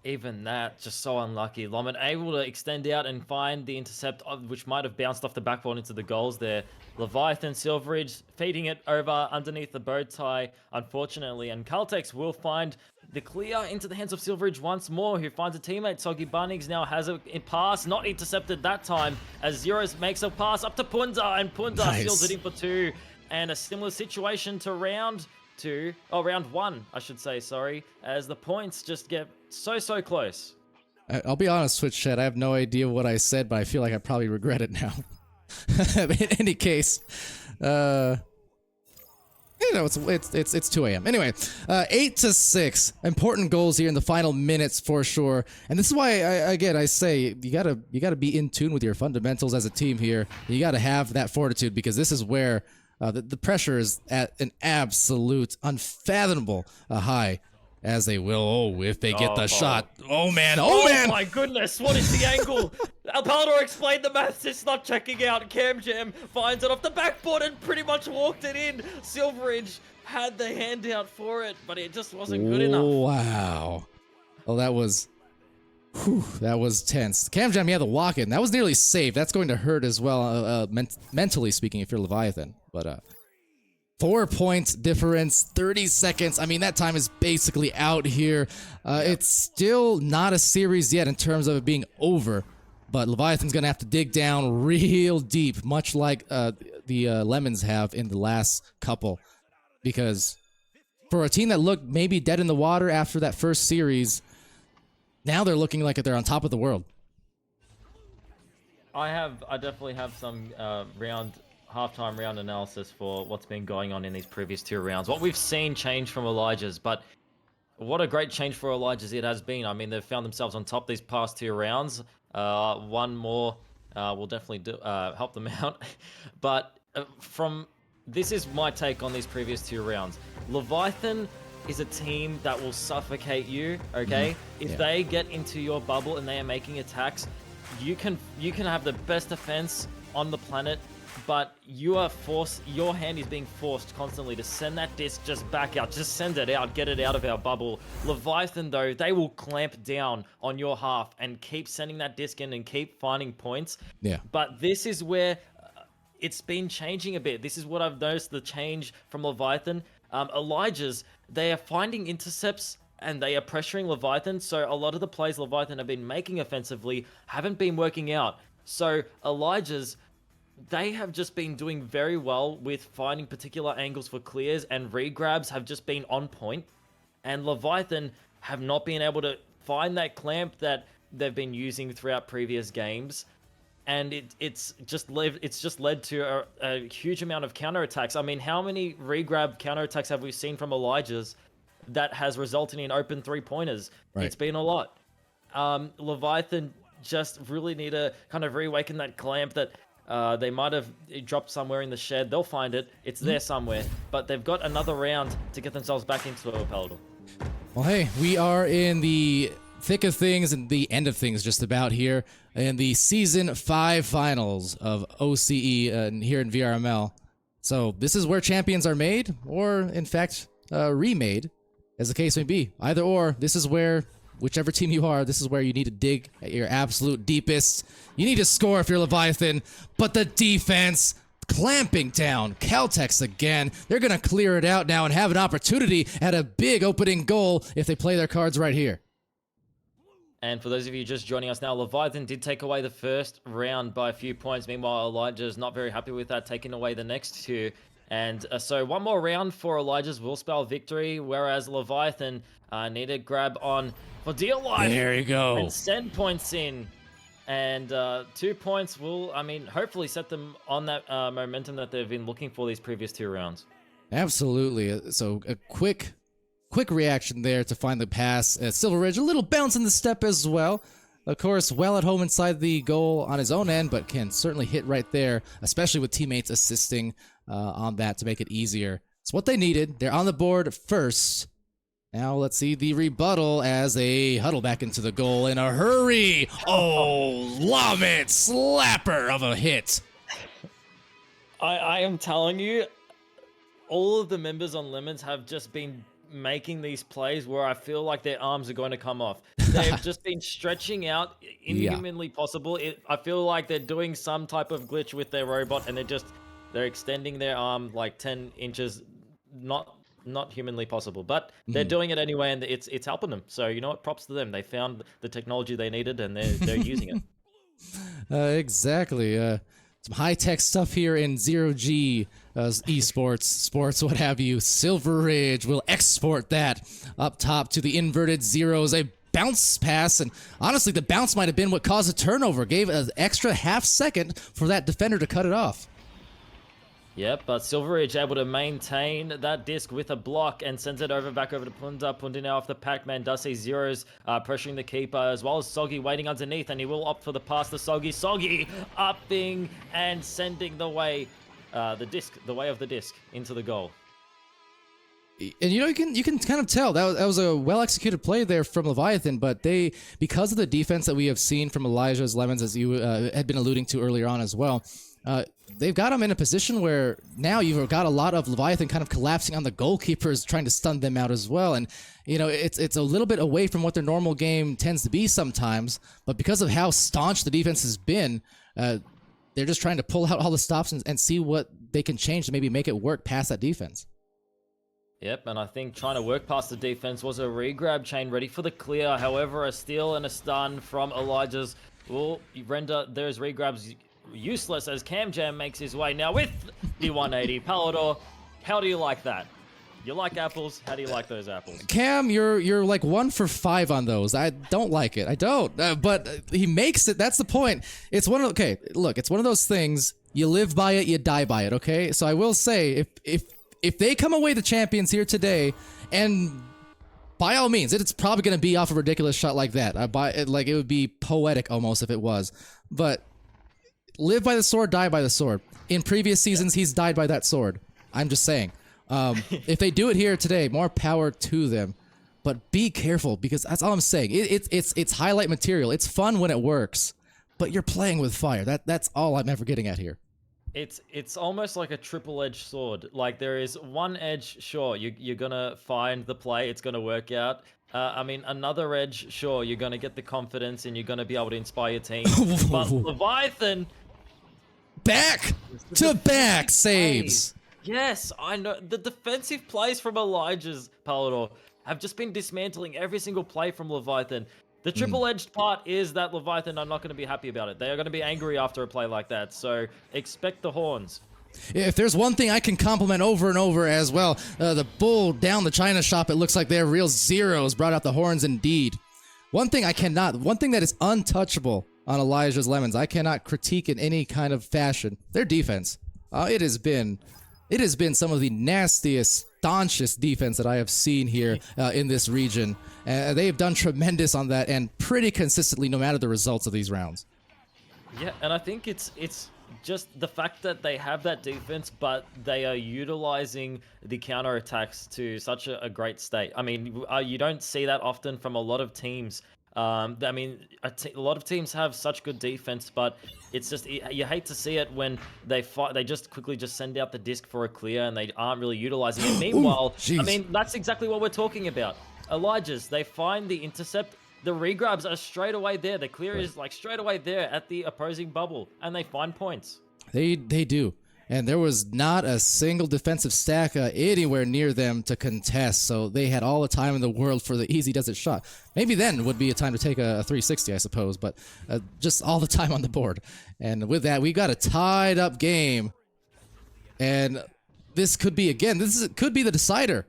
Even that, just so unlucky. Lemon able to extend out and find the intercept, which might have bounced off the backboard into the goals there. Leviathan, Silveridge feeding it over underneath the bow tie, unfortunately. And Caltex will find the clear into the hands of Silveridge once more, who finds a teammate. Soggy Bunnings now has a pass, not intercepted that time, as Zeros makes a pass up to Punda, and Punda seals it in for 2. And a similar situation to round 1, I should say, sorry, as the points just get so close. I'll be honest, Twitch chat, I have no idea what I said, but I feel like I probably regret it now. In any case, it's 2 a.m. Anyway, 8-6, important goals here in the final minutes for sure. And this is why I say you gotta be in tune with your fundamentals as a team here. You gotta have that fortitude, because this is where the pressure is at an absolute unfathomable high. As they will, if they get the shot. Oh man, oh man! Oh my goodness, what is the angle? Palador explained the maths, it's not checking out. Cam Jam finds it off the backboard and pretty much walked it in. Silveridge had the handout for it, but it just wasn't good enough. Wow. Oh, that was tense. Cam Jam, he had the walk-in. That was nearly saved. That's going to hurt as well, mentally speaking, if you're Leviathan. But 4 points difference, 30 seconds. I mean, that time is basically out here. It's still not a series yet in terms of it being over, but Leviathan's going to have to dig down real deep, much like the Lemons have in the last couple, because for a team that looked maybe dead in the water after that first series, now they're looking like they're on top of the world. I definitely have some halftime round analysis for what's been going on in these previous 2 rounds. What we've seen change from Elijah's, but what a great change for Elijah's it has been. I mean, they've found themselves on top these past 2 rounds. One more will definitely help them out. But this is my take on these previous 2 rounds. Leviathan is a team that will suffocate you, okay? If they get into your bubble and they are making attacks, you can have the best defense on the planet, but your hand is being forced constantly to send that disc just back out. Just send it out, get it out of our bubble. Leviathan, though, they will clamp down on your half and keep sending that disc in and keep finding points. Yeah. But this is where it's been changing a bit. This is what I've noticed, the change from Leviathan. Elijah's, they are finding intercepts and they are pressuring Leviathan, so a lot of the plays Leviathan have been making offensively haven't been working out. So Elijah's, they have just been doing very well with finding particular angles for clears, and regrabs have just been on point. And Leviathan have not been able to find that clamp that they've been using throughout previous games, and it's just led to a huge amount of counterattacks. I mean, how many regrab counterattacks have we seen from Elijah's that has resulted in open 3-pointers? Right. It's been a lot. Leviathan just really need to kind of reawaken that clamp that they might have dropped somewhere in the shed. They'll find it. It's there somewhere. But they've got another round to get themselves back into a Paladin. Well, hey, we are in the thick of things and the end of things just about here in the Season 5 finals of OCE here in VRML. So this is where champions are made, or in fact, remade, as the case may be. Either or, this is where, whichever team you are, this is where you need to dig at your absolute deepest. You need to score if you're Leviathan, but the defense clamping down. Caltex again. They're going to clear it out now and have an opportunity at a big opening goal if they play their cards right here. And for those of you just joining us now, Leviathan did take away the first round by a few points. Meanwhile, Elijah's not very happy with that, taking away the next two. And so one more round for Elijah's will spell victory, whereas Leviathan need to grab on for dear life. There you go. And send points in. And 2 points will, hopefully set them on that momentum that they've been looking for these previous 2 rounds. Absolutely. So a quick reaction there to find the pass. Silver Ridge, a little bounce in the step as well. Of course, well at home inside the goal on his own end, but can certainly hit right there, especially with teammates assisting on that to make it easier. It's what they needed. They're on the board first. Now let's see the rebuttal as they huddle back into the goal in a hurry. Oh, Lamet, slapper of a hit. I am telling you, all of the members on Lemons have just been making these plays where I feel like their arms are going to come off. They've just been stretching out inhumanly possible. I feel like they're doing some type of glitch with their robot, and they're extending their arm like 10 inches, not humanly possible, but they're doing it anyway, and it's helping them. So you know what? Props to them. They found the technology they needed, and they're using it. Exactly. Some high-tech stuff here in 0G esports, sports, what have you. Silver Ridge will export that up top to the inverted zeros. A bounce pass, and honestly, the bounce might have been what caused a turnover. Gave an extra half second for that defender to cut it off. Yep, but Silver Ridge able to maintain that disc with a block and sends it back over to Punda. Punda now off the Pac-Man does see zeros pressuring the keeper, as well as Soggy waiting underneath, and he will opt for the pass to Soggy. Soggy upping and sending the way of the disc into the goal. And you can kind of tell that was a well-executed play there from Leviathan, but because of the defense that we have seen from Elijah's Lemons, as you had been alluding to earlier on as well, they've got him in a position where now you've got a lot of Leviathan kind of collapsing on the goalkeepers, trying to stun them out as well. And, it's a little bit away from what their normal game tends to be sometimes, but because of how staunch the defense has been, they're just trying to pull out all the stops and see what they can change to maybe make it work past that defense. Yep, and I think trying to work past the defense was a regrab chain ready for the clear. However, a steal and a stun from Elijah's will render those regrabs useless as Cam Jam makes his way now with the 180. Palador, how do you like that? You like apples? How do you like those apples? Cam, you're like 1 for 5 on those. I don't like it. I don't. But he makes it. That's the point. It's one of it's one of those things. You live by it, you die by it. Okay. So I will say, if they come away the champions here today, and by all means, it's probably going to be off a ridiculous shot like that. It would be poetic almost if it was. But live by the sword, die by the sword. In previous seasons, he's died by that sword. I'm just saying. If they do it here today, more power to them. But be careful, because that's all I'm saying. It's highlight material. It's fun when it works, but you're playing with fire. That's all I'm ever getting at here. It's almost like a triple-edged sword. Like, there is one edge, sure, you're gonna find the play, it's gonna work out. Another edge, sure, you're gonna get the confidence and you're gonna be able to inspire your team. But Leviathan, back to back saves. Yes, I know. The defensive plays from Elijah's Palador have just been dismantling every single play from Leviathan. The triple-edged part is that Leviathan are not going to be happy about it. They are going to be angry after a play like that, so expect the horns. If there's one thing I can compliment over and over as well, the bull down the China shop, it looks like they're real zeros, brought out the horns indeed. One thing that is untouchable on Elijah's Lemons, I cannot critique in any kind of fashion. Their defense. It has been some of the nastiest, staunchest defense that I have seen here in this region. They have done tremendous on that and pretty consistently, no matter the results of these rounds. Yeah, and I think it's just the fact that they have that defense, but they are utilizing the counterattacks to such a great state. I mean, you don't see that often from a lot of teams. I mean, a lot of teams have such good defense, but it's just, you hate to see it when they just quickly just send out the disc for a clear and they aren't really utilizing it. Meanwhile, I mean, that's exactly what we're talking about. Elijah's, they find the intercept. The regrabs are straight away there. The clear is like straight away there at the opposing bubble, and they find points. They do. And there was not a single defensive stack anywhere near them to contest, so they had all the time in the world for the easy desert shot. Maybe then would be a time to take a 360, I suppose, but just all the time on the board. And with that, we got a tied up game. And this could be, again, could be the decider.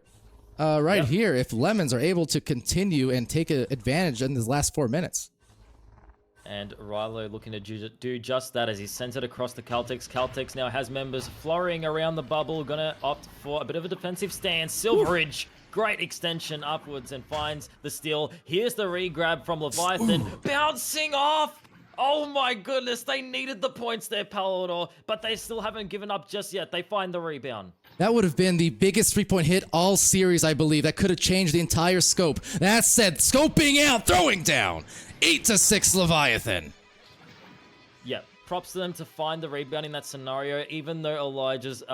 Here, if Lemons are able to continue and take advantage in these last 4 minutes. And Rilo looking to do just that as he sends it across the Caltex. Caltex now has members flurrying around the bubble, gonna opt for a bit of a defensive stance. Silveridge, great extension upwards and finds the steal. Here's the regrab from Leviathan, bouncing off! Oh my goodness, they needed the points there, Palador, but they still haven't given up just yet. They find the rebound. That would have been the biggest 3-point hit all series, I believe. That could have changed the entire scope. That said, scoping out, throwing down. 8-6 Leviathan. Yeah, props to them to find the rebound in that scenario. Even though Elijah's,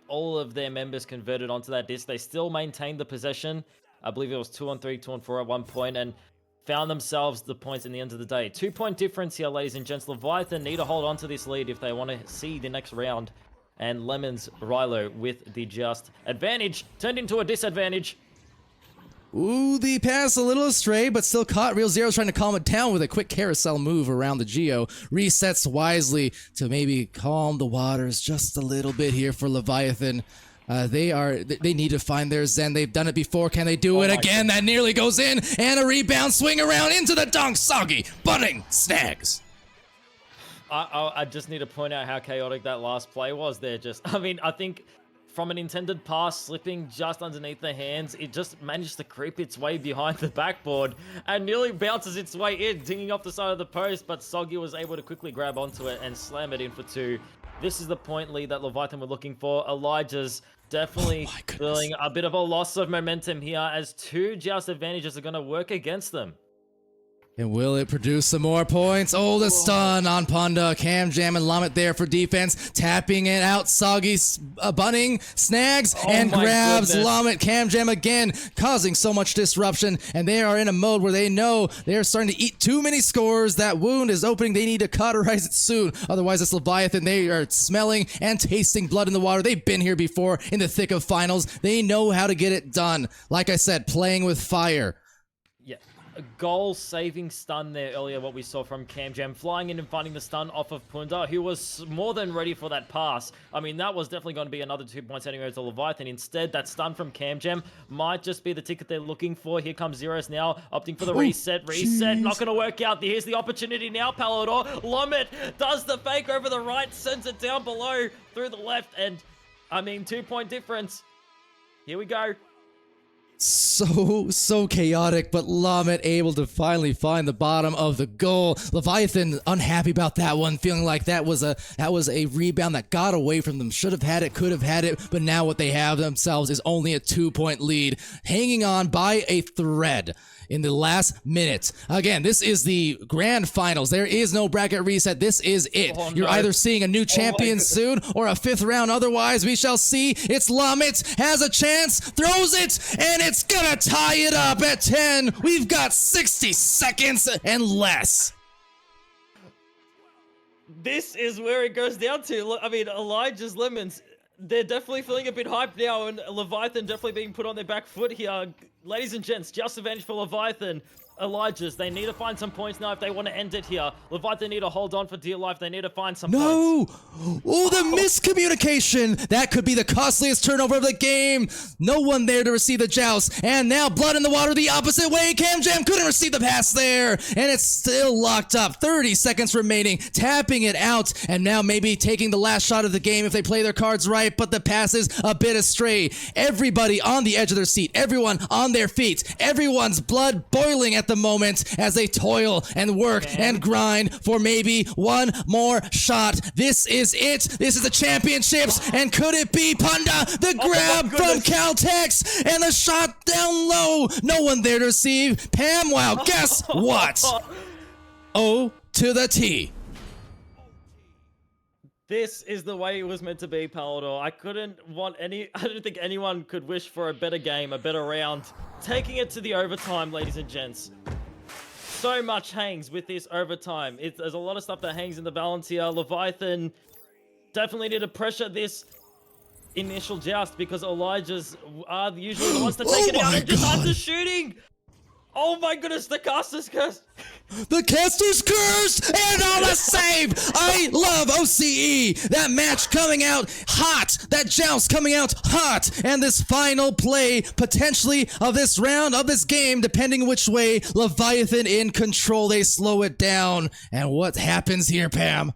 all of their members converted onto that disc, they still maintained the possession. I believe it was 2-on-3, 2-on-4 at one point, and found themselves the points in the end of the day. 2-point difference here, ladies and gents. Leviathan need to hold on to this lead if they want to see the next round. And Lemons, Rilo with the just advantage turned into a disadvantage. Ooh, the pass a little astray, but still caught. Real Zero's trying to calm it down with a quick carousel move around the Geo. Resets wisely to maybe calm the waters just a little bit here for Leviathan. They need to find their zen. They've done it before. Can they do it again? That nearly goes in, and a rebound swing around into the dunk. Soggy, butting, snags. I just need to point out how chaotic that last play was there. I mean, I think from an intended pass slipping just underneath the hands, it just managed to creep its way behind the backboard and nearly bounces its way in, dinging off the side of the post, but Soggy was able to quickly grab onto it and slam it in for 2. This is the point lead that Leviathan were looking for. Elijah's definitely feeling a bit of a loss of momentum here as 2 joust advantages are going to work against them. And will it produce some more points? Oh, the stun on Punda. Cam Jam and Lamet there for defense. Tapping it out. Soggy bunning, snags, and grabs Lamet. Cam Jam again, causing so much disruption. And they are in a mode where they know they're starting to eat too many scores. That wound is opening. They need to cauterize it soon. Otherwise, this Leviathan, they are smelling and tasting blood in the water. They've been here before in the thick of finals. They know how to get it done. Like I said, playing with fire. Yeah. A goal-saving stun there earlier, what we saw from Cam Jam, flying in and finding the stun off of Punda, who was more than ready for that pass. I mean, that was definitely going to be another 2 points anyway to Leviathan. Instead, that stun from Cam Jam might just be the ticket they're looking for. Here comes Zeros now, opting for the reset, not going to work out. Here's the opportunity now, Palador. Lamet does the fake over the right, sends it down below through the left, and, I mean, 2-point difference. Here we go. So chaotic, but Lamet able to finally find the bottom of the goal. Leviathan unhappy about that one, feeling like that was a rebound that got away from them. Should have had it, could have had it, but now what they have themselves is only a 2-point lead, hanging on by a thread in the last minute. Again, this is the grand finals. There is no bracket reset. This is it. You're either seeing a new champion soon or a 5th round. Otherwise, we shall see. It's Lamet, has a chance, throws it, and it's gonna tie it up at 10. We've got 60 seconds and less. This is where it goes down to. I mean, Elijah's Lemons, they're definitely feeling a bit hyped now, and Leviathan definitely being put on their back foot here. ladies and gents, just advantage for Leviathan. Elijah's, they need to find some points now if they want to end it here. Leviathan need to hold on for dear life. They need to find some points. No! Oh, the miscommunication! That could be the costliest turnover of the game. No one there to receive the joust. And now blood in the water the opposite way. CamJam couldn't receive the pass there. And it's still locked up. 30 seconds remaining. Tapping it out. And now maybe taking the last shot of the game if they play their cards right. But the pass is a bit astray. Everybody on the edge of their seat. Everyone on their feet. Everyone's blood boiling at the moment as they toil and work and grind for maybe one more shot. This is it. This is the championships. And could it be Punda? The grab from Caltex and the shot down low. No one there to receive. Pam, wow, guess what? O to the T. This is the way it was meant to be, Palador. I don't think anyone could wish for a better game, a better round. Taking it to the overtime, ladies and gents. So much hangs with this overtime. There's a lot of stuff that hangs in the balance here. Leviathan definitely need to pressure this initial joust because Elijah's are usually the ones to take it out and just after shooting. Oh my goodness, the caster's curse. The caster's curse and on a save. I love OCE. That match coming out hot. That joust coming out hot. And this final play potentially of this round, of this game, depending which way Leviathan in control. They slow it down. And what happens here, Pam?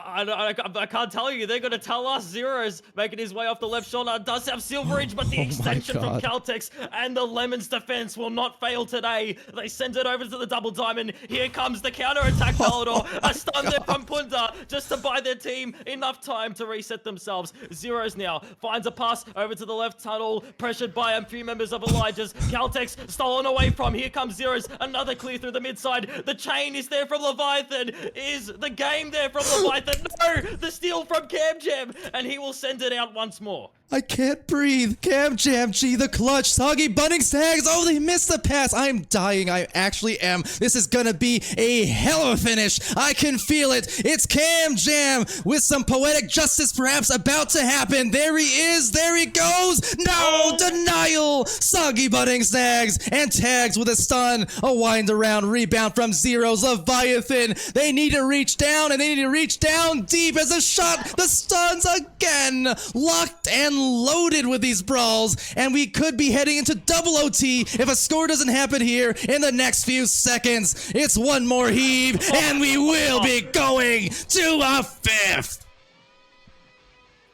I can't tell you. They're going to tell us. Zero's making his way off the left shoulder. Does have Silverage, but the extension from Caltex and the Lemons defense will not fail today. They send it over to the double diamond. Here comes the counter-attack, Palador. A stun there from Punda just to buy their team enough time to reset themselves. Zero's now finds a pass over to the left tunnel, pressured by a few members of Elijah's. Caltex stolen away from. Here comes Zero's. Another clear through the mid side. The chain is there from Leviathan. Is the game there from Leviathan? No! The steal from CamJam, and he will send it out once more. I can't breathe. CamJam, G, the clutch. Soggy bunning snags. Oh, they missed the pass. I'm dying. I actually am. This is gonna be a hell of a finish. I can feel it. It's CamJam with some poetic justice perhaps about to happen. There he is. There he goes. No, denial. Soggy bunning snags and tags with a stun. A wind around rebound from Zero's Leviathan. They need to reach down, and they need to reach down deep as a shot. The stuns again. Locked and loaded with these brawls, and we could be heading into double OT if a score doesn't happen here in the next few seconds. It's one more heave, and we will be going to a fifth.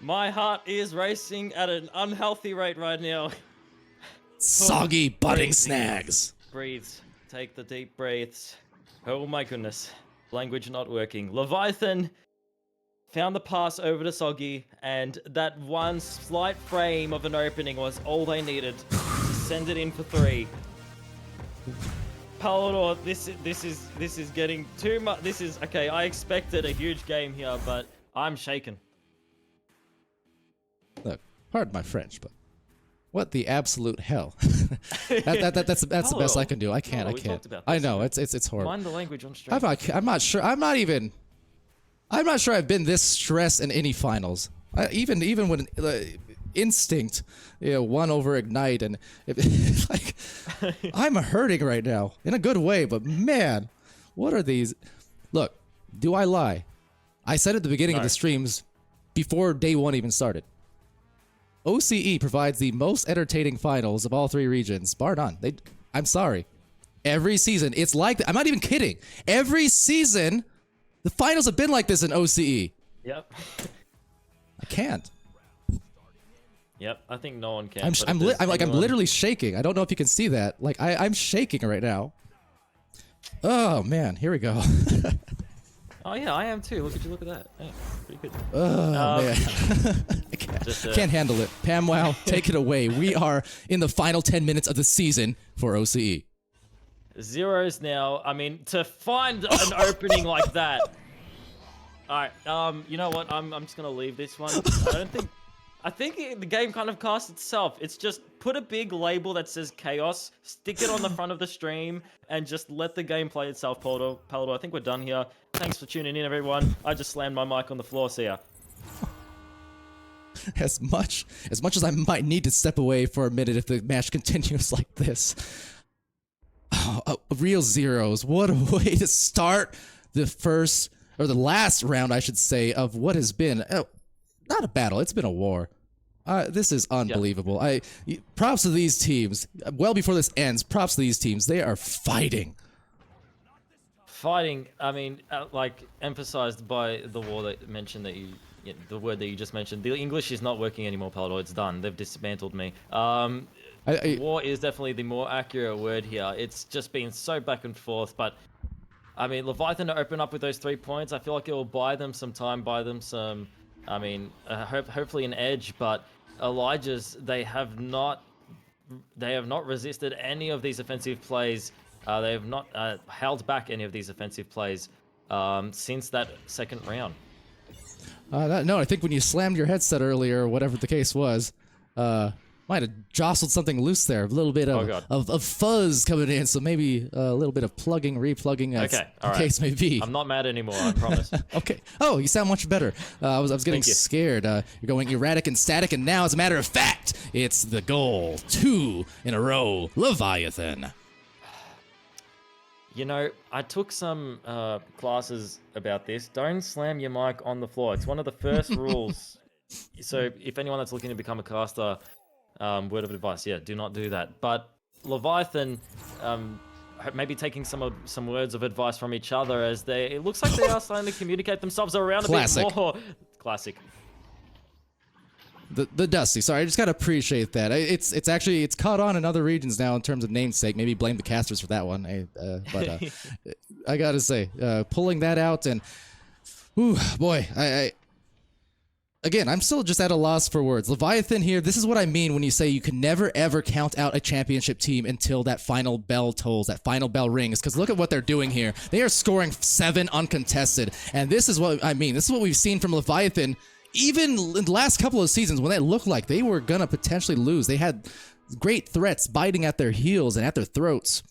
My heart is racing at an unhealthy rate right now. Soggy butting snags. Breathe. Take the deep breaths. Oh my goodness. Language not working. Leviathan found the pass over to Soggy, and that one slight frame of an opening was all they needed to send it in for 3. Palador, this is getting too much. This is okay. I expected a huge game here, but I'm shaken. Look, pardon my French, but what the absolute hell? That's the best I can do. I can't. I know it's horrible. Mind the language on stream. I'm not sure. I'm not sure I've been this stressed in any finals. Even when Instinct, won over Ignite, and like I'm hurting right now in a good way. But man, what are these? Look, do I lie? I said at the beginning of the streams, before day 1 even started, OCE provides the most entertaining finals of all 3 regions, bar none. I'm sorry. Every season, it's like that. I'm not even kidding. Every season, the finals have been like this in OCE. Yep. I can't. Yep, I think no one can. I'm literally shaking. I don't know if you can see that. Like I'm shaking right now. Oh man, here we go. Oh yeah, I am too. Look at that. Yeah, pretty good. Oh man, I can't handle it. Pam, wow, take it away. We are in the final 10 minutes of the season for OCE. Zeros now. I mean, to find an opening like that. All right. You know what? I'm just gonna leave this one. I think the game kind of casts itself. It's just put a big label that says chaos, stick it on the front of the stream, and just let the game play itself, Palador. I think we're done here. Thanks for tuning in, everyone. I just slammed my mic on the floor. See ya. as much as I might need to step away for a minute if the match continues like this. Oh, real zeros. What a way to start the first, or the last round, I should say, of what has been, not a battle, it's been a war. This is unbelievable. Props to these teams. Well before this ends, props to these teams. They are fighting. Fighting, I mean, like emphasized by the war that mentioned that the word that you just mentioned. The English is not working anymore, Palador. It's done. They've dismantled me. War is definitely the more accurate word here. It's just been so back and forth, but I mean, Leviathan to open up with those 3 points, I feel like it will buy them some time, buy them some, I mean, hopefully an edge, but Elijah's, they have not resisted any of these offensive plays. They have not held back any of these offensive plays since that second round. No, I think when you slammed your headset earlier, or whatever the case was, might have jostled something loose there. A little bit of fuzz coming in, so maybe a little bit of plugging, replugging, as the case may be. I'm not mad anymore, I promise. Okay. Oh, you sound much better. I was getting scared. You're going erratic and static, and now, as a matter of fact, it's the goal. 2 in a row. Leviathan. You know, I took some classes about this. Don't slam your mic on the floor. It's one of the first rules. So if anyone that's looking to become a caster, word of advice, do not do that. But Leviathan, maybe taking some words of advice from each other, as it looks like they are starting to communicate themselves around a bit more. Classic. The Dusty. Sorry, I just gotta appreciate that. It's actually caught on in other regions now in terms of namesake. Maybe blame the casters for that one. But I gotta say, pulling that out, and boy, again, I'm still just at a loss for words. Leviathan here, this is what I mean when you say you can never ever count out a championship team until that final bell tolls, that final bell rings, because look at what they're doing here. They are scoring 7 uncontested, and this is what I mean. This is what we've seen from Leviathan even in the last couple of seasons when they looked like they were gonna potentially lose. They had great threats biting at their heels and at their throats.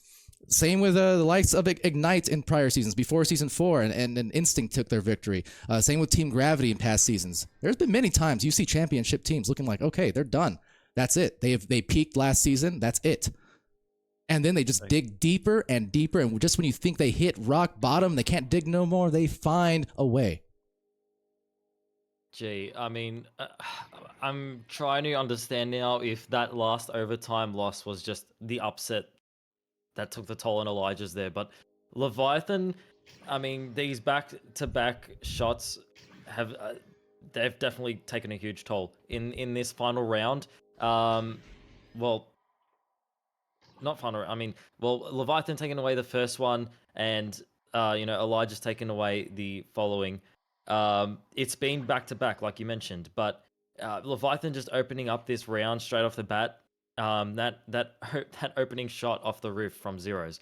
Same with the likes of Ignite in prior seasons, before Season 4, and Instinct took their victory. Same with Team Gravity in past seasons. There's been many times you see championship teams looking like, okay, they're done. That's it. They peaked last season. That's it. And then they just dig deeper and deeper, and just when you think they hit rock bottom, they can't dig no more, they find a way. Gee, I mean, I'm trying to understand now if that last overtime loss was just the upset that took the toll on Elijah's there. But Leviathan, I mean, these back-to-back shots they've definitely taken a huge toll in this final round. Well, not final. I mean, well, Leviathan taking away the first one, and Elijah's taken away the following. It's been back to back, like you mentioned, but Leviathan just opening up this round straight off the bat. That opening shot off the roof from zeros.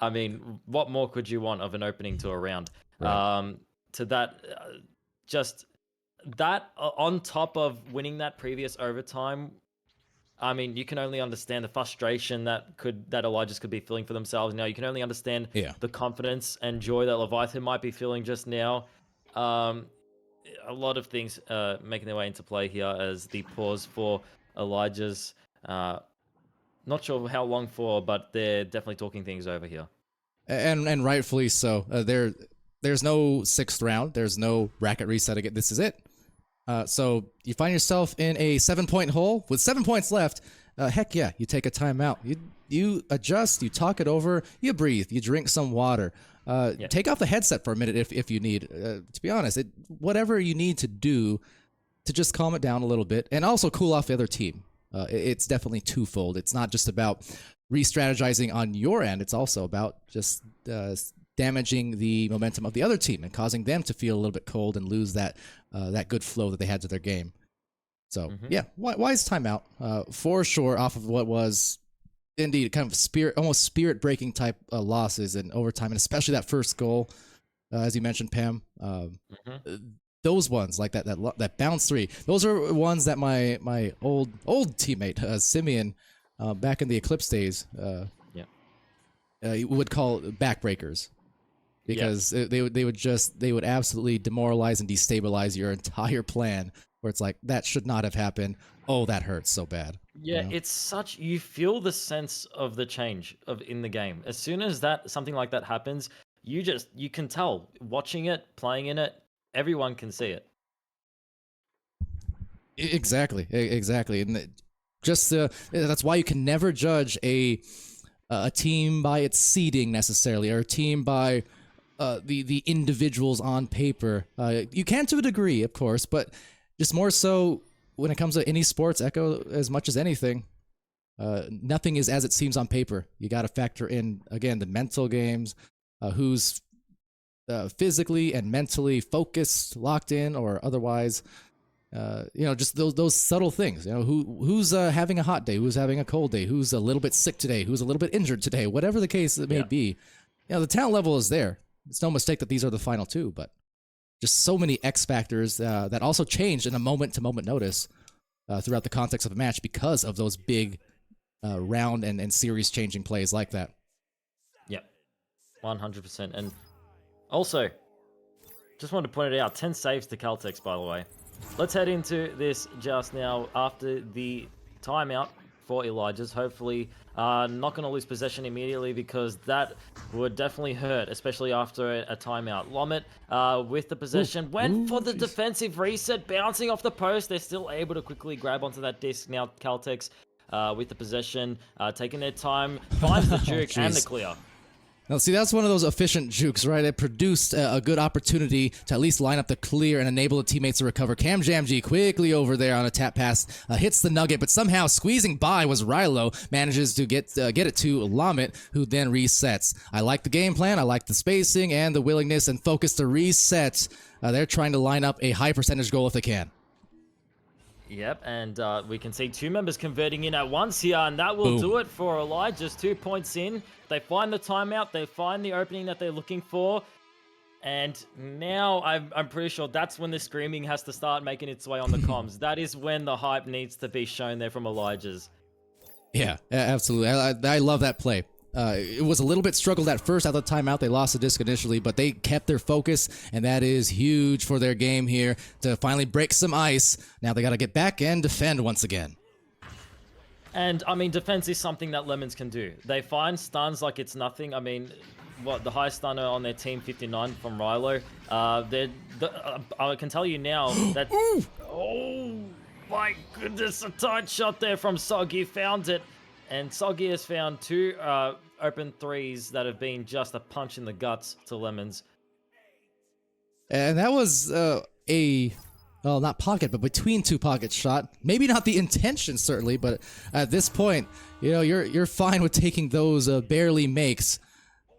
I mean, what more could you want of an opening to a round? Right. To that, just that on top of winning that previous overtime. I mean, you can only understand the frustration that Elijah's could be feeling for themselves now. You can only understand the confidence and joy that Leviathan might be feeling just now. A lot of things making their way into play here as the pause for Elijah's. Not sure how long for, but they're definitely talking things over here. And rightfully so. There's no 6th round. There's no bracket reset again. This is it. So you find yourself in a 7-point hole with 7 points left. Heck yeah, you take a timeout. You adjust, you talk it over, you breathe, you drink some water. Take off the headset for a minute if you need. To be honest, whatever you need to do to just calm it down a little bit, and also cool off the other team. It's definitely twofold. It's not just about re-strategizing on your end. It's also about just damaging the momentum of the other team and causing them to feel a little bit cold and lose that good flow that they had to their game. So yeah, wise timeout for sure, off of what was indeed kind of almost spirit-breaking type losses in overtime, and especially that first goal, as you mentioned, Pam. Those ones, like that bounce 3, those are ones that my old teammate Simeon, back in the Eclipse days, would call backbreakers, because they would absolutely demoralize and destabilize your entire plan where it's like, that should not have happened. Oh, that hurts so bad. Yeah, know? it's such, you feel the sense of the change of in the game. As soon as something like that happens, you can tell, watching it, playing in it, everyone can see it. Exactly. And just that's why you can never judge a team by its seeding necessarily, or a team by the individuals on paper. You can to a degree, of course, but just more so when it comes to any sports, Echo, as much as anything, nothing is as it seems on paper. You got to factor in, again, the mental games, who's physically and mentally focused, locked in, or otherwise. Just those subtle things. Who's having a hot day, who's having a cold day, who's a little bit sick today, who's a little bit injured today, whatever the case it may be. The talent level is there. It's no mistake that these are the final two, but just so many X factors that also changed in a moment-to-moment notice throughout the context of a match because of those big round and series-changing plays like that. Yep, 100%. And also, just wanted to point it out, 10 saves to Caltex, by the way. Let's head into this just now after the timeout for Elijah's. Hopefully, not going to lose possession immediately, because that would definitely hurt, especially after a timeout. Lomit with the possession went for the defensive reset, bouncing off the post. They're still able to quickly grab onto that disc now. Caltex with the possession, taking their time, finds the juke and the clear. Now, see, that's one of those efficient jukes, right? It produced a good opportunity to at least line up the clear and enable the teammates to recover. KamJamG quickly over there on a tap pass, hits the nugget, but somehow squeezing by was Rilo, manages to get it to Lomit, who then resets. I like the game plan, I like the spacing and the willingness and focus to reset. They're trying to line up a high percentage goal if they can. Yep, and we can see two members converting in at once here, and that will do it for Elijah's. 2 points in. They find the timeout, they find the opening that they're looking for, and now I'm pretty sure that's when the screaming has to start making its way on the comms. That is when the hype needs to be shown there from Elijah's. Yeah, absolutely. I love that play. It was a little bit struggled at first. At the timeout, they lost the disc initially, but they kept their focus, and that is huge for their game here to finally break some ice. Now they got to get back and defend once again. And, I mean, defense is something that Lemons can do. They find stuns like it's nothing. I mean, the highest stunner on their team, 59 from Rilo. I can tell you now that... Oh, my goodness, a tight shot there from Soggy. Found it. And Soggy has found 2 open threes that have been just a punch in the guts to Lemons. And that was well, not pocket, but between 2 pocket shot. Maybe not the intention, certainly, but at this point, you're fine with taking those barely makes.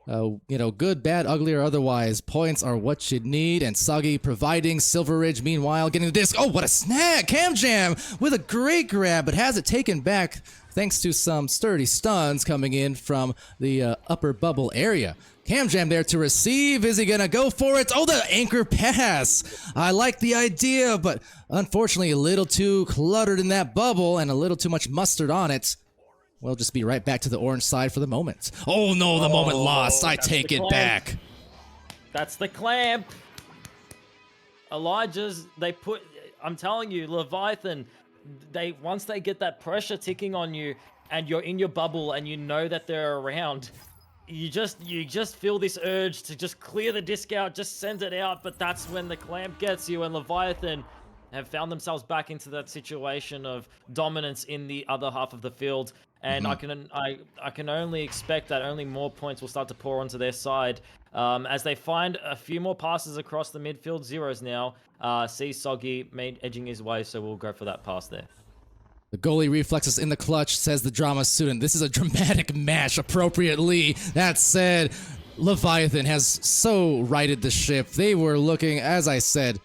Good, bad, ugly, or otherwise, points are what you need, and Soggy providing. Silver Ridge, meanwhile, getting the disc. Oh, what a snag! KamJam with a great grab, but has it taken back thanks to some sturdy stuns coming in from the upper bubble area. KamJam there to receive. Is he going to go for it? Oh, the anchor pass. I like the idea, but unfortunately a little too cluttered in that bubble and a little too much mustard on it. We'll just be right back to the orange side for the moment. Oh, no, the moment lost. I take it back. That's the clamp. Elijah's, I'm telling you, Leviathan, once they get that pressure ticking on you and you're in your bubble and you know that they're around, you just feel this urge to just clear the disc out, just send it out, but that's when the clamp gets you, and Leviathan have found themselves back into that situation of dominance in the other half of the field, and I can only expect that only more points will start to pour onto their side as they find a few more passes across the midfield. Zeros now. See Soggy edging his way, so we'll go for that pass there. The goalie reflexes in the clutch, says the drama student. This is a dramatic match, appropriately. That said, Leviathan has so righted the ship. They were looking, as I said,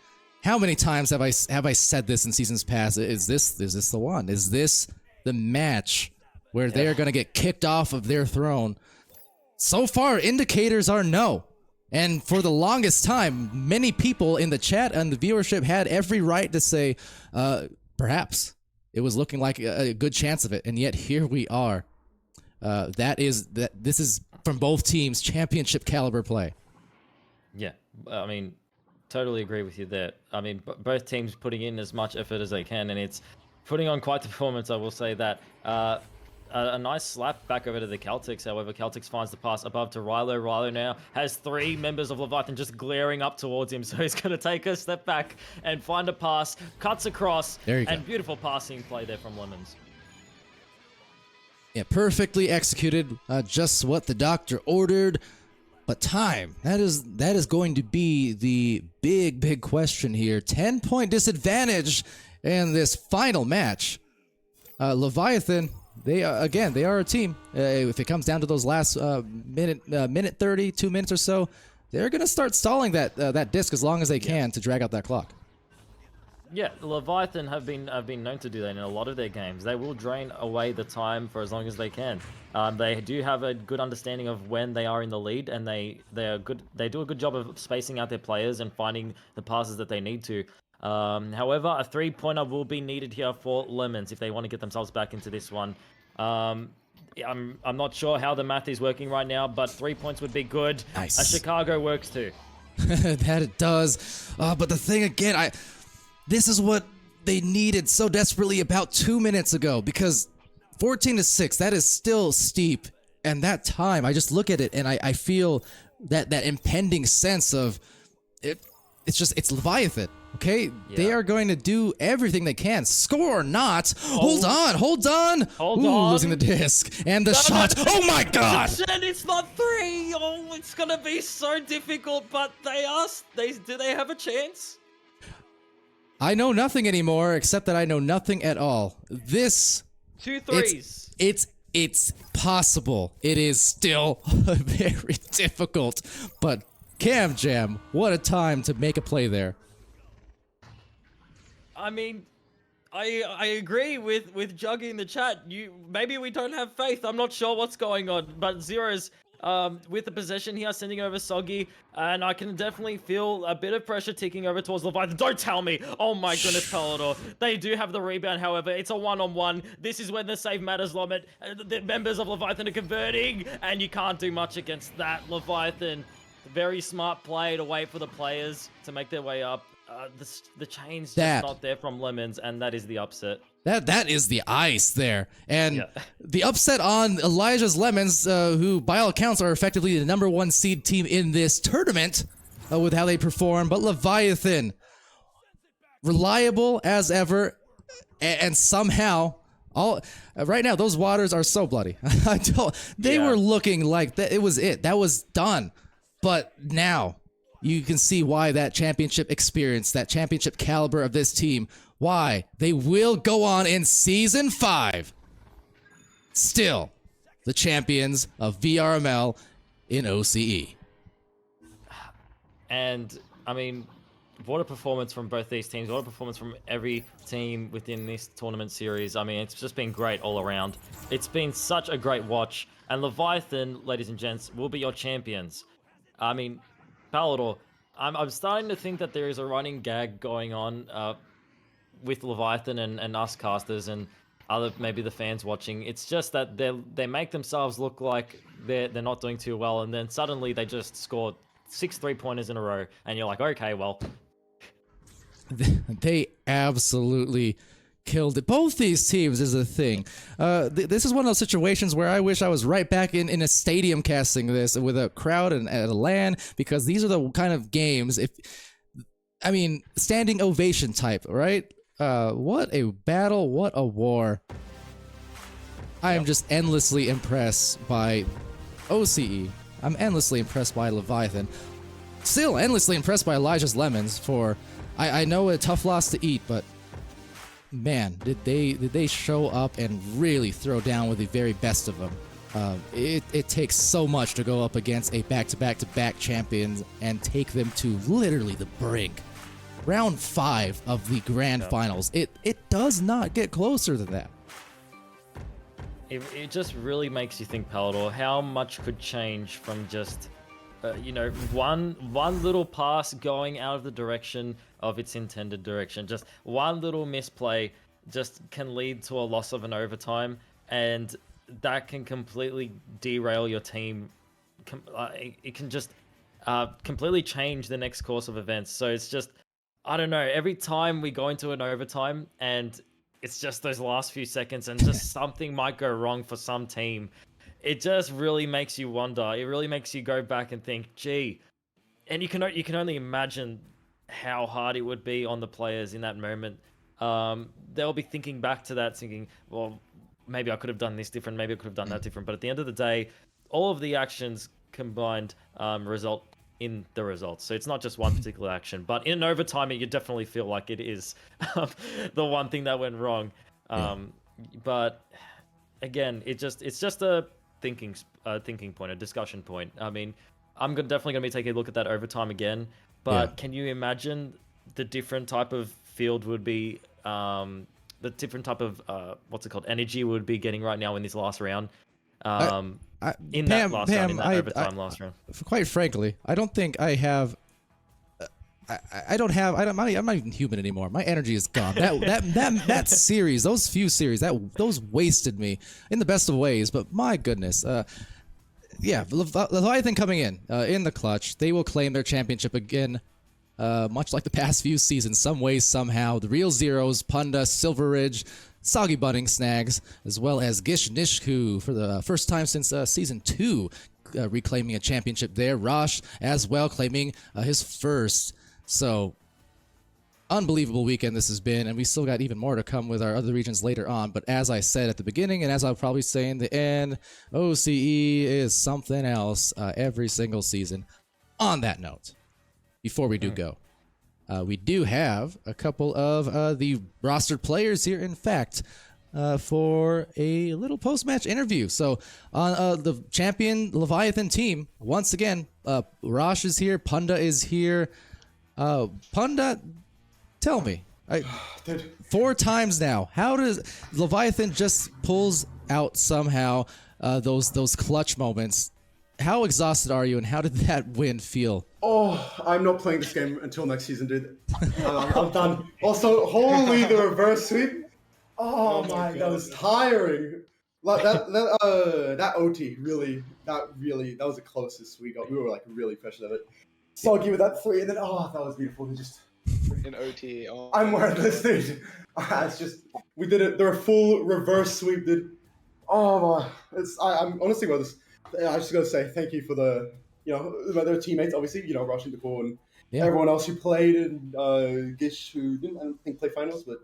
how many times have I said this in seasons past? Is this the one? Is this the match where they're going to get kicked off of their throne? So far, indicators are no. And for the longest time, many people in the chat and the viewership had every right to say, perhaps. It was looking like a good chance of it, and yet here we are. This is from both teams championship caliber play. Yeah, I mean, totally agree with you there. I mean, both teams putting in as much effort as they can, and it's putting on quite the performance, I will say that. A nice slap back over to the Celtics. However, Celtics finds the pass above to Rilo. Rilo now has 3 members of Leviathan just glaring up towards him, so he's going to take a step back and find a pass, cuts across, and beautiful passing play there from Lemons. Yeah, perfectly executed, just what the doctor ordered. But time, that is going to be the big question here. 10-point disadvantage in this final match. Leviathan, they are a team. If it comes down to those last minute 30, 2 minutes or so, they're gonna start stalling that disc as long as they can to drag out that clock. Yeah, Leviathan have been known to do that in a lot of their games. They will drain away the time for as long as they can. They do have a good understanding of when they are in the lead, and they are good. They do a good job of spacing out their players and finding the passes that they need to. However, a 3-pointer will be needed here for Lemons if they want to get themselves back into this one. I'm not sure how the math is working right now, but 3 points would be good. Nice. A Chicago works too. That it does. But the thing again, this is what they needed so desperately about 2 minutes ago, because 14-6, that is still steep. And that time, I just look at it and I feel that impending sense of it. It's Leviathan. Okay, yeah. They are going to do everything they can. Score or not. Hold on. Losing the disc. And the shot. Oh my god! And it's not 3. Oh, it's going to be so difficult, but do they have a chance? I know nothing anymore, except that I know nothing at all. This... 2 threes. It's possible. It is still very difficult. But Cam Jam, what a time to make a play there. I mean, I agree with Juggy in the chat. Maybe we don't have faith. I'm not sure what's going on, but Zero's with the possession here, sending over Soggy, and I can definitely feel a bit of pressure ticking over towards Leviathan. Don't tell me! Oh my goodness, Palador. They do have the rebound, however. It's a 1-on-1. This is when the save matters, Lomet. The members of Leviathan are converting, and you can't do much against that. Leviathan, very smart play to wait for the players to make their way up. The chain's just not there from Lemons, and that is the upset. That is the ice there. And the upset on Elijah's Lemons, who by all accounts are effectively the #1 seed team in this tournament with how they perform. But Leviathan, reliable as ever, and somehow, right now, those waters are so bloody. They were looking like that. It was it. That was done. But now, you can see why that championship experience, that championship caliber of this team, why they will go on in Season 5. Still, the champions of VRML in OCE. And, I mean, what a performance from both these teams. What a performance from every team within this tournament series. I mean, it's just been great all around. It's been such a great watch. And Leviathan, ladies and gents, will be your champions. I mean... Palador, I'm starting to think that there is a running gag going on with Leviathan and us casters and maybe the fans watching. It's just that they make themselves look like they're not doing too well, and then suddenly they just scored 6 3-pointers in a row, and you're like, okay, well. They absolutely killed it. Both these teams is a thing. This is one of those situations where I wish I was right back in a stadium casting this with a crowd and at a LAN, because these are the kind of games, standing ovation type, right? What a battle, what a war. I am just endlessly impressed by OCE. I'm endlessly impressed by Leviathan. Still endlessly impressed by Elijah's Lemons for, I know a tough loss to eat, but man, did they show up and really throw down with the very best of them. It takes so much to go up against a back-to-back-to-back champion and take them to literally the brink. Round 5 of the grand finals. It does not get closer than that. It just really makes you think, Palador, how much could change from just one little pass going out of the direction of its intended direction. Just one little misplay just can lead to a loss of an overtime, and that can completely derail your team. It can just completely change the next course of events. So it's just, I don't know, every time we go into an overtime and it's just those last few seconds and just something might go wrong for some team, it just really makes you wonder. It really makes you go back and think, gee, and you can only imagine how hard it would be on the players in that moment. They'll be thinking back to that, thinking, well, maybe I could have done this different, maybe I could have done that different. But at the end of the day, all of the actions combined result in the results. So it's not just one particular action. But in overtime, you definitely feel like it is the one thing that went wrong. But again, it's just a thinking point, a discussion point. I mean, I'm definitely going to be taking a look at that overtime again. But can you imagine the different type of field would be, the different type of, what's it called, energy would be getting right now in this last round? Overtime last round. Quite frankly, I don't think I have. I'm not even human anymore. My energy is gone. That series, those few series, those wasted me in the best of ways. But my goodness, Leviathan coming in the clutch. They will claim their championship again, much like the past few seasons, some way, somehow. The Real Zeros, Punda, Silver Ridge, Soggy Bunning Snags, as well as Gish Nishku for the first time since Season 2, reclaiming a championship there. Rosh as well claiming his first. So, unbelievable weekend this has been, and we still got even more to come with our other regions later on. But as I said at the beginning, and as I'll probably say in the end, OCE is something else every single season. On that note, before we do go, we do have a couple of the rostered players here, in fact, for a little post-match interview. So on the champion Leviathan team, once again, Rosh is here, Punda is here. Punda, tell me, 4 times now, how does Leviathan just pulls out somehow those clutch moments? How exhausted are you, and how did that win feel? Oh, I'm not playing this game until next season, dude. I'm done. Also, holy, the reverse sweep. Oh my god, that was tiring. Like that OT that was the closest we got. We were like really pressured of it. Soggy with that 3, and then that was beautiful. We just in OT. Oh, I'm worthless, dude. It's just we did it. They're a full reverse sweep, dude. Oh my, I'm honestly about this. I just gotta say thank you for their teammates, obviously, rushing the ball and everyone else who played, and Gish, who didn't, I don't think, play finals, but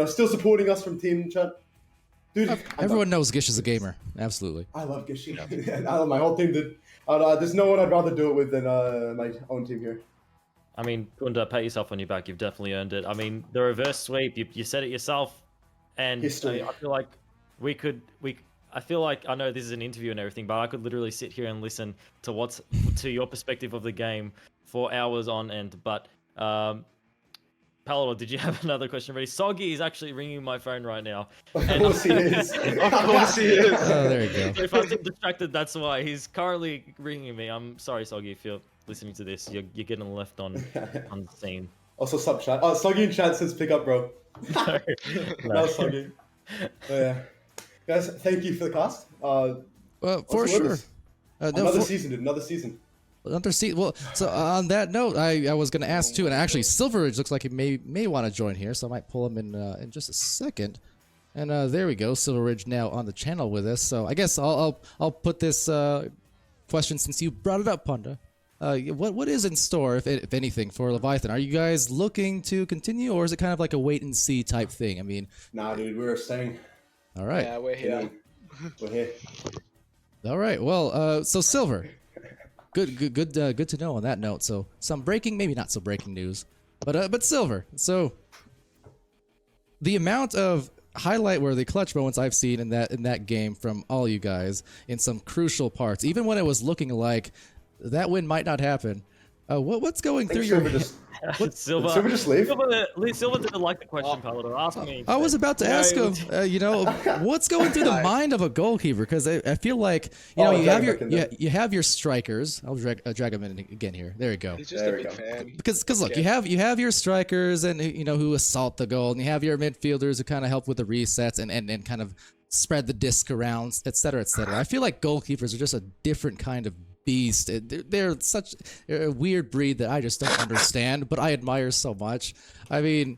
still supporting us from team chat. Dude, everyone knows Gish is a gamer. Absolutely. I love Gish. I love my whole team, dude. There's no one I'd rather do it with than my own team here. I mean, Punda, pat yourself on your back. You've definitely earned it. I mean, the reverse sweep, you said it yourself, and I feel like I feel like, I know this is an interview and everything, but I could literally sit here and listen to your perspective of the game for hours on end. But Palador, did you have another question ready? Soggy is actually ringing my phone right now. Of course he is. Of course he is. Oh, there you go. So if I'm distracted, that's why. He's currently ringing me. I'm sorry, Soggy, if you're listening to this. You're getting left on the scene. Also, sub chat. Soggy in chat says pick up, bro. No, Soggy. Yeah. Guys, thank you for the cast. Well, for sure. Another season, dude. Another season. Well, so on that note, I was going to ask too, and actually Silver Ridge looks like he may want to join here, so I might pull him in just a second. And there we go, Silver Ridge now on the channel with us. So I guess I'll put this question, since you brought it up, Punda. What is in store, if anything, for Leviathan? Are you guys looking to continue, or is it kind of like a wait and see type thing? I mean, nah, dude, we're staying. All right. Yeah, we're here. We're here. All right. Well, so Silver. Good to know on that note. So some breaking, maybe not so breaking news, but Silver. So the amount of highlight-worthy clutch moments I've seen in that game from all you guys in some crucial parts, even when it was looking like that win might not happen. What's going through your head? Silver just leave? Silver didn't like the question, Palador. Ask me. I was about to ask him, what's going through the mind of a goalkeeper? Because I feel like, you have your strikers. I'll drag him in again here. There you go. He's just a big fan. Because look, you have your strikers and who assault the goal, and you have your midfielders who kind of help with the resets and kind of spread the disc around, etc., etc. I feel like goalkeepers are just a different kind of beast. They're such a weird breed that I just don't understand, but I admire so much. I mean,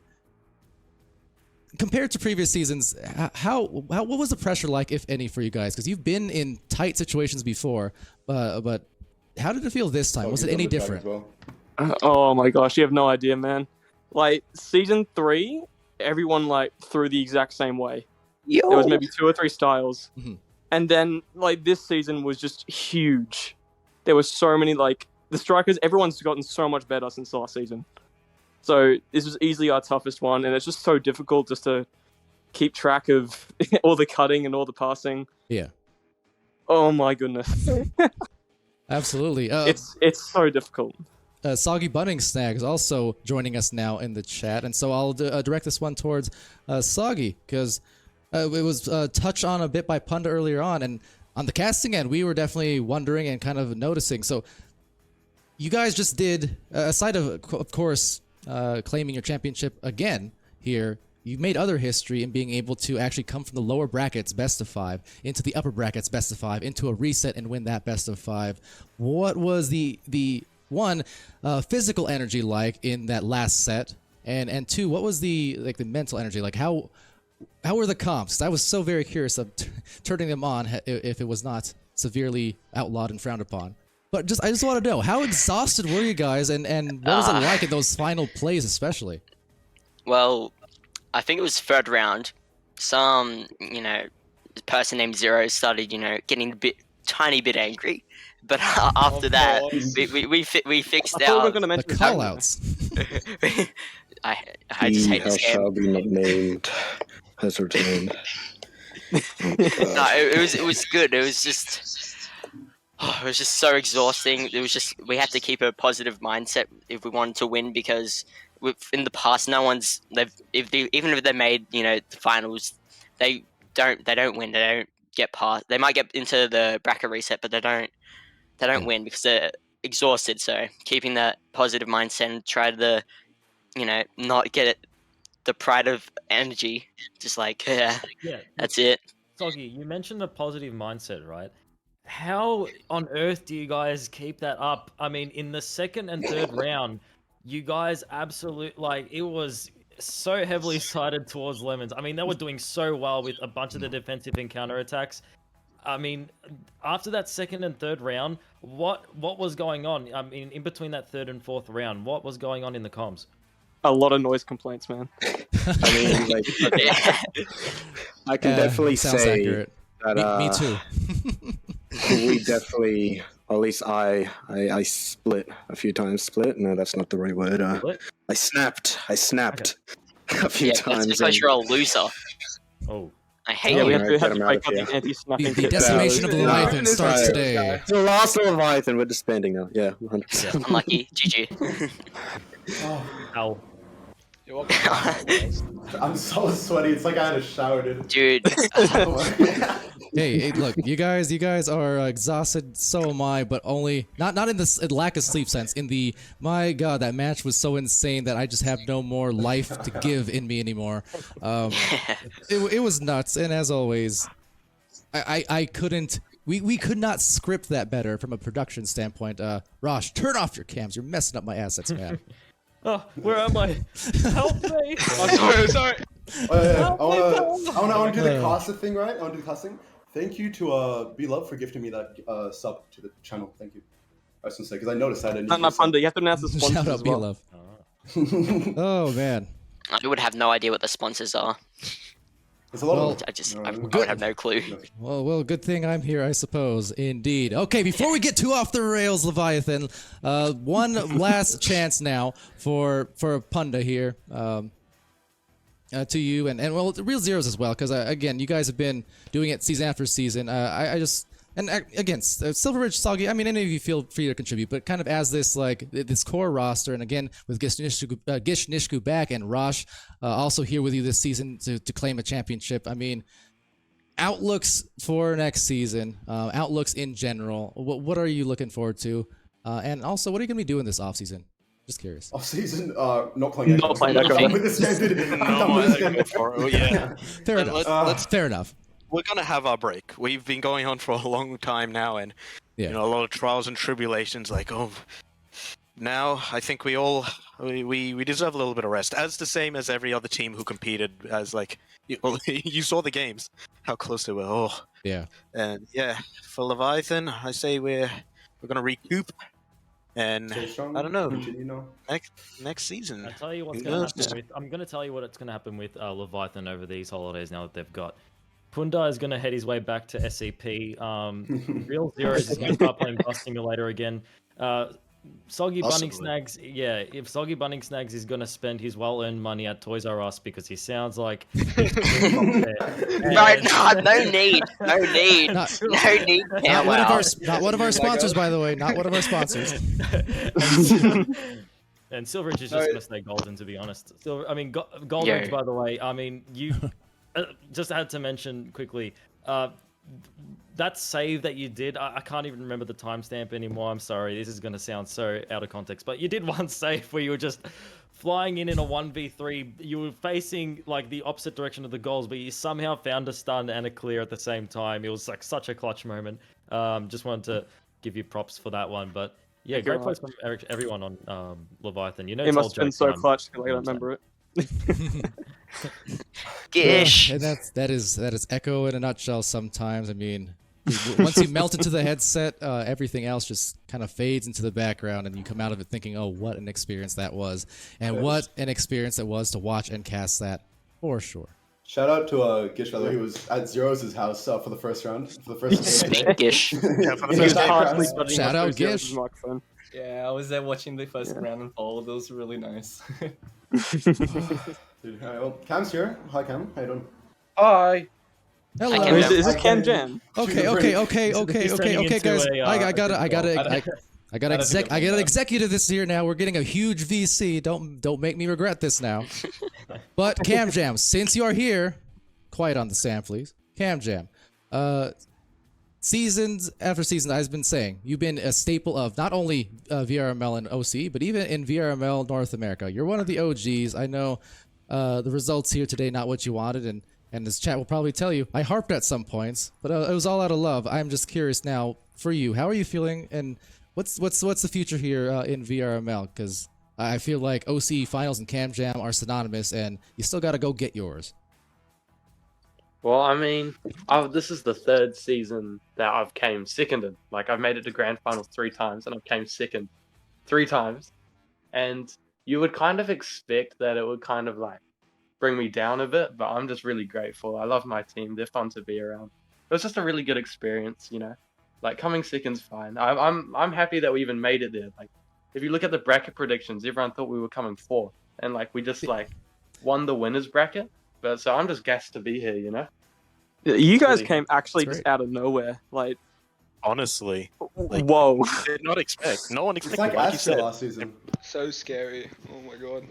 compared to previous seasons, what was the pressure like, if any, for you guys? Because you've been in tight situations before, but how did it feel this time? Was it any different? Oh my gosh, you have no idea, man. Like, season 3, everyone, like, threw the exact same way. There was maybe 2 or 3 styles. And then, like, this season was just huge. There was so many, like, the strikers, everyone's gotten so much better since last season. So this was easily our toughest one, and it's just so difficult just to keep track of all the cutting and all the passing. Yeah. Oh my goodness. Absolutely. It's so difficult. Soggy Bunning Snag is also joining us now in the chat, and so I'll direct this one towards Soggy, because it was touched on a bit by Punda earlier on, and on the casting end, we were definitely wondering and kind of noticing. So you guys just did, aside of course, claiming your championship again here, you made other history in being able to actually come from the lower brackets best of 5 into the upper brackets best of 5 into a reset and win that best of 5. What was the one physical energy like in that last set, and 2, what was the mental energy like? How were the comps? I was so very curious of turning them on if it was not severely outlawed and frowned upon. But I just want to know, how exhausted were you guys, and what was it like in those final plays especially? Well, I think it was 3rd round. Some, person named Zero started, getting tiny bit angry. But after that, we fixed our... The call-outs. I just hate this game. Shall be not named has returned. No, it was good. It was just so exhausting. We had to keep a positive mindset if we wanted to win, because in the past, no one's even if they made the finals, they don't win. They don't get past. They might get into the bracket reset, but they don't win because they're exhausted. So keeping that positive mindset and try to not get the pride of energy, just that's it. Soggy, you mentioned the positive mindset, right? How on earth do you guys keep that up? I mean, in the 2nd and 3rd round, you guys it was so heavily sided towards Lemons. I mean, they were doing so well with a bunch of the defensive and counter attacks. I mean, after that 2nd and 3rd round, what was going on? I mean, in between that 3rd and 4th round, what was going on in the comms? A lot of noise complaints, man. I mean, I can definitely say accurate. that me too. we definitely, or at least I split a few times. No, that's not the right word. I snapped okay. A few times. That's because you're a loser. Oh. I hate we you. have to break up the anti-snapping. The decimation of the Leviathan starts today. It's the last Leviathan. We're disbanding now. Yeah, 100%. Unlucky. GG. Ow. I'm so sweaty. It's like I had a shower, dude. Hey, look, you guys are exhausted. So am I, but only not in the lack of sleep sense. In the, my God, that match was so insane that I just have no more life to give in me anymore. It was nuts, and as always, I couldn't. We could not script that better from a production standpoint. Rosh, turn off your cams. You're messing up my assets, man. Oh, where am I? Help me! Sorry. I want to do the Casa thing, right? I want to do the Casa thing. Thank you to Beloved for gifting me that sub to the channel. Thank you. I was going to say, because I noticed I didn't. Not Punda. You have to announce the sponsors Shout out as well. Beloved. Oh, man. I would have no idea what the sponsors are. There's a lot of I would have no clue. Well, good thing I'm here, I suppose. Indeed. Okay, before we get too off the rails, Leviathan, one last chance now for Punda here, to you and well, the Real Zeros as well, because again, you guys have been doing it season after season. Again, Silver Ridge, Soggy, I mean, any of you feel free to contribute, but kind of as this this core roster, and again with Gish Nishku back and Rosh also here with you this season to claim a championship. I mean, outlooks for next season, outlooks in general. What are you looking forward to, and also what are you gonna be doing this off season? Just curious. Off season, not playing Echo. Not playing Echo. With this game, dude. I'm with this game. Yeah. Fair enough. Fair enough. We're gonna have our break. We've been going on for a long time now, and Yeah. You know, a lot of trials and tribulations. Like, oh, now I think we all we deserve a little bit of rest. As the same as every other team who competed. As like, you saw the games, how close they were. Oh, yeah. And yeah, for Leviathan, I say we're gonna recoup. And Stay strong, I don't know. continue now. Next season. I'll tell you what's who going to knows? happen with. I'm going to tell you what's going to happen with Leviathan over these holidays now that they've got. Punda is going to head his way back to SCP. Real Zeros is going to start playing Bus Simulator again. Soggy Bunning Snags, yeah, if Soggy Bunning Snags is going to spend his well-earned money at Toys R Us because he sounds like... Right, no need. No need. Not Not one of our sponsors, by the way. Not one of our sponsors. And Silveridge is just going to stay golden, to be honest. Goldridge, by the way, I mean, you just had to mention quickly, that save that you did, I can't even remember the timestamp anymore. I'm sorry. This is going to sound so out of context. But you did one save where you were just flying in a 1v3. You were facing like the opposite direction of the goals, but you somehow found a stun and a clear at the same time. It was like such a clutch moment. Just wanted to give you props for that one. But yeah, great plays from everyone on Leviathan. You know, It must have been so clutch because I don't remember it. Gish. And that is Echo in a nutshell sometimes. I mean, once you melt into the headset, everything else just kind of fades into the background, and you come out of it thinking, oh, what an experience that was. And what an experience it was to watch and cast that, for sure. Shout out to Gish, by the way, who was at Zeros' house for the first round. For the first game. Gish. Yeah, for the first round. Shout out Gish. Yeah, I was there watching the first round unfold. It was really nice. Dude, all right, well, Cam's here. Hi, Cam. How you doing? Hi. Hello. Is this Cam Jam? Okay, guys. I gotta executive this here now. We're getting a huge VC. Don't make me regret this now. But Cam Jam, since you are here, quiet on the stand, please. Cam Jam, seasons after season, I've been saying you've been a staple of not only VRML and OCE, but even in VRML North America. You're one of the OGs. I know the results here today not what you wanted, and this chat will probably tell you I harped at some points, but it was all out of love. I'm just curious now for you. How are you feeling, and what's the future here in VRML? Because I feel like OCE finals and Cam Jam are synonymous, and you still got to go get yours. Well, I mean, this is the third season that I've came second in. Like, I've made it to grand finals 3 times, and I've came second 3 times. And you would kind of expect that it would kind of like bring me down a bit, but I'm just really grateful. I love my team. They're fun to be around. It was just a really good experience, you know. Like, coming second's fine. I'm happy that we even made it there. Like, if you look at the bracket predictions, everyone thought we were coming 4th, and like we just like won the winners bracket. But so I'm just gassed to be here, you know. You guys came actually just out of nowhere, like. Honestly, like, whoa! Did not expect. No one expected. It's like Like you Astro said. last season. So scary. Oh my god.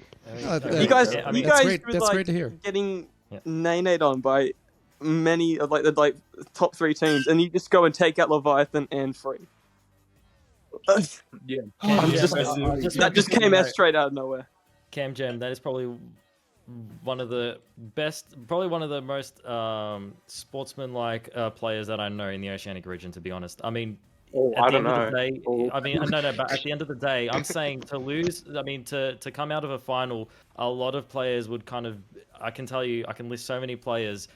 You guys, I mean, you that's guys great. were That's like great to hear. getting nailed on by many of like the top 3 teams, and you just go and take out Leviathan and Free. Yeah, that just came out straight out of nowhere. Cam Jam, that is probably one of the best, probably one of the most sportsman-like players that I know in the Oceanic region, to be honest. I mean, I don't know. But at the end of the day, I'm saying to lose, I mean, to come out of a final, a lot of players would kind of, I can tell you, I can list so many players,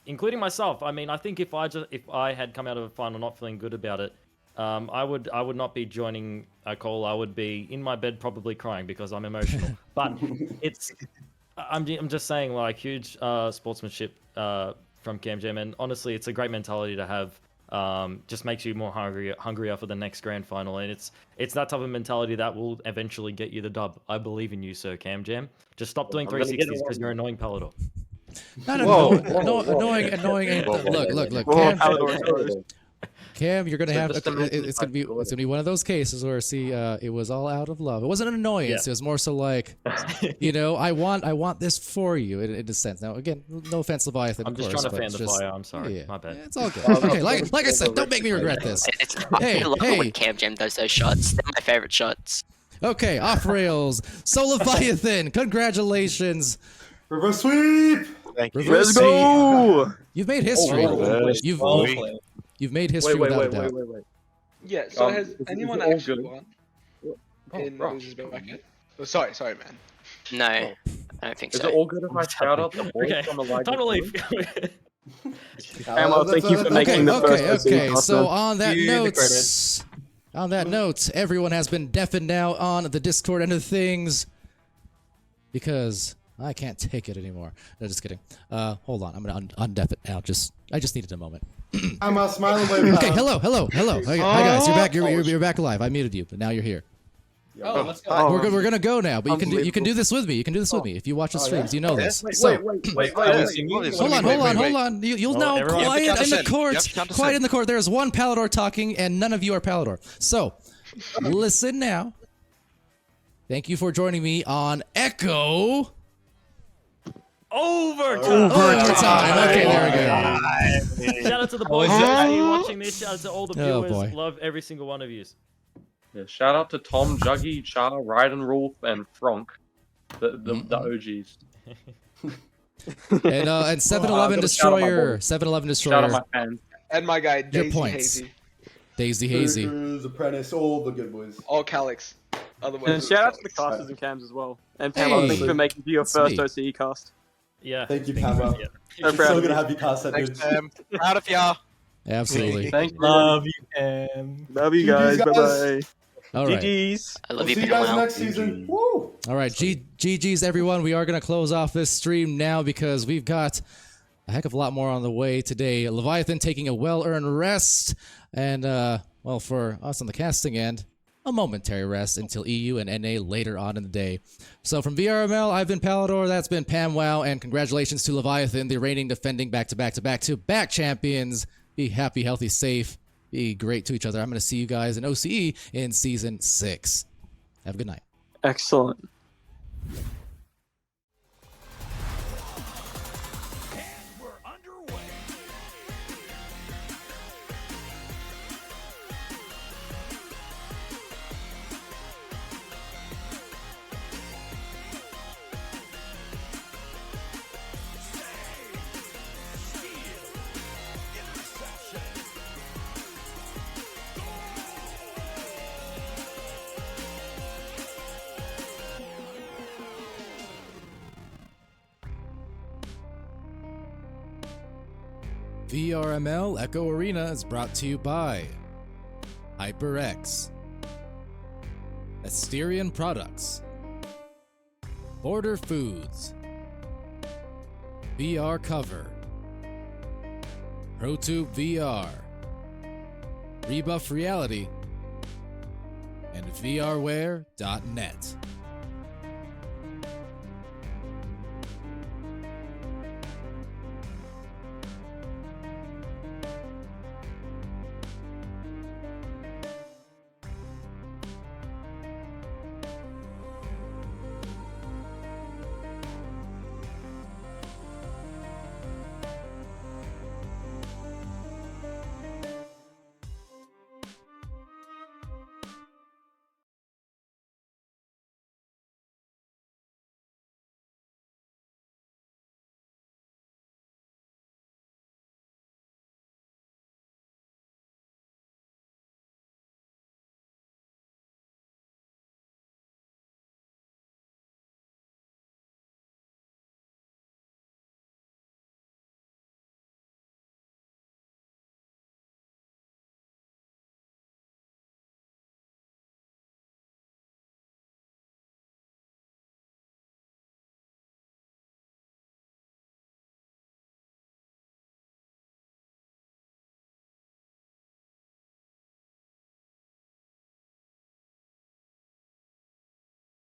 including myself. I mean, I think if I had come out of a final not feeling good about it, I would not be joining a call. I would be in my bed probably crying because I'm emotional. But I'm just saying, like, huge sportsmanship from Cam Jam, and honestly, it's a great mentality to have. Just makes you more hungrier for the next grand final, and it's that type of mentality that will eventually get you the dub. I believe in you, sir, Cam Jam. Just stop doing 360s because you're annoying Palador. Annoying. Look. Cam, you're gonna have. It's gonna be one of those cases where it was all out of love. It wasn't an annoyance. It was more so like, you know, I want this for you in a sense. Now, again, no offense, Leviathan. I'm just trying to fan the fire. I'm sorry. Yeah. My bad. It's all good. Okay, like I said, don't make me regret this. I love when Cam Jam does those shots. They're my favorite shots. Okay, off rails. So Leviathan, congratulations. Reverse sweep. Thank you. Reverse Let's go. You've made history. You've made history without a doubt. Wait. Yeah, so has is it anyone all actually good? won in Oce's bracket? Oh, sorry, man. No, I don't think Is so. it all good if I shout out the boys Okay, from the live? time to leave. Well, thank you for making the first Okay. So caster. on that note, everyone has been deafened now on the Discord end of things because I can't take it anymore. No, just kidding. Hold on, I'm gonna undeaf it now. I just needed a moment. I'm a smiling wave. Okay, hello. Hi guys, you're back. You're back alive. I muted you, but now you're here. Oh, let's go. We're gonna go now, but you can do this with me. You can do this with me if you watch the streams. You know this. So Wait. hold on. You'll know. Quiet in the court. Quiet in the court. There's one Palador talking, and none of you are Palador. So listen now. Thank you for joining me on Echo. Overtime. Okay, there we go. Shout out to the boys actually watching this. Shout out to all the Oh, viewers. boy. Love every single one of you. Yeah, shout out to Tom, Juggy, Char, Ryden, Rolf, and Frank, the OGs. And 7-Eleven Destroyer. 7-Eleven Shout out Destroyer. my fans. And my guy, Your Daisy points. Hazy. Daisy Hazy. Cruise, Apprentice, all the good boys. All Calyx. Otherwise, And shout out to the casters and cams as well. And Pam, Hey. thank you for making your That's first me. OCE cast. Yeah. Thank you, Pamela. Yeah. We're so gonna have you cast that, dude. Proud of ya. Absolutely. Thank you. Love you, Cam. Love you guys. GGs, Bye guys. bye. All right. GGs. I We'll love you, see you Pam. guys next season. Woo! All right, GG's everyone. We are going to close off this stream now because we've got a heck of a lot more on the way today. Leviathan taking a well-earned rest, and well, for us on the casting end, a momentary rest until EU and NA later on in the day. So from VRML, I've been Palador, that's been Pam Wow, and congratulations to Leviathan, the reigning defending back-to-back champions. Be happy, healthy, safe. Be great to each other. I'm going to see you guys in OCE in Season 6. Have a good night. Excellent. VRML Echo Arena is brought to you by HyperX, Asterion Products, Border Foods, VR Cover, ProTube VR, Rebuff Reality, and VRware.net.